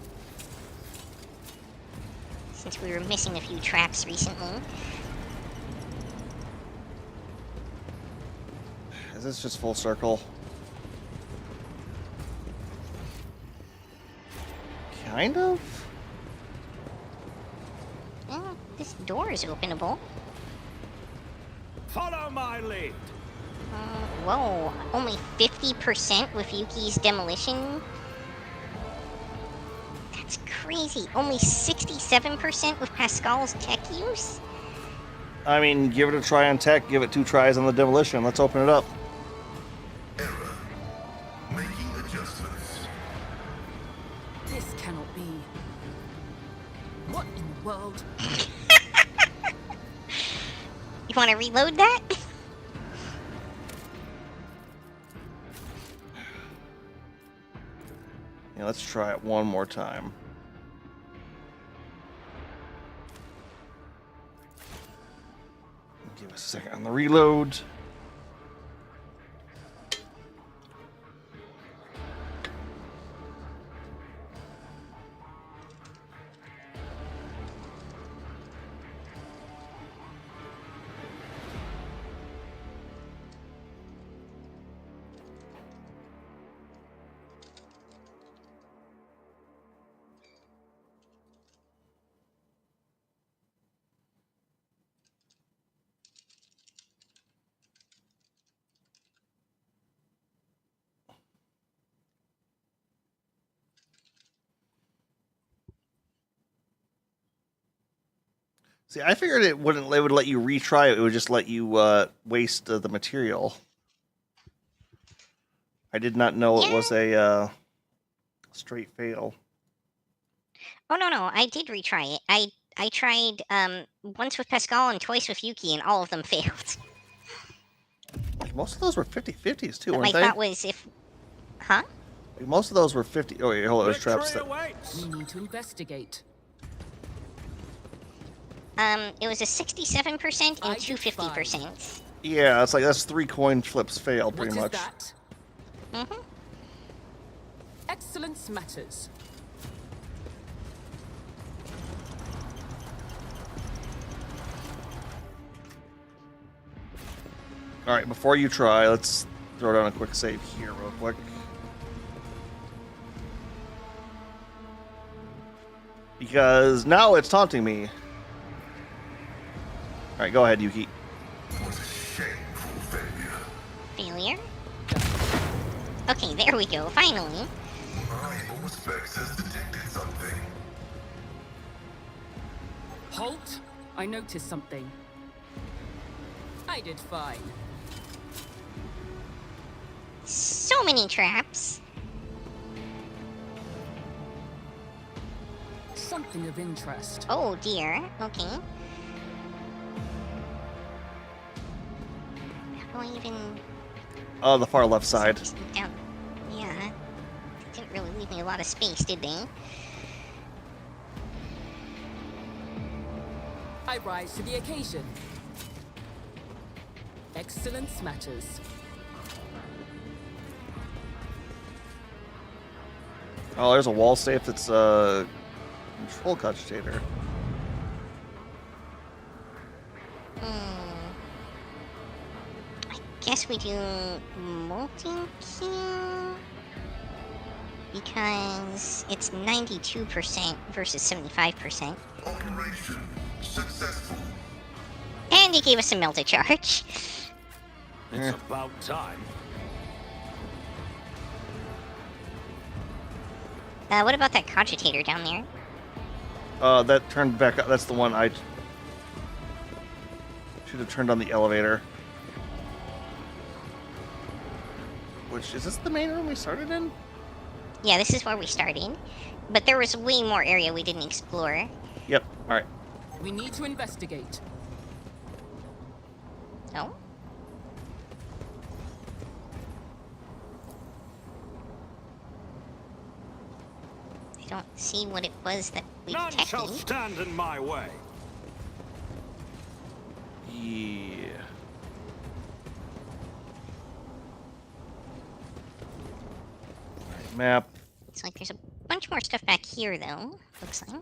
Since we were missing a few traps recently. Is this just full circle? Kind of? Oh, this door is openable. Follow my lead. Whoa, only 50% with Yuki's demolition? That's crazy. Only 67% with Pascal's tech use? I mean, give it a try on tech, give it 2 tries on the demolition. Let's open it up. Error. Making adjustments. This cannot be. What in the world? You want to reload that? Yeah, let's try it one more time. Give us a second on the reload. See, I figured it would let you retry it. It would just let you waste the material. I did not know it was a straight fail. Oh, no, I did retry it. I tried once with Pascal and twice with Yuki, and all of them failed. Most of those were 50-50s too, But my weren't they? thought was if... Huh? Most of those were 50. Oh, wait, hold on. There's Victory traps. awaits. We need to investigate. It was a 67% I and two did fine. 50%. Yeah, it's like that's 3 coin flips fail What pretty is much. that? Mm-hmm. Excellence matters. All right, before you try, let's throw down a quick save here, real quick. Because now it's taunting me. All right, go ahead, Yuki. What a shameful failure. Failure? Okay, there we go, finally. My Auspex has detected something. Halt! I noticed something. I did fine. So many traps. Something of interest. Oh dear, okay. How do I even... Oh, the far left side. Down. Yeah. They didn't really leave me a lot of space, did they? I rise to the occasion. Excellence matters. Oh, there's a wall safe that's a control cogitator. I guess we do multi-kill because it's 92% versus 75%. Operation successful. And he gave us a melted charge. It's about time. What about that cogitator down there? That turned back up. That's the one I should have turned on the elevator. Which, is this the main room we started in? Yeah, this is where we started. But there was way more area we didn't explore. Yep, alright. We need to investigate. Oh? I don't see what it was that we None shall detected. stand in my way. Yeah. Alright, map. It's like there's a bunch more stuff back here, though. Looks like.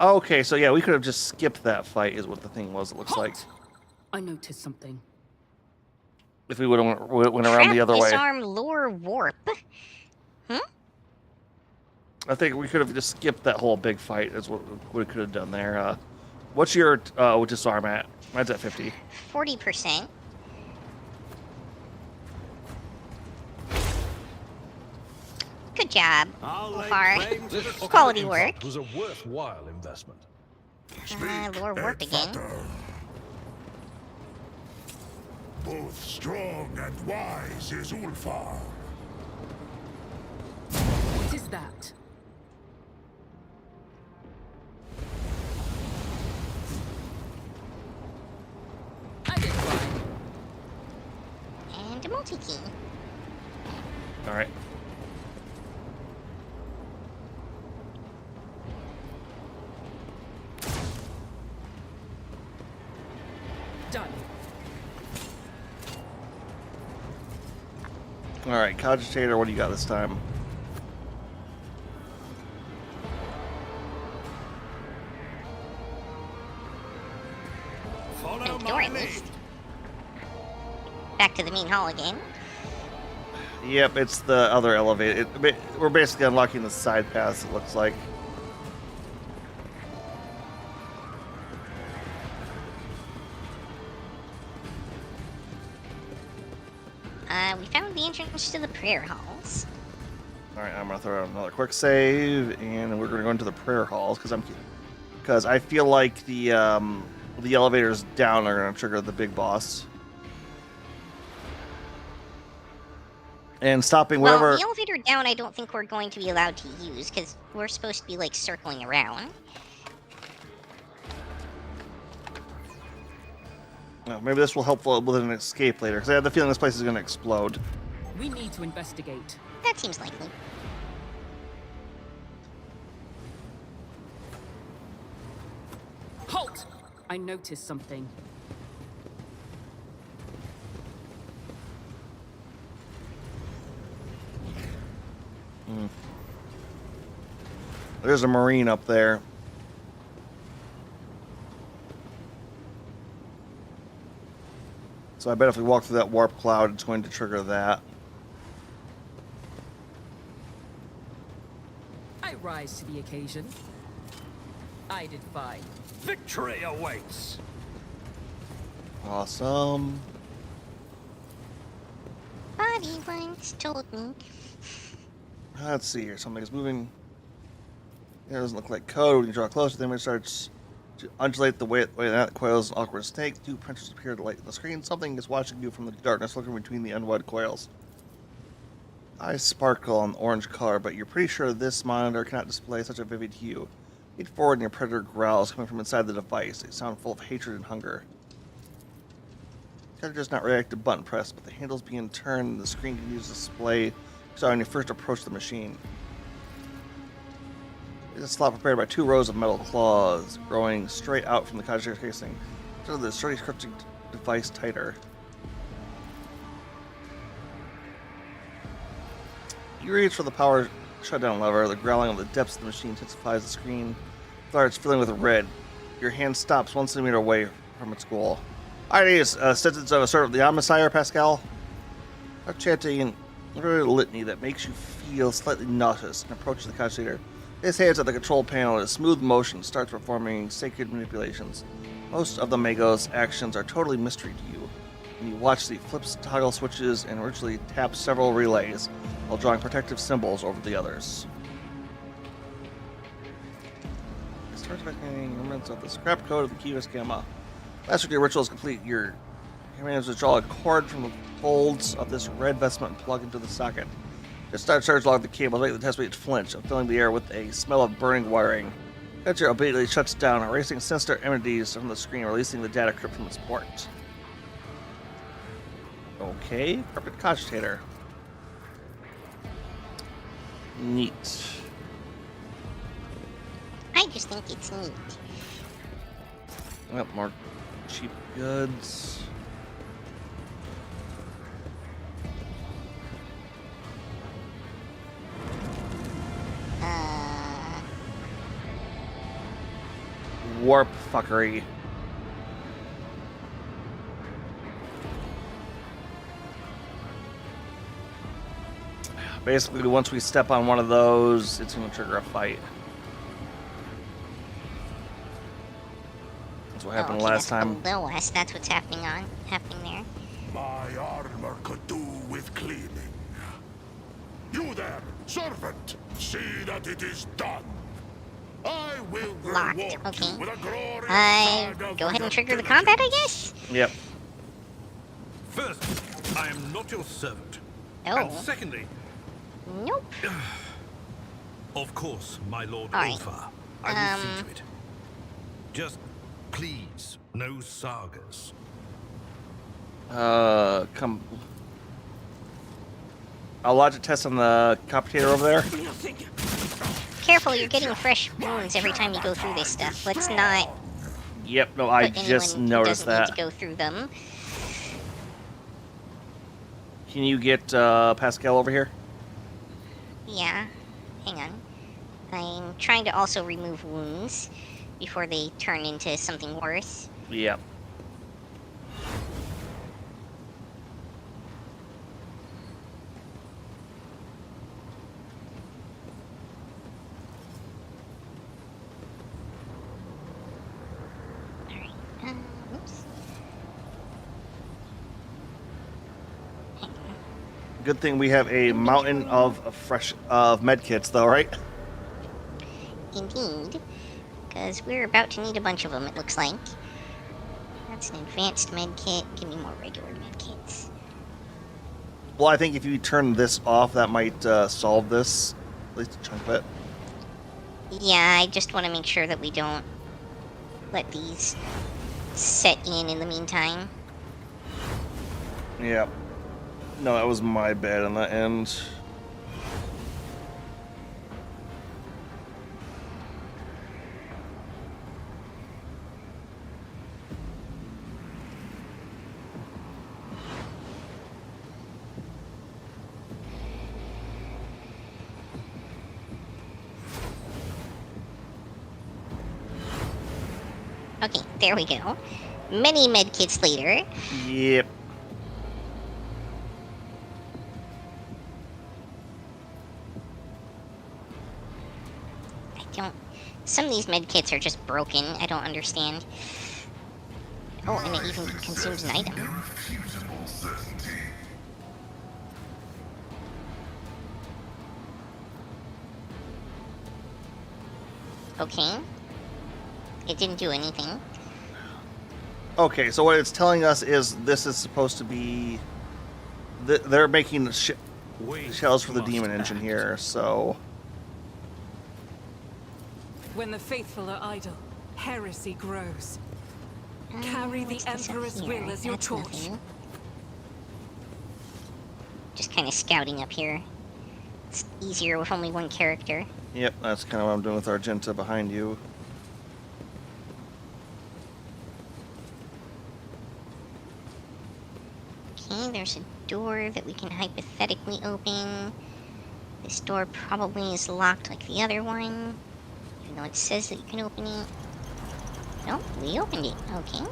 Okay, so yeah, we could have just skipped that fight, is what the thing was, it looks like. Halt! I noticed something. If we would have went around the other way. Disarm lure warp. I think we could have just skipped that whole big fight, is what we could have done there. What's your disarm at? Mine's at 50. 40%. Good job, I'll lay Ulfar. claim to the Quality work. Was a worthwhile investment. Lure warp again. Vatar. Both strong and wise is Ulfar. What is that? Identify. And a multi-key. Alright. Done. Alright, cogitator, what do you got this time? Follow Door my at lead. least. Back to the main hall again. Yep, it's the other elevator. We're basically unlocking the side paths, it looks like. We found the entrance to the prayer halls. Alright, I'm gonna throw out another quick save, and we're gonna go into the prayer halls, because I feel like the elevators down are gonna trigger the big boss. And stopping whatever. Well, the elevator down I don't think we're going to be allowed to use, because we're supposed to be, like, circling around. Well, maybe this will help with an escape later, because I have the feeling this place is gonna explode. We need to investigate. That seems likely. Halt! I noticed something. There's a marine up there. So I bet if we walk through that warp cloud, it's going to trigger that. I rise to the occasion. I did fine. Victory awaits. Awesome. Bobby once told me. Let's see here. Something is moving. It doesn't look like code. When you draw closer, the image starts to undulate the way that coils an awkward snake. Two printers appear to light the screen. Something is watching you from the darkness, looking between the unwed coils. Eyes sparkle in orange color, but you're pretty sure this monitor cannot display such a vivid hue. Lean forward and your predator growls coming from inside the device. They sound full of hatred and hunger. The predator does not react to button press, but the handles being turned and the screen continues to display. So when you first approach the machine. It's a slot prepared by 2 rows of metal claws growing straight out from the cogitator casing. So the sturdy scripting device tighter. You reach for the power shutdown lever. The growling of the depths of the machine intensifies the screen. Starts filling with red. Your hand stops 1 centimeter away from its goal. Alright, is a sentence of a sort of the Omnissiah, Pascal. I'm chanting a litany that makes you feel slightly nauseous and approach the cogitator. His hands at the control panel in a smooth motion starts performing sacred manipulations. Most of the Mago's actions are totally mystery to you, and you watch the flips toggle switches and virtually tap several relays while drawing protective symbols over the others. It starts affecting remnants of the scrap code of the Kivas Gamma. After your ritual is complete, your commands to draw a cord from the folds of this red vestment and plug into the socket. It starts charge along the cable, making the test page flinch, filling the air with a smell of burning wiring. Catcher obediently shuts down, erasing sinister entities from the screen, releasing the data crypt from its port. Okay, carpet cogitator. Neat. I just think it's neat. Yep, more cheap goods. Warp fuckery. Basically, once we step on one of those, it's going to trigger a fight. That's what happened okay, last that's time. below us. That's what's happening there. My armor could do with cleaning. You there, servant, see that it is done. I will Locked, reward okay. you with a glorious tag of Go ahead and trigger the diligence. combat, I guess? Yep. First, I am not your servant. Oh. And secondly, Nope. of course, my Lord All right. Ulfar. I will see to it. Just please, no sagas. Come. I'll lodge a test on the computator over there. Careful, you're getting fresh wounds every time you go through this stuff. Let's not Yep, no, I put just anyone who noticed doesn't need that. to go through them. Can you get Pascal over here? Yeah. Hang on. I'm trying to also remove wounds before they turn into something worse. Yep. Alright. Oops. Hang on. Good thing we have a mountain of medkits, though, right? Indeed. Because we're about to need a bunch of them, it looks like. That's an advanced med kit. Give me more regular med kits. Well, I think if you turn this off, that might solve this, at least a chunk of it. Yeah, I just want to make sure that we don't let these set in the meantime. Yep. No, that was my bad on that end. Okay, there we go. Many med kits later. Yep. I don't. Some of these med kits are just broken. I don't understand. Oh, and it even consumes an item. Irrefutable certainty. Okay. It didn't do anything. Okay, so what it's telling us is this is supposed to be... They're making shells for the demon engine here, so... When the faithful are idle, heresy grows. Carry the What's this up Emperor's here? will as your That's torch. nothing. Just kind of scouting up here. It's easier with only one character. Yep, that's kind of what I'm doing with Argenta behind you. Okay, there's a door that we can hypothetically open. This door probably is locked like the other one, even though it says that you can open it. Nope, we opened it. Okay.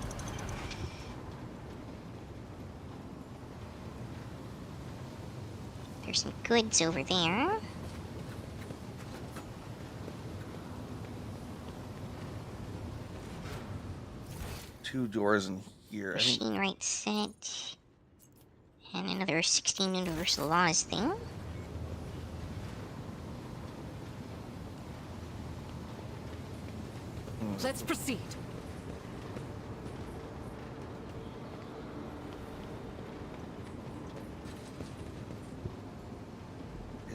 There's some goods over there. Two doors in here. I think Machine right set. And another 16 universal laws thing. Let's proceed.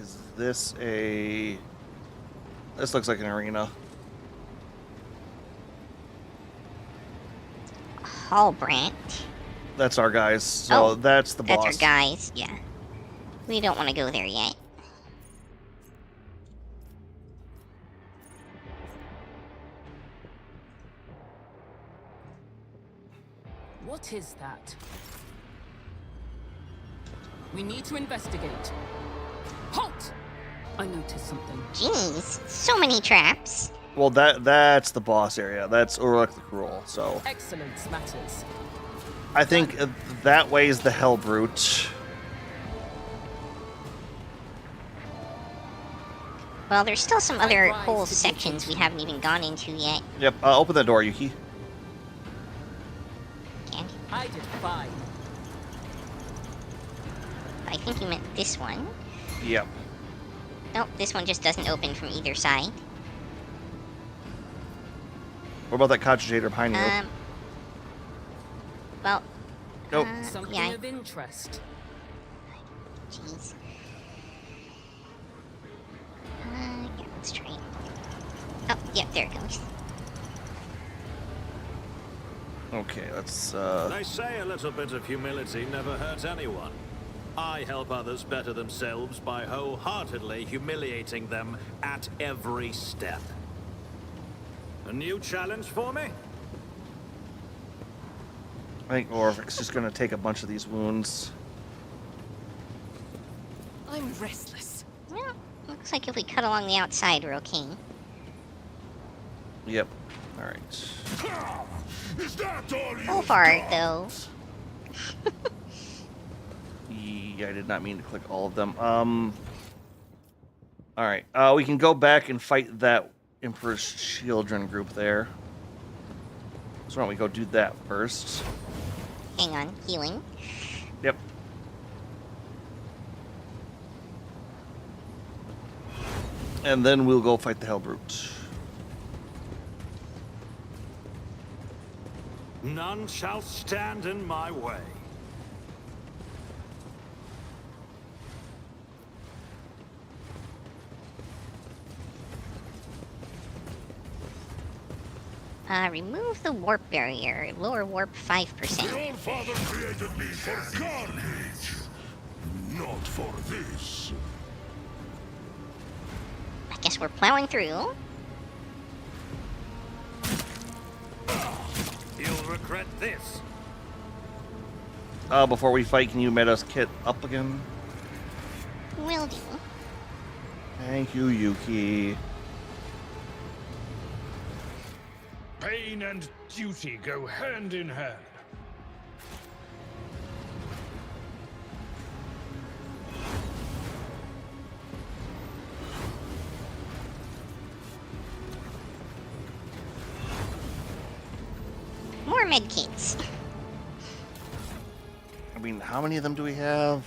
is this a... This looks like an arena. Hallbrant. That's our guys. So Oh, that's the That's boss. our guys, yeah. We don't want to go there yet. What is that? We need to investigate. Halt! I noticed something. Jeez, so many traps. Well, that's the boss area. That's Uruk the Cruel. So Excellence matters. I think that way is the Hellbrute. Well, there's still some other rise whole to sections we haven't even gone into yet. Yep. Open the door, Yuki. Can't. I did fine. I think you meant this one. Yep. Nope, this one just doesn't open from either side. What about that cogitator behind you? Well, Nope. Something yeah. of interest. Jeez. Yeah, let's try it. Oh, yep, there it goes. Okay, let's. They say a little bit of humility never hurts anyone. I help others better themselves by wholeheartedly humiliating them at every step. A new challenge for me? I think Orvik's just gonna take a bunch of these wounds. I'm restless. Well, looks like if we cut along the outside, we're okay. Yep. All right. Is that all you Go for it, though. Yeah, I did not mean to click all of them. All right. We can go back and fight that Emperor's Children group there. So why don't we go do that first? Hang on, healing. Yep. And then we'll go fight the Hellbrute. None shall stand in my way. Remove the warp barrier. Lower warp 5%. Your father created me for carnage, not for this. I guess we're plowing through. You'll regret this. Before we fight, can you met us kit up again? Will do. Thank you, Yuki. Pain and duty go hand in hand. More medkits. I mean, how many of them do we have?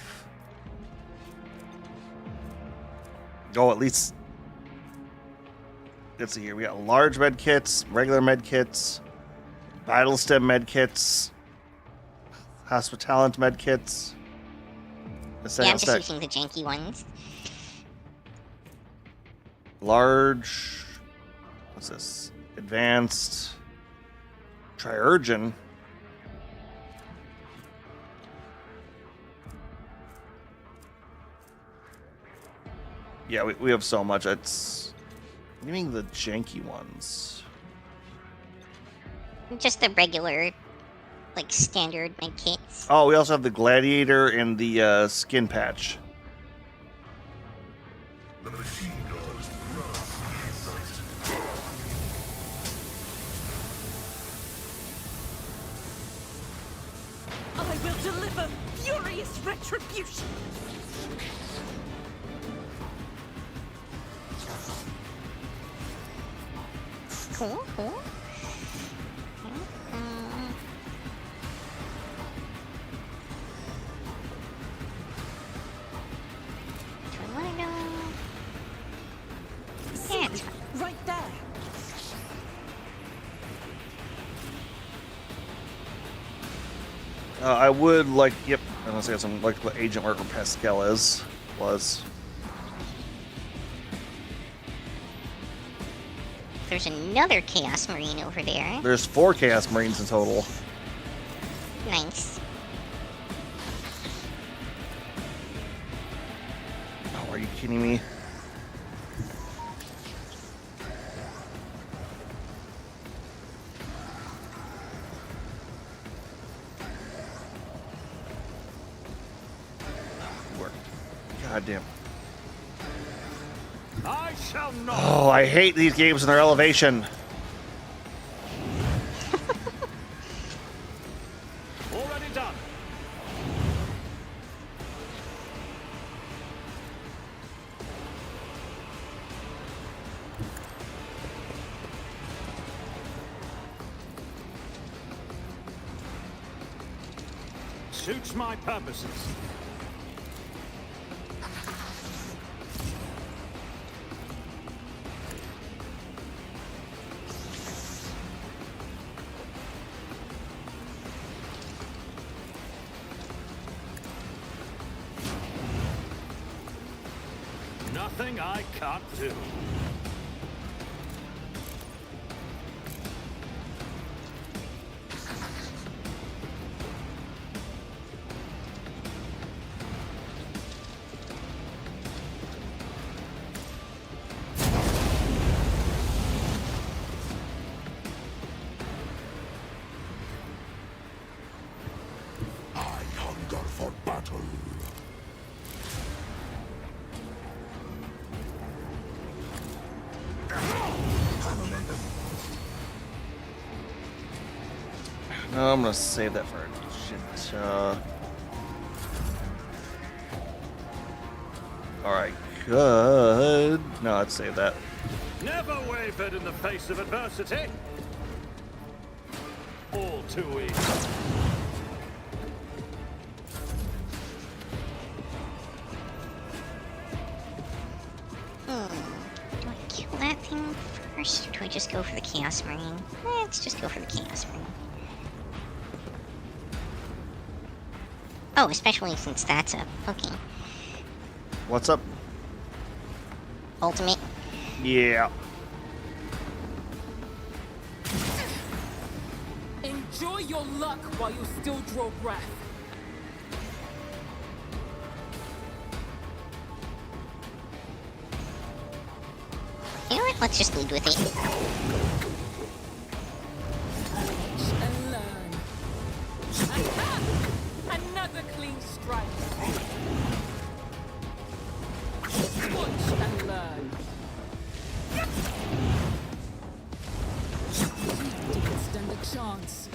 Oh, at least. Let's see here. We got large med kits, regular med kits, vital stem med kits, hospitalent med kits. Yeah, I'm just using the janky ones. Large. What's this? Advanced. Triurgen. Yeah, we have so much. It's giving the janky ones. Just the regular, like, standard med kits. Oh, we also have the gladiator and the skin patch. The machine gods grasp the insight. I will deliver furious retribution. Cool, cool. Do I want to go? Yeah, it's fine. Right there. I would like, yep, I'm gonna say something like what Agent Marco Pascal was. There's another Chaos Marine over there. There's 4 Chaos Marines in total. Nice. Oh, are you kidding me? Work. God damn. I shall not. Oh, I hate these games and their elevation. Already done. Suits my purposes. Nothing I can't do. I hunger for battle. No, I'm gonna save that for shit. Alright, good. No, I'd save that. Never wavered in the face of adversity. All too easy. Do I kill that thing first, or do I just go for the Chaos Marine? Let's just go for the Chaos Marine. Oh, especially since that's up. Okay. What's up? Ultimate. Yeah. Enjoy your luck while you still draw breath. You know what? Let's just lead with it. And learn. Aha! Another clean strike. Watch and learn. Didn't stand a chance.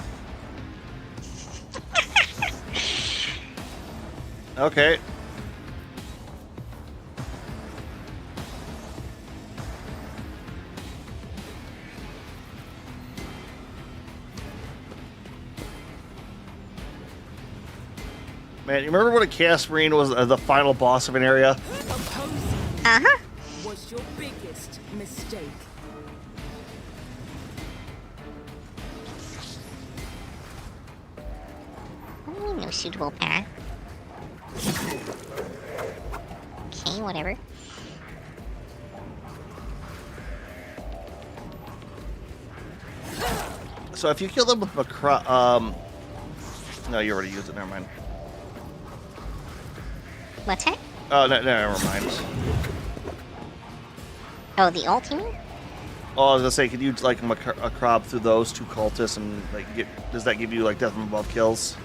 Okay. Man, you remember when a Chaos Marine was the final boss of an area? Opposing Uh-huh. was your biggest mistake. No suitable path. Okay, whatever. So if you kill them with no, you already used it. Never mind. What's that? Oh, no, never mind. Oh, the ult, you mean? Oh, I was gonna say, could you like a crop through those two cultists and like does that give you like death from above kills?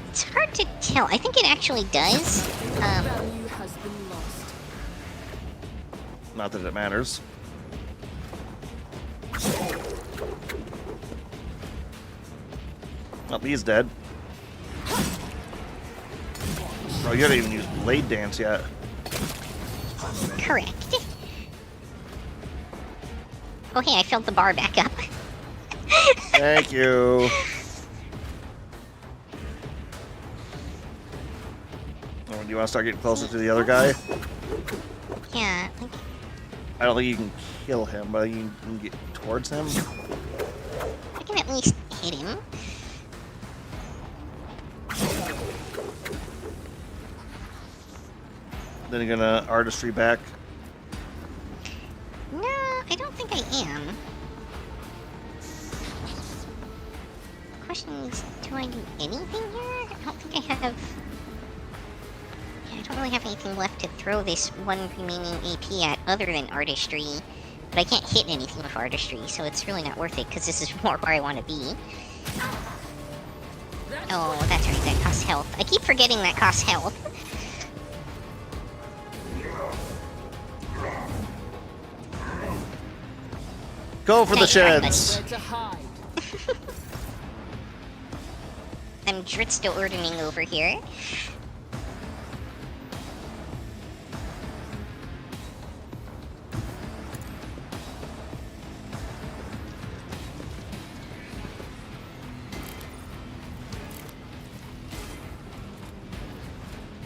It's hard to tell. I think it actually does. Value has been lost. Not that it matters. Well, he's dead. Oh, you haven't even used Blade Dance yet. Correct. Oh, hey, I filled the bar back up. Thank you. Oh, do you want to start getting closer to the other guy? Yeah, like, I don't think you can kill him, but you can get towards him. I can at least hit him. Then you're gonna artistry back. No, I don't think I am. The question is, do I do anything here? I don't think I have... Yeah, I don't really have anything left to throw this one remaining AP at other than artistry. But I can't hit anything with artistry, so it's really not worth it, because this is more where I want to be. Oh, that's right, that costs health. I keep forgetting that costs health. Go for the Thanks, Armut. sheds. Where to hide? I'm Dritsto Urdening over here.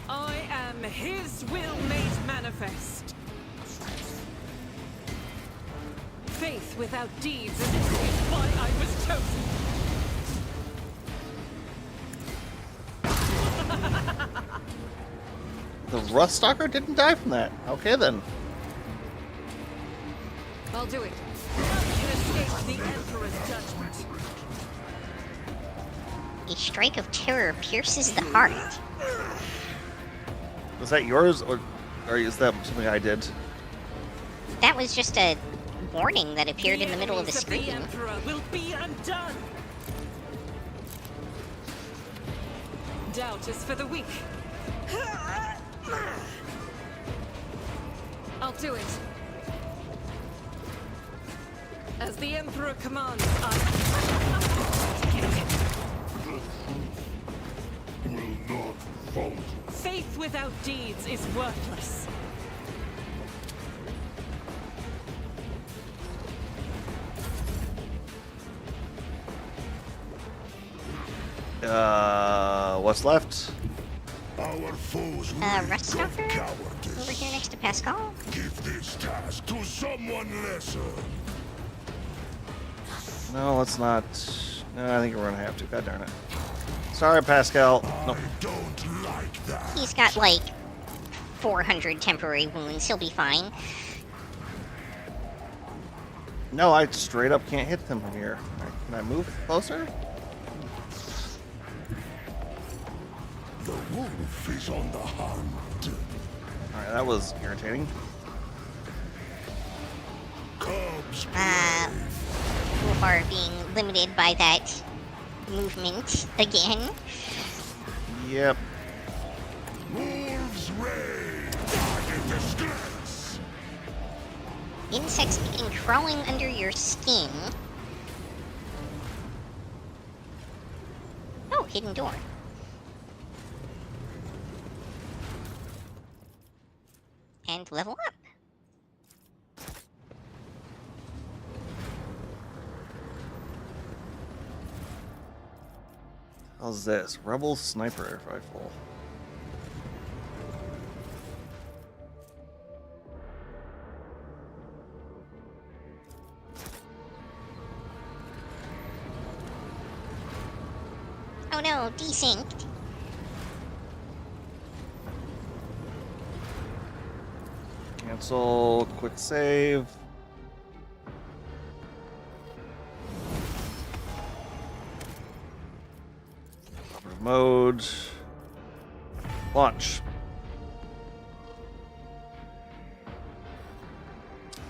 I am his will made manifest. Faith without deeds is why I was chosen. The Ruststalker didn't die from that. Okay then. I'll do it. None can escape the Emperor's judgment. A strike of terror pierces the heart. Was that yours, or is that something I did? That was just a warning that appeared in the middle of the enemies screen. The Emperor will be undone. Doubt is for the weak. I'll do it. As the Emperor commands, Will not falter. faith without deeds is worthless. What's left? Our foes reek of Ruststalker? cowardice. Over here next to Pascal? Give this task to someone lesser. No, let's not. No, I think we're gonna have to. God darn it. Sorry, Pascal. Nope. I don't like that. He's got like 400 temporary wounds. He'll be fine. No, I straight up can't hit them from here. Alright, can I move closer? The wolf is on the hunt. Alright, that was irritating. Cubs Wolfar being limited by that movement again. Yep. wolves reign. Die in disgrace. Insects begin crawling under your skin. Oh, hidden door. And level up. How's this? Rebel sniper rifle. Oh no, desynced. Cancel. Quick save. Operative mode. Launch.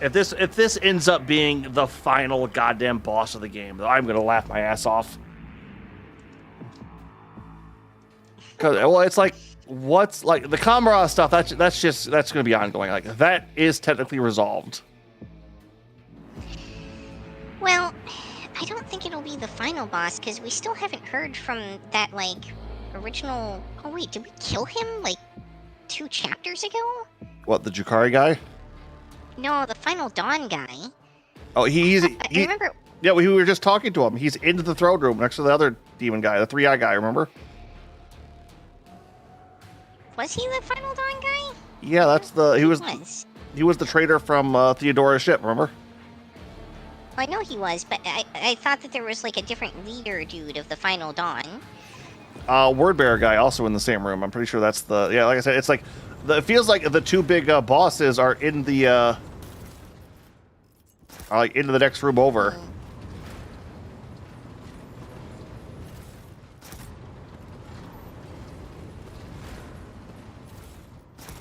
If this ends up being the final goddamn boss of the game, I'm gonna laugh my ass off. Cause well, it's like what's like the Kamara stuff. That's gonna be ongoing. Like that is technically resolved. Well, I don't think it'll be the final boss because we still haven't heard from that like original. Oh wait, did we kill him like 2 chapters ago? What, the Jukari guy? No, the final Dawn guy. Oh, I remember. Yeah, we were just talking to him. He's into the throne room next to the other demon guy, the 3-eye guy. Remember? Was he the final Dawn guy? Yeah, that's the he was the traitor from Theodora's ship. Remember? I know he was, but I thought that there was like a different leader dude of the final Dawn. Wordbearer guy also in the same room. I'm pretty sure that's the like I said, it's like it feels like the 2 big bosses are in the like into the next room over.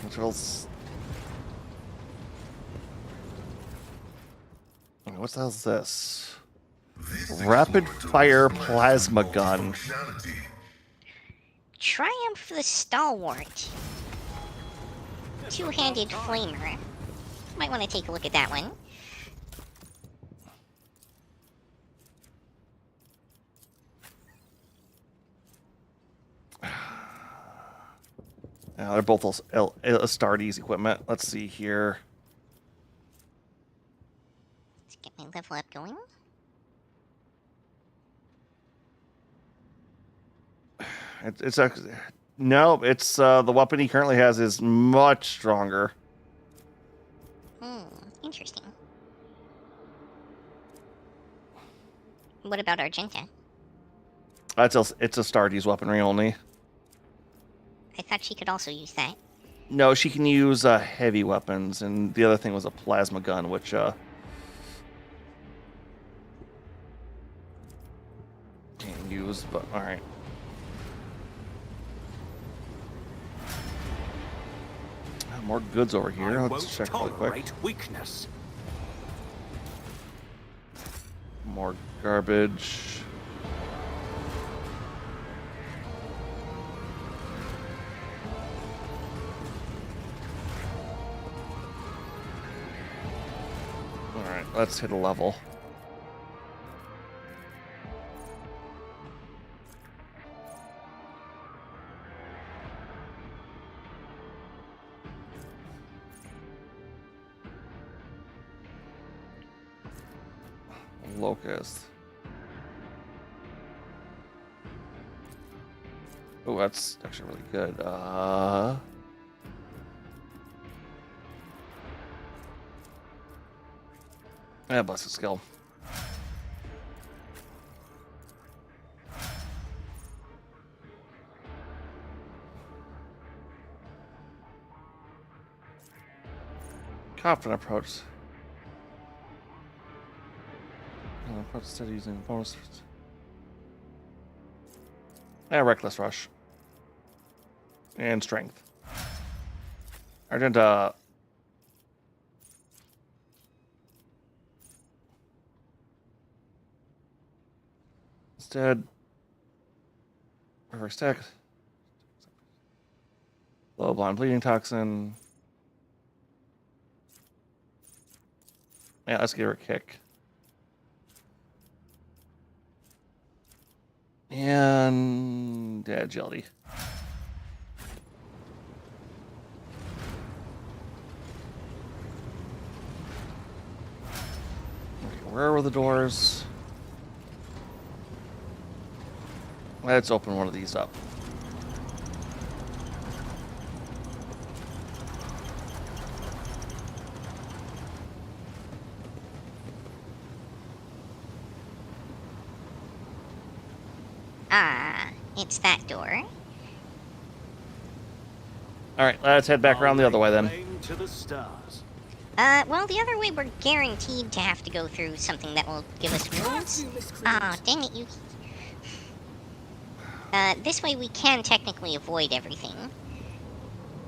Which else? What the hell is this? Rapid fire plasma gun. Triumph the Stalwart. 2-handed flamer. Might want to take a look at that one. They're both Astartes equipment. Let's see here. Let's get my level up going. It's no, it's the weapon he currently has is much stronger. Interesting. What about Argenta? It's Astartes weaponry only. I thought she could also use that. No, she can use heavy weapons, and the other thing was a plasma gun, which can't use. But all right. More goods over here. Let's check really quick. Weakness. More garbage. All right, let's hit a level. Locust. Oh, that's actually really good. Blessed skill. Confident approach. Approach steady using bonus. Reckless rush. And strength. Argenta. Instead. Reverse tech. Low blind bleeding toxin. Yeah, let's give her a kick. And agility. Okay, where were the doors? Let's open one of these up. It's that door. Alright, let's head back around the other way then. To the stars. Well, the other way we're guaranteed to have to go through something that will give us wounds. Oh, dang it, Yuki. This way we can technically avoid everything.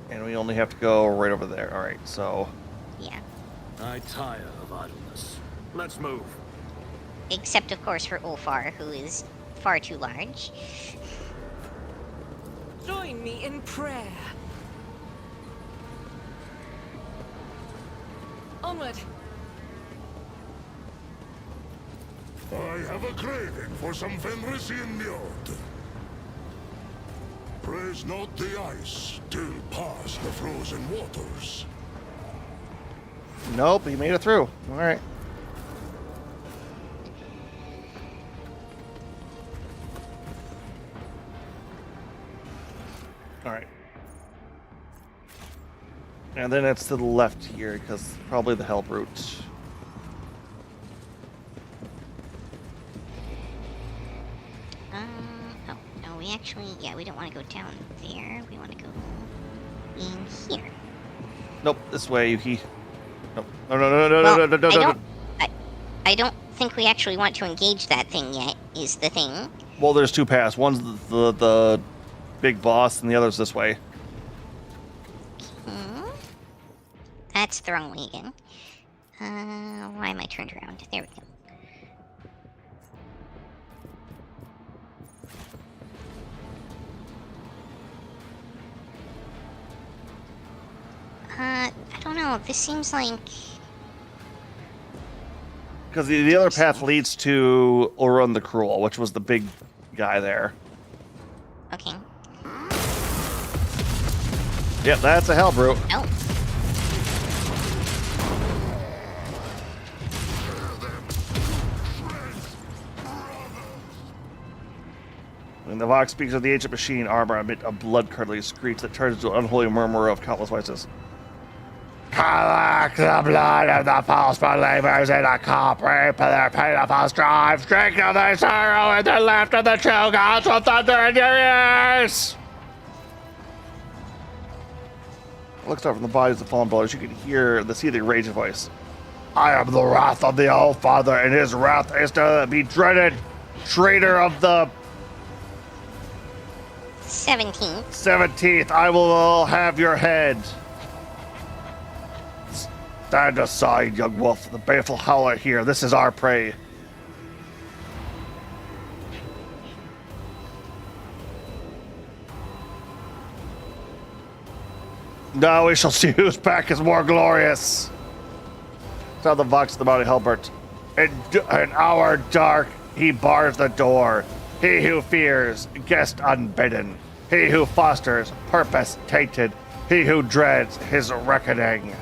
And we only have to go right over there. Alright, so... Yeah. I tire of idleness. Let's move. Except, of course, for Ulfar, who is far too large. Join me in prayer. Onward. I have a craving for some Fenrisian Njord. Praise not the ice till past the frozen waters. Nope, he made it through. All right. All right. And then it's to the left here, because probably the help route. Oh, no, we actually, yeah, we don't want to go down there. We want to go in here. Nope, this way, Yuki. Nope. No, no, no, no, Well, no, no, no, no, no. I don't think we actually want to engage that thing yet, is the thing. Well, there's two paths. One's the big boss, and the other's this way. That's the wrong way again. Why am I turned around? There we go. I don't know. This seems like... Because the other path leads to Orun the Cruel, which was the big guy there. Okay. Yep, that's a hell brute. Oh. When the Vox speaks of the ancient machine armor amid a blood-curdling screech that turns into an unholy murmur of countless voices. Collect the blood of the false believers in a cup, reap their painful strife, drink of their sorrow, and the left of the true gods will thunder in your ears! Looks up from the bodies of fallen brothers, you can hear the seething rage voice. I am the wrath of the All-Father, and his wrath is to be dreaded, traitor of the 17th, I will have your head. Stand aside, young wolf. The baleful howler here. This is our prey. Now we shall see whose back is more glorious. Sound the vox of the mighty Helbert. In our dark, he bars the door. He who fears, guest unbidden. He who fosters, purpose tainted. He who dreads his reckoning.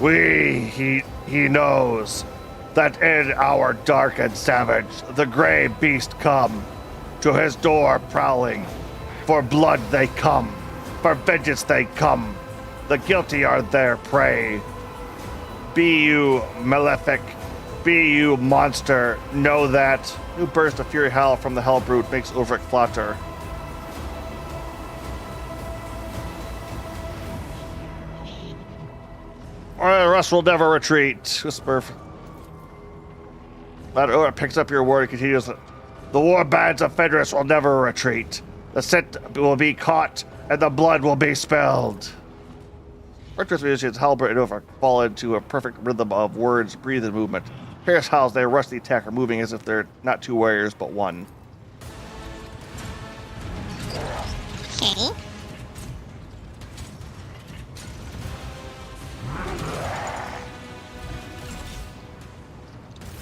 He knows that in our dark and savage, the gray beast come. To his door prowling. For blood they come. For vengeance they come. The guilty are their prey. Be you malefic. Be you monster, know that. New burst of fury howl from the hell brute makes Ulfric flutter. Russ will never retreat. Whisper. But picks up your word and continues. The war bands of Fenris will never retreat. The scent will be caught and the blood will be spilled. Archer's musicians Halbert and Ulfric fall into a perfect rhythm of words, breathe, and movement. Fierce howls, they rush the attacker, moving as if they're not two warriors, but one. Okay.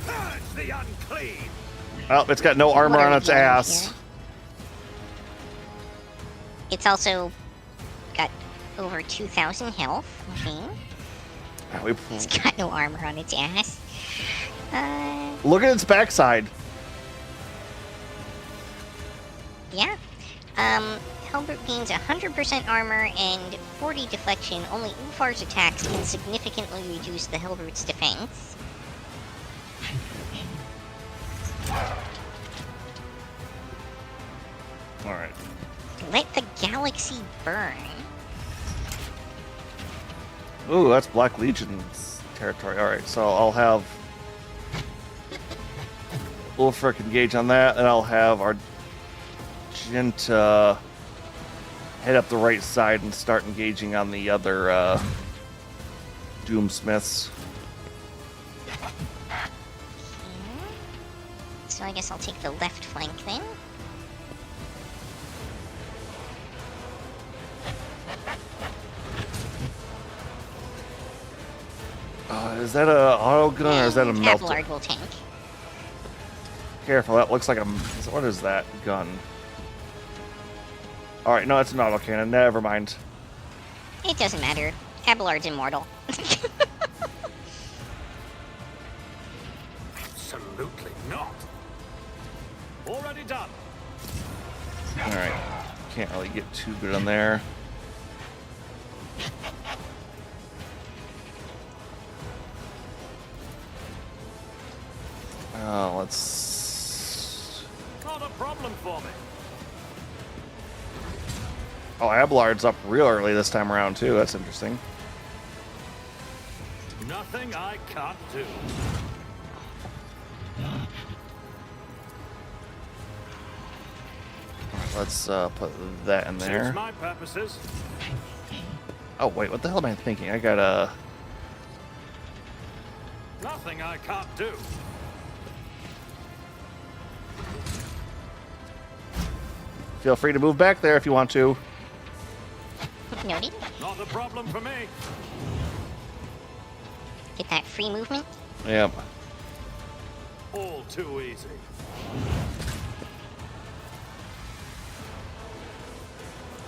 Purge the unclean! Well, it's got no armor What are on we its doing ass. here? It's also got over 2,000 health. Okay. It's got no armor on its ass. Look at its backside. Yeah. Helbert gains 100% armor and 40 deflection. Only Ulfar's attacks can significantly reduce the Helbert's defense. Alright. Let the galaxy burn. Ooh, that's Black Legion's territory. Alright, so I'll have Ulfric engage on that, and I'll have Argenta head up the right side and start engaging on the other Doomsmiths. So I guess I'll take the left flank then. Is that a auto gun or is that a And melter? Abelard will tank. Careful, that looks like a... What is that gun? Alright, no, it's an autocannon. Never mind. It doesn't matter. Abelard's immortal. Absolutely not. Already done. Alright. Can't really get too good on there. Oh, let's... Not a problem for me. Oh, Abelard's up real early this time around, too. That's interesting. Nothing I can't do. Let's put that in there. Suits my purposes. Oh, wait, what the hell am I thinking? I gotta... Nothing I can't do. Feel free to move back there if you want to. Noted. Not a problem for me. Get that free movement. Yep. All too easy.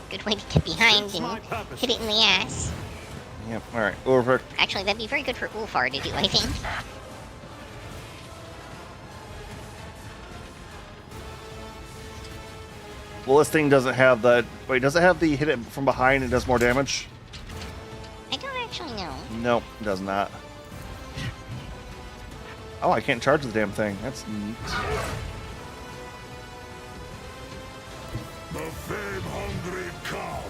Good way to get behind Suits my and purposes. hit it in the ass. Yep, alright. Over. Actually, that'd be very good for Ulfar to do, I think. Well, this thing doesn't have the... Wait, does it have the hit it from behind and does more damage? I don't actually know. Nope, it does not. Oh, I can't charge the damn thing. That's neat. The fame-hungry come.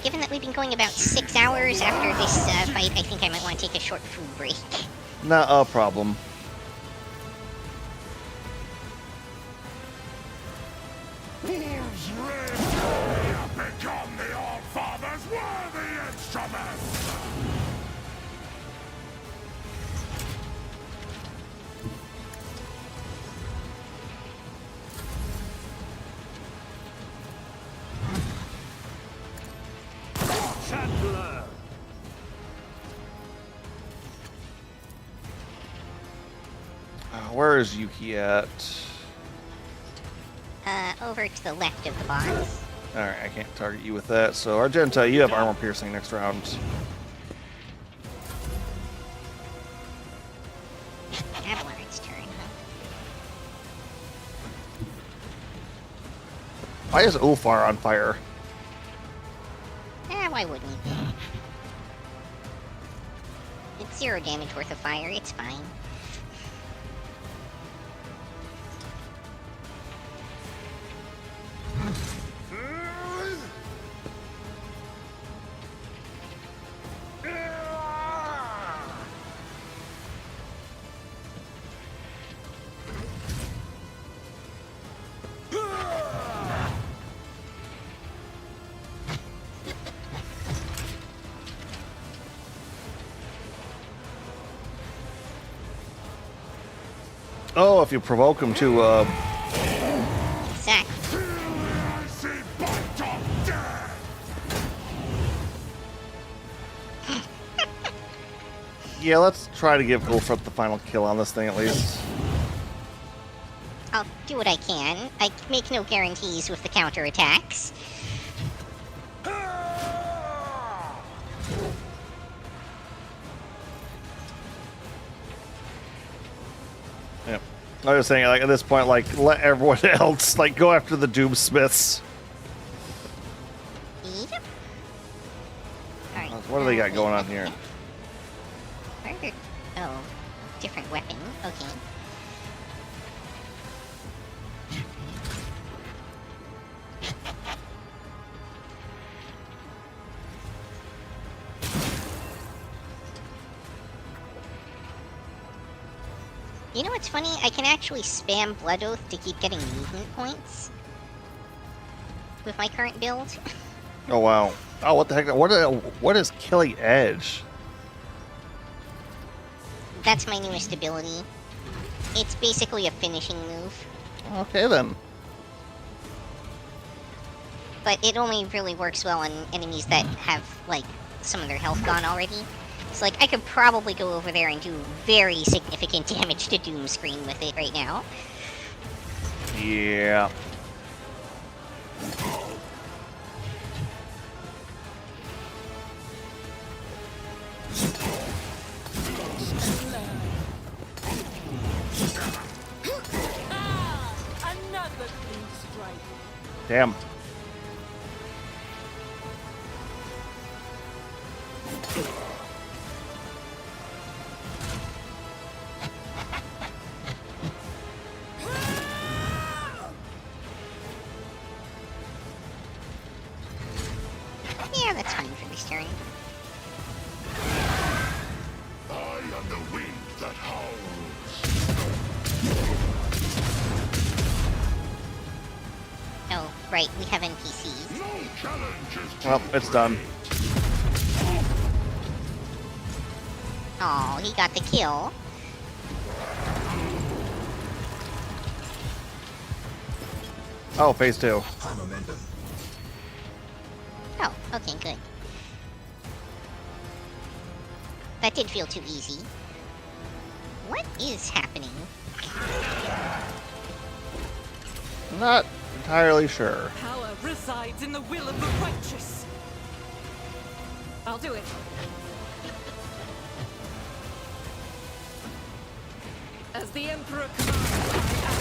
Given that we've been going about 6 hours after this fight, I think I might want to take a short food break. Not a problem. Wolves raised become the All-Father's worthy instrument. Chandler. Where is Yuki at? Over to the left of the boss. Alright, I can't target you with that. So, Argenta, you have armor piercing next round. Abelard's turn, huh? Why is Ulfar on fire? Why wouldn't he? It's 0 damage worth of fire, it's fine. Oh, if you provoke him to, Zach, I see bite of death. Yeah, let's try to give Ulfar the final kill on this thing at least. I'll do what I can. I make no guarantees with the counterattacks. Yep. I was saying, like, at this point, like, let everyone else, like, go after the Doomsmiths. Yep. Alright. What do they got going on here? Harder. Oh, different weapon. Okay. You know what's funny? I can actually spam Blood Oath to keep getting movement points with my current build. Oh wow. Oh, what the heck? What is Killing Edge? That's my newest ability. It's basically a finishing move, Okay then. but it only really works well on enemies that have, like, some of their health gone already. So, like, I could probably go over there and do very significant damage to Doomscreen with it right now. Yeah. Another clean strike. Damn. Yeah, that's fine for this turn. I am the wind that howls. Oh, right, we have NPCs. No challenge is too Well, it's done. Oh, he got the kill. Oh, phase 2. Oh, okay, good. That did feel too easy. What is happening? Not entirely sure. Power resides in the will of the righteous. I'll do it. As the Emperor commands, I act.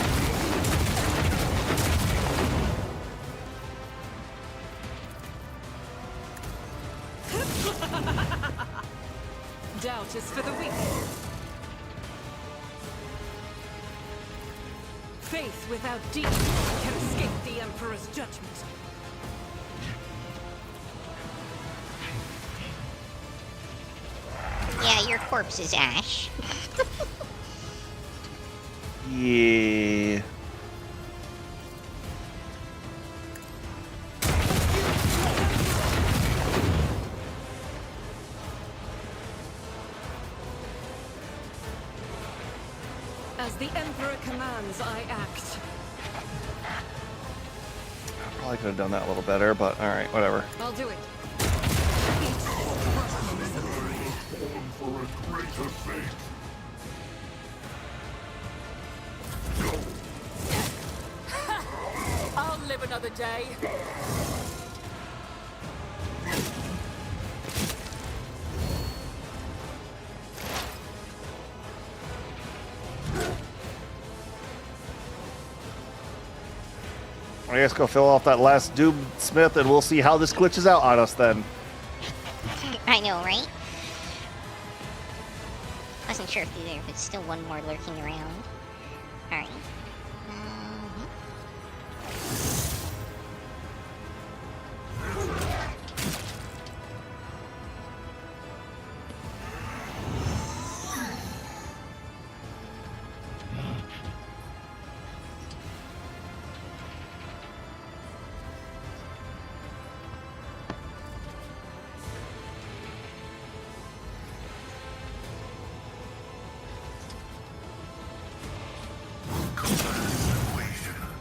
Doubt is for the weak. Faith without deed can escape the Emperor's judgment. Yeah, your corpse is ash. Yeah. As the Emperor commands, I act. Probably could have done that a little better, but alright, whatever. I'll do it. for a greater fate. I'll live another day. I guess go fill off that last Doom Smith and we'll see how this glitches out on us then. I know, right? Wasn't sure if there was still one more lurking around. Alright.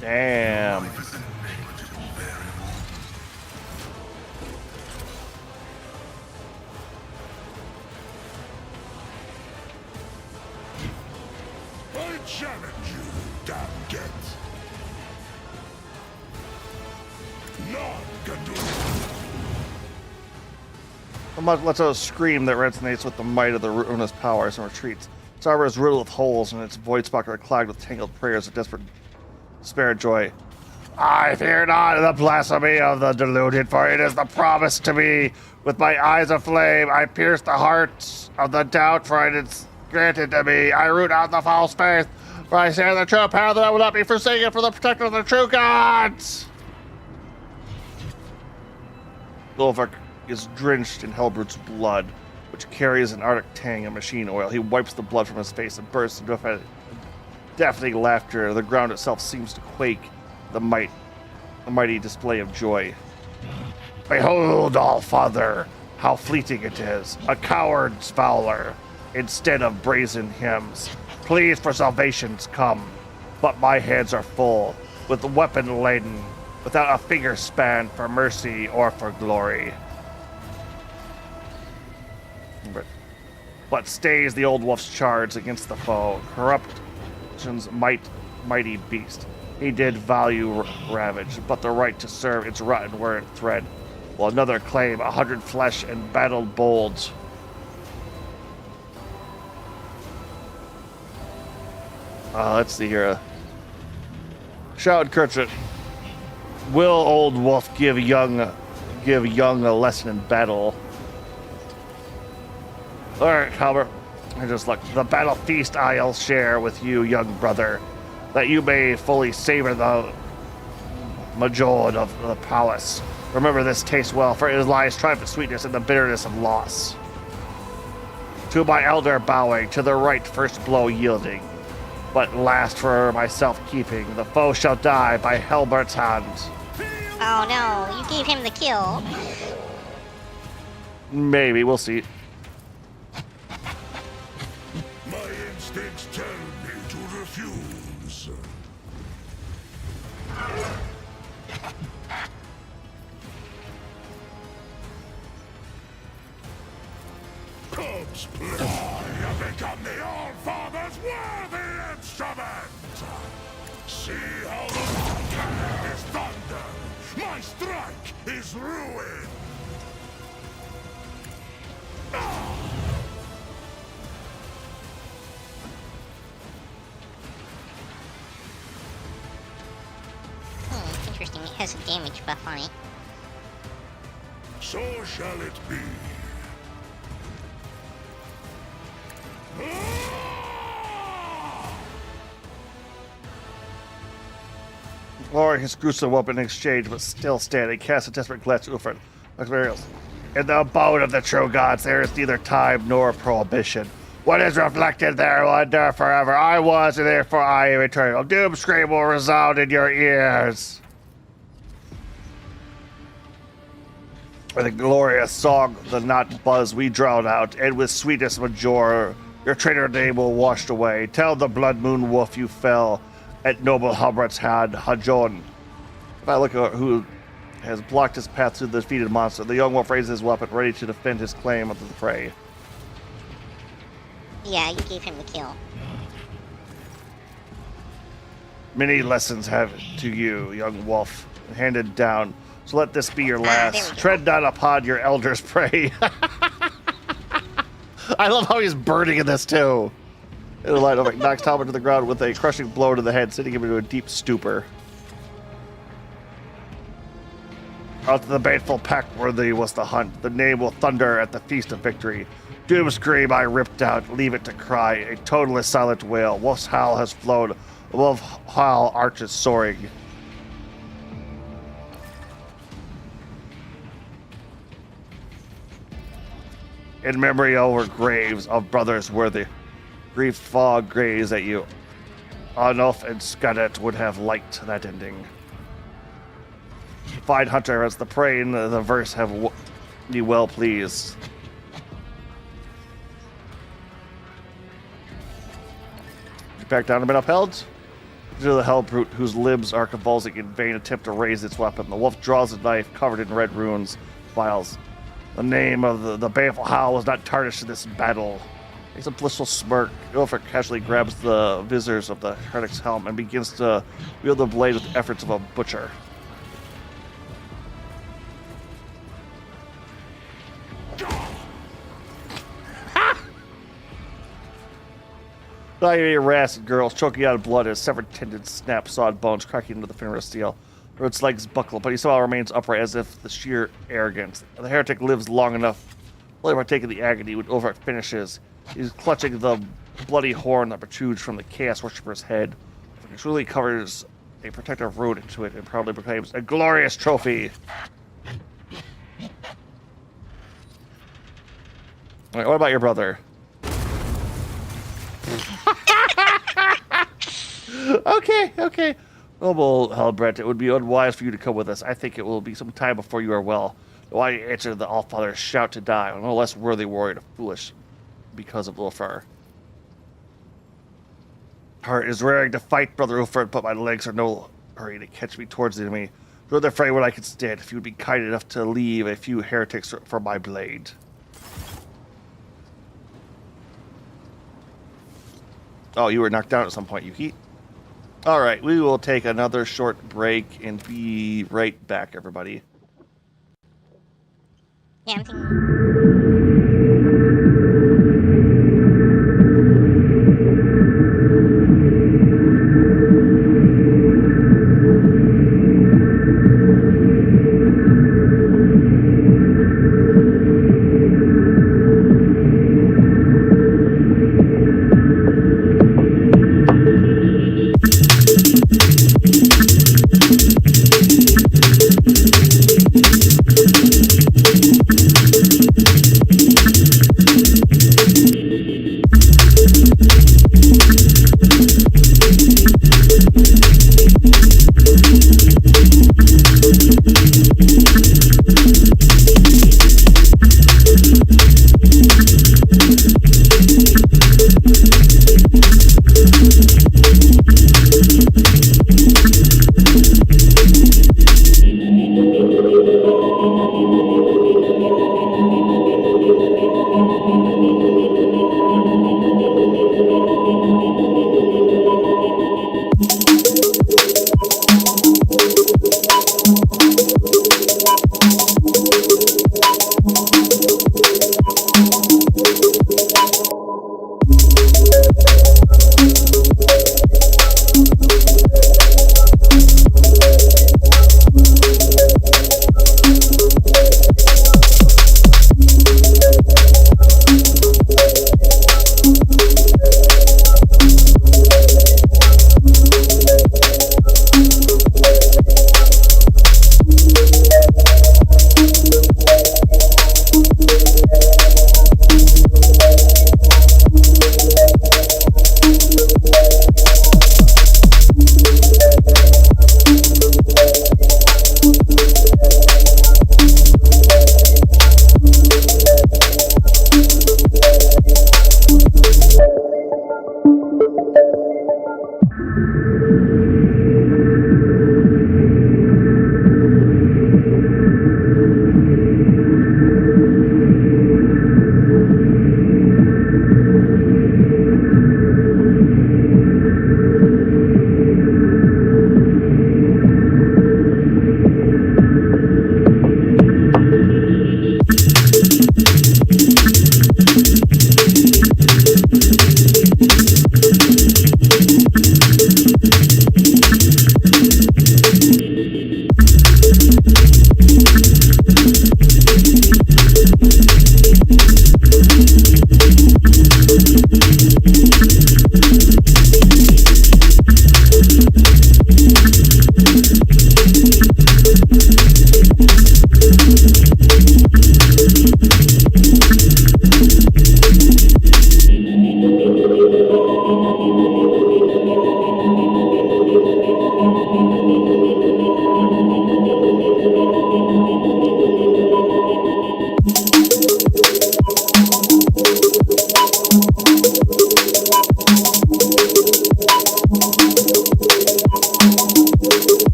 Damn. Life is a negligible variable. I challenge you, damn get. None can do it. Let's a scream that resonates with the might of the ruinous powers and retreats. Its armor is riddled with holes, and its void spots are clogged with tangled prayers of desperate despair and joy. I fear not the blasphemy of the deluded, for it is the promise to me. With my eyes aflame, I pierce the hearts of the doubt, for it is granted to me. I root out the false faith, for I stand the true path that I will not be forsaken for the protector of the true gods. Ulfric is drenched in Hellbroot's blood, which carries an arctic tang of machine oil. He wipes the blood from his face and bursts into a deafening laughter. The ground itself seems to quake. The mighty display of joy. Behold, all father, how fleeting it is. A coward's valor, instead of brazen hymns. Pleas for salvations come, but my hands are full, with the weapon laden, without a finger span for mercy or for glory. But stays the old wolf's charge against the foe. Corruption's mighty beast. He did value ravage, but the right to serve its rotten were in thread. While another claim 100 flesh and battled bold. Let's see here. Shout Kerchit. Will old wolf give young a lesson in battle? Alright, Halbert. I just look. The battle feast I'll share with you, young brother, that you may fully savor the majority of the palace. Remember this taste well, for it lies triumphant sweetness in the bitterness of loss. To my elder bowing, to the right first blow yielding, but last for myself keeping, the foe shall die by Halbert's hand. Oh no, you gave him the kill. Maybe, we'll see. My instincts tell me to refuse. Cubs play. You become the All-Father's worthy instrument. See how the mountain is thunder. My strike is ruin. Interesting, it has a damage buff on it. So shall it be. Lowering his gruesome weapon in exchange, but still standing, cast a desperate glance at Ulfred. In the abode of the true gods, there is neither time nor prohibition. What is reflected there will endure forever. I was, and therefore I am eternal. Doom scream will resound in your ears. With a glorious song, the not buzz we drown out, and with sweetness major, your traitor name will washed away. Tell the blood moon wolf you fell at noble Halbert's hand, Hajon. If I look at who has blocked his path to the defeated monster, the young wolf raises his weapon, ready to defend his claim of the prey. Yeah, you gave him the kill. Many lessons have to you, young wolf, handed down. So let this be your last. Tread not upon your elder's prey. I love how he's burning in this too. It'll light up, knocks Talbot to the ground with a crushing blow to the head, sending him into a deep stupor. Out to the baneful pack worthy was the hunt. The name will thunder at the feast of victory. Doom scream I ripped out, leave it to cry. A toneless silent wail. Wolf's howl has flown above howl arches soaring. In memory over graves of brothers worthy. Grief fog graze at you. Arnulf and Scadet would have liked that ending. Fine hunter as the prey in the verse have me well pleased. Back down and been upheld. To the hell brute whose limbs are convulsing in vain attempt to raise its weapon. The wolf draws a knife covered in red runes, vials. The name of the baleful howl was not tarnished in this battle. Makes a blissful smirk. Ulfric casually grabs the visors of the heretic's helm and begins to wield the blade with the efforts of a butcher. Not even harassed girls choking out blood as severed tendons snap, sawed bones cracking into the finish of steel. Its legs buckle, but he somehow remains upright as if the sheer arrogance. The heretic lives long enough, only partaking the agony when Ulfric finishes. He's clutching the bloody horn that protrudes from the chaos worshipper's head. It truly covers a protective root into it and proudly proclaims a glorious trophy. Alright, what about your brother? Okay. Noble Helbret, it would be unwise for you to come with us. I think it will be some time before you are well. Why answer the Allfather's shout to die? I'm no less worthy warrior to foolish because of Ulfar. Heart is raring to fight, Brother Ulfar, but my legs are no hurry to catch me towards the enemy. Throw the fray when I can stand, if you would be kind enough to leave a few heretics for my blade. Oh, you were knocked down at some point, Yuki. Alright, we will take another short break and be right back, everybody. Yeah, I'm thinking.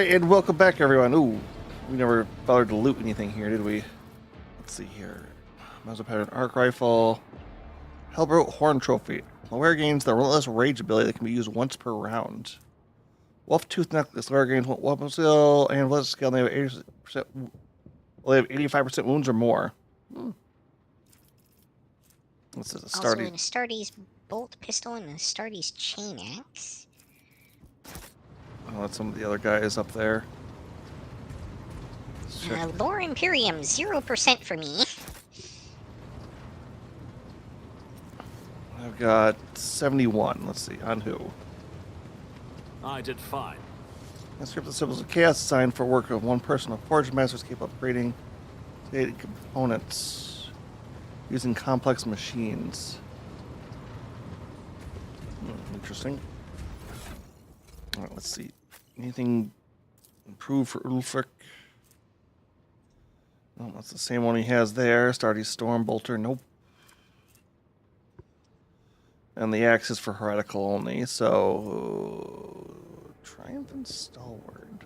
right, and welcome back, everyone. Ooh, we never bothered to loot anything here, did we? Let's see here. Muzzle pattern arc rifle. Hellbroat Horn Trophy. Laware gains the Relentless Rage ability that can be used once per round. Wolf Tooth Necklace. Laware gains weapon skill and weapon skill. They have 80%. Well, they have 85% wounds or more. This is a Also, Stardy. an Astartes bolt pistol and an Astartes chain axe. Oh, that's some of the other guys up there. Sure. Lore Imperium, 0% for me. I've got 71. Let's see, on who? I did fine. Inscript the symbols of chaos designed for work of one person. A forge masters capable of creating created components using complex machines. Interesting. All right, let's see. Anything improved for Ulfric? Oh, that's the same one he has there. Stardy Storm Bolter. Nope. And the axe is for heretical only, so Triumph and Stalwart.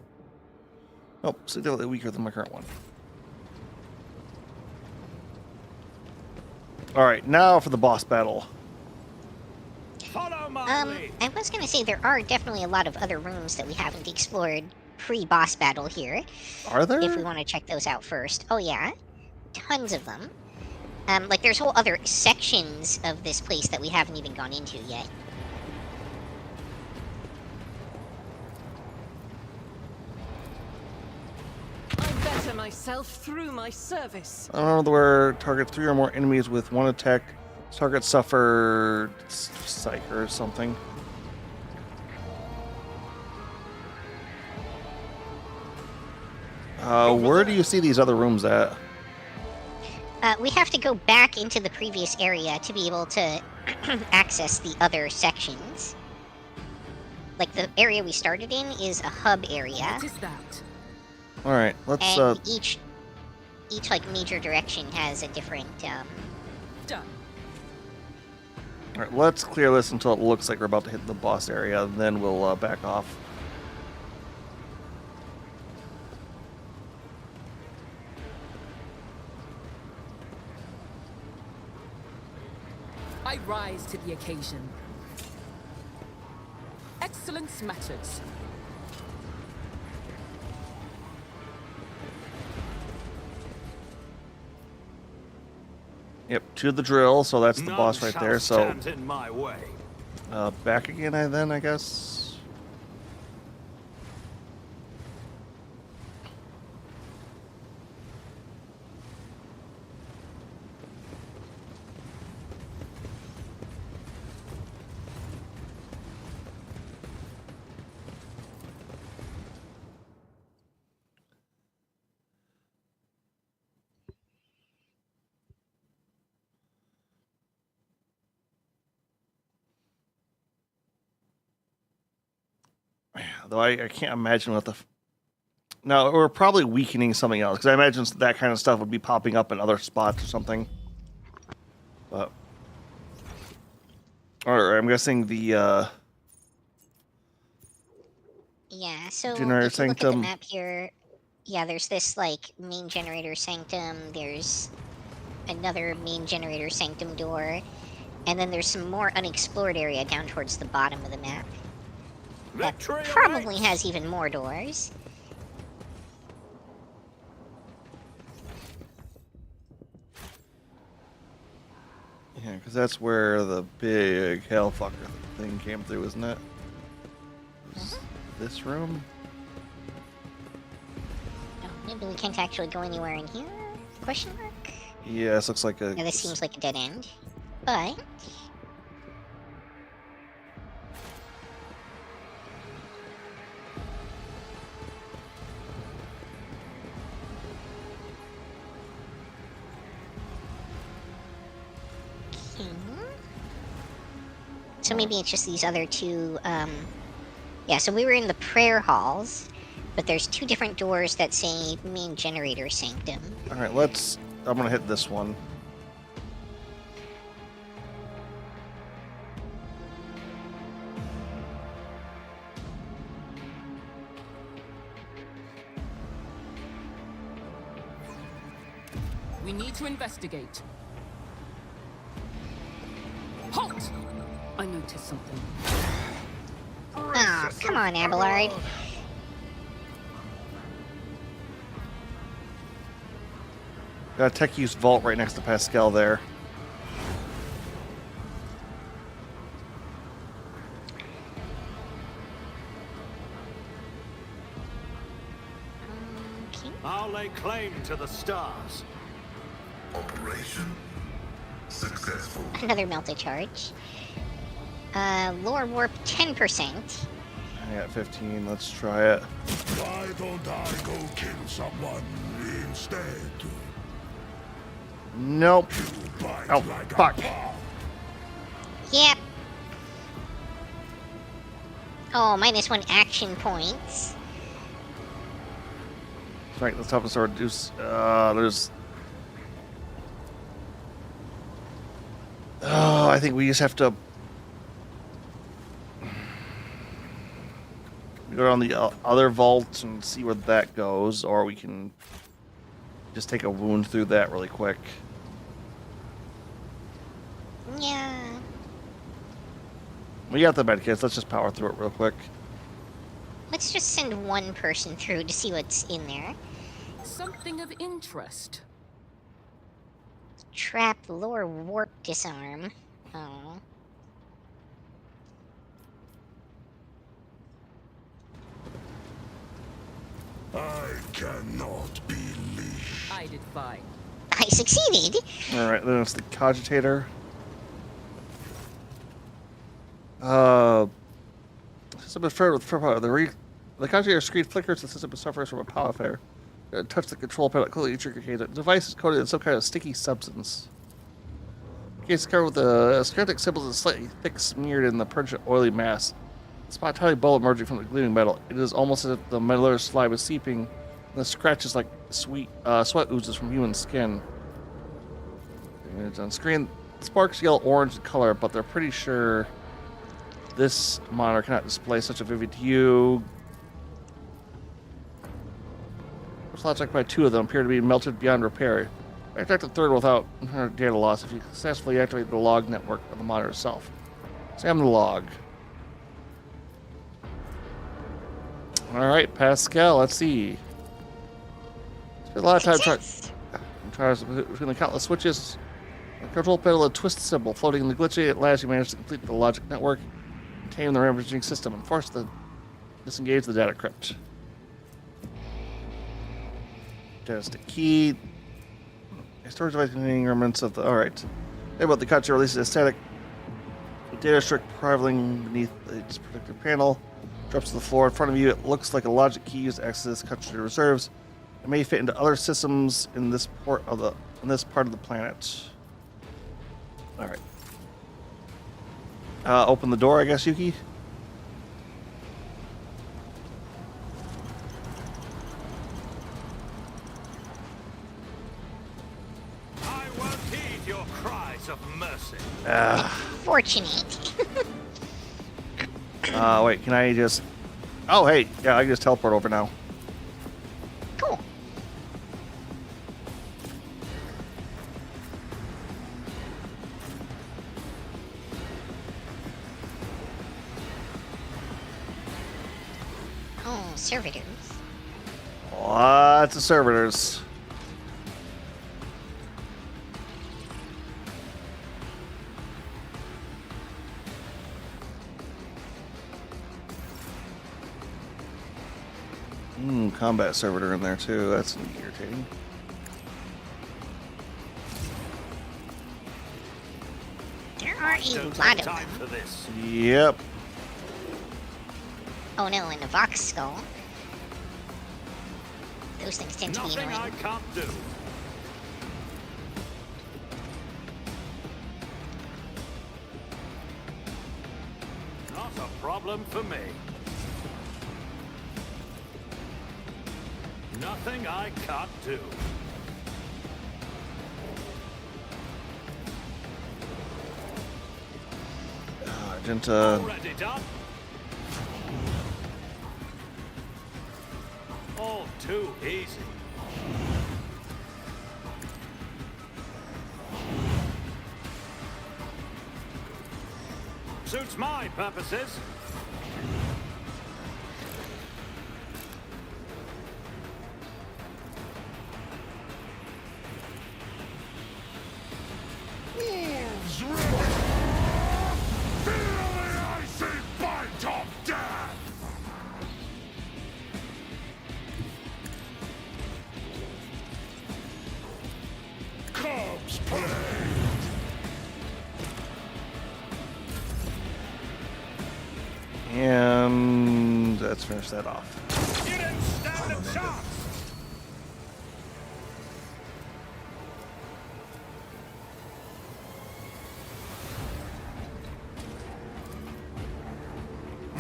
Nope, significantly weaker than my current one. Alright, now for the boss battle. Follow my lead. I was gonna say there are definitely a lot of other rooms that we haven't explored pre-boss battle here. Are there? If we want to check those out first. Oh yeah, tons of them. Like there's whole other sections of this place that we haven't even gone into yet. I better myself through my service. I don't know where target 3 or more enemies with one attack. Target suffer psych or something. Where do you see these other rooms at? We have to go back into the previous area to be able to access the other sections. Like the area we started in is a hub area, What is that? All right, let's. and each like major direction has a different. Done. All right, let's clear this until it looks like we're about to hit the boss area, and then we'll back off. I rise to the occasion. Excellence matters. Yep, to the drill. So that's the None boss right shall there. So stand in my way. back again, I guess. Though I can't imagine what the. No, we're probably weakening something else because I imagine that kind of stuff would be popping up in other spots or something. But. Or I'm guessing the. Yeah, so Generator if you look at the Sanctum. map here, yeah, there's this like main generator sanctum. There's another main generator sanctum door, and then there's some more unexplored area down towards the bottom of the map. That Victory probably awaits. has even more doors. Yeah, because that's where the big hellfucker thing came through, isn't it? This room? Oh, maybe we can't actually go anywhere in here? Question mark? Yeah, this looks like a. Yeah, this seems like a dead end. But so maybe it's just these other two, yeah, so we were in the prayer halls, but there's two different doors that say main generator sanctum. Alright, let's. I'm gonna hit this one. We need to investigate. Halt! I noticed something. Oh, come on, Abelard. Got a tech use vault right next to Pascal there. Okay. I'll lay claim to the stars. Operation successful. Another melted charge. Lore warp 10%. I got 15. Let's try it. Why don't I go kill someone instead? Nope. You bite Oh, like fuck. a bomb. Yep. Oh, -1 action points. Right, let's help us reduce. There's. Oh, I think we just have to go on the other vault and see where that goes, or we can just take a wound through that really quick. Yeah. We got the medkits. Let's just power through it real quick. Let's just send one person through to see what's in there. Something of interest. Trap, lore, warp, disarm. Oh. I cannot believe. I did fine. I succeeded! All right, then it's the cogitator. System is filled with power. The cogitator screen flickers. The system suffers from a power failure. Touch the control panel. Clearly, trigger case. The device is coated in some kind of sticky substance. The case is covered with the schematic symbols and slightly thick, smeared in the pungent, oily mass. Spot a tiny ball emerging from the gleaming metal. It is almost as if the metaller's slime is seeping, and the scratches like sweat oozes from human skin. Image on screen. The sparks yellow orange in color, but they're pretty sure this monitor cannot display such a vivid hue. Slots occupied 2 of them appear to be melted beyond repair. Activate the third without data loss if you successfully activate the log network of the monitor itself. Examine the log. Alright, Pascal, let's see. Spend a lot of time trying between the countless switches. The control panel, a twist symbol floating in the glitchy. At last, you managed to complete the logic network, tame the rampaging system, and disengage the data crypt. Just a key. A storage device containing remnants of the. Alright. About the cogitator releases a static data strip privaling beneath its protective panel. Drops to the floor in front of you. It looks like a logic key used to access cogitator reserves. It may fit into other systems in this part of the planet. Alright. Open the door, I guess, Yuki? I won't heed your cries of mercy. Fortunate. Wait, can I just... Oh, hey, yeah, I can just teleport over now. Cool. Oh, servitors. Lots of servitors. Combat servitor in there too. That's irritating. There are a Don't lot have of time them. for this. Yep. Oh no, and the Vox Skull. Those things tend to be Nothing I annoying. can't do. Not a problem for me. Nothing I can't do. Argenta. Already done. All too easy. Suits my purposes. Wolves roar! Feel the icy bite of death! Cubs play! And let's finish that off. You didn't stand a chance.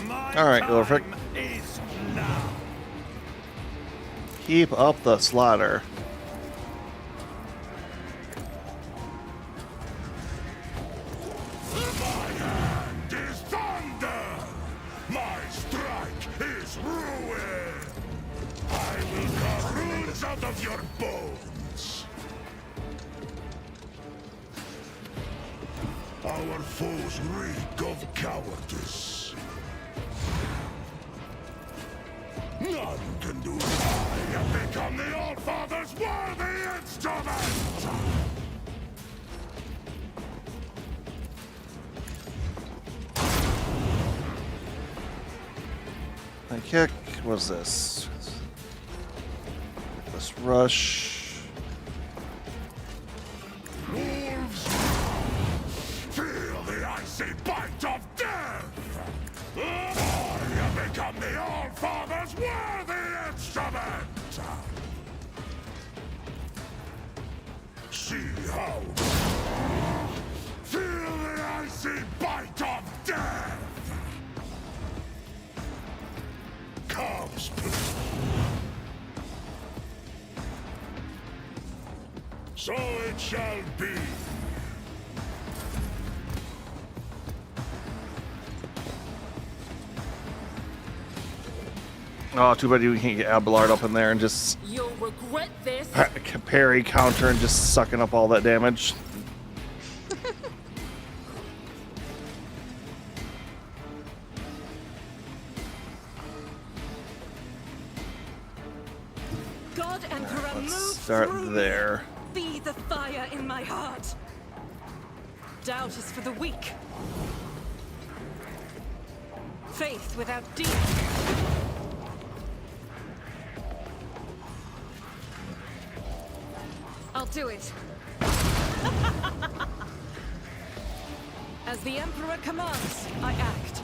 My All right, Glorfric. time is now. Keep up the slaughter. My hand is thunder! My strike is ruin! I will carve runes out of your bones! Our foes reek of cowardice. None can do it. I have become the All-Father's worthy instrument! My kick. What's this? This rush. Wolves! Feel the icy bite of death! I have become the All-Father's worthy instrument! See how... Feel the icy bite of death! Comes... So it shall be. Oh, too bad you can't get Abelard up in there and just You'll regret this. parry, counter, and just sucking up all that damage. God Emperor, move Start through me. there. Be the fire in my heart. Doubt is for the weak. Faith without deeds. I'll do it. As the Emperor commands, I act.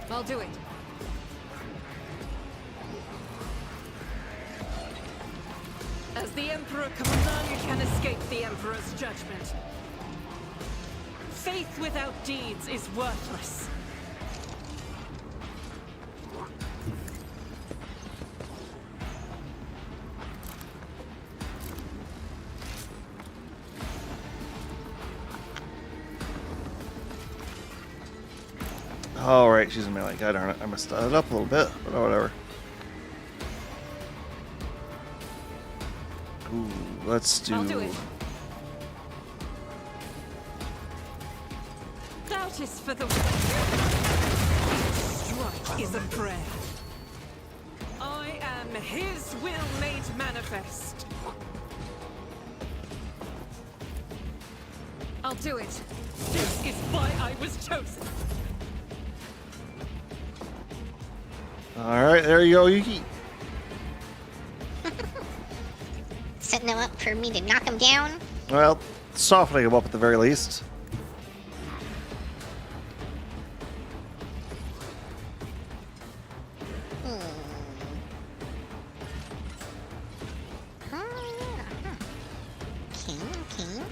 I'll do it. As the Emperor commands, none can escape the Emperor's judgment. Faith without deeds is worthless. All right, she's a melee. God darn it. I messed that up a little bit, but whatever. Ooh, let's do... I'll do it. Doubt is for the strike is a prayer. I am his will made manifest. I'll do it. This is why I was chosen. All right, there you go, Yuki. Setting them up for me to knock them down. Well, softening him up at the very least. Okay.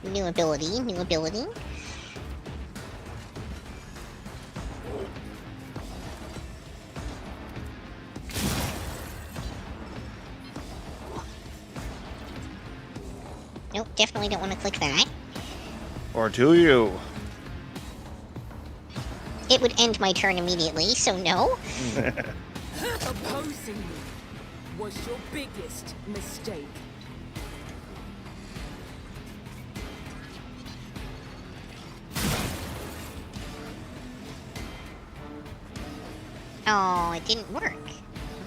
New ability, new ability. Nope, definitely don't want to click that. Or do you? It would end my turn immediately, so no. Opposing me was your biggest mistake. Oh, it didn't work.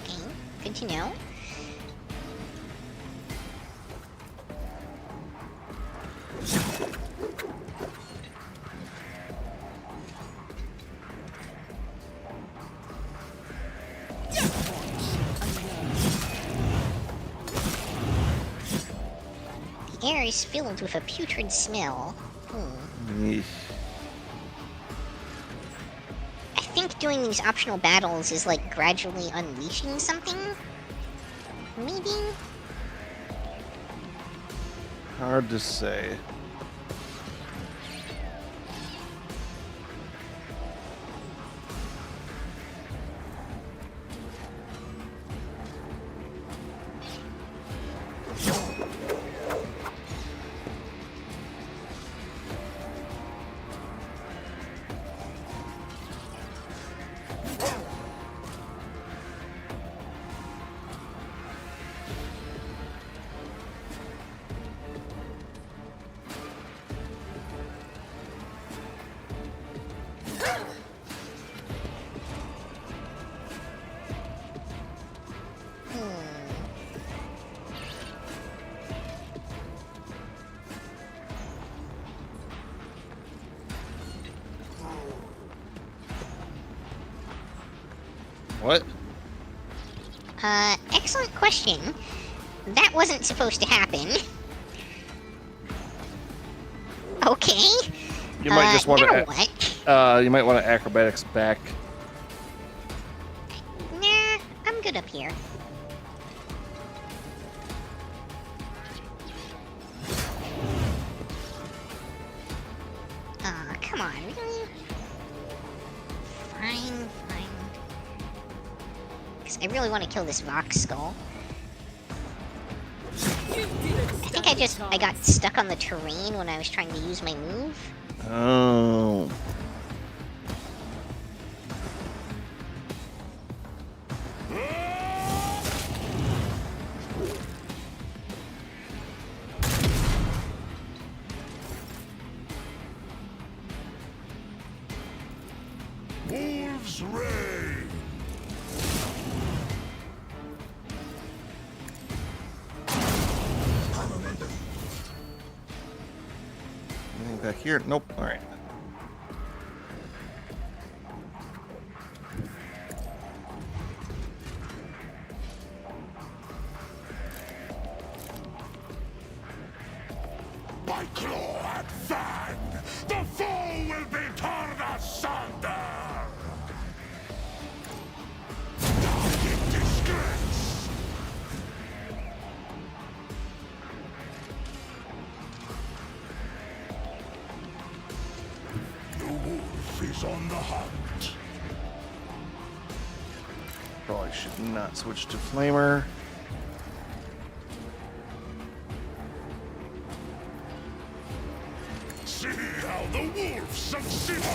Okay, good to know. The air is filled with a putrid smell. Eesh. I think doing these optional battles is like gradually unleashing something? Maybe? Hard to say. What? Excellent question. That wasn't supposed to happen. Okay. You might just want now to. what? You might want to acrobatics back. Nah, I'm good up here. Aw, come on, really? Fine, fine. 'Cause I really want to kill this Vox Skull. I think I got stuck on the terrain when I was trying to use my move. Oh. Wolves reign. Anything back here? Nope. All right. By claw and fang, the foe will be torn asunder. Die in disgrace. The wolf is on the hunt. Probably should not switch to flamer. See how the wolf succeeds. I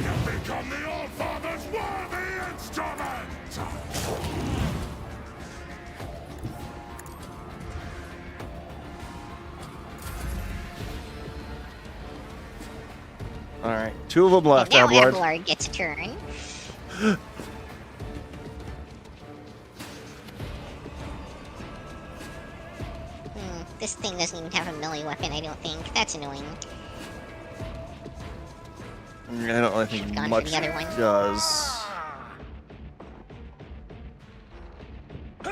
have become the All-Father's worthy instrument. All right. Two of them left. Now Abelard. Abelard gets a turn. This thing doesn't even have a melee weapon, I don't think. That's annoying. I don't really think Should've gone for much the other one. does. Do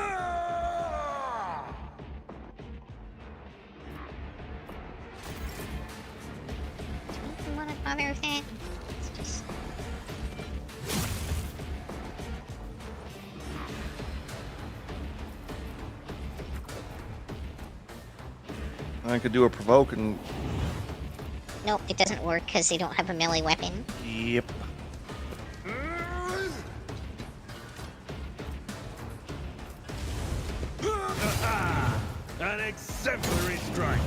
you want to bother with that? It's just... I could do a provoke and. Nope, it doesn't work because they don't have a melee weapon. Yep. An exemplary strike.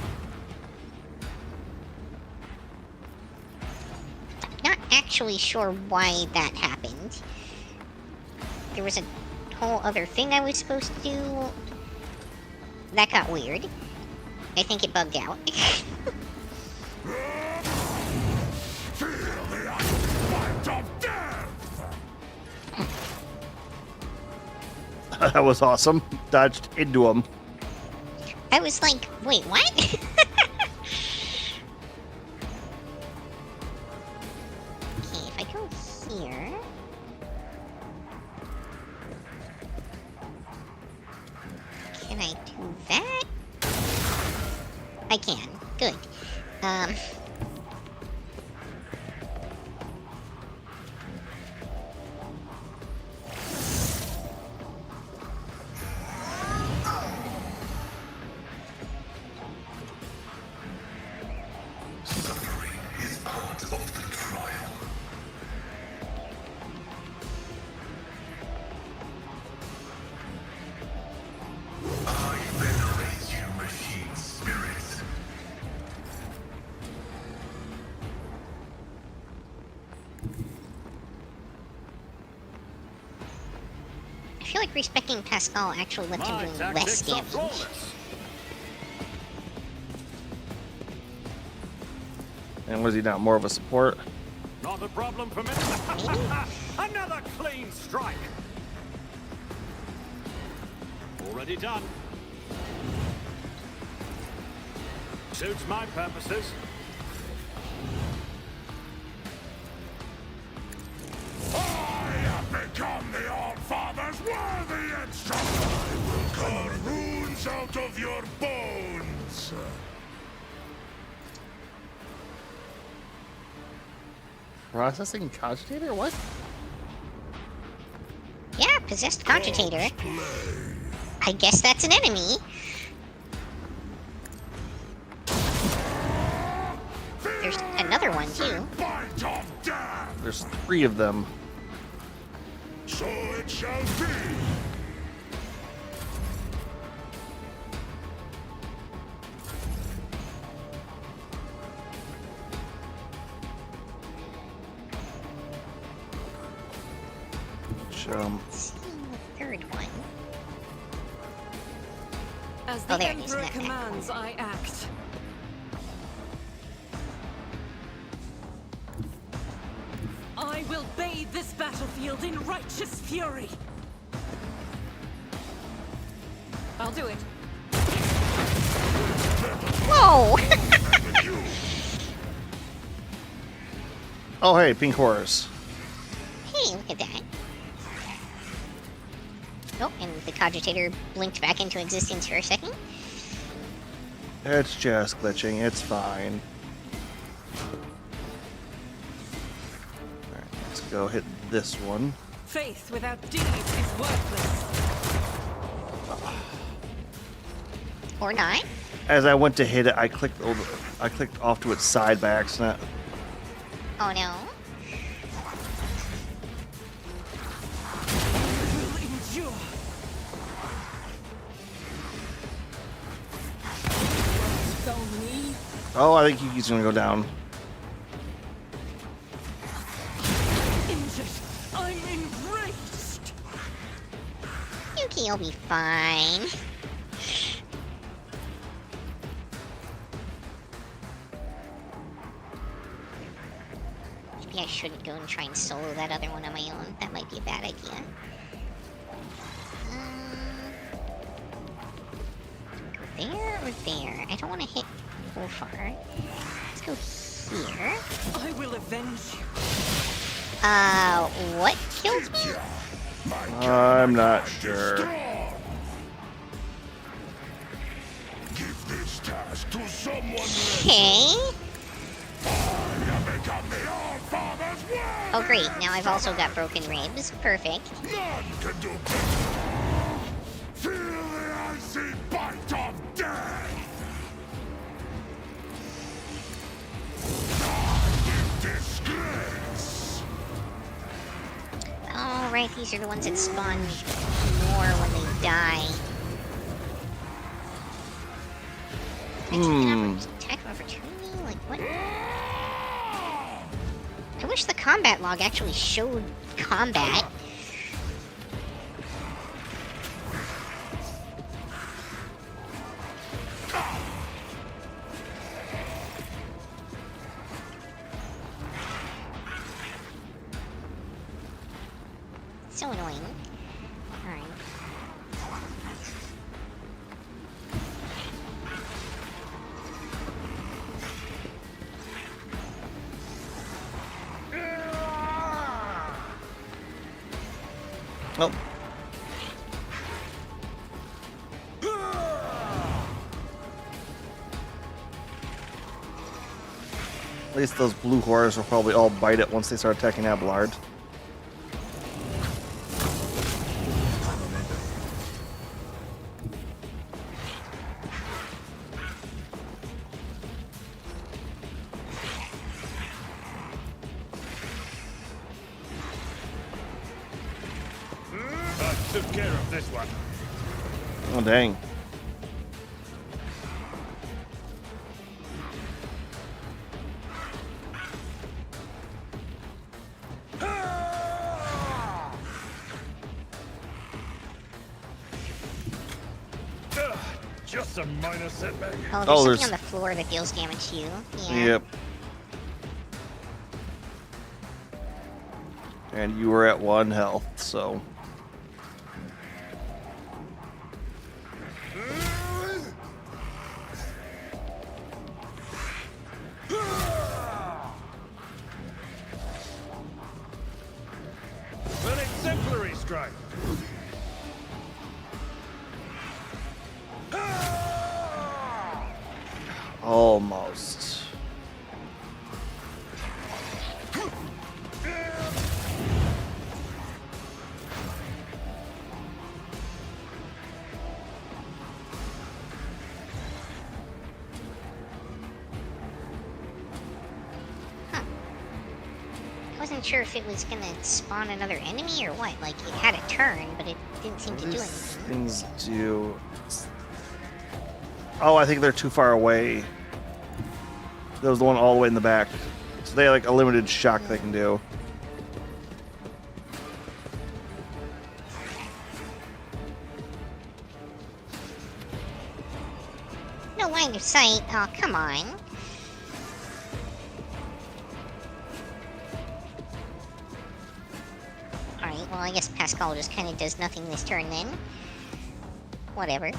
Not actually sure why that happened. There was a whole other thing I was supposed to do. That got weird. I think it bugged out. Feel the iron bite of death. That was awesome. Dodged into him. I was like, wait, what? Okay, if I go here... Can I do that? I can. Good. Suffering is part of the trial. I venerate you, machine spirits. I feel like respecting Pascal actually lets him My do less tactics are damage. flawless. And was he not more of a support? Not a problem for me. Another clean strike. Already done. Suits my purposes. I have become the All-Father's worthy instrument. I will carve runes out of your bones. Processing cogitator? What? Yeah, possessed cogitator. I guess that's an enemy. There's another one too. Bite of death. There's 3 of them. So it shall be. Jump. Seeing the third one. As Oh, the there it is, Emperor that back. commands, I act. I will bathe this battlefield in righteous fury. I'll do it. Whoa! Oh, hey, pink horrors. Hey, look at that. Oh, and the cogitator blinked back into existence for a second. It's just glitching. It's fine. Alright, let's go hit this one. Faith without deeds is worthless. Or not. As I went to hit it, I clicked off to its side by accident. Oh no. Will endure. Spell me. Oh, I think Yuki's gonna go down. Injured. I'm enraged. Yuki'll be fine. Maybe I shouldn't go and try and solo that other one on my own. That might be a bad idea. Go there or there? I don't want to hit Wolfar. Let's go here. I will avenge you. What killed me? I'm not sure. Give this task to someone less. Okay. I have become the All-Father's worthy. Oh great, now I've also got broken ribs. Perfect. None can do better. Feel the icy bite of death. Disgrace. Oh right, these are the ones that spawn more when they die. Attack of opportunity? Like what? I wish the combat log actually showed combat. So annoying. Alright. Oh. At least those blue horrors will probably all bite it once they start attacking Abelard. I took care of this one. Oh, dang. Just a minor setback. Oh, there's Oh, something there's- on the floor that deals damage to you. Yeah. Yep. And you were at 1 health, so. An exemplary strike. Almost. I wasn't sure if it was gonna spawn another enemy or what. Like, it had a turn, but it didn't seem to do These anything. things do. Oh, I think they're too far away. That was the one all the way in the back. So they have like a limited shock they can do. No line of sight. Oh, come on. Alright, well, I guess Pascal just kind of does nothing this turn then. Whatever.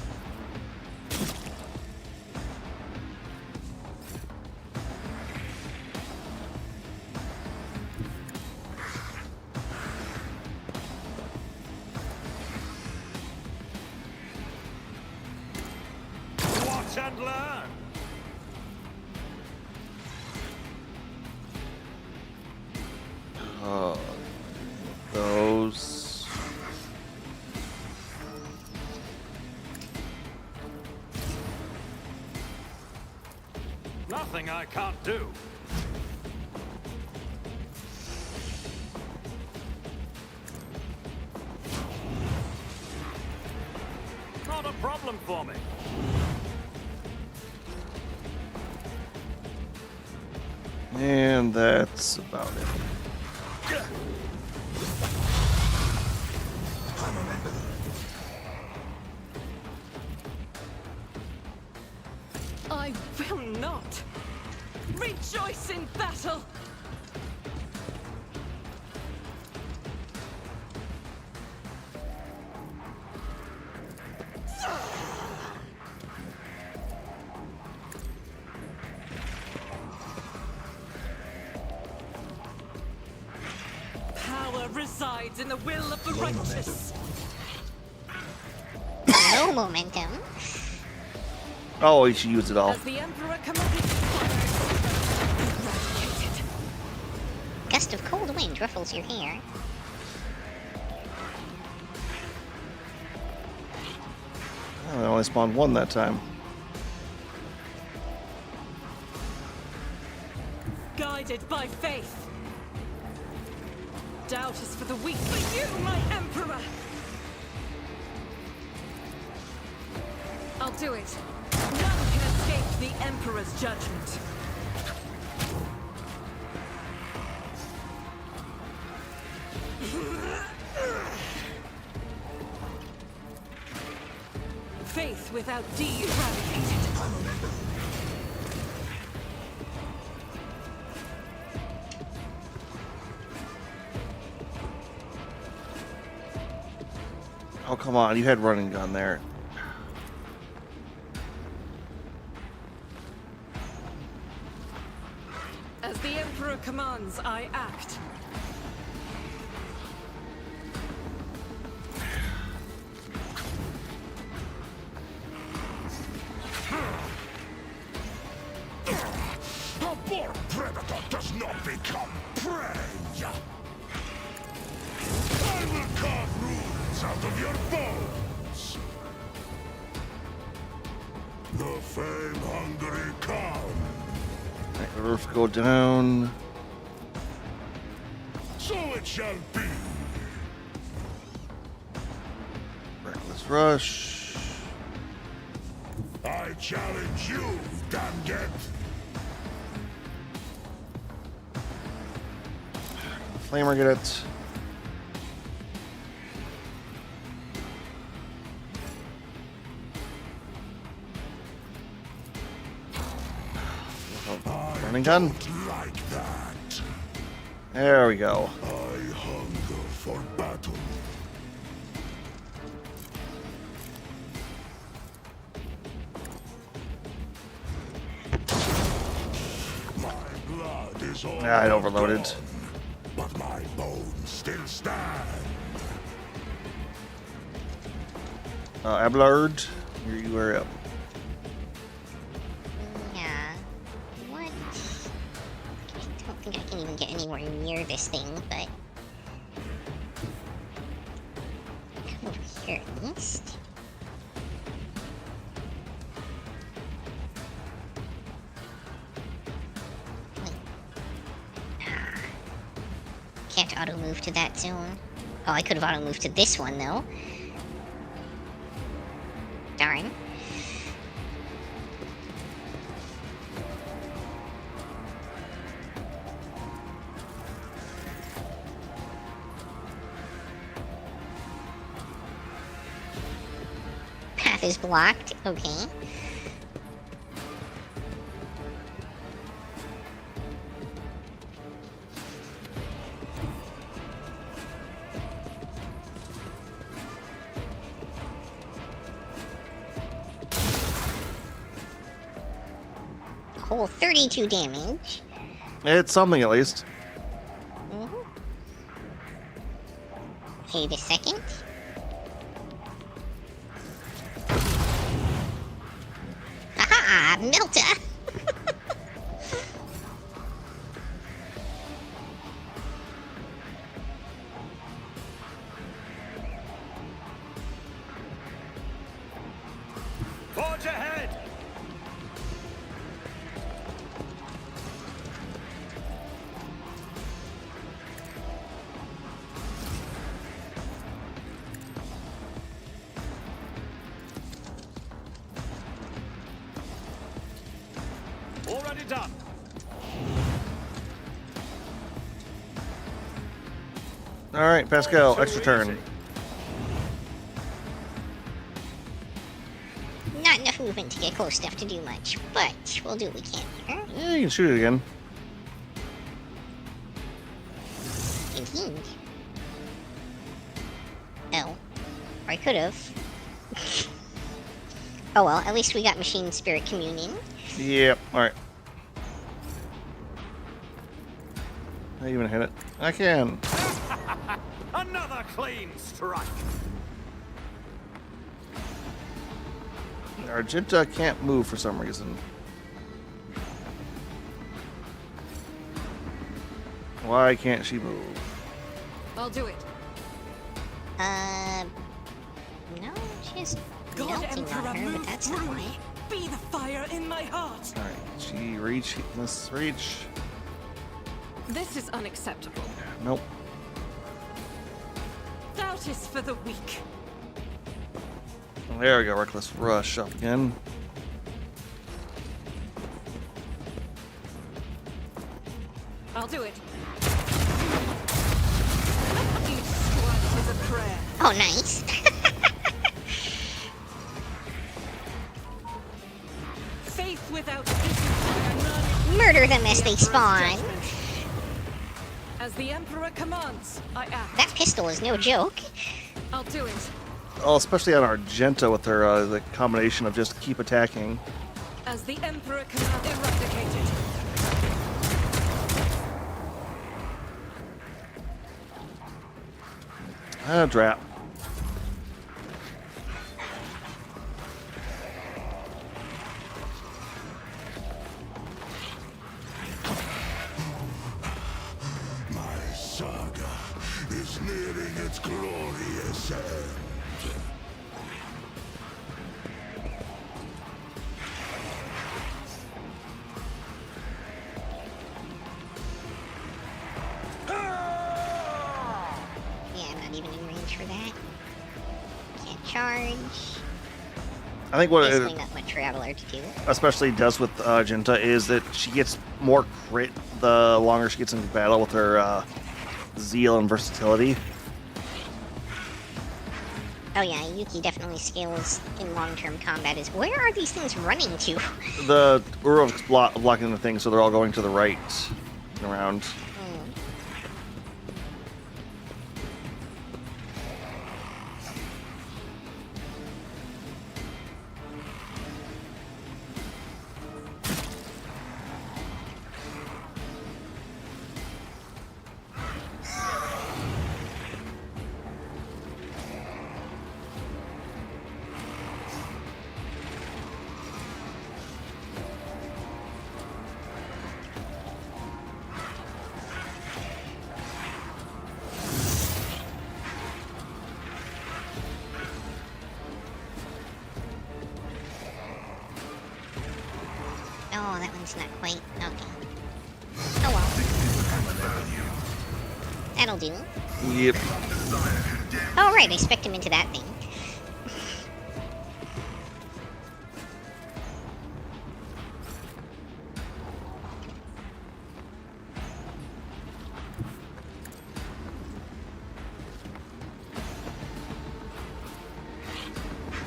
Watch and learn. Those. Nothing I can't do. Not a problem for me. And that's about it. I will not rejoice in battle. Power resides in the will of the righteous. No momentum. Oh, you should use it all. As the Emperor commanded, eradicated. Gust of cold wind ruffles your hair. Oh, I only spawned 1 that time. Guided by faith. Doubt is for the weak. For you, my Emperor! I'll do it. None can escape the Emperor's judgment. Faith without deed eradicated. Oh, come on. You had running gun there. As the Emperor commands, I act. become prey. I will carve runes out of your bones. The fame-hungry Khan. Alright, the roof go down. So it shall be. Reckless rush. I challenge you, Damget. Flamer, get it. Running gun. Like that. There we go. I hunger for battle. My blood is all Ah, it overloaded. gone, but my bones still stand. Abelard, here you are up. Yeah. What? I don't think I can even get anywhere near this thing, but... Come over here at least. Wait. Ah. Can't auto-move to that zone. Oh, I could have auto-moved to this one, though. Darn. Path is blocked. Okay. Whole 32 damage. It's something at least. Wait a second. Aha! Melta! Forge ahead! Already done. Alright, Pascal, So extra turn. easy. Not enough movement to get close enough to do much, but we'll do what we can here. Yeah, you can shoot it again. Indeed. Oh. Or I could have. Oh well, at least we got Machine Spirit Communion. Yep, alright. I even hit it. I can. Another clean strike. Argenta can't move for some reason. Why can't she move? I'll do it. No, she's God, melting Emperor, on her, but move that's not through why. me. Be the fire in my heart. Alright, she reach, must reach. This is unacceptable. Nope. Doubt is for the weak. There we go, reckless rush up again. I'll do it. Each strike is a prayer. Oh, nice. Faith without discipline. Murder them as they Emperor's spawn. judgment. As the Emperor commands, I act. That pistol is no joke. I'll do it. Oh, especially on Argenta with her the combination of just keep attacking. As the Emperor commands, eradicated. Drap. charge. I think what Basically it not much for Avalar to do. especially does with Jinta is that she gets more crit the longer she gets into battle with her zeal and versatility. Oh yeah, Yuki definitely scales in long-term combat. Where are these things running to? The Urov's blocking the thing, so they're all going to the right and around. Hmm. Oh, that one's not quite. Okay. Oh well. That'll do. Yep. Oh right, I spec'd him into that thing.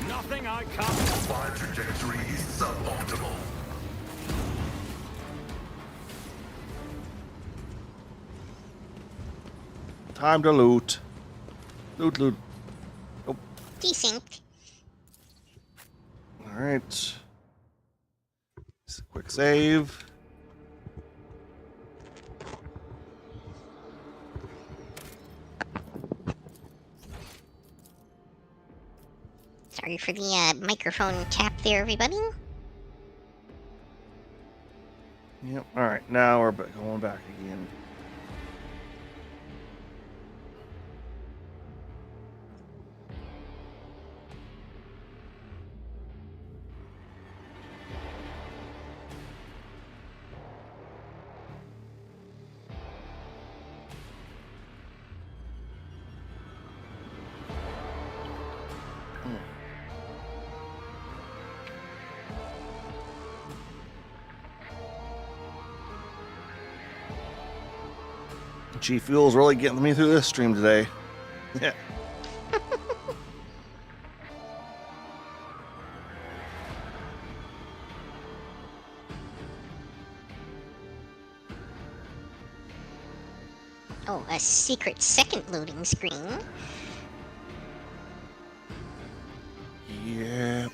Nothing I can't. Fire trajectory is suboptimal. Time to loot. Loot, loot. Oh, Decent. all right. Quick save. Sorry for the microphone tap there, everybody. Yep. All right. Now we're going back again. G Fuel's really getting me through this stream today. Yeah. Oh, a secret second loading screen. Yeah.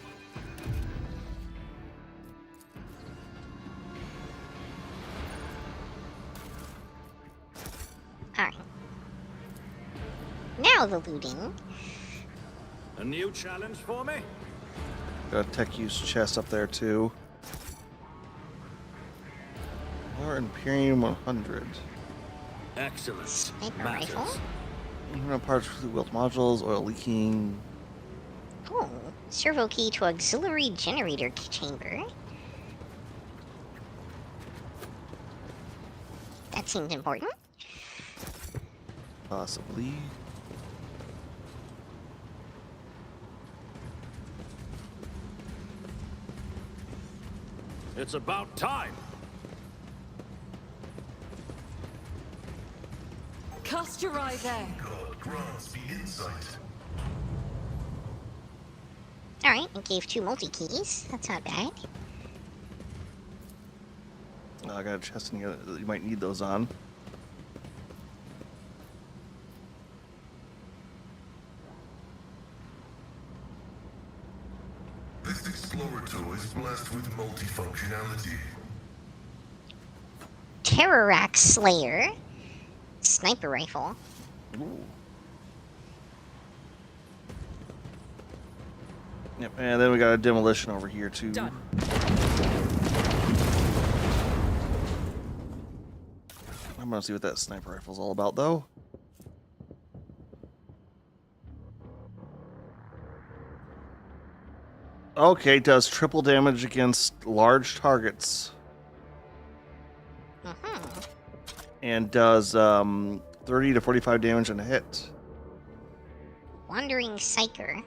Alright. Now the looting. A new challenge for me? Got a tech use chest up there too. Or Imperium 100. Excellent. Sniper Matters. rifle. Parts for the wheeled modules, oil leaking. Oh, servo key to auxiliary generator chamber. That seems important. Possibly. It's about time. Cast your eye there. God grants me insight. Alright, it gave 2 multi-keys. That's not bad. I got a chest in here that you might need those on. This Explorator is blessed with multifunctionality. Terrorax Slayer. Sniper rifle. Ooh. Yep, and then we got a demolition over here too. Done. I'm gonna see what that sniper rifle's all about though. Okay, does triple damage against large targets. And does 30 to 45 damage on a hit. Wandering Psyker.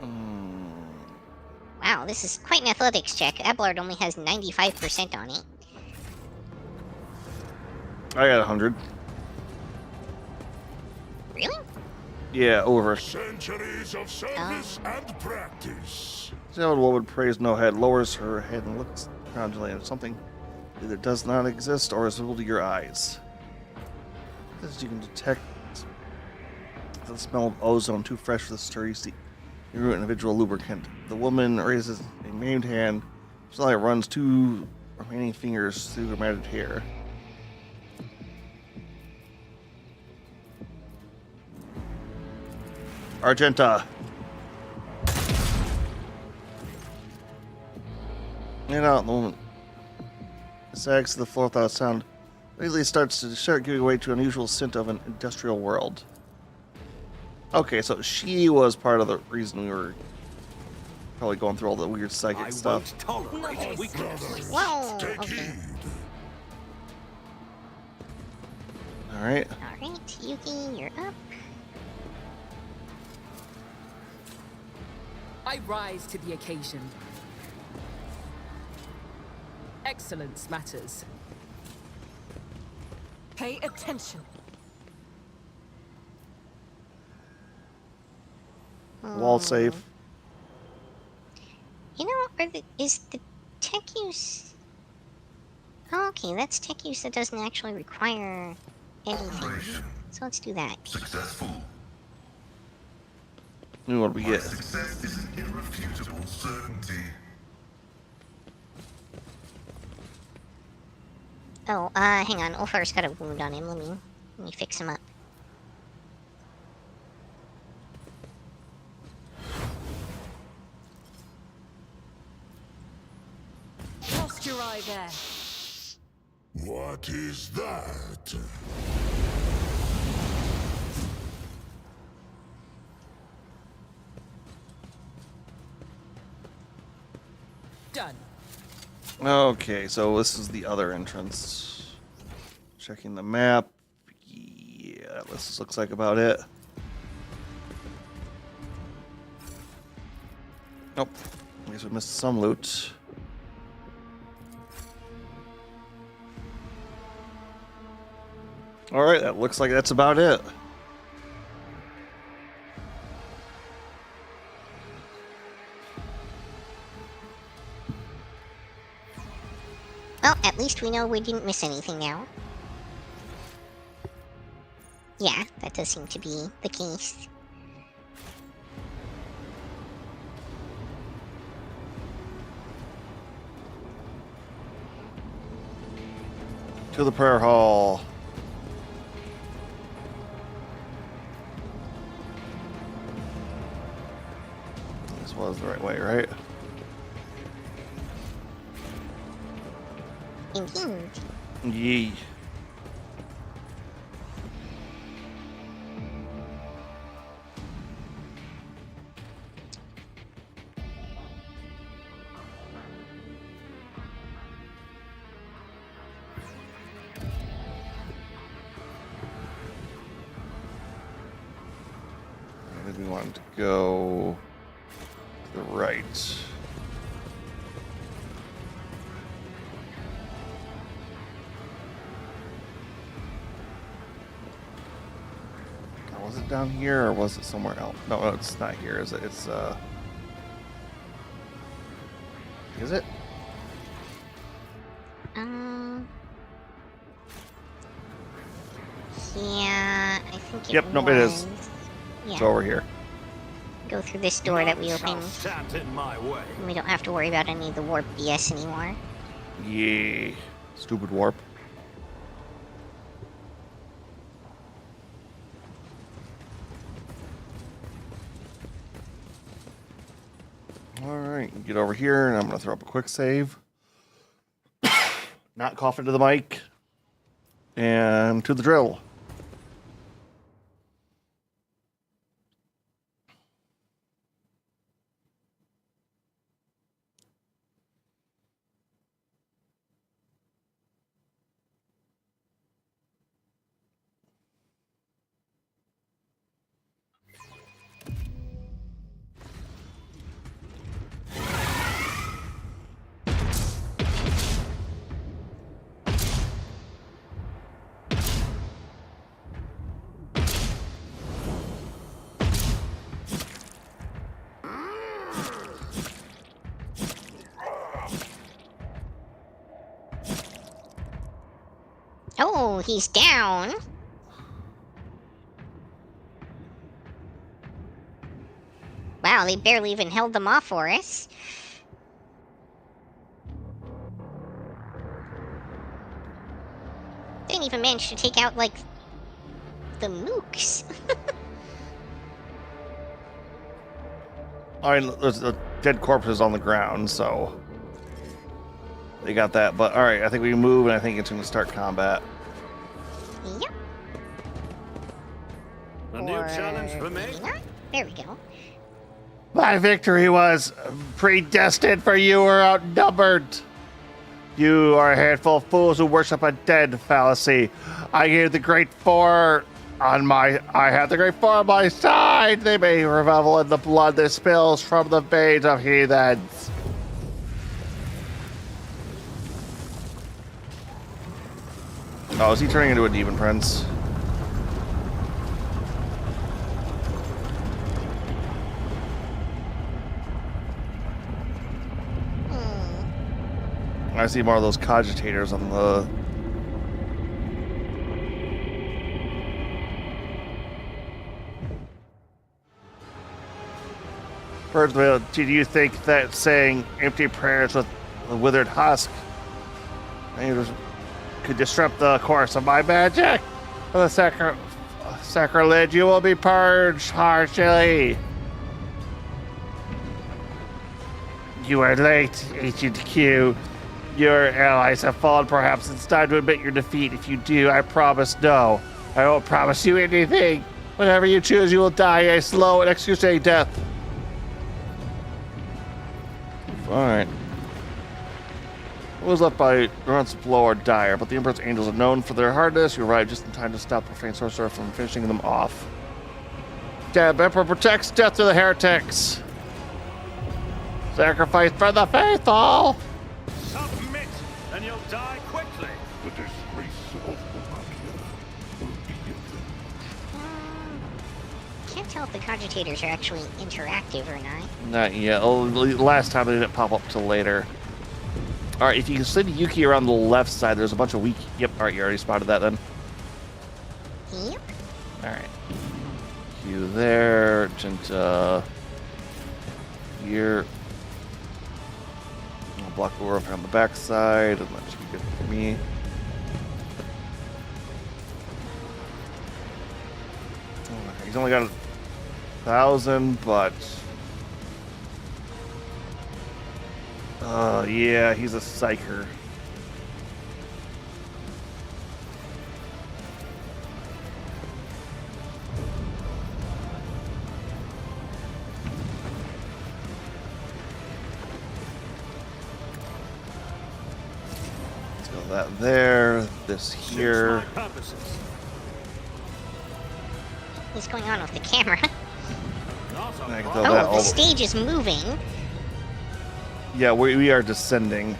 Wow, this is quite an athletics check. Abelard only has 95% on it. I got 100. Really? Yeah, over. Centuries of service and practice. The old woman prays no head, lowers her head and looks constantly at something either does not exist or is visible to your eyes. As you can detect the smell of ozone too fresh for the sturdy individual lubricant. The woman raises a maimed hand, slowly runs two remaining fingers through her matted hair. Argenta. And out in the moment. It sags to the floor without a sound. Immediately starts to start giving way to an unusual scent of an industrial world. Okay, so she was part of the reason we were probably going through all the weird psychic stuff. Tolerate weakness. Whoa, Take okay. heed. Alright. Alright, Yuki, you're up. I rise to the occasion. Excellence matters. Pay attention. Wall safe. You know, is the tech use... Oh, okay, that's tech use that doesn't actually require anything. Operation So let's do that. successful. What do we My get? success is an irrefutable certainty. Oh, hang on. Ulfar's got a wound on him. Let me fix him up. Cast your eye there. What is that? Done. Okay, so this is the other entrance. Checking the map. Yeah, this looks like about it. Nope. I guess we missed some loot. Alright, that looks like that's about it. Well, at least we know we didn't miss anything now. Yeah, that does seem to be the case. To the prayer hall. This was the right way, right? Indeed. Yee. I think we wanted to go to the right. Was it down here or was it somewhere else? No, it's not here, is it? It's Is it? Yeah, I think it Yep, nope, it is. Yeah. It's over here. Go through this door that we None shall opened. stand in my way. And we don't have to worry about any of the warp BS anymore. Yay. Stupid warp. Alright, get over here and I'm gonna throw up a quick save. Not cough into the mic. And to the drill. he's down. Wow, they barely even held them off for us. They didn't even manage to take out, like, the mooks. I mean, there's the dead corpses on the ground, so they got that. But all right, I think we move, and I think it's going to start combat. Yep. A new challenge for me? maybe not. There we go. My victory was predestined, for you were outnumbered. You are a handful of fools who worship a dead fallacy. I have the great four on my side. They may revel in the blood that spills from the veins of heathens. Oh, is he turning into a demon prince? I see more of those cogitators on the... First of all, do you think that saying empty prayers with a withered husk could disrupt the course of my magic? For the sacrilege, you will be purged harshly. You are late, Agent Q. Your allies have fallen. Perhaps it's time to admit your defeat. If you do, I promise no. I won't promise you anything. Whatever you choose, you will die a slow and excruciating death. Fine. It was left by Laurence Blow or Dyer, but the Emperor's angels are known for their hardness. You arrived just in time to stop the profane sorcerer from finishing them off. Damn, Emperor protects, death to the heretics. Sacrifice for the faithful. Submit, and you'll die quickly. The disgrace of Wallachia will be Can't tell if the cogitators are actually interactive or not. Not yet. Oh, last time they didn't pop up till later. All right, if you can send Yuki around the left side, there's a bunch of weak... Yep, all right, you already spotted that then. Yep. All right. You there, Jinta. Here. I'll block the roof on the back side, and that should be good for me. Oh, he's only got 1,000, but... yeah, he's a psyker. Let's go that there, this here. Suits my purposes. What's going on with the camera? Not a I can problem. throw that Oh, all the stage is moving. Yeah, we are descending.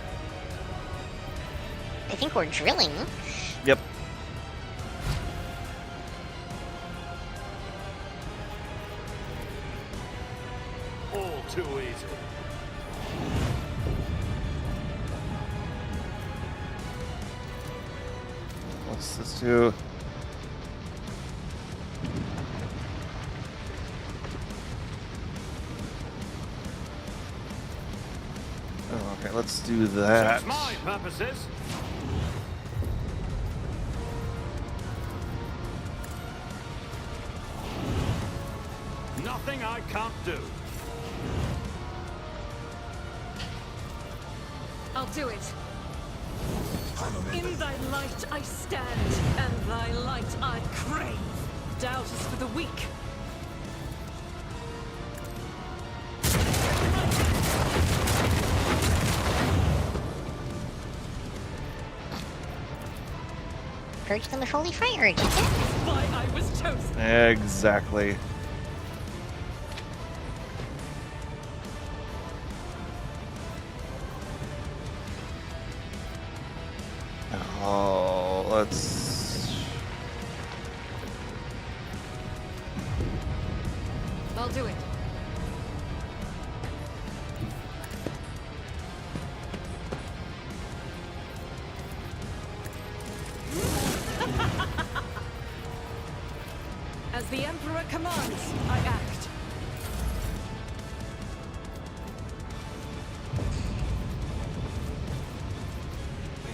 I think we're drilling. Yep. All too easy. What's this do? Oh, okay, let's do that. Suits my purposes. Nothing I can't do. I'll do it. In thy light I stand, and thy light I crave. Doubt is for the weak. Purge them with holy fire, did it? Why I was chosen. Exactly. Oh, let's... I'll do it. commands, I act.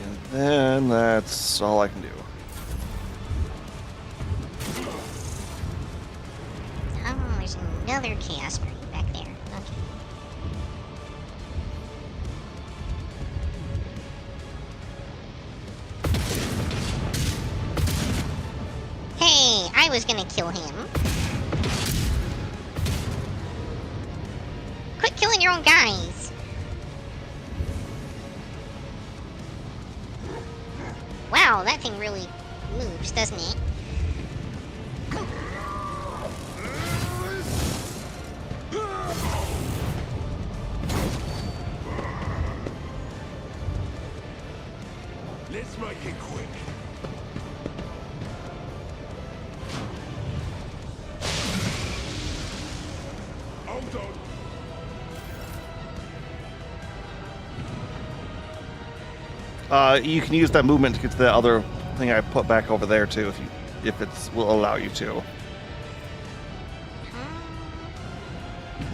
And then that's all I can do. Oh, there's another Chaos Marine back there. Okay. Hey, I was gonna kill him. Quit killing your own guys. Wow, that thing really moves, doesn't it? Let's make it quick. Hold on. You can use that movement to get to the other thing I put back over there too, if it's will allow you to.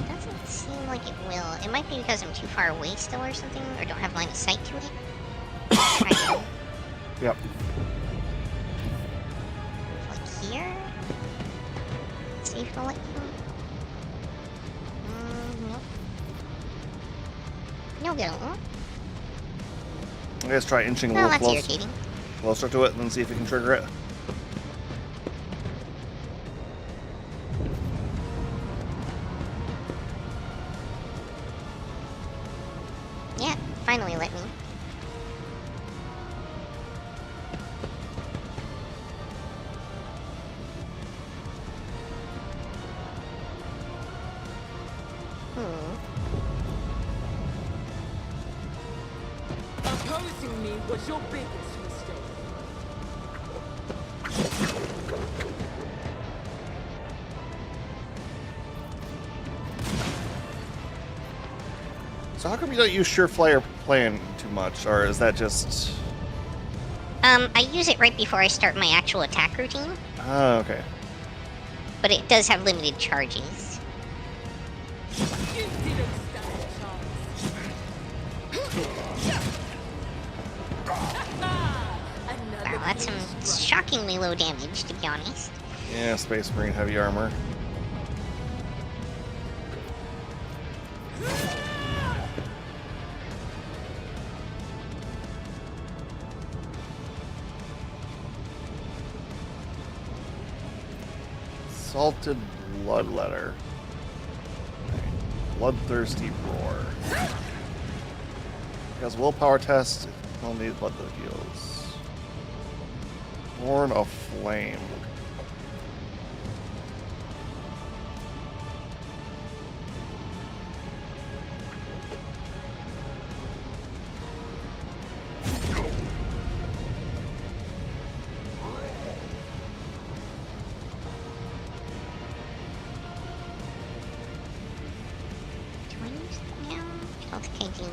Doesn't seem like it will. It might be because I'm too far away still or something, or don't have line of sight to it. Try it. Yep. Like here? See if it'll let you. Nope. No go. Let's try inching a No, little that's irritating. closer to it and then see if we can trigger it. Yeah, finally let me. Opposing me was your biggest mistake. So how come you don't use Surefire Plan too much, or is that just? I use it right before I start my actual attack routine, Oh, okay. but it does have limited charges. You didn't stand a chance. Wow, that's some shockingly low damage, to be honest. Yeah, Space Marine heavy armor. Salted Bloodletter. Bloodthirsty Roar. Because willpower test, we'll need blood that heals. Horn of Flame. Do I use that now? Health KD.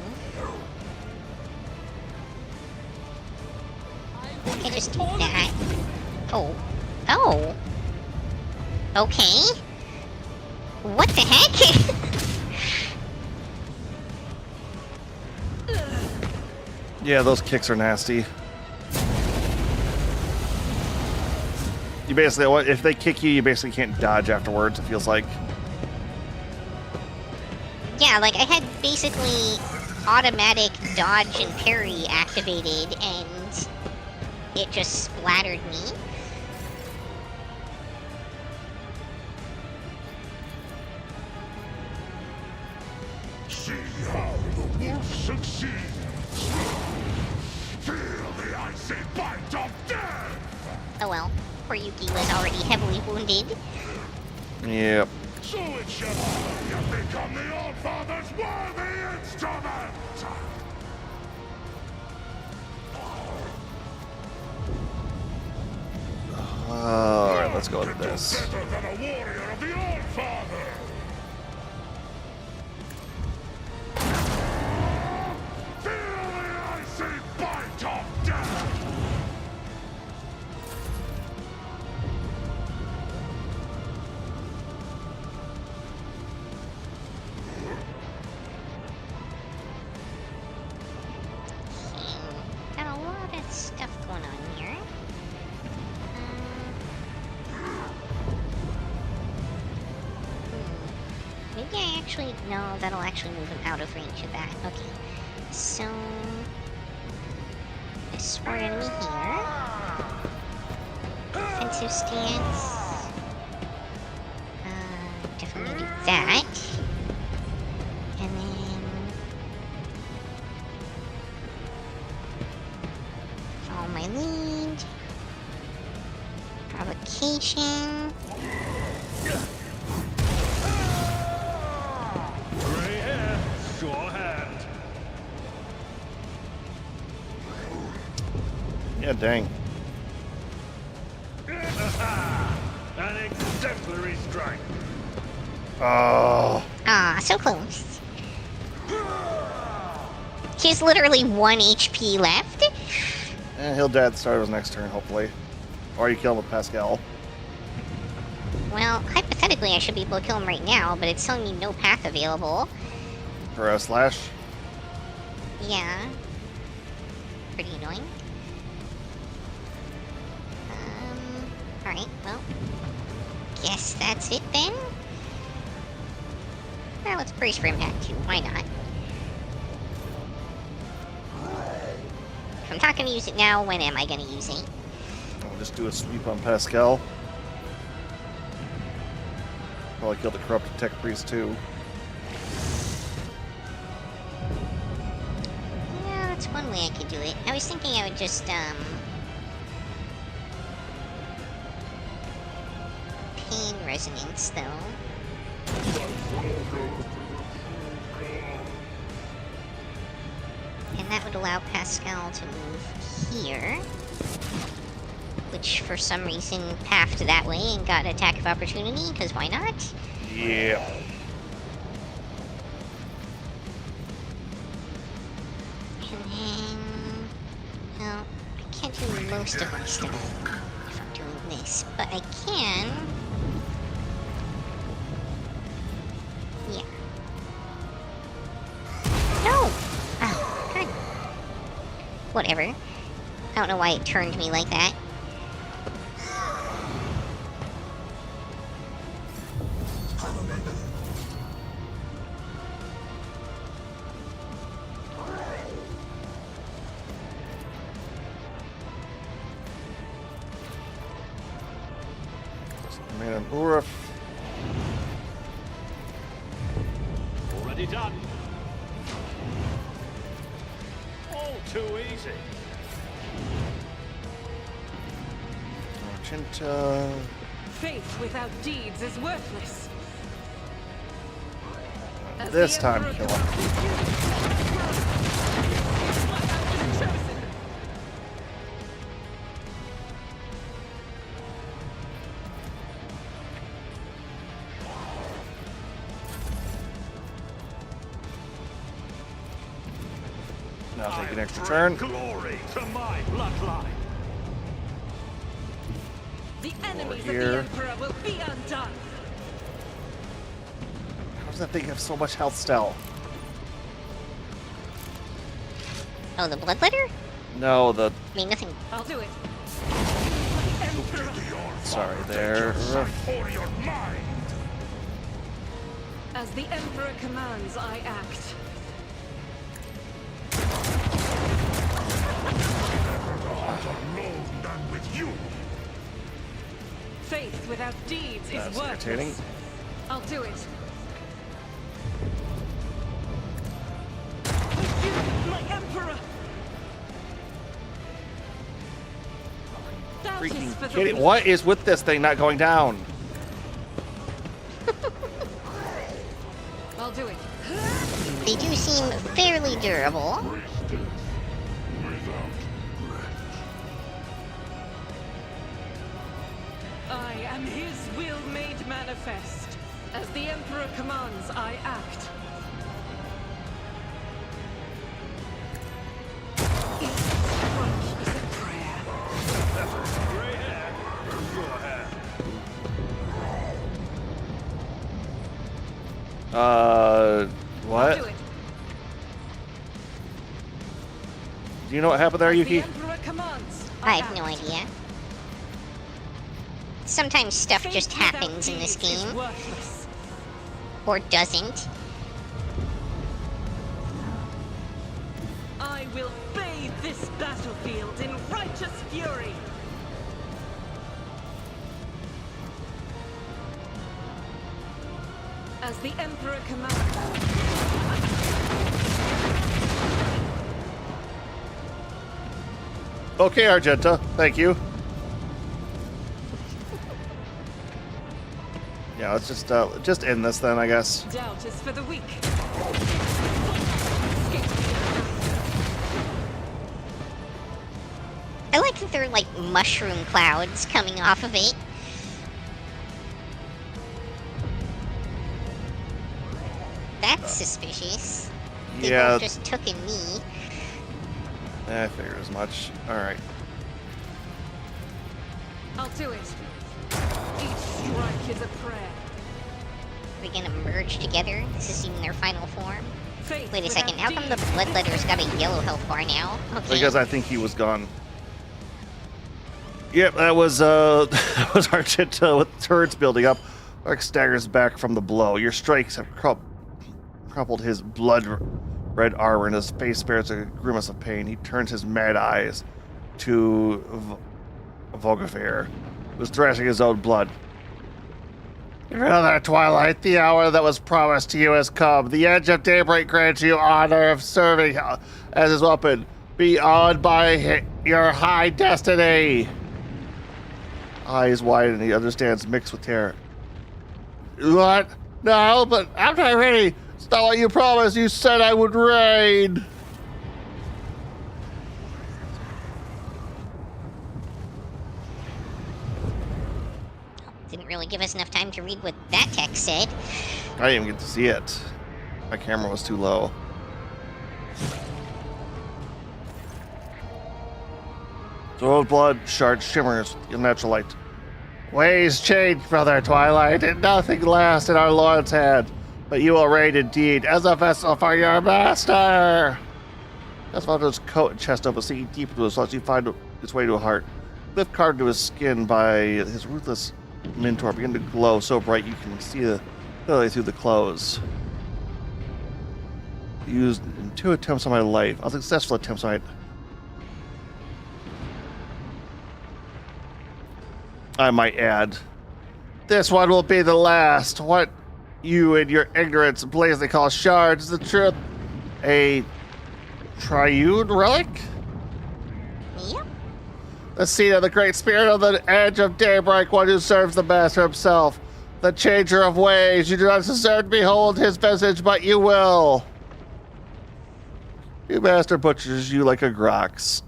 I just do that. Oh. Oh. Okay. What the heck? Yeah, those kicks are nasty. You basically, if they kick you, you basically can't dodge afterwards, it feels like. Yeah, like I had basically automatic dodge and parry activated and it just splattered me. See how the wolf succeeds. Feel the icy bite of death. Oh well, poor Yuki was already heavily wounded. Yep. So it shall you become the All-Father's worthy instrument. Alright, let's go with this. Better than a warrior of the All-Father. Feel the icy bite of death. stuff going on here. Maybe I actually... No, that'll actually move him out of range of that. Okay. So... a sword enemy here. Defensive stance. Definitely do that. And then... follow my lead. Provocation. Gray hair, sure hand. Yeah, dang. An exemplary strike. Oh. Ah, so close. He's literally 1 HP left. And he'll die at the start of his next turn, hopefully. Or you kill him with Pascal. Well, hypothetically, I should be able to kill him right now, but it's telling me no path available. For a slash. Yeah. Pretty annoying. Alright, well. Guess that's it then. Well, let's brace for impact too. Why not? If I'm not gonna use it now, when am I gonna use it? I'll just do a sweep on Pascal. Probably kill the corrupted tech priest too. Yeah, that's one way I could do it. I was thinking I would just, pain resonance, though. And that would allow Pascal to move here. Which, for some reason, pathed that way and got an attack of opportunity, because why not? Yeah. And then... well, I can't do most of my stuff if I'm doing this, but I can... yeah. No! Oh, God. Whatever. I don't know why it turned me like that. Man of Uruf. Already done. All too easy. Argenta. Faith without deeds is worthless. As This the time, Emperor kill him. Now take an extra turn. Glory to my bloodline. The enemies of here. the Emperor will be undone. How does that thing have so much health still? Oh, the bloodletter? No, the... I mean, nothing... I'll do it. Sorry, there. For your mind. As the Emperor commands, I act. Alone than with you. Faith without deeds That's is worthless. irritating. I'll do it. My Emperor! That is Freaking for the kidding. weak. What is with this thing not going down? I'll do it. They do seem fairly durable. I am his will made manifest. As the Emperor commands, I act. Each stroke is a prayer. Gray hair, sure hand. What? Do it. Do you know what happened there, The Yuki? Emperor commands, I have no idea. Sometimes stuff just happens in this game, or doesn't. I will bathe this battlefield in righteous fury. As the Emperor commands. Okay, Argenta. Thank you. Yeah, let's just end this then, I guess. Doubt is for the weak. I like that there are like mushroom clouds coming off of it. That's suspicious. They Yeah. both just took a knee. I figured as much. Alright. I'll do it. Each strike is a prayer. Are they gonna merge together? This is in their final form? Faith Wait a without second, how come the deeds. Bloodletter's got a yellow health bar now? Okay. Because I think he was gone. Yep, that was that was Argenta with turrets building up. Ark staggers back from the blow. Your strikes have crumpled his blood-red armor, and his face bears a grimace of pain. He turns his mad eyes to Vogafir, who's thrashing his own blood. Brother Twilight, the hour that was promised to you has come. The edge of daybreak grants you honor of serving as his weapon. Be awed by your high destiny. Eyes wide, and he understands, mixed with terror. What? No, but I'm not ready. It's not what you promised. You said I would reign. Didn't really give us enough time to read what that text said. I didn't even get to see it. My camera was too low. The old blood shard shimmers in natural light. Ways change, Brother Twilight, and nothing lasts in our Lord's hand. But you will reign indeed as a vessel for your master. That's about his coat and chest open, sinking deep into his flesh. You find its way to a heart. Lift carved into his skin by his ruthless mentor begin to glow so bright you can see clearly through the clothes. Used in 2 attempts on my life. Unsuccessful attempts on I might add. This one will be the last. What you in your ignorance blatantly call shards is the truth. A triune relic? Yep. The seed of the great spirit on the edge of daybreak, one who serves the master himself. The changer of ways. You do not deserve to behold his visage, but you will. Your master butchers you like a grox.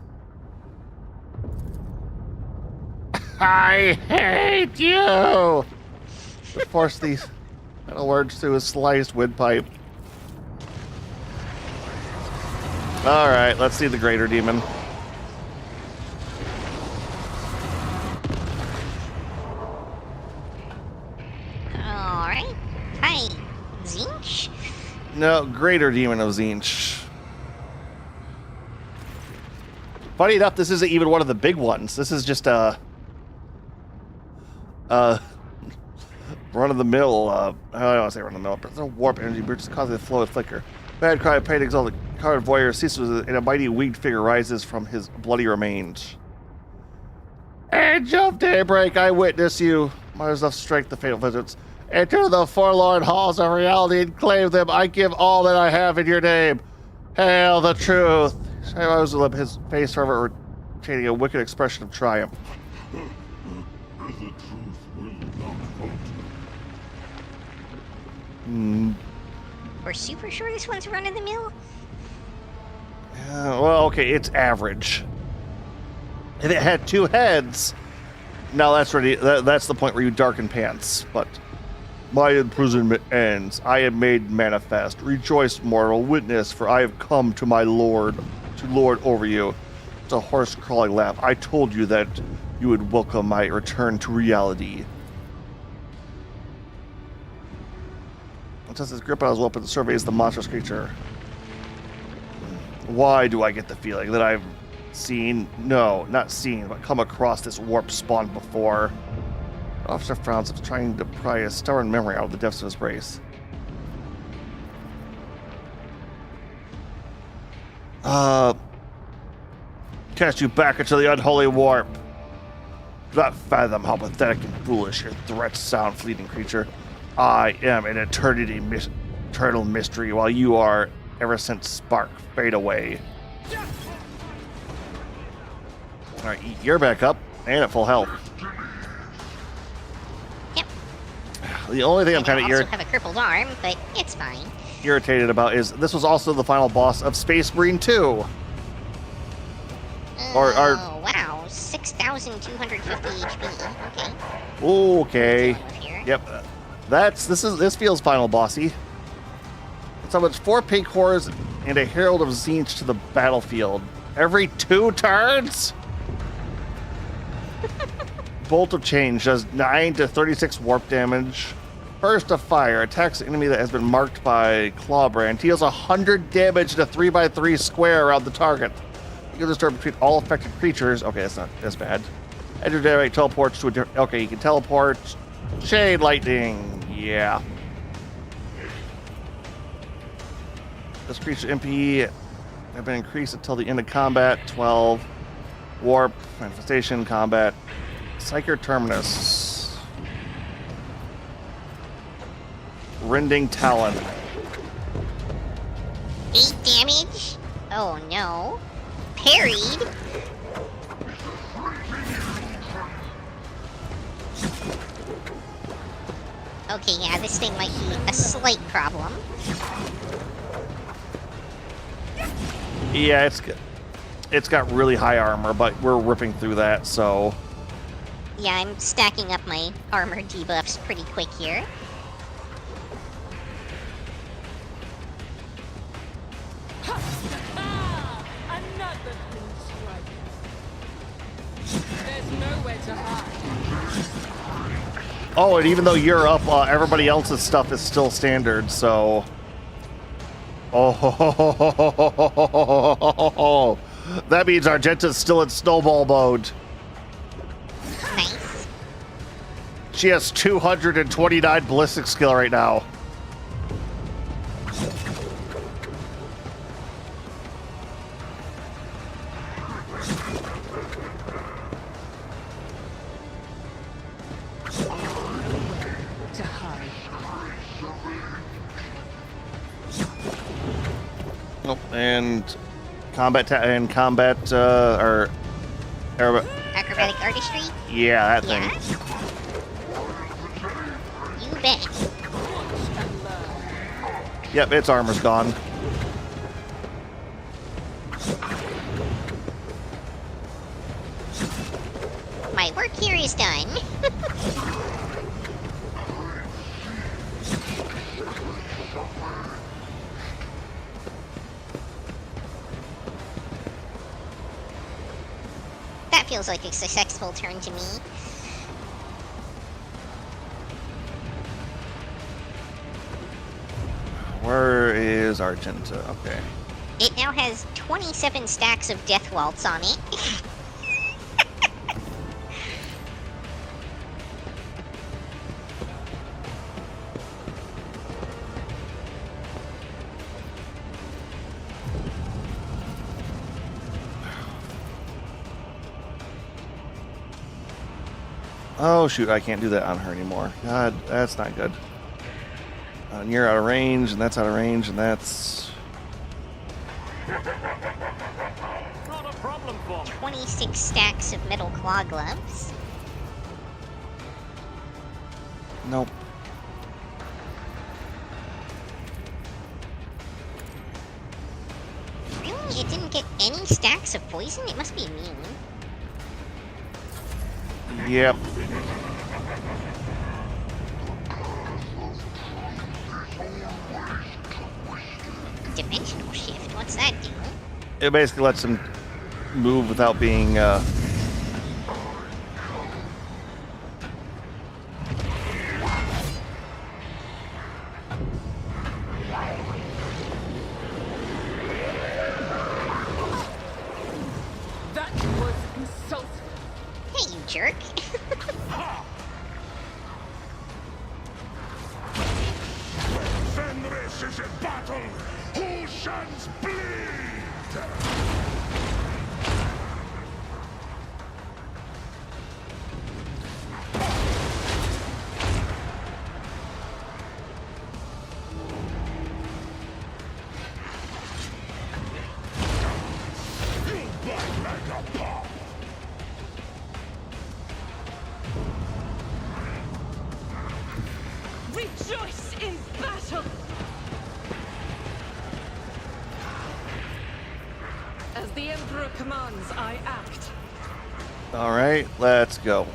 I hate you! To force these final words through his sliced windpipe. Alright, let's see the greater demon. Alright. Hi, Zinch. No, greater demon of Zinch. Funny enough, this isn't even one of the big ones. This is just a run-of-the-mill, I don't want to say run-of-the-mill, but it's a warp energy bridge causing the flow and flicker. Bad cry of pain exalted coward voyeur ceases, and a mighty winged figure rises from his bloody remains. Edge of daybreak, I witness you. Mother's of strength, the fatal visits. Enter the forlorn halls of reality and claim them. I give all that I have in your name. Hail the truth. Shaiwazu, his face forever retaining a wicked expression of triumph. We're super sure this one's run-of-the-mill? Well, okay, it's average. If it had 2 heads, now that's ready. That's the point where you darken pants. But my imprisonment ends. I am made manifest. Rejoice, mortal, witness, for I have come to my lord, to lord over you. It's a horse-crawling laugh. I told you that you would welcome my return to reality. Since his grip on his weapon surveys the monstrous creature. Why do I get the feeling that I've Seen? No, not seen, but come across this warp spawn before. The officer frowns of trying to pry a stubborn memory out of the depths of his brace. Cast you back into the unholy warp. Do not fathom how pathetic and foolish your threats sound, fleeting creature. I am an eternal mystery, while you are, ever since spark, fade away. Alright, you're back up, and at full health. Yep. The only thing I'm And kind I of also have a crippled arm, but it's fine. irritated about is this was also the final boss of Space Marine 2. Oh, wow. 6,250 HP. Okay. Okay. Dealing with here. Yep. This feels final bossy. So it's 4 pink horrors and a Herald of Tzeentch to the battlefield. Every 2 turns? Bolt of Change does 9 to 36 warp damage. Burst of Fire attacks an enemy that has been marked by Clawbrand. Deals 100 damage in a 3x3 square around the target. You can disturb between all affected creatures. Okay, that's not as bad. Energetic teleports to a different. Okay, you can teleport. Shade Lightning. Yeah. This creature's MP have been increased until the end of combat. 12. Warp. Manifestation. Combat. Psyker Terminus. Rending Talon. 8 damage? Oh no. Parried? Okay, yeah, this thing might be a slight problem. Yeah, it's got really high armor, but we're ripping through that, so Yeah, I'm stacking up my armor debuffs pretty quick here. Another clean strike. There's nowhere to hide. oh, and even though you're up, everybody else's stuff is still standard, so oh, that means Argenta's still in snowball mode. Nice. She has 229 ballistic skill right now. To hide. Oh, and combat or Acrobatic artistry? yeah, that thing. Yeah? You bet. Yep, its armor's gone. My work here is done. That feels like a successful turn to me. Where is Argenta? Okay. It now has 27 stacks of Death Waltz on it. Oh shoot, I can't do that on her anymore. God, that's not good. And you're out of range, and that's out of range, and that's... Not a problem for me. 26 stacks of metal claw gloves. Nope. Really? It didn't get any stacks of poison? It must be immune. Yep. Dimensional shift? What's that do? It basically lets him move without being, jerk. Fenris is in battle! Who sheds bleed? You bite like a pop! Rejoice in battle! As the Emperor commands, I act. All right, let's go.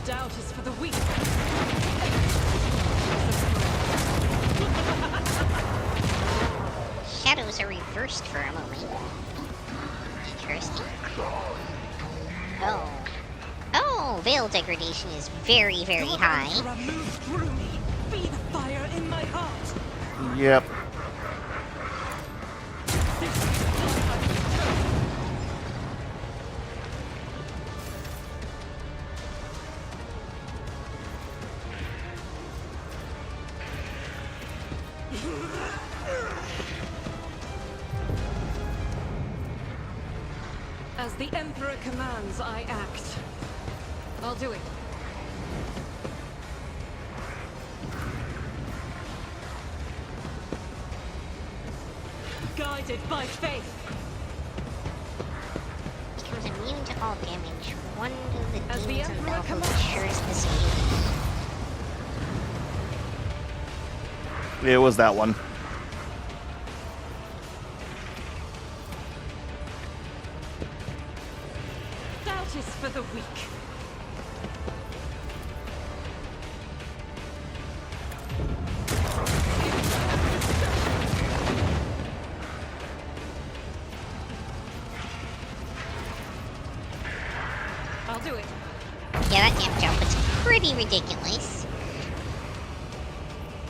Doubt is for the weak. Shadows are reversed for a moment. Interesting. Oh. Oh, veil degradation is very, very high. Emperor moved through me. Be the fire in my heart. Yep. As the Emperor commands, I act. I'll do it. Guided by faith. Becomes immune to all damage. One of the As the demons on the Emperor battlefield commands. ensures the safety. It was that one. Doubt is for the weak. I'll do it. Yeah, that damn jump was pretty ridiculous.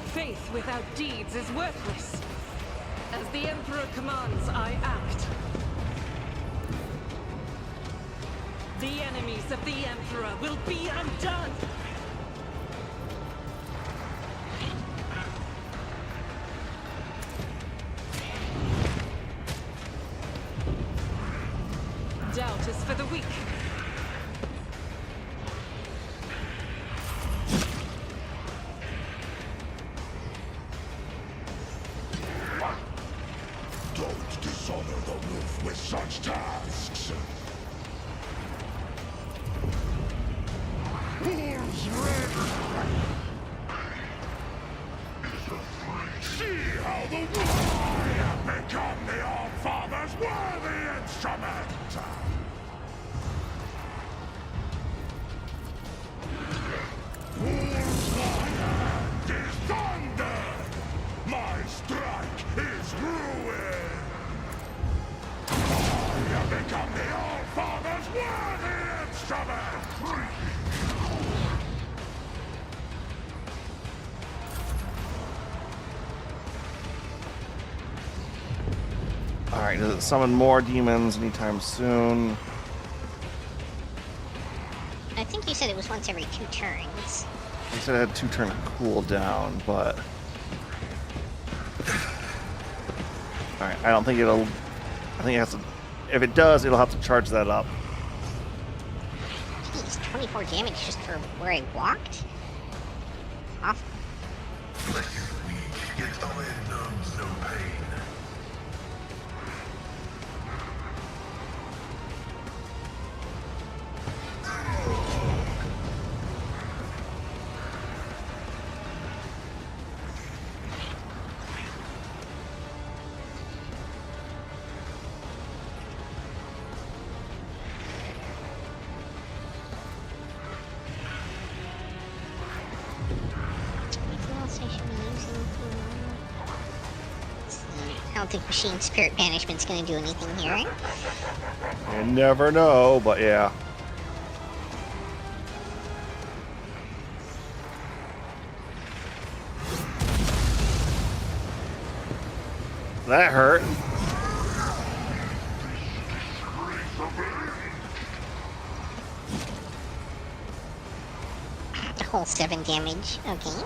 Faith without deeds is worthless. As the Emperor commands, I act. The enemies of the Emperor will be undone! Doubt is for the weak. Don't dishonor the roof with such tasks! Wolves red! See how the I have become the All-Father's worthy instrument! Wolves' hand is thunder! My strike is ruin! I have become the All-Father's worthy instrument! Alright, does it summon more demons anytime soon? I think you said it was once every 2 turns. I said it had 2-turn cooldown, but... Alright, I don't think it'll... I think it has to... If it does, it'll have to charge that up. Jeez, 24 damage just for where I walked? Off. Flesh is weak, yet iron knows no pain. Anything else I should be using I don't think Machine Spirit Banishment's gonna do anything here. You never know, but yeah. That hurt. A whole 7 damage. Okay.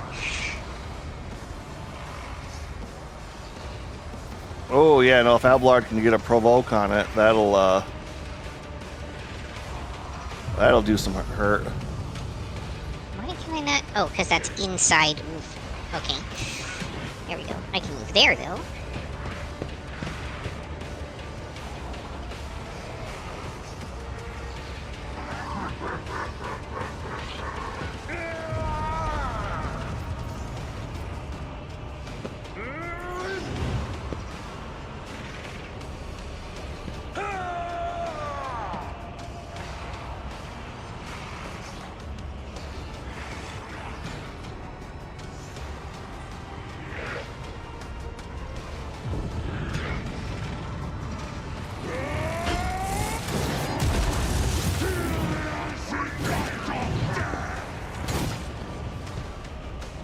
Oh yeah, no, if Abelard can get a provoke on it, that'll do some hurt. Why can I not? Oh, because that's inside. Oof. Okay. There we go. I can move there, though.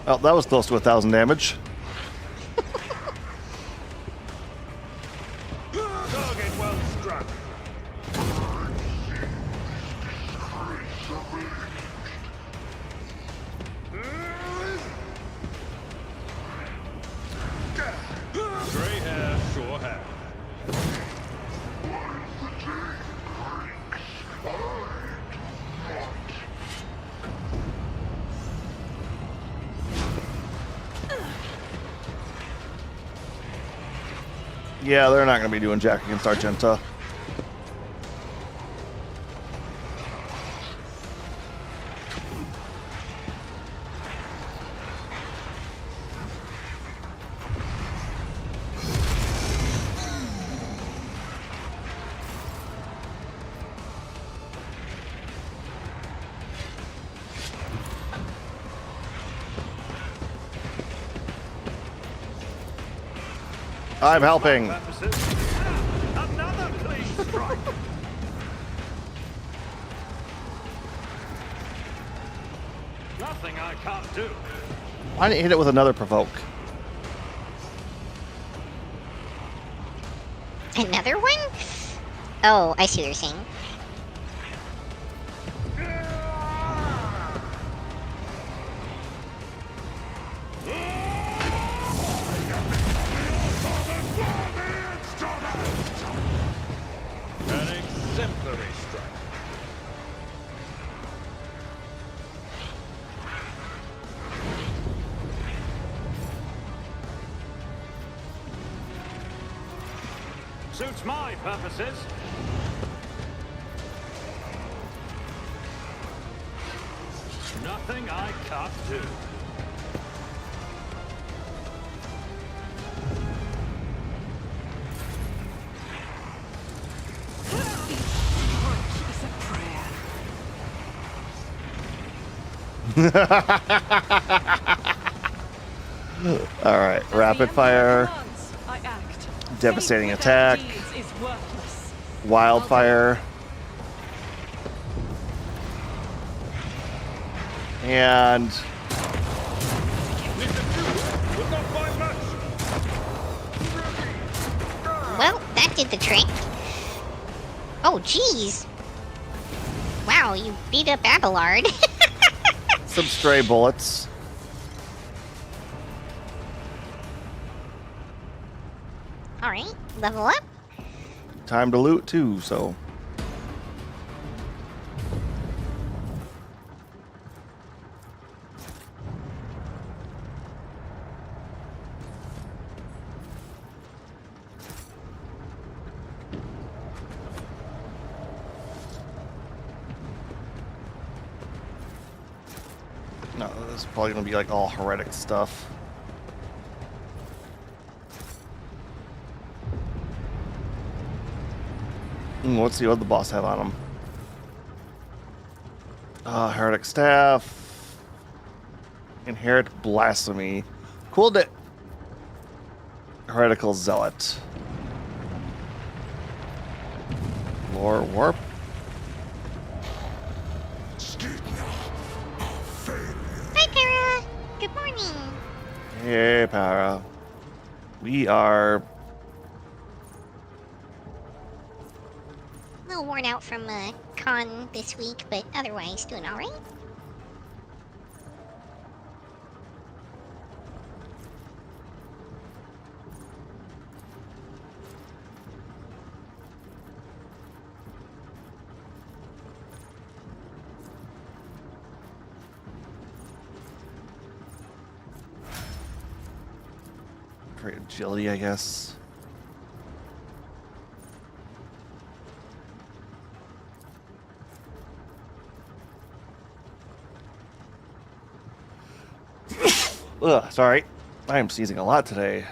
Oh, that was close to 1,000 damage. Target well struck. Grey hair, sure hair. Yeah, they're not going to be doing jack against Argenta. I'm helping. Another clean strike. Nothing I can't do. Why didn't you hit it with another provoke? Another one? Oh, I see what you're saying. An exemplary strike. Suits my purposes. Nothing I can't do. All right, rapid fire, devastating attack, wildfire, and Well, that did the trick. Oh, jeez. Wow, you beat up Abelard. some stray bullets. Alright, level up. Time to loot too, so. No, this is probably gonna be like all heretic stuff. What's the other boss have on him? Heretic staff. Inherit blasphemy. Cool to heretical zealot. Lore warp. Hi, Para. Good morning. Hey, Para. We are. A little worn out from con this week, but otherwise doing alright. for agility, I guess. Ugh, sorry. I am sneezing a lot today.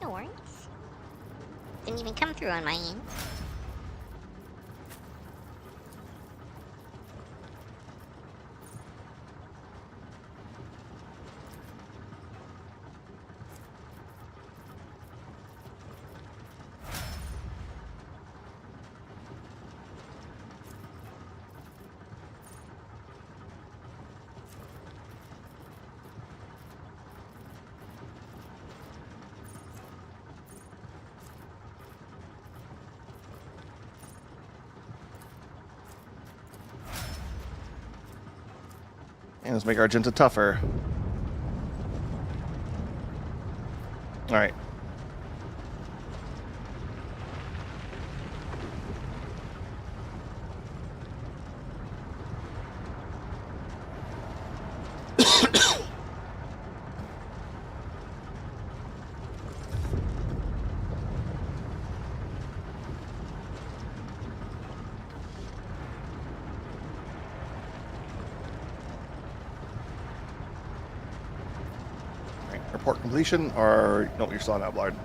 No worries. Didn't even come through on my end. And let's make Argenta tougher. Alright. Report completion, or no, you're still on Ablard.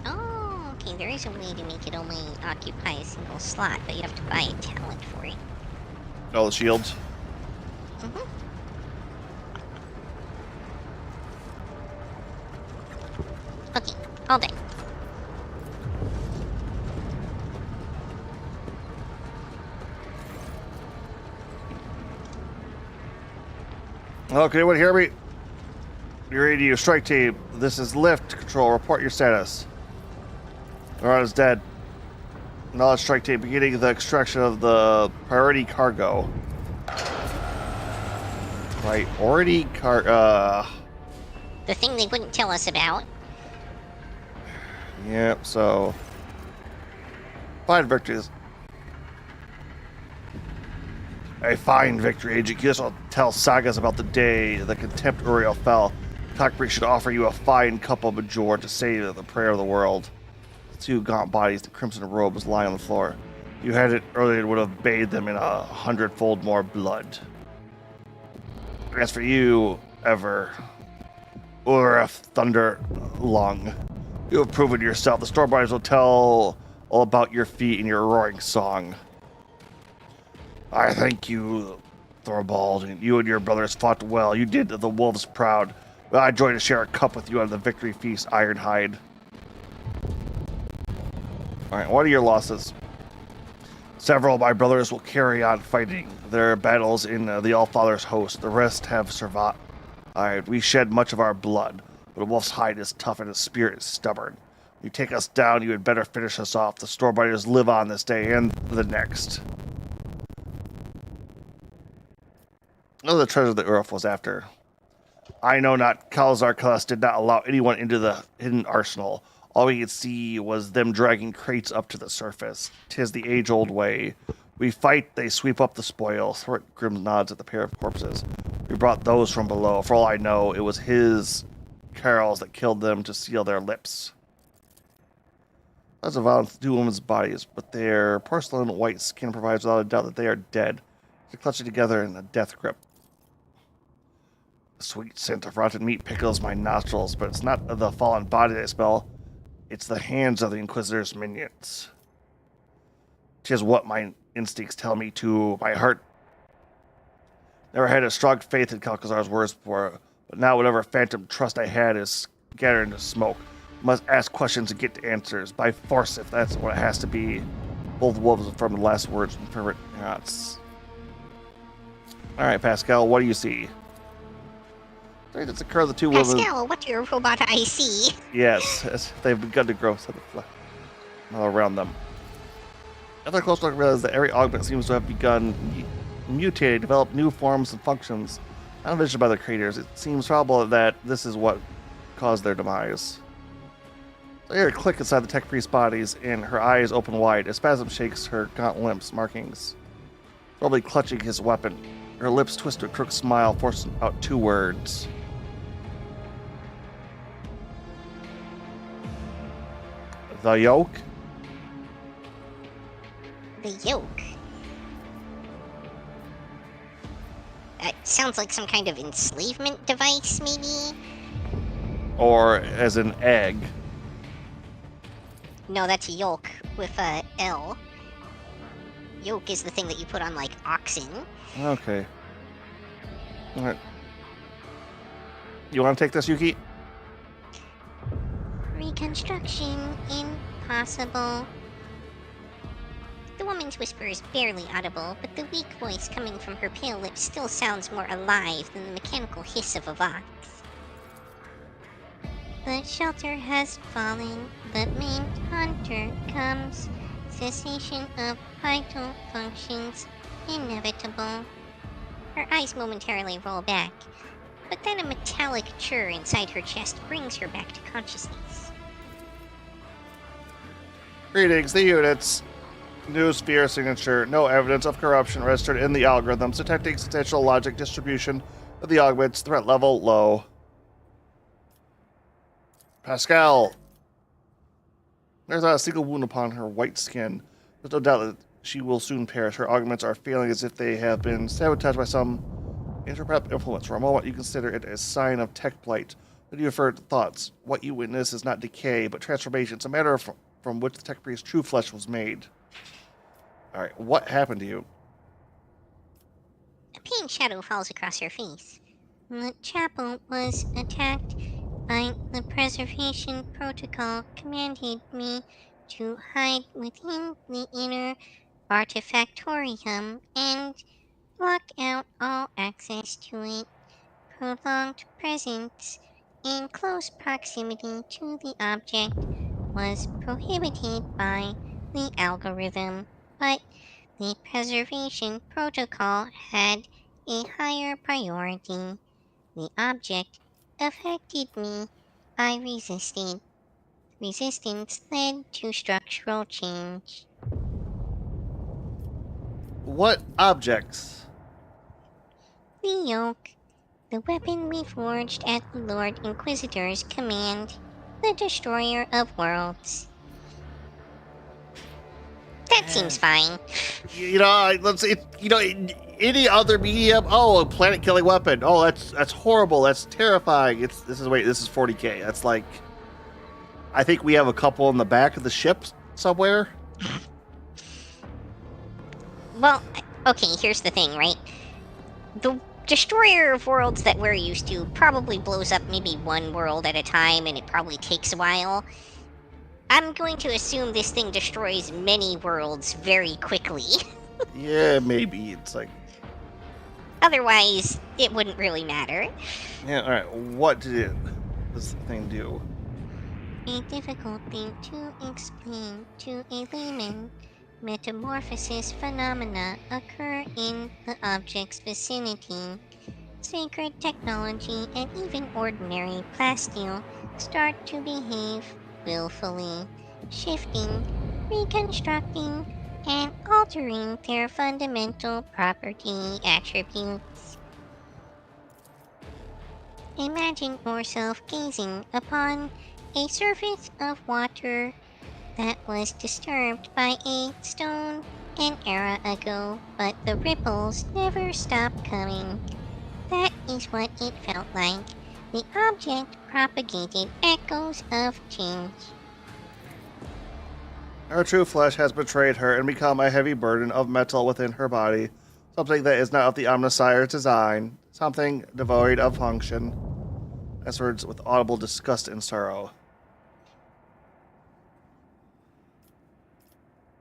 Oh, okay, there is a way to make it only occupy a single slot, but you have to buy a talent for it. Oh, the shields. Mm-hmm. Okay, all done. Oh, can anyone hear me? You're radio strike team. This is Lift Control. Report your status. Laurent is dead. Knowledge strike team beginning the extraction of the priority cargo. Priority The thing they wouldn't tell us about. Yep, so. Fine victories. A fine victory, Agent Kiss will tell sagas about the day the Contempt Uriel fell. Cockbreach should offer you a fine cup of Major to say the prayer of the world. The two gaunt bodies, the crimson robes, lie on the floor. If you had it earlier, it would have bathed them in 100-fold more blood. As for you, Ever, Urf Thunder Lung, you have proven yourself. The Storm Bodies will tell all about your feat in your roaring song. I thank you, Thorvald. You and your brothers fought well. You did the wolves proud. But I joy to share a cup with you on the victory feast, Ironhide. Alright, what are your losses? Several of my brothers will carry on fighting their battles in the Allfather's host. The rest have survived. Alright, we shed much of our blood, but a wolf's hide is tough and his spirit is stubborn. You take us down, you had better finish us off. The Stormbiters live on this day and the next. Oh, the treasure that Urf was after. I know not. Khalzar Kalas did not allow anyone into the hidden arsenal. All we could see was them dragging crates up to the surface. 'Tis the age-old way. We fight, they sweep up the spoil. Thornt Grim nods at the pair of corpses. We brought those from below. For all I know, it was his carols that killed them to seal their lips. That's a violence to two women's bodies, but their porcelain white skin provides without a doubt that they are dead. They're clutching together in a death grip. The sweet scent of rotten meat pickles my nostrils, but it's not the fallen body I smell. It's the hands of the Inquisitor's minions. 'Tis what my instincts tell me to. My heart never had a strong faith in Kalkazar's words before, but now whatever phantom trust I had is scattered into smoke. Must ask questions and get answers, by force if that's what it has to be. Both wolves from the last words from favorite knots. Alright, Pascal, what do you see? It's occur of the two women. Pascal, what do your robot eyes see? Yes, as they've begun to grow set of flesh all around them. After a close look, realizes that every augment seems to have begun mutating, develop new forms and functions, not envisioned by the creators. It seems probable that this is what caused their demise. I hear a click inside the tech priest's bodies, and her eyes open wide. A spasm shakes her gaunt limbs, markings. Probably clutching his weapon. Her lips twist to a crooked smile, forcing out 2 words. The yoke? The yoke. That sounds like some kind of enslavement device, maybe? Or as an egg? No, that's a yoke with a L. Yoke is the thing that you put on, like, oxen. Okay. Alright. You want to take this, Yuki? Reconstruction impossible. The woman's whisper is barely audible, but the weak voice coming from her pale lips still sounds more alive than the mechanical hiss of a vox. The shelter has fallen, the maimed hunter comes. Cessation of vital functions inevitable. Her eyes momentarily roll back, but then a metallic churr inside her chest brings her back to consciousness. Greetings, the units. New sphere signature. No evidence of corruption registered in the algorithms. Detecting substantial logic distribution of the augments. Threat level low. Pascal. There's not a single wound upon her white skin. There's no doubt that she will soon perish. Her augments are feeling as if they have been sabotaged by some interprep influence. For a moment, you consider it a sign of tech blight. Then you refer to thoughts. What you witness is not decay, but transformation. It's a matter of from which the tech priest's true flesh was made. Alright, what happened to you? A pain shadow falls across her face. The chapel was attacked by the preservation protocol commanded me to hide within the inner artifactorium and block out all access to it. Prolonged presence in close proximity to the object was prohibited by the algorithm, but the preservation protocol had a higher priority. The object affected me. I resisted. Resistance led to structural change. What objects? The yoke, the weapon we forged at the Lord Inquisitor's command, the destroyer of worlds. That seems fine. You know, let's say, you know, in any other medium. Oh, a planet-killing weapon. Oh, that's horrible. That's terrifying. This is 40K. That's like, I think we have a couple in the back of the ship somewhere. Well, okay, here's the thing, right? The destroyer of worlds that we're used to probably blows up maybe one world at a time, and it probably takes a while. I'm going to assume this thing destroys many worlds very quickly. Yeah, maybe. It's like... Otherwise, it wouldn't really matter. Yeah, alright. What did this thing do? A difficult thing to explain to a layman. Metamorphosis phenomena occur in the object's vicinity. Sacred technology and even ordinary plasteel start to behave willfully, shifting, reconstructing, and altering their fundamental property attributes. Imagine yourself gazing upon a surface of water that was disturbed by a stone an era ago, but the ripples never stopped coming. That is what it felt like. The object propagated echoes of change. Her true flesh has betrayed her and become a heavy burden of metal within her body. Something that is not of the Omnissire's design. Something devoid of function. As words with audible disgust and sorrow.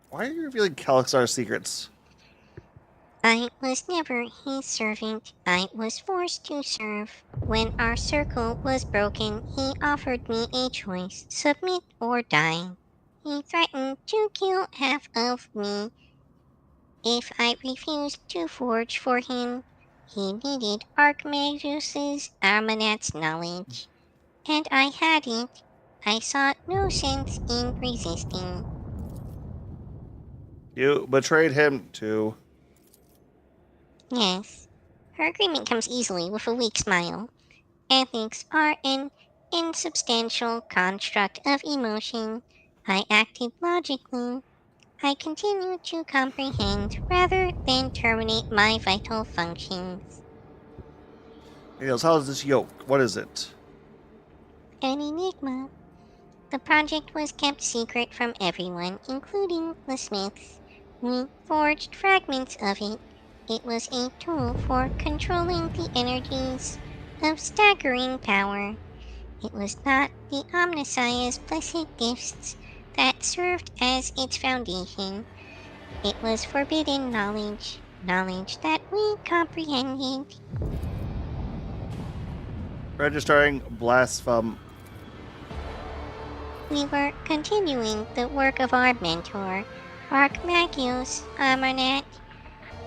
Why are you revealing Kalixar's secrets? I was never his servant. I was forced to serve. When our circle was broken, he offered me a choice, submit or die. He threatened to kill half of me if I refused to forge for him. He needed Archmagus Armanat's knowledge, and I had it. I saw no sense in resisting. You betrayed him too. Yes, her agreement comes easily with a weak smile. Ethics are an insubstantial construct of emotion. I acted logically. I continue to comprehend rather than terminate my vital functions. Hales, how is this yoke? What is it? An enigma. The project was kept secret from everyone, including the Smiths. We forged fragments of it. It was a tool for controlling the energies of staggering power. It was not the Omnissiah's blessed gifts that served as its foundation. It was forbidden knowledge, knowledge that we comprehended. Registering blasphemy. We were continuing the work of our mentor, Archmagios Amarnat.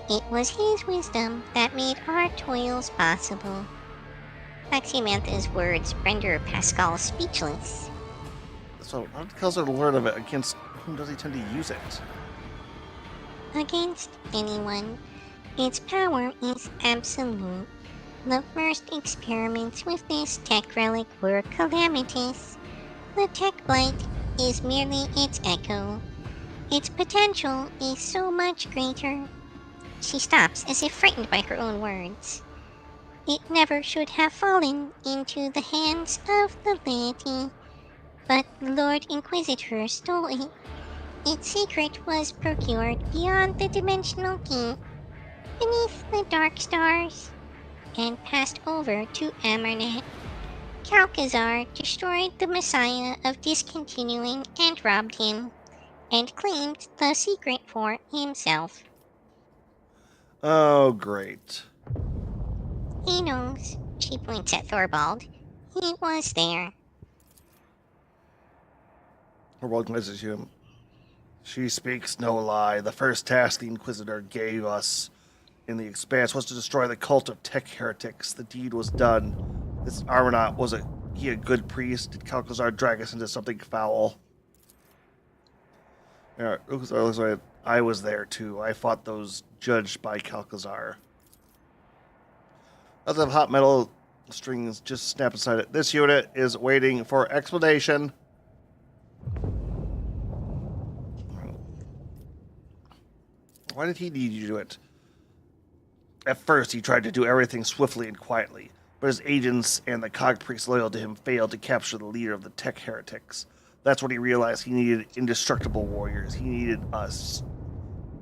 It was his wisdom that made our toils possible. Maximantha's words render Pascal speechless. So, how does Kelzer learn of it? Against whom does he tend to use it? Against anyone, its power is absolute. The first experiments with this tech relic were calamitous. The tech blight is merely its echo. Its potential is so much greater. She stops as if frightened by her own words. It never should have fallen into the hands of the laity, but the Lord Inquisitor stole it. Its secret was procured beyond the dimensional key, beneath the dark stars, and passed over to Amarnat. Calcazar destroyed the Messiah of Discontinuing and robbed him, and claimed the secret for himself. Oh, great. He knows, she points at Thorvald. He was there. Thorvald glances at him. She speaks no lie. The first task the Inquisitor gave us in the Expanse was to destroy the cult of tech heretics. The deed was done. This Armanaut, he a good priest? Did Calcazar drag us into something foul? Yeah, I was there too. I fought those judged by Calcazar. Lots of hot metal strings just snap inside it. This unit is waiting for explanation. Why did he need you to do it? At first, he tried to do everything swiftly and quietly, but his agents and the cog priests loyal to him failed to capture the leader of the tech heretics. That's when he realized he needed indestructible warriors. He needed us.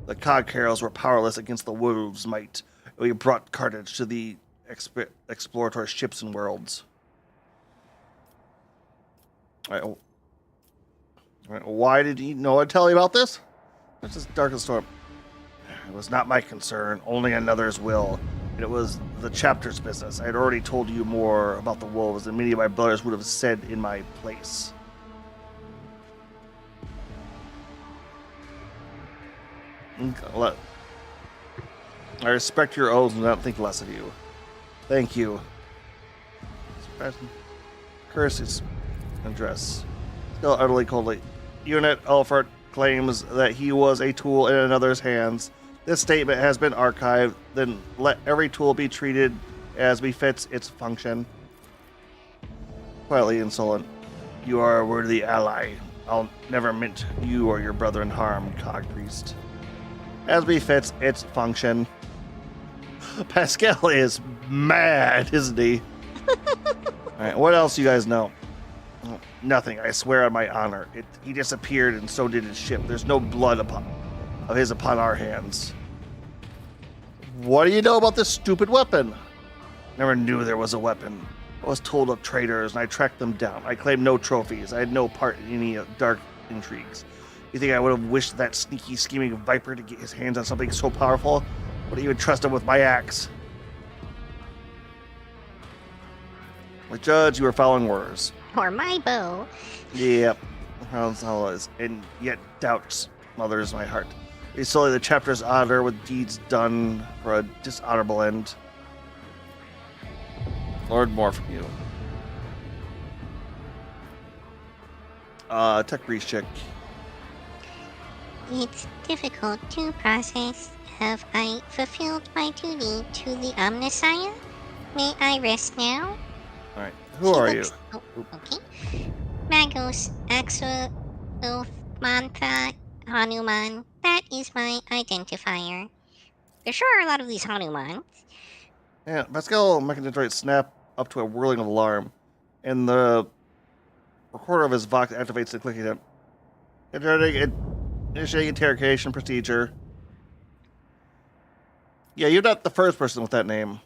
The cog heralds were powerless against the wolves' might. We brought Carthage to the exploratory ships and worlds. All right, why did no one tell you about this? This is Darkest Storm. It was not my concern, only another's will. It was the chapter's business. I had already told you more about the wolves than many of my brothers would have said in my place. I respect your oaths and do not think less of you. Thank you. Curses address. Still utterly coldly. Unit Alfred claims that he was a tool in another's hands. This statement has been archived. Then let every tool be treated as befits its function. Quietly insolent. You are a worthy ally. I'll never meant you or your brother in harm, Cog Priest. As befits its function. Pascal is mad, isn't he? Alright, what else you guys know? Nothing, I swear on my honor. He disappeared and so did his ship. There's no blood of his upon our hands. What do you know about this stupid weapon? Never knew there was a weapon. I was told of traitors and I tracked them down. I claimed no trophies. I had no part in any dark intrigues. You think I would have wished that sneaky, scheming viper to get his hands on something so powerful? Would even trust him with my axe? My judge, you are following orders. Or my bow. Yep, that's all it is. And yet doubts mothers my heart. They sully the chapter's honor with deeds done for a dishonorable end. Lord, more from you. Tech Breach check. It's difficult to process. Have I fulfilled my duty to the Omnissiah? May I rest now? Alright, who are you? Oh, okay. Magos Axolotl Hanuman. That is my identifier. There sure are a lot of these Hanumans. Yeah, Pascal Mechanandroid snap up to a whirling alarm, and the recorder of his Vox activates the clicking it. Initiating interrogation procedure. Yeah, you're not the first person with that name.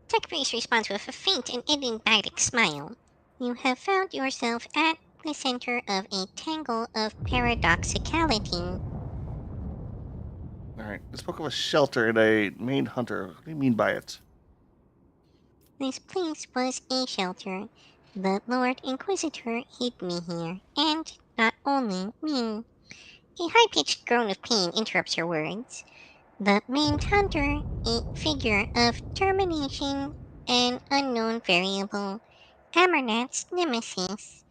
Tech Breeze responds with a faint and enigmatic smile. You have found yourself at the center of a tangle of paradoxicality. Alright, I spoke of a shelter and a main hunter. What do you mean by it? This place was a shelter. The Lord Inquisitor hid me here, and not only me. A high-pitched groan of pain interrupts her words. The main hunter, a figure of termination, an unknown variable, Amernat's nemesis.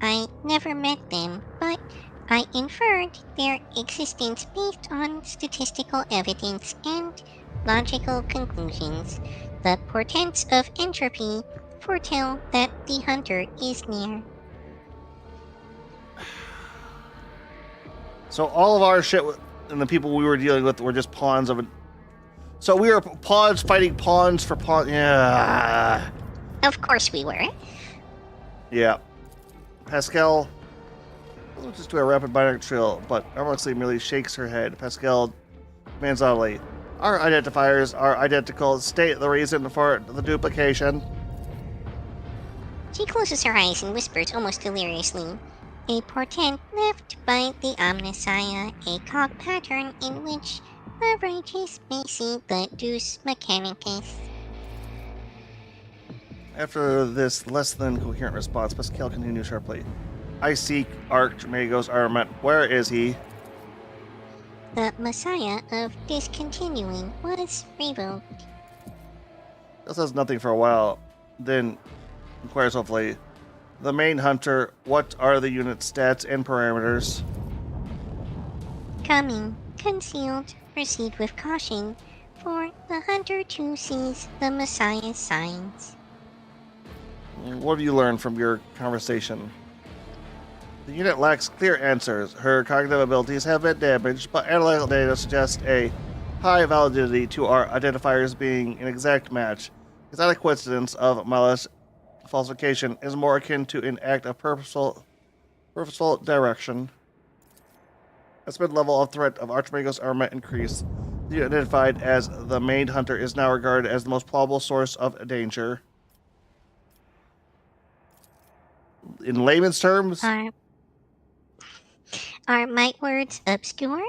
I never met them, but I inferred their existence based on statistical evidence and logical conclusions. The portents of entropy foretell that the hunter is near. So all of our shit and the people we were dealing with were just pawns of it. So we were pawns fighting pawns for pawns. Yeah. Of course we were. Yeah. Pascal, we'll just do a rapid binary trail, but Armoxley merely shakes her head. Pascal demands oddly, our identifiers are identical. State the reason for the duplication. She closes her eyes and whispers almost deliriously. A portent left by the Omnissiah, a cog pattern in which the righteous may see the Deus Mechanicus. After this less than coherent response, Pascal continues sharply. I seek Archmagos Armament. Where is he? The Messiah of discontinuing was revoked. This says nothing for a while, then inquires hopefully. The main hunter, what are the unit stats and parameters? Coming, concealed, proceed with caution, for the hunter too sees the Messiah's signs. What have you learned from your conversation? The unit lacks clear answers. Her cognitive abilities have been damaged, but analytical data suggests a high validity to our identifiers being an exact match. It's not a coincidence of malice. Falsification is more akin to an act of purposeful direction. Estimate level of threat of Archmagos Armament increased. The unit identified as the main hunter is now regarded as the most probable source of danger. In layman's terms, Are my words obscure?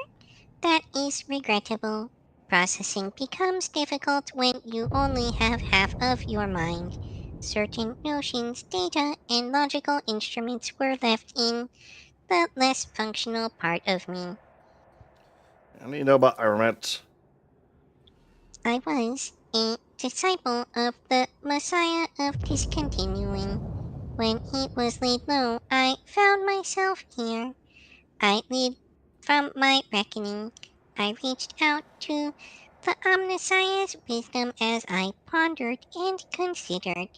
That is regrettable. Processing becomes difficult when you only have half of your mind. Certain notions, data, and logical instruments were left in the less functional part of me. how do you know about Armament? I was a disciple of the Messiah of Discontinuing. When he was laid low, I found myself here. I lead from my reckoning. I reached out to the Omnissiah's wisdom as I pondered and considered.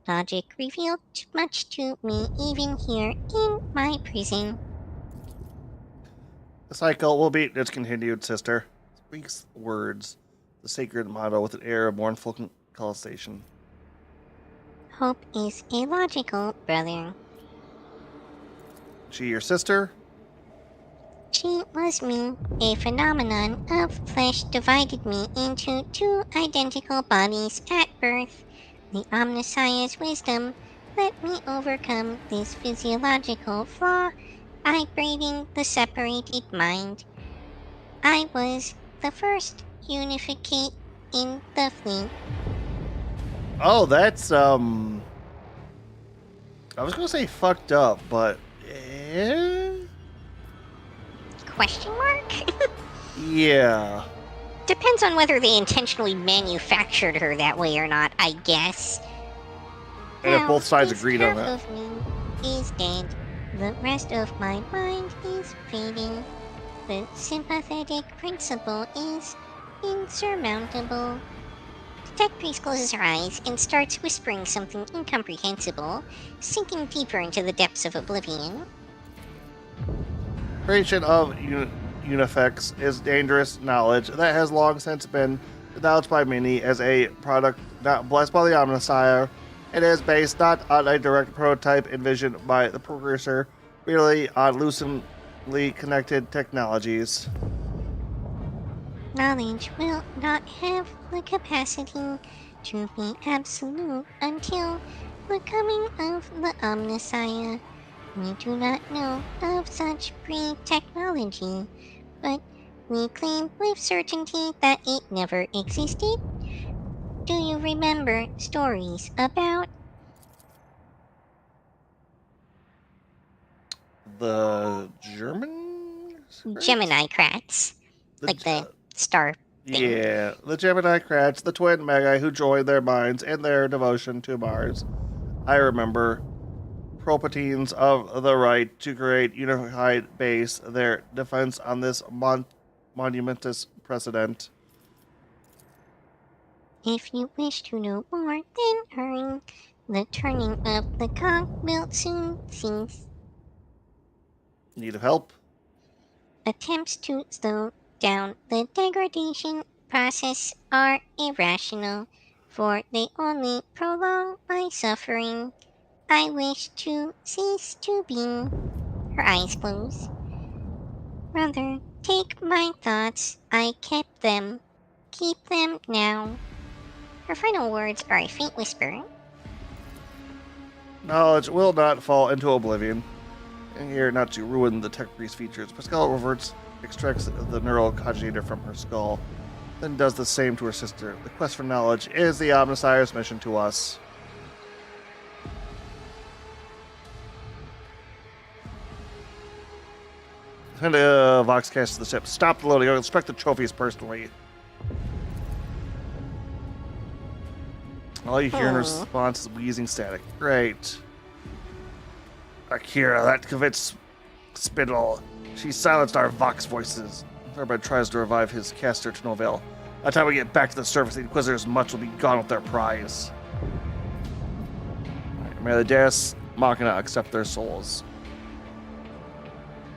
Logic revealed much to me even here in my prison. The cycle will be discontinued, sister. Speaks words, the sacred motto with an air of mournful consolation. Hope is a logical brother. She your sister? She was me. A phenomenon of flesh divided me into two identical bodies at birth. The Omnissiah's wisdom let me overcome this physiological flaw, vibrating the separated mind. I was the first unificate in the fleet. Oh, that's I was gonna say fucked up, but Question mark? yeah. Depends on whether they intentionally manufactured her that way or not, I guess. And if Now, both sides this agreed on half that. of me is dead. The rest of my mind is fading. The sympathetic principle is insurmountable. The tech priest closes her eyes and starts whispering something incomprehensible, sinking deeper into the depths of oblivion. Creation of Unifex is dangerous knowledge that has long since been acknowledged by many as a product not blessed by the Omnissiah. It is based not on a direct prototype envisioned by the precursor, merely on loosely connected technologies. Knowledge will not have the capacity to be absolute until the coming of the Omnissiah. We do not know of such pre-technology, but we claim with certainty that it never existed. Do you remember stories about The Germans? Gemini Krats? Like the star thing. Yeah, the Gemini Krats, the twin Magi who joined their minds in their devotion to Mars. I remember Propatines of the right to create unified base their defense on this monumentous precedent. If you wish to know more, then hurry. The turning of the cog will soon cease. Need of help? Attempts to slow down the degradation process are irrational, for they only prolong my suffering. I wish to cease to be. Her eyes close. Rather, take my thoughts. I kept them. Keep them now. Her final words are a faint whisper. Knowledge will not fall into oblivion. And here, not to ruin the tech priest features, Pascal extracts the neural cogitator from her skull, then does the same to her sister. The quest for knowledge is the Omnissiah's mission to us. Send a Voxcast to the ship. Stop the loading. I'll inspect the trophies personally. All you hear in response is wheezing static. Great. Akira, that convinced Spittle. She silenced our Vox voices. Thurber tries to revive his caster to no avail. By the time we get back to the surface, the Inquisitors much will be gone with their prize. Right, may the Deus Machina accept their souls.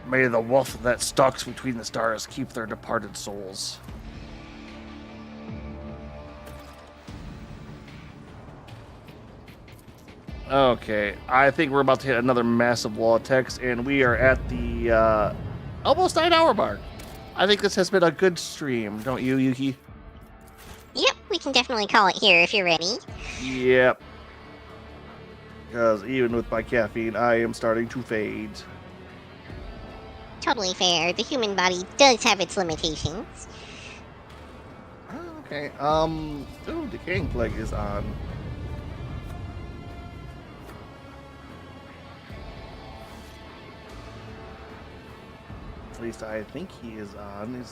May the wolf that stalks between the stars keep their departed souls. Okay, I think we're about to hit another massive wall of text, and we are at the almost 9-hour mark. I think this has been a good stream, don't you, Yuki? Yep, we can definitely call it here if you're ready. Yep. Because even with my caffeine, I am starting to fade. Totally fair. The human body does have its limitations. Okay, ooh, Decaying Plague is on. At least I think he is on.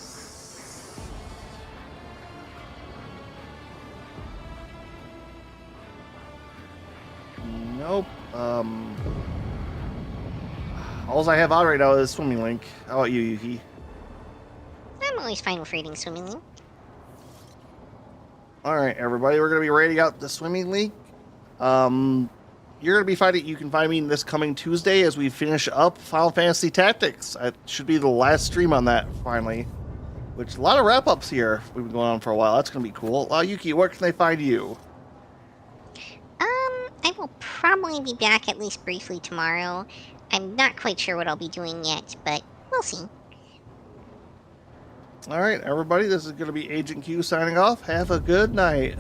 Nope. All I have on right now is Swimming Link. How about you, Yuki? I'm always fine with reading Swimming Link. Alright, everybody, we're going to be rating out the Swimming Link. You're going to be finding, you can find me this coming Tuesday as we finish up Final Fantasy Tactics. It should be the last stream on that, finally. Which, a lot of wrap-ups here. We've been going on for a while. That's going to be cool. Yuki, where can they find you? I will probably be back at least briefly tomorrow. I'm not quite sure what I'll be doing yet, but we'll see. Alright, everybody, this is going to be Agent Q signing off. Have a good night.